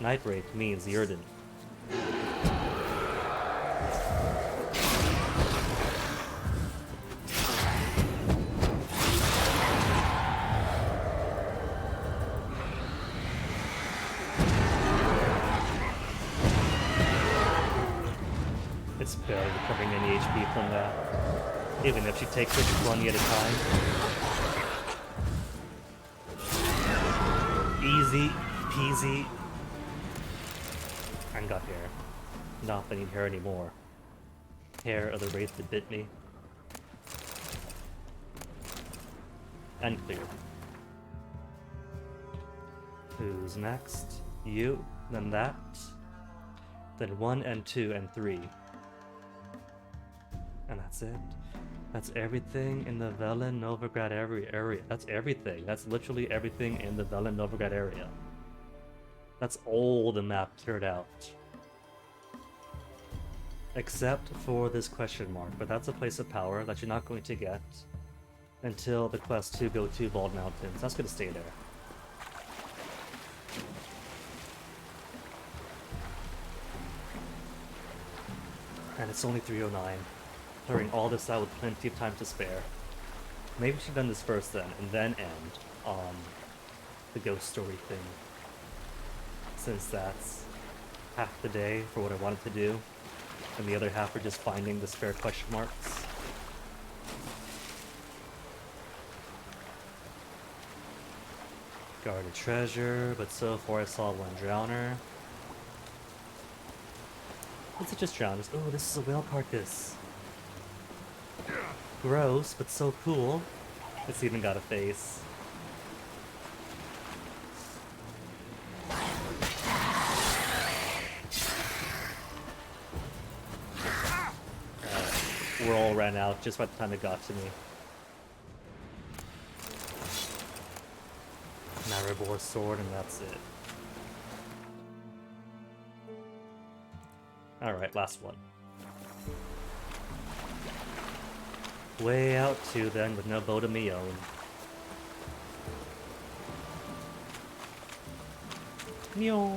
E: Night Wraith means Yrden. It's barely recovering any HP from that. Even if she takes it 20 at a time. Easy peasy. And got hair. Not that I need hair anymore. Hair of the wraith that bit me. And clear. Who's next? You, then that. Then 1 and 2 and 3. And that's it. That's everything in the Velen Novigrad area. That's everything. That's literally everything in the Velen Novigrad area. That's all the map cleared out. Except for this question mark, but that's a place of power that you're not going to get until the quest to go to Bald Mountains. That's going to stay there. And it's only 3:09. Clearing all this out with plenty of time to spare. Maybe we should have done this first then, and then end on the ghost story thing. Since that's half the day for what I wanted to do, and the other half for just finding the spare question marks. Guarded treasure, but so far I saw one drowner. What's it just drowners? Oh, this is a whale carcass. Gross, but so cool. It's even got a face. We're all ran out just by the time it got to me. Maribor sword, and that's it. Alright, last one. Way out too then, with no boat of me own. Meow.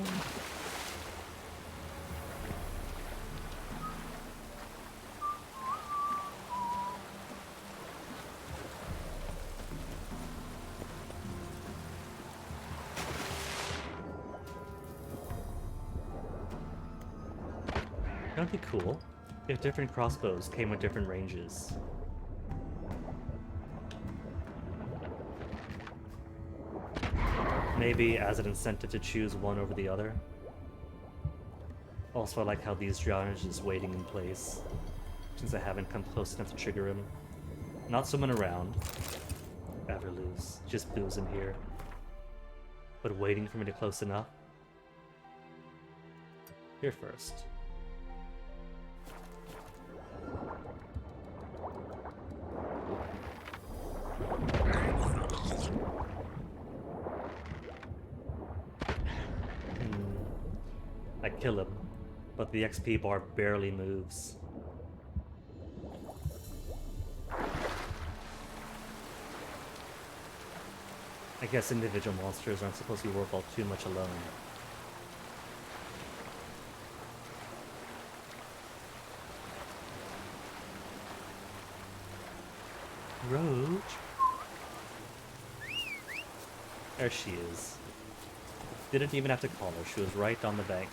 E: That'd be cool if different crossbows came with different ranges. Maybe as an incentive to choose one over the other. Also, I like how these drowners are just waiting in place, since I haven't come close enough to trigger him. Not someone around. Ever lose. Just booze in here. But waiting for me to close enough. Here first. I kill him, but the XP bar barely moves. I guess individual monsters aren't supposed to be worth all too much alone. Roach? There she is. Didn't even have to call her, she was right on the bank.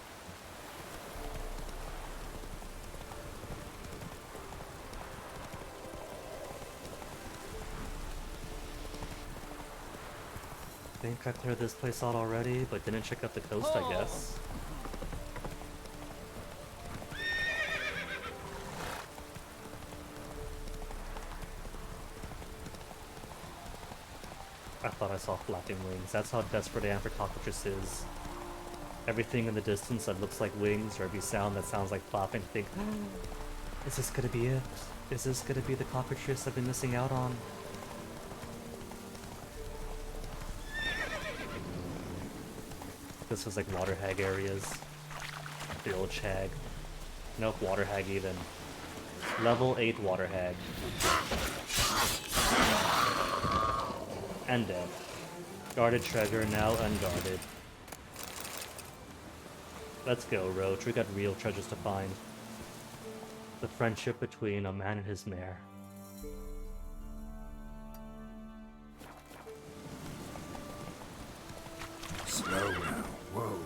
E: I think I cleared this place out already, but didn't check out the coast, I guess. I thought I saw flapping wings. That's how desperate I am for cockatrices. Everything in the distance that looks like wings, or every sound that sounds like flapping, think, is this gonna be it? Is this gonna be the cockatrice I've been missing out on? This was like water hag areas. Bilge hag. Nope, water hag even. Level 8 water hag. And dead. Guarded treasure, now unguarded. Let's go, Roach. We got real treasures to find. The friendship between a man and his mare.
D: Slow now. Whoa.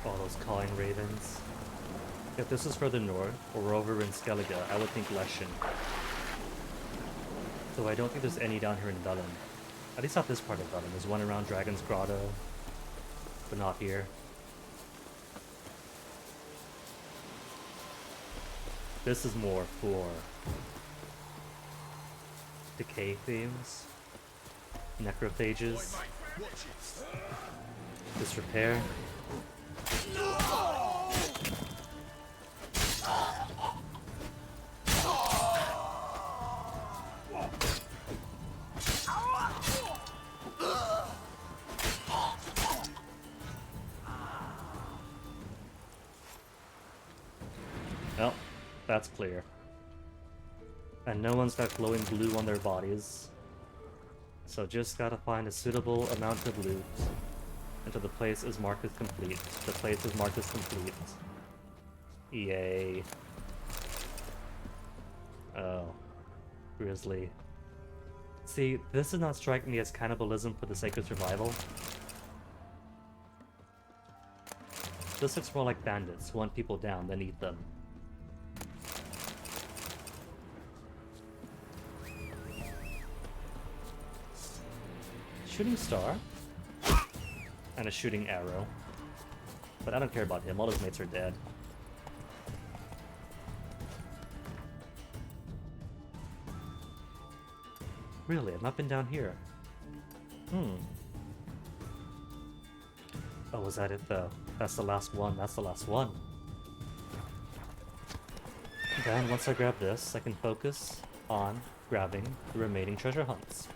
E: All those cawing ravens. If this is further north, or over in Skellige, I would think Leshen. Though I don't think there's any down here in Velen. At least not this part of Velen. There's one around Dragon's Grotto, but not here. This is more for decay themes, necrophages, disrepair. Well, that's clear. And no one's got glowing blue on their bodies. So just gotta find a suitable amount of loot until the place is marked as complete. The place is marked as complete. Yay. Oh. Grizzly. See, this does not strike me as cannibalism for the sake of survival. This looks more like bandits who hunt people down than eat them. Shooting star. And a shooting arrow. But I don't care about him, all his mates are dead. Really, I've not been down here. Oh, was that it though? That's the last one, that's the last one. Then once I grab this, I can focus on grabbing the remaining treasure hunts.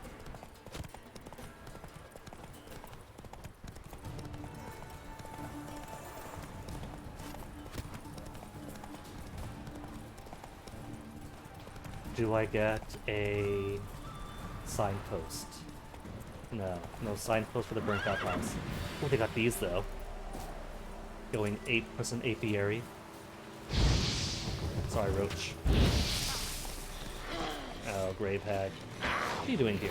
E: Do I get a signpost? No, no signpost for the burnt out house. Oh, they got these though. Going 8% apiary. Sorry, Roach. Oh, Grave Hag. What are you doing here?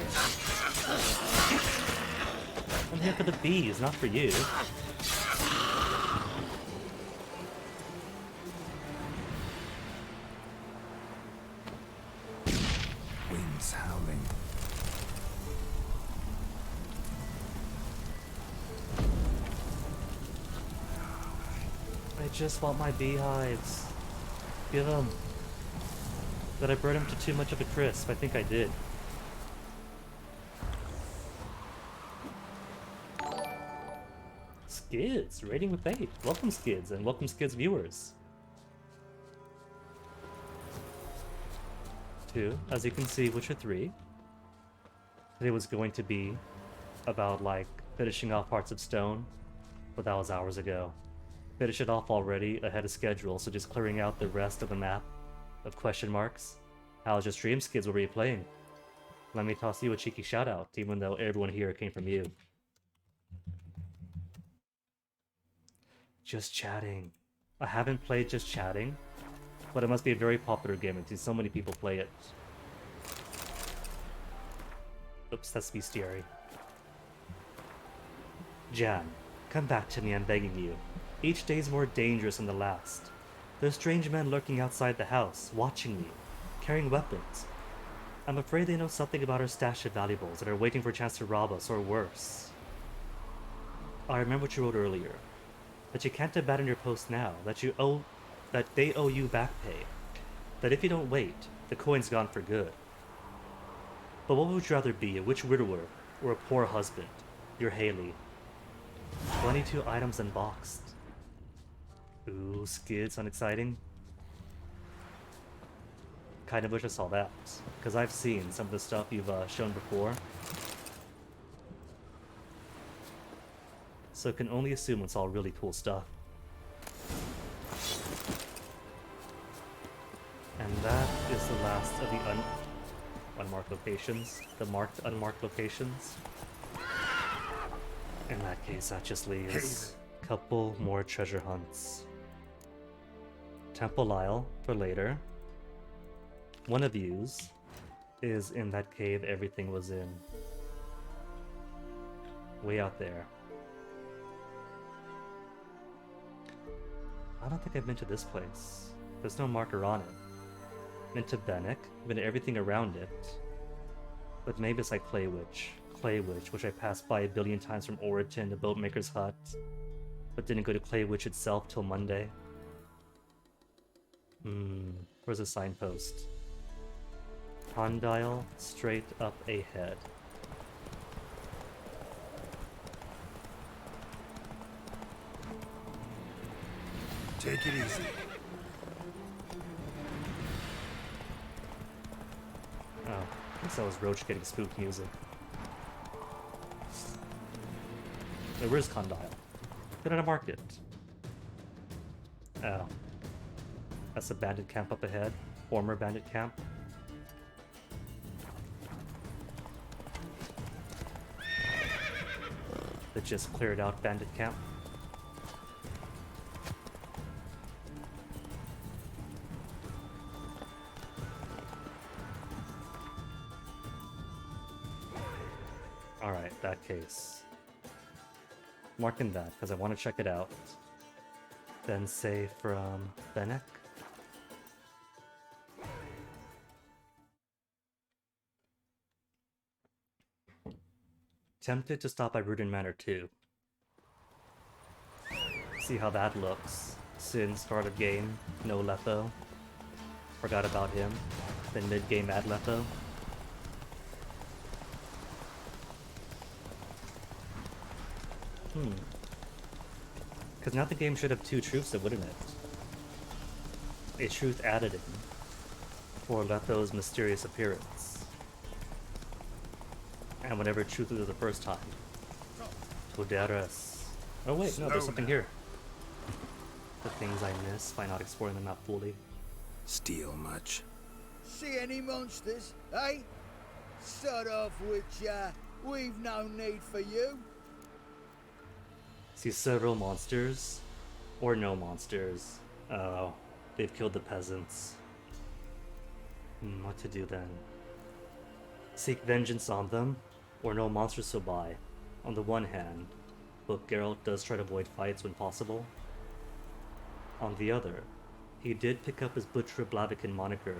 E: I'm here for the bees, not for you.
D: Winds howling.
E: I just want my beehives. Give them. Did I burn them to too much of a crisp? I think I did. Skids, rating with 8. Welcome Skids, and welcome Skids viewers. 2, as you can see, Witcher 3. Today was going to be about, like, finishing off Hearts of Stone, but that was hours ago. Finish it off already, ahead of schedule, so just clearing out the rest of the map of question marks. How's your stream, Skids? What were you playing? Let me toss you a cheeky shout out, even though everyone here came from you. Just Chatting. I haven't played Just Chatting, but it must be a very popular game. I've seen so many people play it. Oops, that's bestiary. Jan, come back to me, I'm begging you. Each day's more dangerous than the last. There's strange men lurking outside the house, watching me, carrying weapons. I'm afraid they know something about our stash of valuables and are waiting for a chance to rob us, or worse. I remember what you wrote earlier. That you can't abandon your post now, that they owe you back pay. That if you don't wait, the coin's gone for good. But what would you rather be, a witch widower or a poor husband? You're Haley. 22 items unboxed. Ooh, skids, unexciting. Kinda wish I saw that, because I've seen some of the stuff you've shown before. So can only assume it's all really cool stuff. And that is the last of the unmarked locations. The marked, unmarked locations. In that case, that just leaves a couple more treasure hunts. Temple Isle for later. One of yous is in that cave everything was in. Way out there. I don't think I've been to this place. There's no marker on it. Been to Bennick, been to everything around it. But maybe it's like Claywitch, which I passed by a billion times from Oriton to Boatmaker's Hut, but didn't go to Claywitch itself till Monday. Where's the signpost? Condyle, straight up ahead.
L: Take it easy.
E: Oh, I guess that was Roach getting spook music. Wait, where's Condyle? Been at a market. Oh. That's a bandit camp up ahead. Former bandit camp. That just cleared out bandit camp. Alright, that case. Marking that, because I want to check it out. Then say from Bennick. Tempted to stop by Rudin Manor too. See how that looks. Sin, start of game, no Letho. Forgot about him. Then mid-game add Letho. Because now the game should have two truths, wouldn't it? A truth added in for Letho's mysterious appearance. And whatever truth was the first time. Toderas. Oh wait, no, there's something here. The things I miss by not exploring the map fully.
D: Steal much?
R: See any monsters, eh? Sort of which, we've no need for you.
E: See several monsters, or no monsters. Oh, they've killed the peasants. What to do then? Seek vengeance on them, or no monsters to buy. On the one hand, Book Geralt does try to avoid fights when possible. On the other, he did pick up his Butcher of Blaviken moniker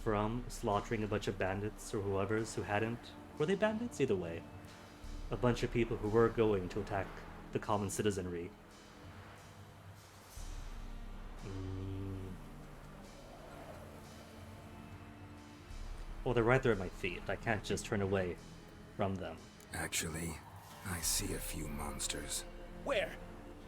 E: from slaughtering a bunch of bandits or whoever's who hadn't. Were they bandits? Either way. A bunch of people who were going to attack the common citizenry. Well, they're right there at my feet. I can't just turn away from them.
D: Actually, I see a few monsters.
P: Where?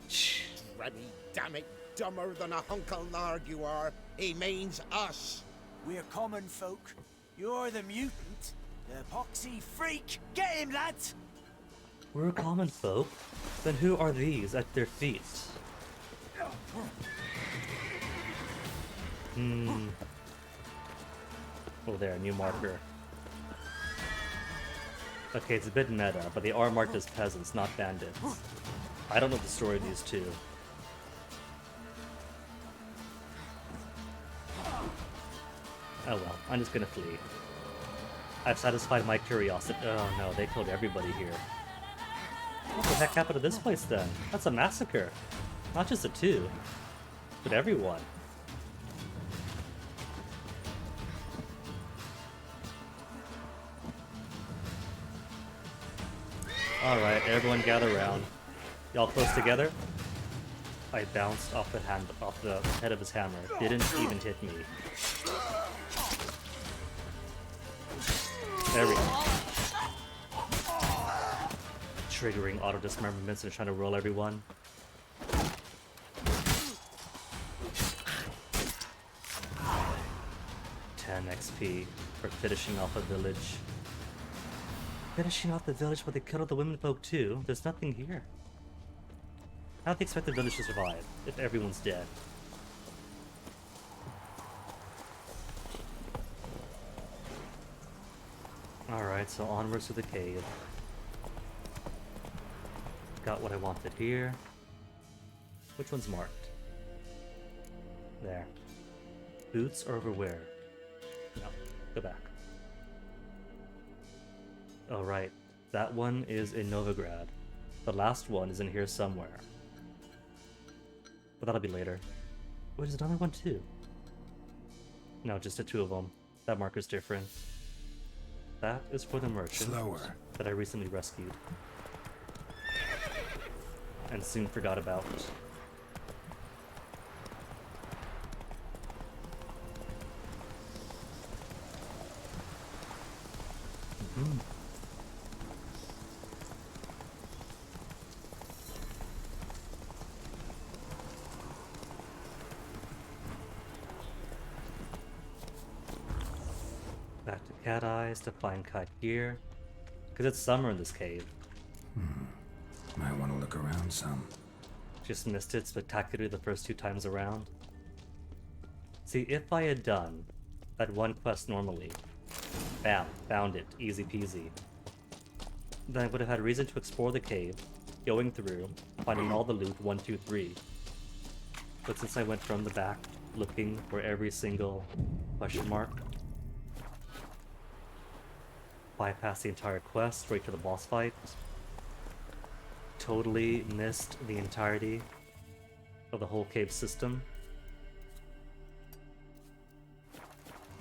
P: Shh. Remy, damn it. Dumber than a Hunkle Narg you are. He means us.
U: We're common folk. You're the mutant. The poxy freak. Get him, lads!
E: We're common folk? Then who are these at their feet? Oh, there, new marker. Okay, it's a bit meta, but they are marked as peasants, not bandits. I don't know the story of these two. Oh well, I'm just gonna flee. I've satisfied my curiosity. Oh no, they killed everybody here. What the heck happened to this place then? That's a massacre. Not just the two, but everyone. Alright, everyone gather around. Y'all close together? I bounced off the head of his hammer. Didn't even hit me. There we go. triggering auto dismemberments and trying to roll everyone. XP for finishing off a village. Finishing off the village, but they killed all the women folk too. There's nothing here. How do they expect the village to survive if everyone's dead? Alright, so onwards to the cave. Got what I wanted here. Which one's marked? There. Boots or over where? No, go back. Oh right, that one is in Novigrad. The last one is in here somewhere. But that'll be later. Wait, there's another one too? No, just the two of them. That marker's different. That is for the merchant that I recently rescued. And soon forgot about. Back to Cat Eyes to find Cut Gear. Because it's summer in this cave.
D: Might want to look around some.
E: Just missed it spectacularly the first 2 times around. See, if I had done that one quest normally, bam, found it, easy peasy, then I would have had reason to explore the cave, going through, finding all the loot 1, 2, 3. But since I went from the back, looking for every single question mark, bypassed the entire quest straight to the boss fight, totally missed the entirety of the whole cave system.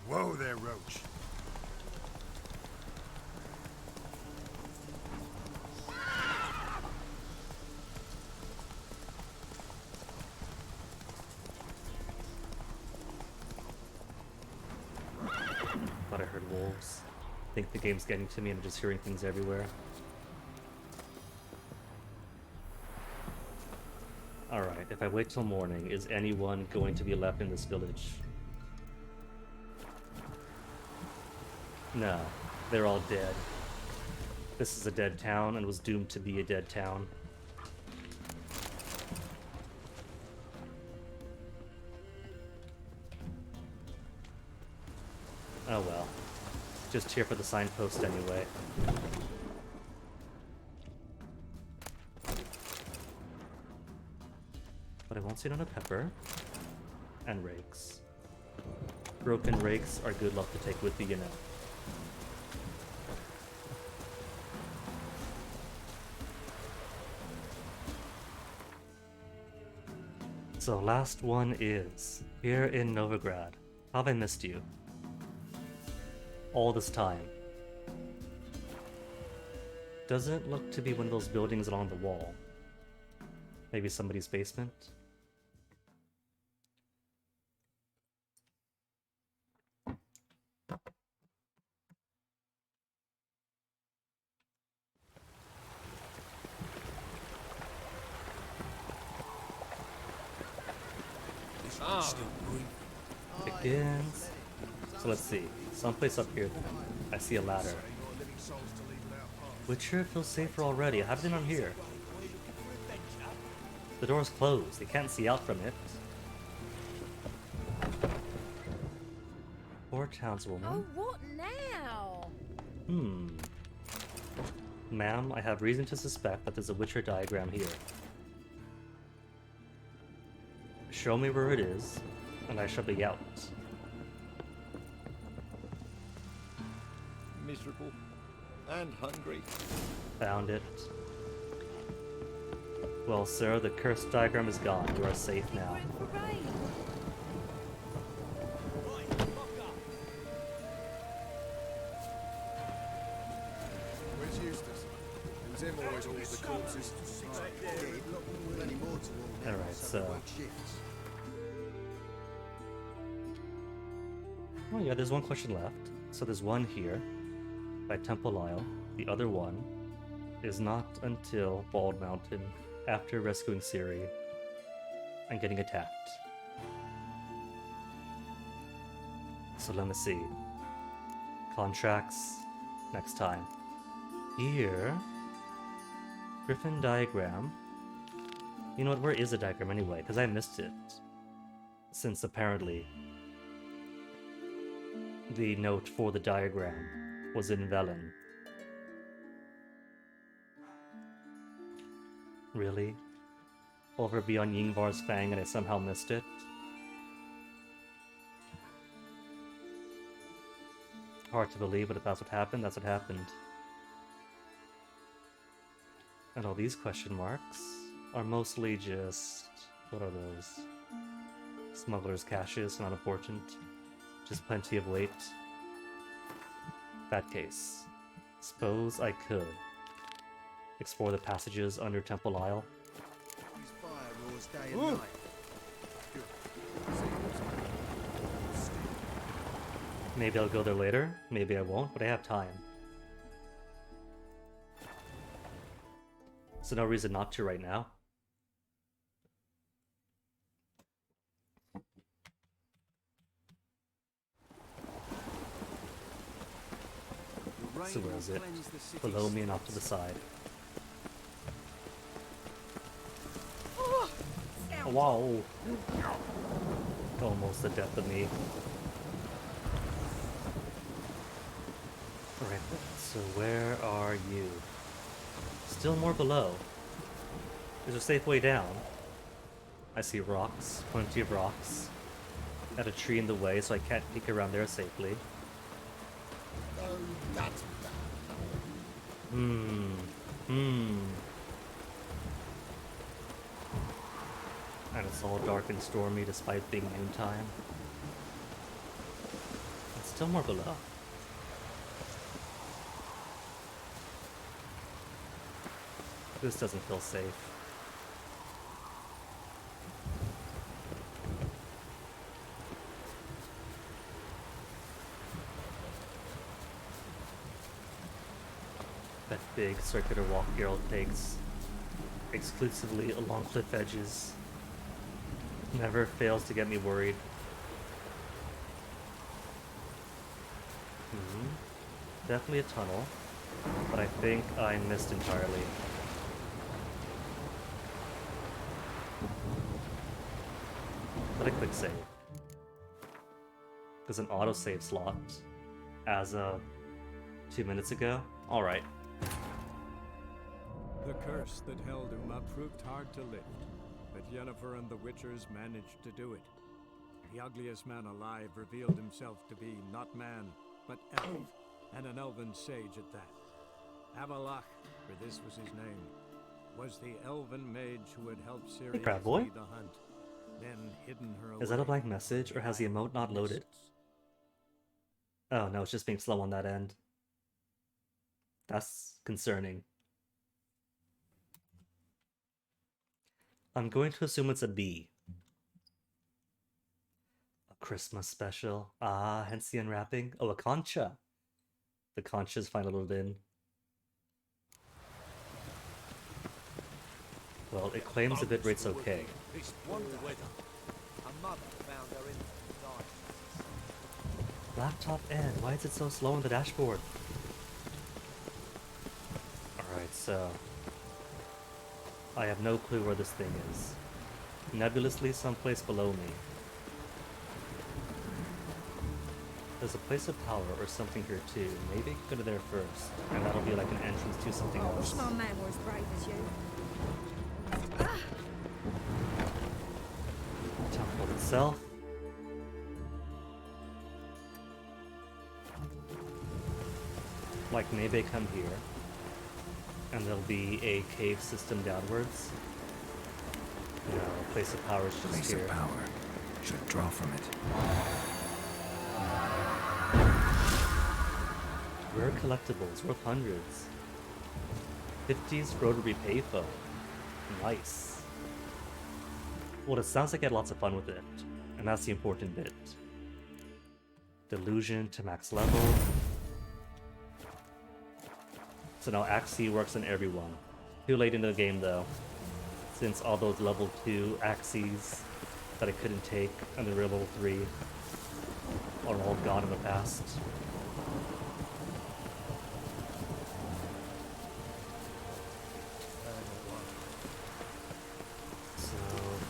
I: Whoa there, Roach.
E: Thought I heard wolves. I think the game's getting to me and I'm just hearing things everywhere. Alright, if I wait till morning, is anyone going to be left in this village? No, they're all dead. This is a dead town and was doomed to be a dead town. Oh well. Just here for the signpost anyway. But I won't see none of pepper. And rakes. Broken rakes are good luck to take with you, you know. So last one is here in Novigrad. How have I missed you? All this time. Doesn't look to be one of those buildings along the wall. Maybe somebody's basement? Begins. So let's see. Someplace up here then. I see a ladder. Witcher feels safer already. I have been on here. The door's closed. You can't see out from it. Poor townswoman.
T: Oh, what now?
E: Ma'am, I have reason to suspect that there's a Witcher diagram here. Show me where it is, and I shall be out.
I: Miserable and hungry.
E: Found it. Well, sir, the cursed diagram is gone. You are safe now.
I: Where's Eustace? It was him always ordered the corpses.
E: Alright, so... Oh yeah, there's one question left. So there's one here, by Temple Isle. The other one is not until Bald Mountain, after rescuing Ciri and getting attacked. So let me see. Contracts next time. Here, Griffin diagram. You know what? Where is the diagram anyway? Because I missed it. Since apparently the note for the diagram was in Velen. Really? Over beyond Yingvar's Fang and I somehow missed it? Hard to believe, but if that's what happened, that's what happened. And all these question marks are mostly just... what are those? Smuggler's caches, not important. Just plenty of weight. That case. Suppose I could explore the passages under Temple Isle.
R: His fire roars day and night.
E: Maybe I'll go there later, maybe I won't, but I have time. So no reason not to right now. So where is it? Below me and off to the side. Oh, wow! Almost the death of me. Alright, so where are you? Still more below. There's a safe way down. I see rocks, plenty of rocks. Got a tree in the way, so I can't peek around there safely. And it's all dark and stormy despite being noontime. It's still more below. This doesn't feel safe. That big circular walk Geralt takes, exclusively along cliff edges, never fails to get me worried. Definitely a tunnel, but I think I missed entirely. But a quick save. There's an autosave slot as of 2 minutes ago. Alright.
A: The curse that held Uma proved hard to lift, but Yennefer and the Witchers managed to do it. The ugliest man alive revealed himself to be not man, but elf, and an elven sage at that. Avalach, for this was his name, was the elven mage who had helped Ciri flee the hunt, then hidden her away.
E: Is that a blank message, or has the emote not loaded? Oh no, it's just being slow on that end. That's concerning. I'm going to assume it's a B. A Christmas special. Ah, hence the unwrapping. Oh, a concha. The concha's finally loaded in. Well, it claims the bitrate's okay.
P: This wonder weather. A mother found her infant died.
E: Laptop N, why is it so slow on the dashboard? Alright, so... I have no clue where this thing is. Nebulously someplace below me. There's a place of power or something here too. Maybe go to there first, and that'll be like an entrance to something
T: I
E: else.
T: wish my man were as brave as you.
E: Temple itself. Like maybe come here, and there'll be a cave system downwards. No, place of power is just
D: Place
E: here.
D: of power. Should draw from it.
E: Rare collectibles worth hundreds. 50s rotary payphone. Nice. Well, it sounds like I had lots of fun with it, and that's the important bit. Delusion to max level. So now Axii works on everyone. Too late into the game though, since all those level 2 Axies that I couldn't take under level 3 are all gone in the past. So,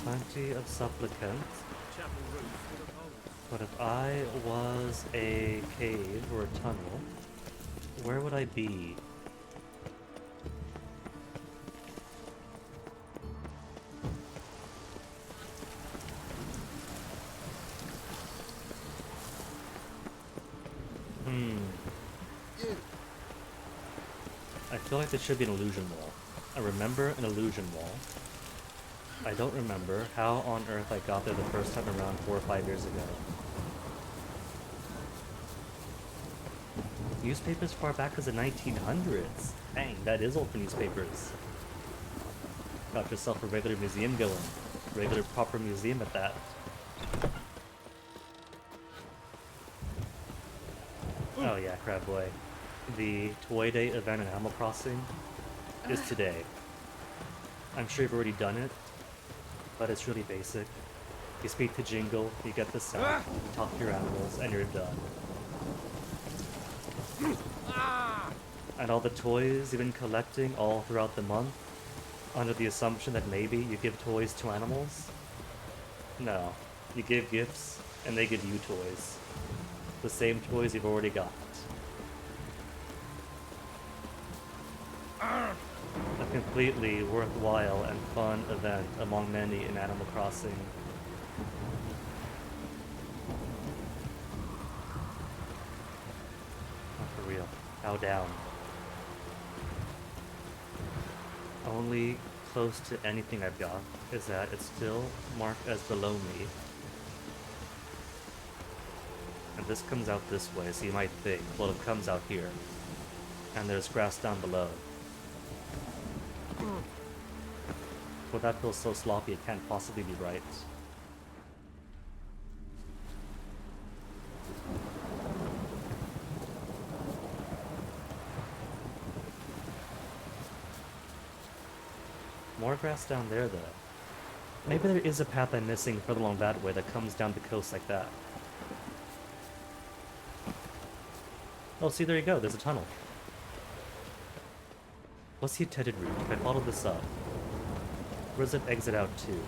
E: plenty of supplicants. But if I was a cave or a tunnel, where would I be? I feel like there should be an illusion wall. I remember an illusion wall. I don't remember how on earth I got there the first time around 4 or 5 years ago. Newspapers far back as the 1900s. Dang, that is old for newspapers. Got yourself a regular museum going. Regular proper museum at that. Oh yeah, Crab Boy. The Toy Day event in Animal Crossing is today. I'm sure you've already done it, but it's really basic. You speak to Jingle, you get the sound, you talk to your animals, and you're done. And all the toys you've been collecting all throughout the month, under the assumption that maybe you give toys to animals? No. You give gifts, and they give you toys. The same toys you've already got. A completely worthwhile and fun event among many in Animal Crossing. Not for real. Bow down. Only close to anything I've got is that it's still marked as below me. And this comes out this way, so you might think, well, it comes out here. And there's grass down below. Well, that feels so sloppy, it can't possibly be right. More grass down there, though. Maybe there is a path I'm missing further along that way that comes down the coast like that. Oh, see, there you go, there's a tunnel. What's the intended route if I follow this up? Where does it exit out to?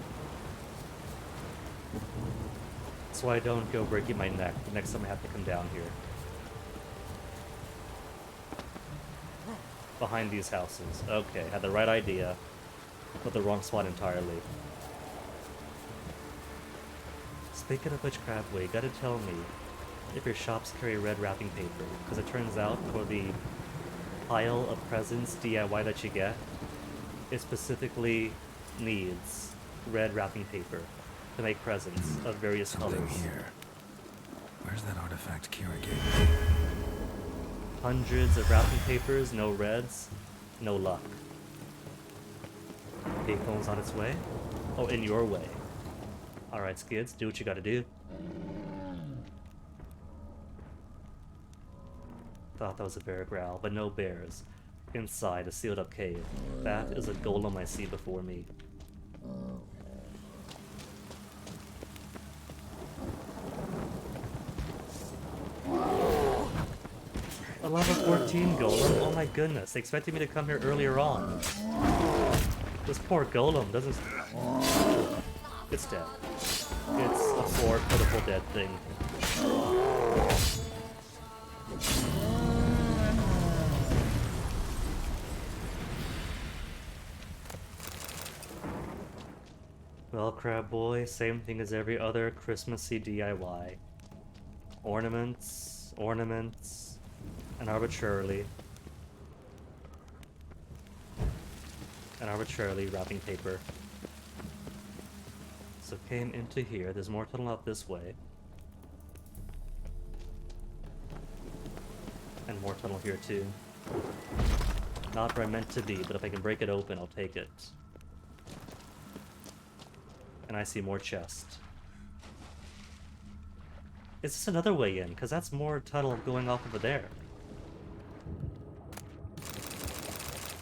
E: So I don't go breaking my neck the next time I have to come down here. Behind these houses. Okay, had the right idea, but the wrong spot entirely. Speaking of which, Crabway, you gotta tell me if your shops carry red wrapping paper, because it turns out for the pile of presents DIY that you get, it specifically needs red wrapping paper to make presents of various colors.
D: Here. Where's that artifact Kira gave me?
E: Hundreds of wrapping papers, no reds, no luck. Payphone's on its way? Oh, in your way. Alright, Skids, do what you gotta do. Thought that was a bear growl, but no bears. Inside a sealed up cave. That is a golem I see before me. A level 14 golem? Oh my goodness, they expected me to come here earlier on. This poor golem doesn't... It's dead. It's a poor, pitiful dead thing. Well, Crab Boy, same thing as every other Christmassy DIY. Ornaments, ornaments, and arbitrarily wrapping paper. So came into here, there's more tunnel out this way. And more tunnel here too. Not where I meant to be, but if I can break it open, I'll take it. And I see more chest. Is this another way in? Because that's more tunnel going off over there.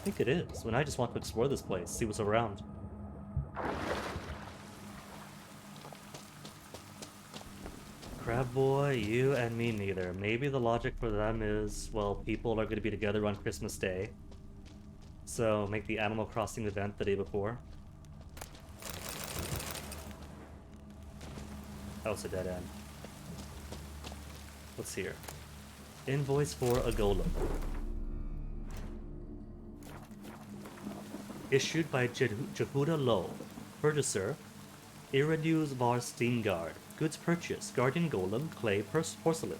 E: think it is. When I just want to explore this place, see what's around. Crab Boy, you and me neither. Maybe the logic for them is, well, people are going to be together on Christmas Day. So make the Animal Crossing event the day before. That was a dead end. What's here? Invoice for a golem. Issued by Jehuda Low. Purchaser, Ireneus var Steingard. Goods purchased, Guardian Golem, Clay, Porcelain.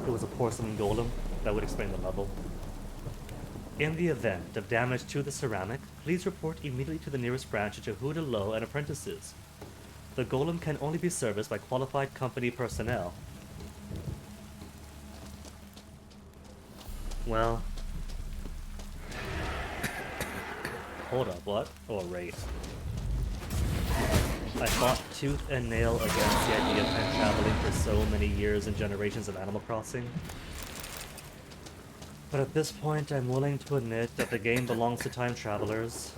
E: It was a porcelain golem. That would explain the level. In the event of damage to the ceramic, please report immediately to the nearest branch of Jehuda Low and apprentices. The golem can only be serviced by qualified company personnel. Well... Hold up, what? Oh, right. I fought tooth and nail against the idea of time traveling for so many years and generations of Animal Crossing. But at this point, I'm willing to admit that the game belongs to time travelers.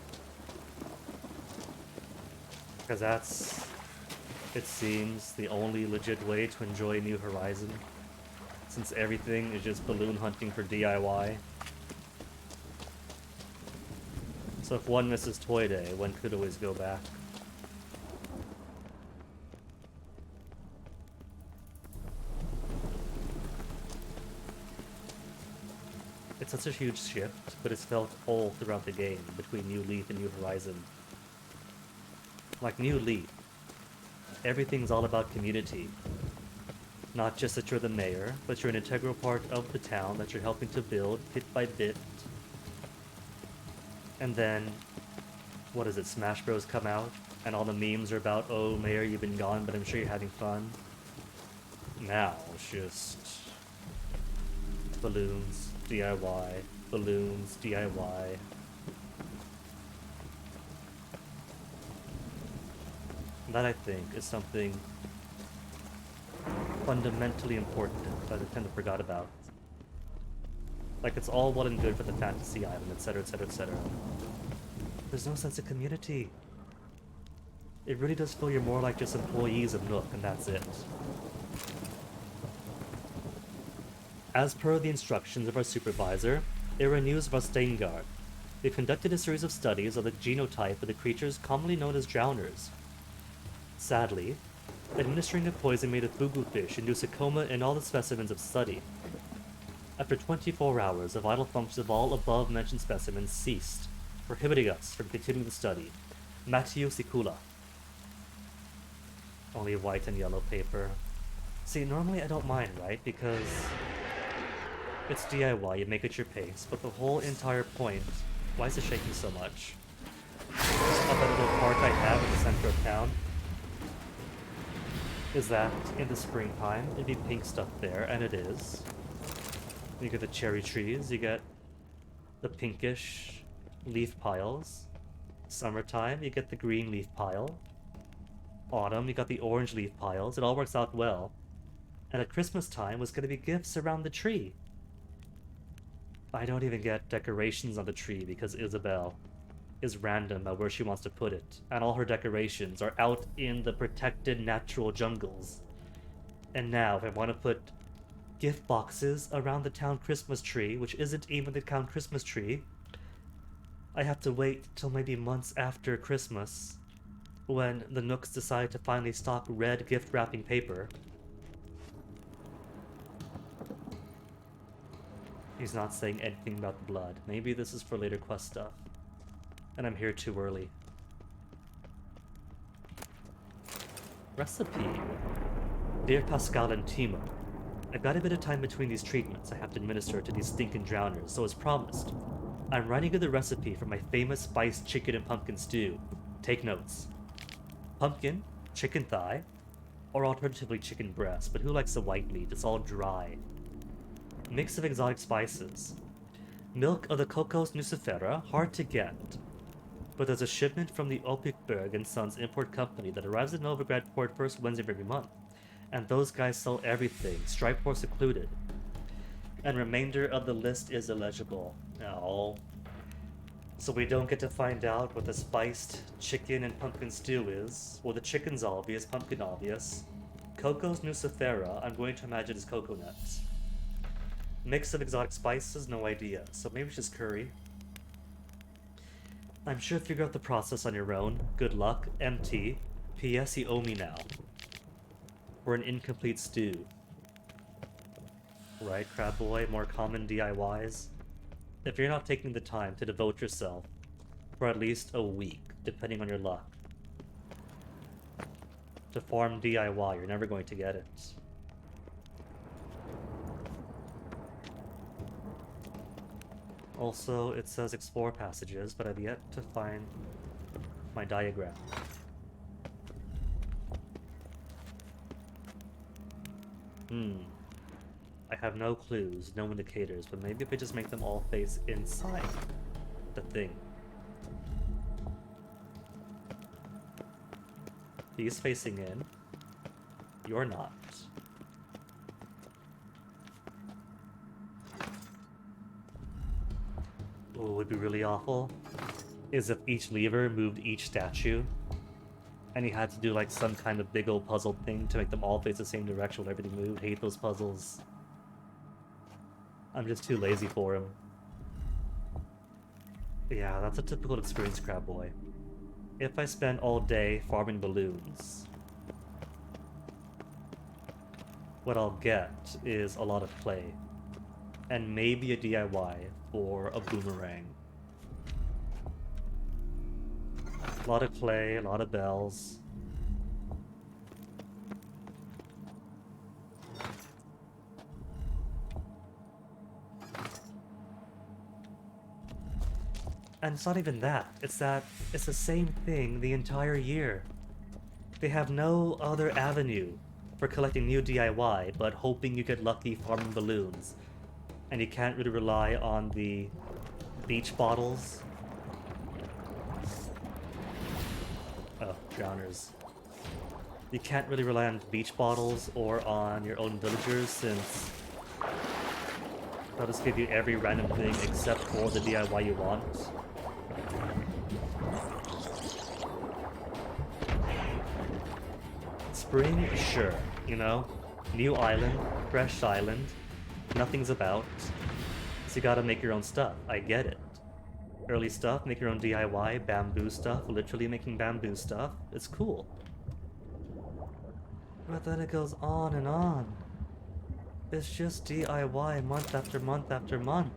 E: Because that's, it seems, the only legit way to enjoy New Horizon. Since everything is just balloon hunting for DIY. So if one misses Toy Day, one could always go back. It's such a huge shift, but it's felt all throughout the game between New Leaf and New Horizon. Like New Leaf, everything's all about community. Not just that you're the mayor, but you're an integral part of the town that you're helping to build bit by bit. And then, what is it, Smash Bros come out, and all the memes are about, oh mayor, you've been gone, but I'm sure you're having fun. Now, it's just... balloons, DIY, balloons, DIY. That, I think, is something fundamentally important that I tend to forgot about. Like, it's all well and good for the fantasy island, etc, etc, etc. There's no sense of community. It really does feel you're more like just employees of Nook, and that's it. As per the instructions of our supervisor, Ireneus var Steingard, we conducted a series of studies of the genotype of the creatures commonly known as drowners. Sadly, administering a poison made of fugu fish induced a coma in all the specimens of study. After 24 hours, the vital functions of all above-mentioned specimens ceased, prohibiting us from continuing the study. Matteo Sicula. Only white and yellow paper. See, normally I don't mind, right? Because it's DIY, you make it your pace, but the whole entire point... Why is it shaking so much? Of that little park I have in the center of town is that in the springtime, there'd be pink stuff there, and it is. You get the cherry trees, you get the pinkish leaf piles. Summertime, you get the green leaf pile. Autumn, you got the orange leaf piles. It all works out well. And at Christmas time was going to be gifts around the tree. I don't even get decorations on the tree because Isabelle is random about where she wants to put it. And all her decorations are out in the protected natural jungles. And now, if I want to put gift boxes around the town Christmas tree, which isn't even the town Christmas tree, I have to wait till maybe months after Christmas, when the Nooks decide to finally stock red gift wrapping paper. He's not saying anything about the blood. Maybe this is for later quest stuff. And I'm here too early. Recipe. Dear Pascal and Timo, I've got a bit of time between these treatments I have to administer to these stinking drowners, so as promised, I'm writing you the recipe for my famous spiced chicken and pumpkin stew. Take notes. Pumpkin, chicken thigh, or alternatively chicken breast, but who likes the white meat? It's all dry. Mix of exotic spices. Milk of the Cocos Nucifera, hard to get. But there's a shipment from the Opikberg & Sons import company that arrives at Novigrad port first Wednesday of every month. And those guys sell everything, stripe horse included. and remainder of the list is illegible. No. So we don't get to find out what the spiced chicken and pumpkin stew is. Well, the chicken's obvious, pumpkin obvious. Coco's Nucifera, I'm going to imagine is cocoa nuts. Mix of exotic spices, no idea. So maybe it's just curry. I'm sure figure out the process on your own. Good luck. MT. P.S. You owe me now. For an incomplete stew. Right, Crab Boy? More common DIYs? If you're not taking the time to devote yourself for at least a week, depending on your luck, to farm DIY, you're never going to get it. Also, it says explore passages, but I've yet to find my diagram. I have no clues, no indicators, but maybe if I just make them all face inside the thing. He's facing in. You're not. What would be really awful is if each lever moved each statue, and he had to do like some kind of big old puzzle thing to make them all face the same direction when everything moved. Hate those puzzles. I'm just too lazy for him. Yeah, that's a typical experience, Crab Boy. If I spend all day farming balloons, what I'll get is a lot of clay. And maybe a DIY for a boomerang. A lot of clay, a lot of bells. And it's not even that. It's that it's the same thing the entire year. They have no other avenue for collecting new DIY but hoping you get lucky farming balloons. And you can't really rely on the beach bottles. Oh, drowners. You can't really rely on beach bottles or on your own villagers since they'll just give you every random thing except for the DIY you want. Spring, sure, you know? New island, fresh island, nothing's about. So you gotta make your own stuff, I get it. Early stuff, make your own DIY, bamboo stuff, literally making bamboo stuff, it's cool. But then it goes on and on. It's just DIY month after month after month.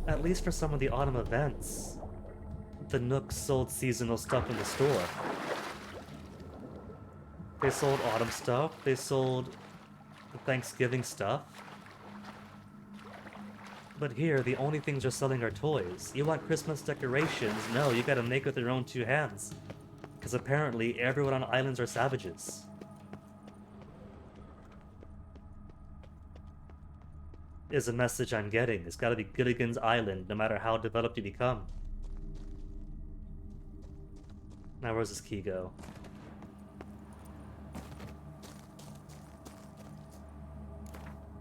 E: At least for some of the autumn events, the Nooks sold seasonal stuff in the store. They sold autumn stuff, they sold Thanksgiving stuff. But here, the only things you're selling are toys. You want Christmas decorations? No, you gotta make with your own two hands. Because apparently, everyone on islands are savages. Is a message I'm getting. It's gotta be Gilligan's Island, no matter how developed you become. Now where's this key go?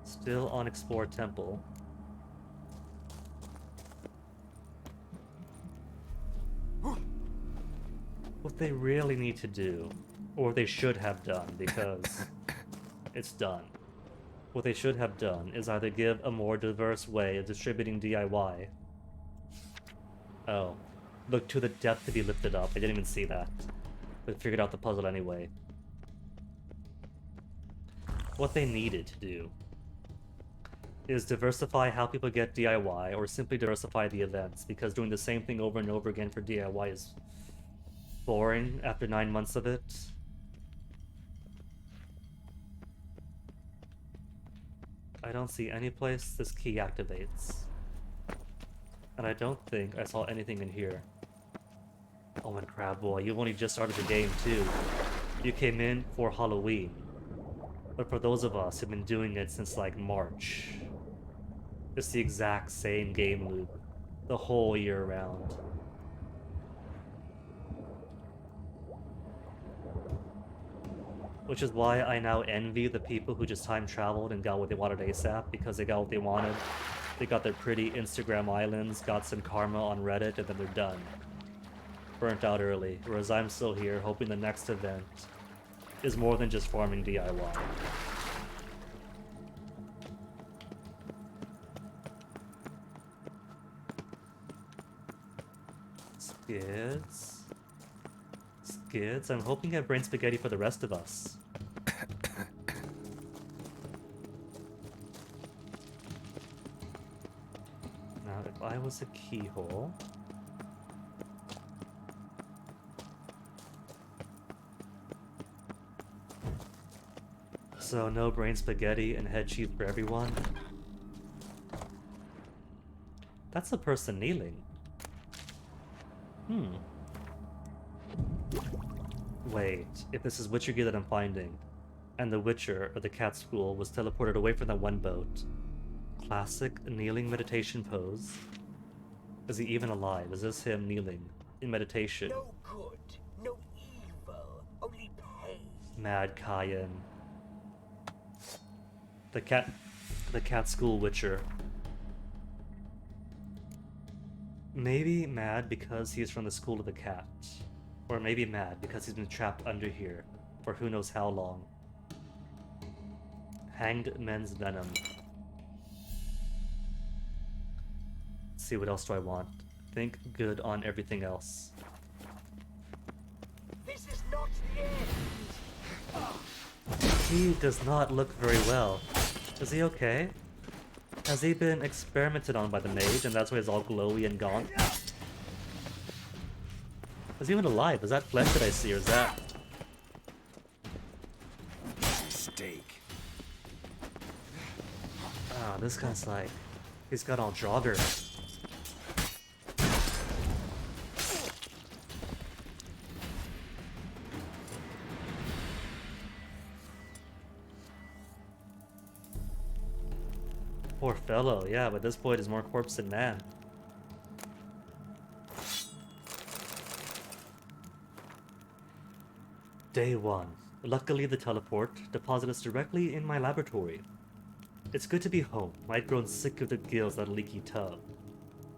E: Still on Explore Temple. What they really need to do, or what they should have done, because it's done. What they should have done is either give a more diverse way of distributing DIY. Oh. Look to the depth to be lifted up. I didn't even see that. But figured out the puzzle anyway. What they needed to do is diversify how people get DIY, or simply diversify the events, because doing the same thing over and over again for DIY is boring after 9 months of it. I don't see any place this key activates. And I don't think I saw anything in here. Oh, and Crab Boy, you only just started the game too. You came in for Halloween. But for those of us who've been doing it since like March, it's the exact same game loop the whole year round. Which is why I now envy the people who just time traveled and got what they wanted ASAP, because they got what they wanted. They got their pretty Instagram islands, got some karma on Reddit, and then they're done. Burnt out early, whereas I'm still here hoping the next event is more than just farming DIY. Skids. Skids. I'm hoping I have brain spaghetti for the rest of us. Now, if I was a keyhole... So, no brain spaghetti and head cheese for everyone. That's a person kneeling. Wait, if this is Witcher gear that I'm finding, and the Witcher, or the cat school, was teleported away from that one boat. Classic kneeling meditation pose. Is he even alive? Is this him kneeling in meditation?
U: No good, no evil, only pain.
E: Mad Cayenne. The cat school Witcher. Maybe mad because he's from the school of the cat. Or maybe mad because he's been trapped under here for who knows how long. Hanged men's venom. Let's see, what else do I want? Think good on everything else.
U: This is not the end.
E: He does not look very well. Is he okay? Has he been experimented on by the mage and that's why he's all glowy and gaunt? Is he even alive? Is that flesh that I see, or is that...
D: Steak.
E: Ah, this guy's like... He's got all jogger. Poor fellow, yeah, but this point is more corpse than man. Day 1. Luckily the teleport deposited us directly in my laboratory. It's good to be home. I'd grown sick of the gills of that leaky tub.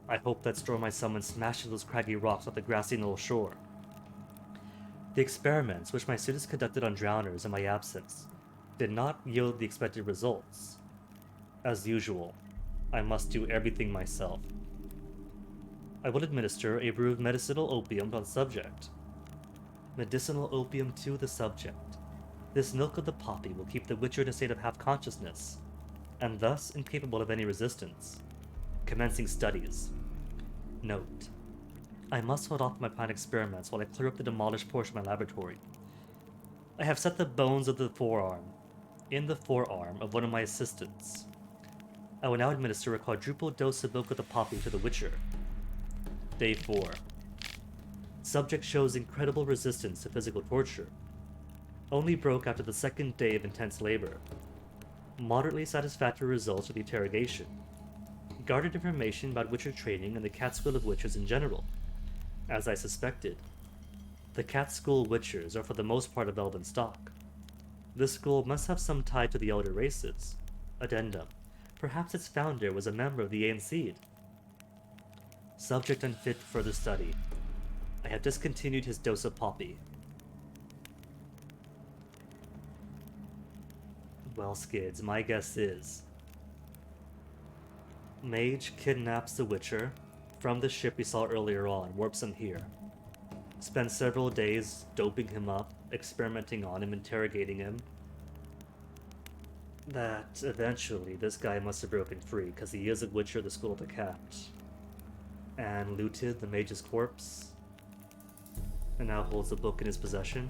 E: I hope that storm my summon smashes those craggy rocks off the grassy knoll shore. The experiments which my students conducted on drowners in my absence did not yield the expected results. As usual, I must do everything myself. I will administer a brew of medicinal opium to the subject. Medicinal opium to the subject. This milk of the poppy will keep the Witcher in a state of half-consciousness, and thus incapable of any resistance. Commencing studies. Note: I must hold off my planned experiments while I clear up the demolished portion of my laboratory. I have set the bones of the forearm in the forearm of one of my assistants. I will now administer a quadruple dose of milk of the poppy to the Witcher. Day 4. Subject shows incredible resistance to physical torture. Only broke after the second day of intense labor. Moderately satisfactory results of the interrogation. Guarded information about Witcher training and the Cat School of Witchers in general. As I suspected, the Cat School Witchers are for the most part of elven stock. This school must have some tie to the elder races. Addendum: perhaps its founder was a member of the Aeneid. Subject unfit for further study. I have discontinued his dose of poppy. Well, Skids, my guess is... Mage kidnaps the Witcher from the ship we saw earlier on, warps him here. Spends several days doping him up, experimenting on him, interrogating him. That eventually this guy must have broken free, because he is a Witcher of the School of the Cat. And looted the mage's corpse. And now holds the book in his possession.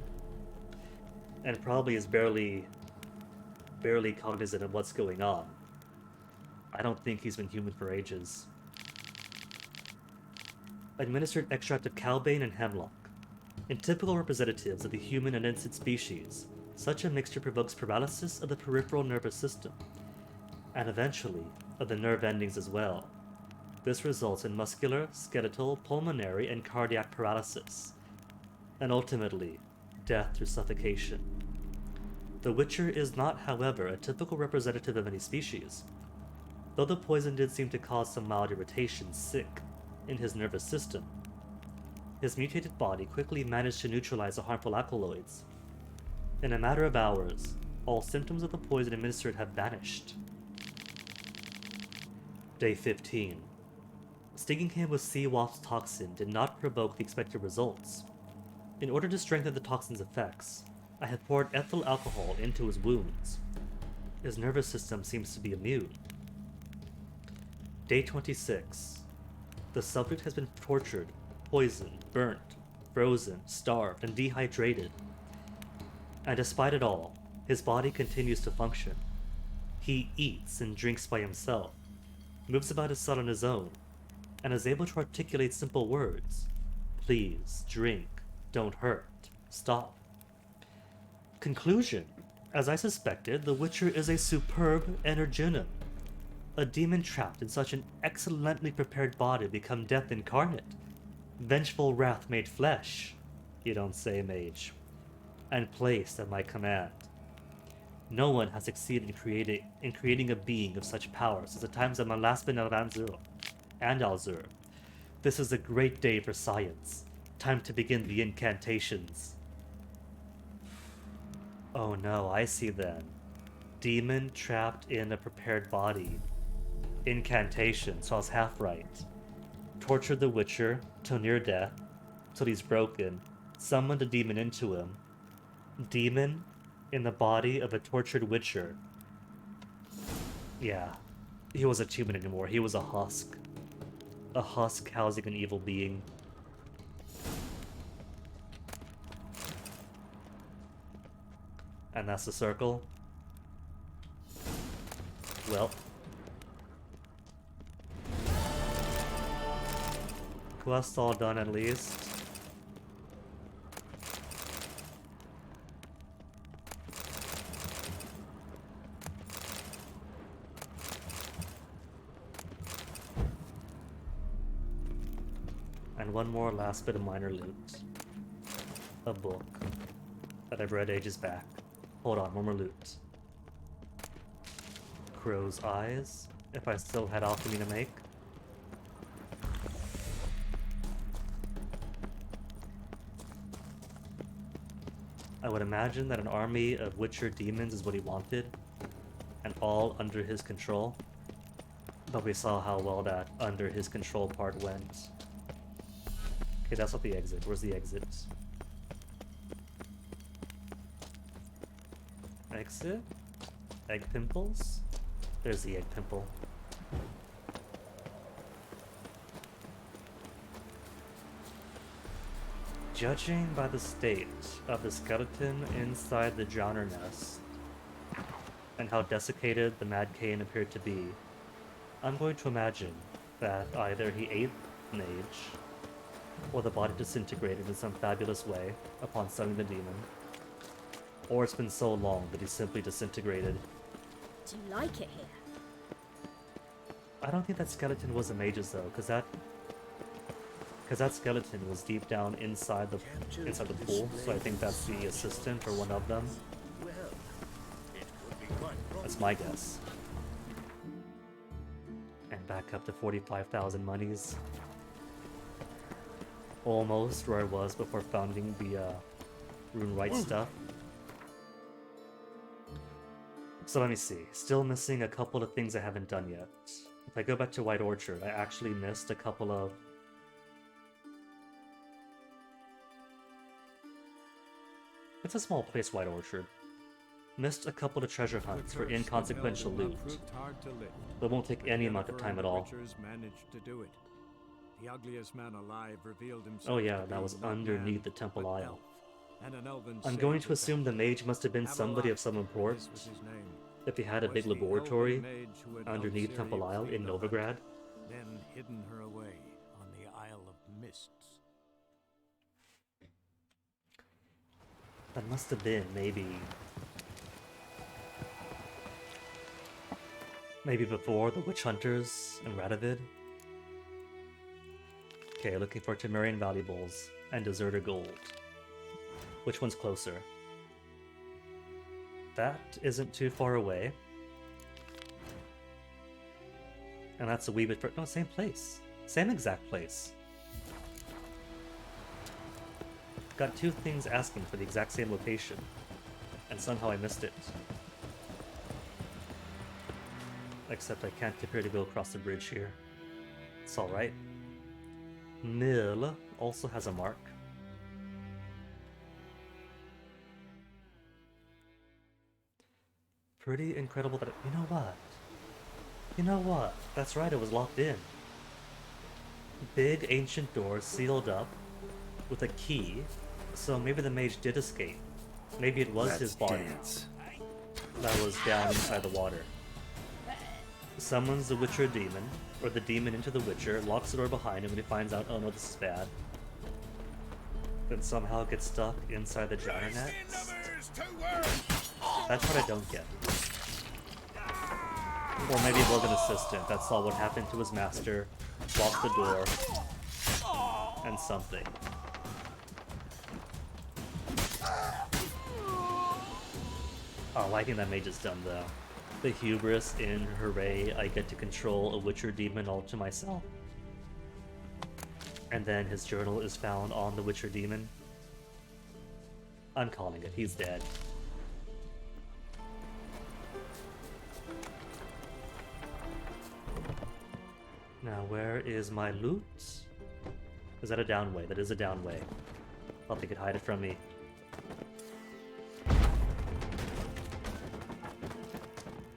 E: And probably is barely cognizant of what's going on. I don't think he's been human for ages. Administered extract of cowbane and hemlock. In typical representatives of the human and insect species, such a mixture provokes paralysis of the peripheral nervous system, and eventually of the nerve endings as well. This results in muscular, skeletal, pulmonary, and cardiac paralysis, and ultimately, death through suffocation. The Witcher is not, however, a typical representative of any species. Though the poison did seem to cause some mild irritation, sick, in his nervous system, his mutated body quickly managed to neutralize the harmful alkaloids. In a matter of hours, all symptoms of the poison administered have vanished. Day 15. Stinging him with Sea Wasp's toxin did not provoke the expected results. In order to strengthen the toxin's effects, I have poured ethyl alcohol into his wounds. His nervous system seems to be immune. Day 26. The subject has been tortured, poisoned, burnt, frozen, starved, and dehydrated. And despite it all, his body continues to function. He eats and drinks by himself, moves about his cell on his own, and is able to articulate simple words. Please, drink, don't hurt, stop. Conclusion. As I suspected, the Witcher is a superb Energunum. A demon trapped in such an excellently prepared body become death incarnate. Vengeful wrath made flesh, you don't say, mage, and placed at my command. No one has succeeded in creating a being of such power since the times of Malaspin and Alzur. This is a great day for science. Time to begin the incantations. Oh no, I see then. Demon trapped in a prepared body. Incantation, so I was half right. Tortured the Witcher till near death, till he's broken. Summoned a demon into him. Demon in the body of a tortured Witcher. Yeah, he wasn't human anymore, he was a husk. A husk housing an evil being. And that's the circle. Well. Quest all done at least. And one more last bit of minor loot. A book that I've read ages back. Hold on, one more loot. Crow's eyes, if I still had alchemy to make. I would imagine that an army of Witcher demons is what he wanted, and all under his control. But we saw how well that under his control part went. Okay, that's not the exit. Where's the exit? Exit? Egg pimples? There's the egg pimple. Judging by the state of the skeleton inside the Johnner nest, and how desiccated the Mad Cain appeared to be, I'm going to imagine that either he ate Mage, or the body disintegrated in some fabulous way upon summoning the demon, or it's been so long that he simply disintegrated.
T: Do you like it here?
E: I don't think that skeleton was a mage's though, because that skeleton was deep down inside the pool, so I think that's the assistant or one of them. That's my guess. And back up to 45,000 monies. Almost where I was before founding the Rune Right stuff. So let me see. Still missing a couple of things I haven't done yet. If I go back to White Orchard, I actually missed a couple of... It's a small place, White Orchard. Missed a couple of treasure hunts for inconsequential loot. That won't take any amount of time at all.
A: Managed to do it. The ugliest man alive revealed himself.
E: Oh yeah, that was underneath the Temple Isle. I'm going to assume the mage must have been somebody of some importance. If he had a big laboratory underneath Temple Isle in Novigrad.
A: Then hidden her away on the Isle of Mists.
E: That must have been maybe before the witch hunters and Radovid. Okay, looking for Temerian valuables and deserter gold. Which one's closer? That isn't too far away. And that's a wee bit... No, same place. Same exact place. Got two things asking for the exact same location. And somehow I missed it. Except I can't appear to go across the bridge here. It's alright. Mill also has a mark. Pretty incredible that... You know what? You know what? That's right, it was locked in. Big ancient door sealed up with a key, so maybe the mage did escape. Maybe it was his body that was down inside the water. Summons the Witcher demon, or the demon into the Witcher, locks the door behind him when he finds out, oh no, this is bad. Then somehow gets stuck inside the gyre net. That's what I don't get. Or maybe it was an assistant that saw what happened to his master, locked the door, and something. Oh, I think that mage is dumb though. The hubris in hooray, I get to control a Witcher demon all to myself. And then his journal is found on the Witcher demon. I'm calling it, he's dead. Now, where is my loot? Is that a downway? That is a downway. Thought they could hide it from me.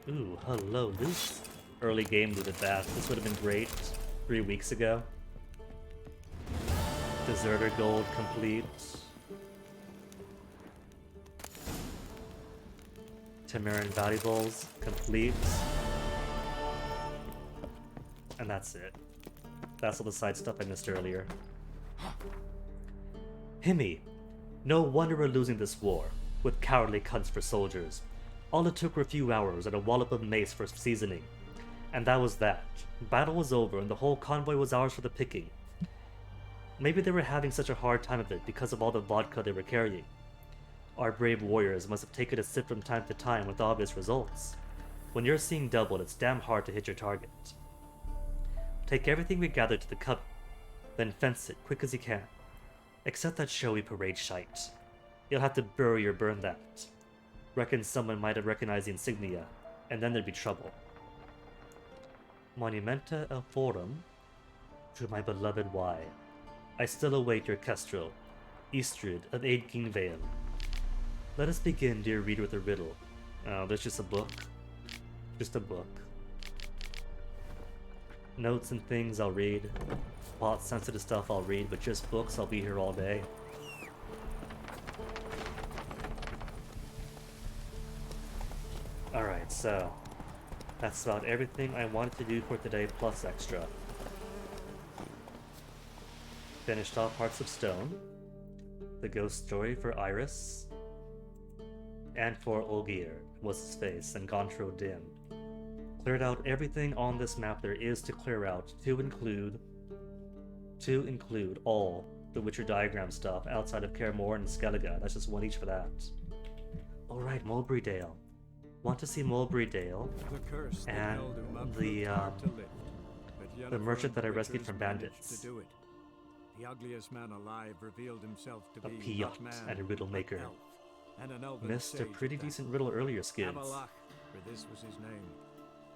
E: Ooh, hello, loot. Early game loot at that. This would have been great 3 weeks ago. Deserter gold complete. Tamarin valuables complete. And that's it. That's all the side stuff I missed earlier. Himi! No wonder we're losing this war, with cowardly cunts for soldiers. All it took were a few hours and a wallop of mace for seasoning. And that was that. Battle was over and the whole convoy was ours for the picking. Maybe they were having such a hard time of it because of all the vodka they were carrying. Our brave warriors must have taken a sip from time to time with obvious results. When you're seeing double, it's damn hard to hit your target. Take everything we gathered to the coven, then fence it quick as you can. Except that showy parade shite. You'll have to bury or burn that. Reckon someone might have recognized the insignia, and then there'd be trouble. Monumenta el Forum, to my beloved Y. I still await your kestrel, Eastrid of Aidking Vale. Let us begin, dear reader, with a riddle. Oh, there's just a book. Just a book. Notes and things I'll read. Plot-sensitive stuff I'll read, but just books I'll be here all day. Alright, so that's about everything I wanted to do for today, plus extra. Finished off Hearts of Stone, the ghost story for Iris, and for Olgierd, was his face, and Gontro Dim. Cleared out everything on this map there is to clear out, to include all the Witcher diagram stuff outside of Kaer Morhen and Skellige. That's just one each for that. Alright, Mulberry Dale. Want to see Mulberry Dale and the merchant that I rescued from bandits.
A: The ugliest man alive revealed himself to
E: a
A: be
E: Piot and a riddle maker. Missed a pretty decent riddle earlier, Skids.
A: For this was his name.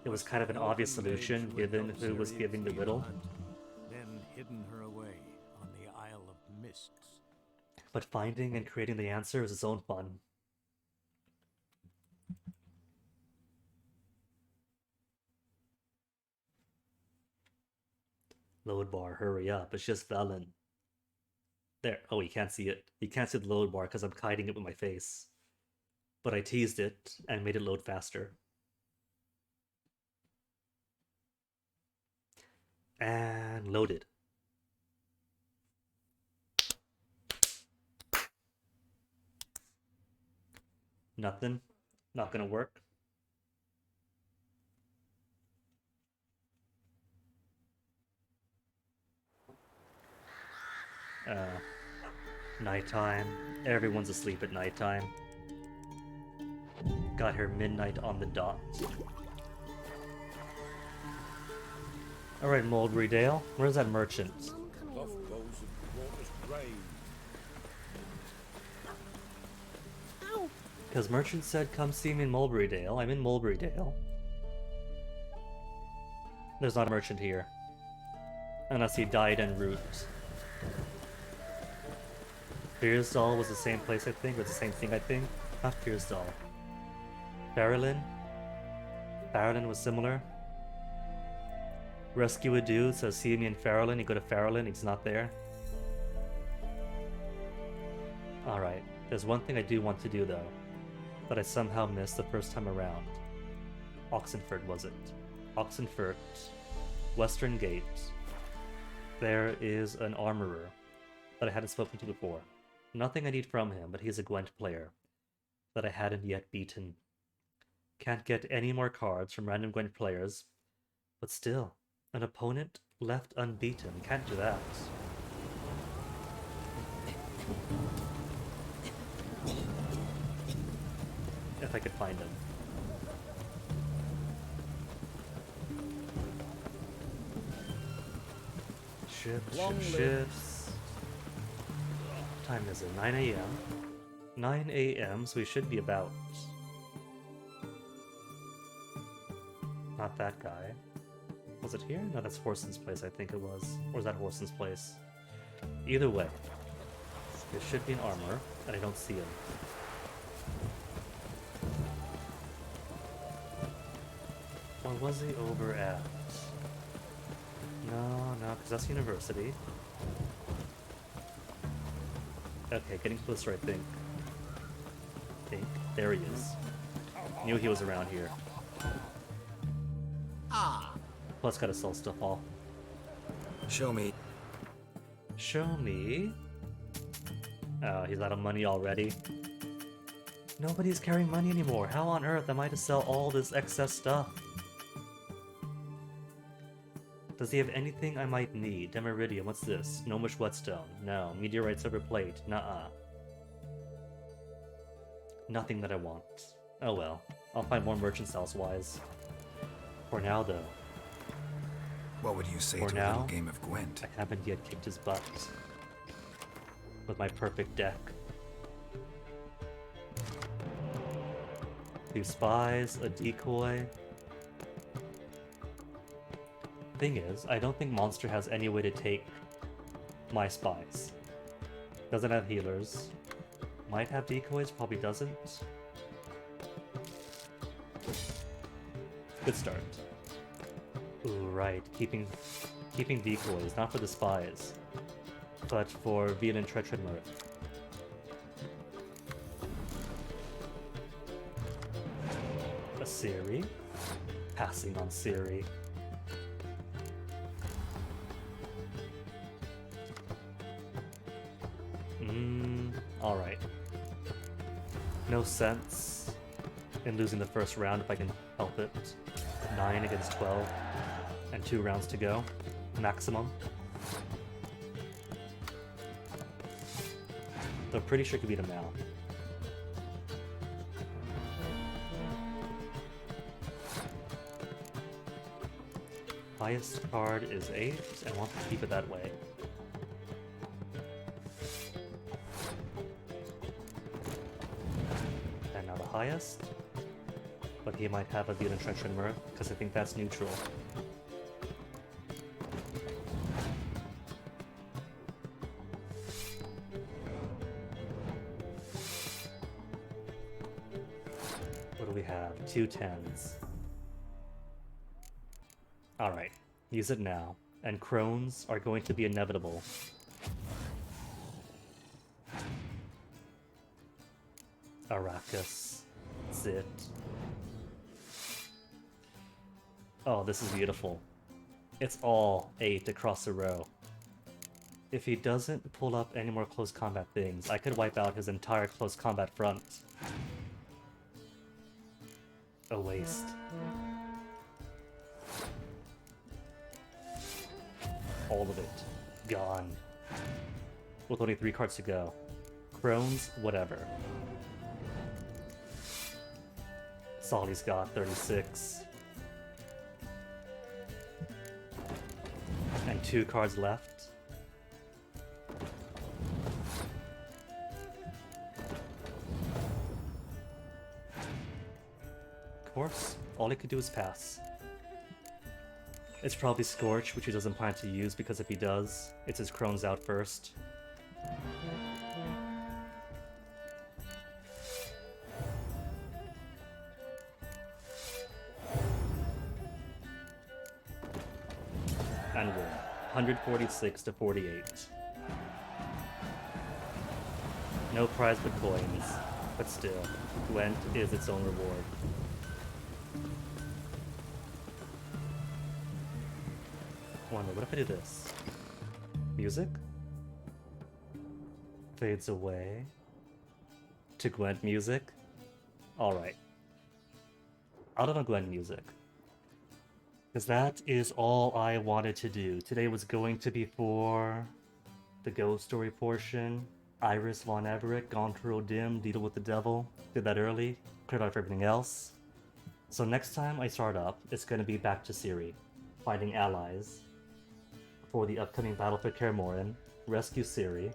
E: It was kind of an obvious solution given who was giving the riddle.
A: Then hidden her away on the Isle of Mists.
E: But finding and creating the answer is its own fun. Load bar, hurry up, it's just Velen. There, oh, you can't see it. You can't see the load bar because I'm hiding it with my face. But I teased it and made it load faster. And loaded. Nothing. Not gonna work. Nighttime. Everyone's asleep at nighttime. Got here midnight on the dot. Alright, Mulberry Dale. Where's that merchant?
H: Off goes the water's grave.
E: Because merchant said come see me in Mulberry Dale. I'm in Mulberry Dale. There's not a merchant here. Unless he died en route. Beersdal was the same place, I think, or the same thing, I think. Not Beersdal. Farrelin? Farrelin was similar. Rescue a dude, says see me in Farrelin. You go to Farrelin, he's not there. Alright, there's one thing I do want to do though, that I somehow missed the first time around. Oxenford, was it? Oxenford. Western Gate. There is an armorer that I hadn't spoken to before. Nothing I need from him, but he's a Gwent player that I hadn't yet beaten. Can't get any more cards from random Gwent players, but still, an opponent left unbeaten. Can't do that. If I could find him. Shifts. What time is it? 9 a.m. 9 a.m., so we should be about. Not that guy. Was it here? No, that's Horson's place, I think it was. Or is that Horson's place? Either way, there should be an armor, and I don't see him. Or was he over at? No, because that's university. Okay, getting closer, I think. There he is. Knew he was around here. Plus, gotta sell stuff all.
D: Show me.
E: Show me? Oh, he's out of money already. Nobody's carrying money anymore. How on earth am I to sell all this excess stuff? Does he have anything I might need? Demiridium, what's this? Gnomish whetstone. No. Meteorite silver plate. Nuh-uh. Nothing that I want. Oh well. I'll find more merchants elsewise. For now, though.
D: What would you say to a little game of Gwent?
E: I haven't yet kicked his butt. With my perfect deck. 2 spies, a decoy. Thing is, I don't think Monster has any way to take my spies. Doesn't have healers. Might have decoys, probably doesn't. Good start. Ooh, right. Keeping decoys, not for the spies, but for Veal and Tretchenmerth. A Ciri? Passing on Ciri. Alright. No sense in losing the first round if I can help it. 9 against 12. And 2 rounds to go. Maximum. Though pretty sure I could beat him now. Highest card is 8, and wants to keep it that way. And now the highest. But he might have a Veal and Tretchenmerth, because I think that's neutral. What do we have? 2 10s. Alright, use it now. And crones are going to be inevitable. Arrakis. Zit. Oh, this is beautiful. It's all 8 across the row. If he doesn't pull up any more close combat things, I could wipe out his entire close combat front. A waste. All of it. Gone. With only 3 cards to go. Crones, whatever. Solly's got 36. And 2 cards left. Of course, all he could do is pass. It's probably Scorch, which he doesn't plan to use because if he does, it's his Crones out first. And win. 146 to 48. No prize but coins, but still, Gwent is its own reward. Wonder, what if I do this? Music? Fades away. To Gwent music? Alright. Out of Gwent music. Because that is all I wanted to do. Today was going to be for the ghost story portion. Iris von Everett, Gone to Rodim, Deal with the Devil. Did that early. Cleared out everything else. So next time I start up, it's going to be back to Ciri. Finding allies for the upcoming battle for Kaer Morhen. Rescue Ciri.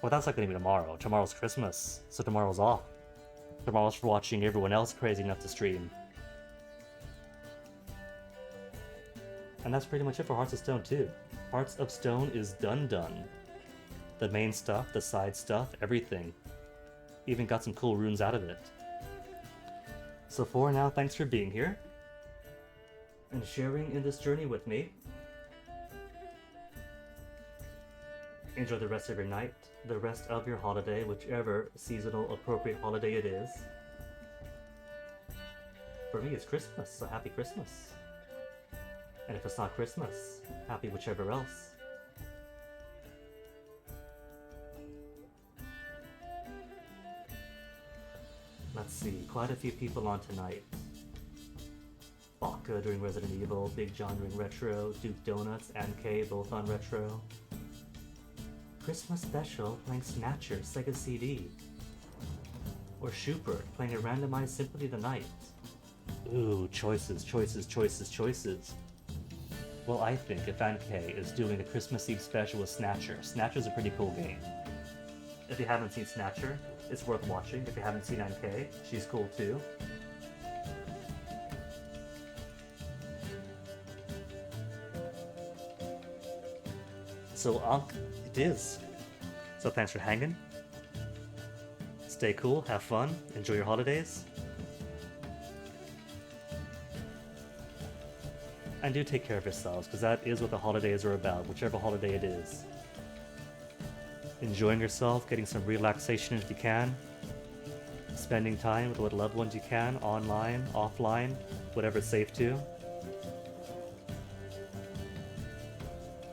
E: Well, that's not going to be tomorrow. Tomorrow's Christmas, so tomorrow's off. Tomorrow's for watching everyone else crazy enough to stream. And that's pretty much it for Hearts of Stone 2. Hearts of Stone is done. The main stuff, the side stuff, everything. Even got some cool runes out of it. So for now, thanks for being here and sharing in this journey with me. Enjoy the rest of your night, the rest of your holiday, whichever seasonal appropriate holiday it is. For me, it's Christmas, so happy Christmas. And if it's not Christmas, happy whichever else. Let's see, quite a few people on tonight. Baka doing Resident Evil, Big John doing Retro, Duke Donuts and Kay both on Retro. Christmas Special playing Snatcher, Sega CD. Or Schubert playing a randomized Symphony of the Night. Ooh, choices. Well, I think if NK is doing a Christmas Eve special with Snatcher, Snatcher's a pretty cool game. If you haven't seen Snatcher, it's worth watching. If you haven't seen NK, she's cool too. So Ankh it is. So thanks for hanging. Stay cool, have fun, enjoy your holidays. And do take care of yourselves, because that is what the holidays are about, whichever holiday it is. Enjoying yourself, getting some relaxation if you can. Spending time with what loved ones you can, online, offline, whatever it's safe to.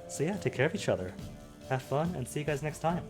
E: So yeah, take care of each other. Have fun, and see you guys next time.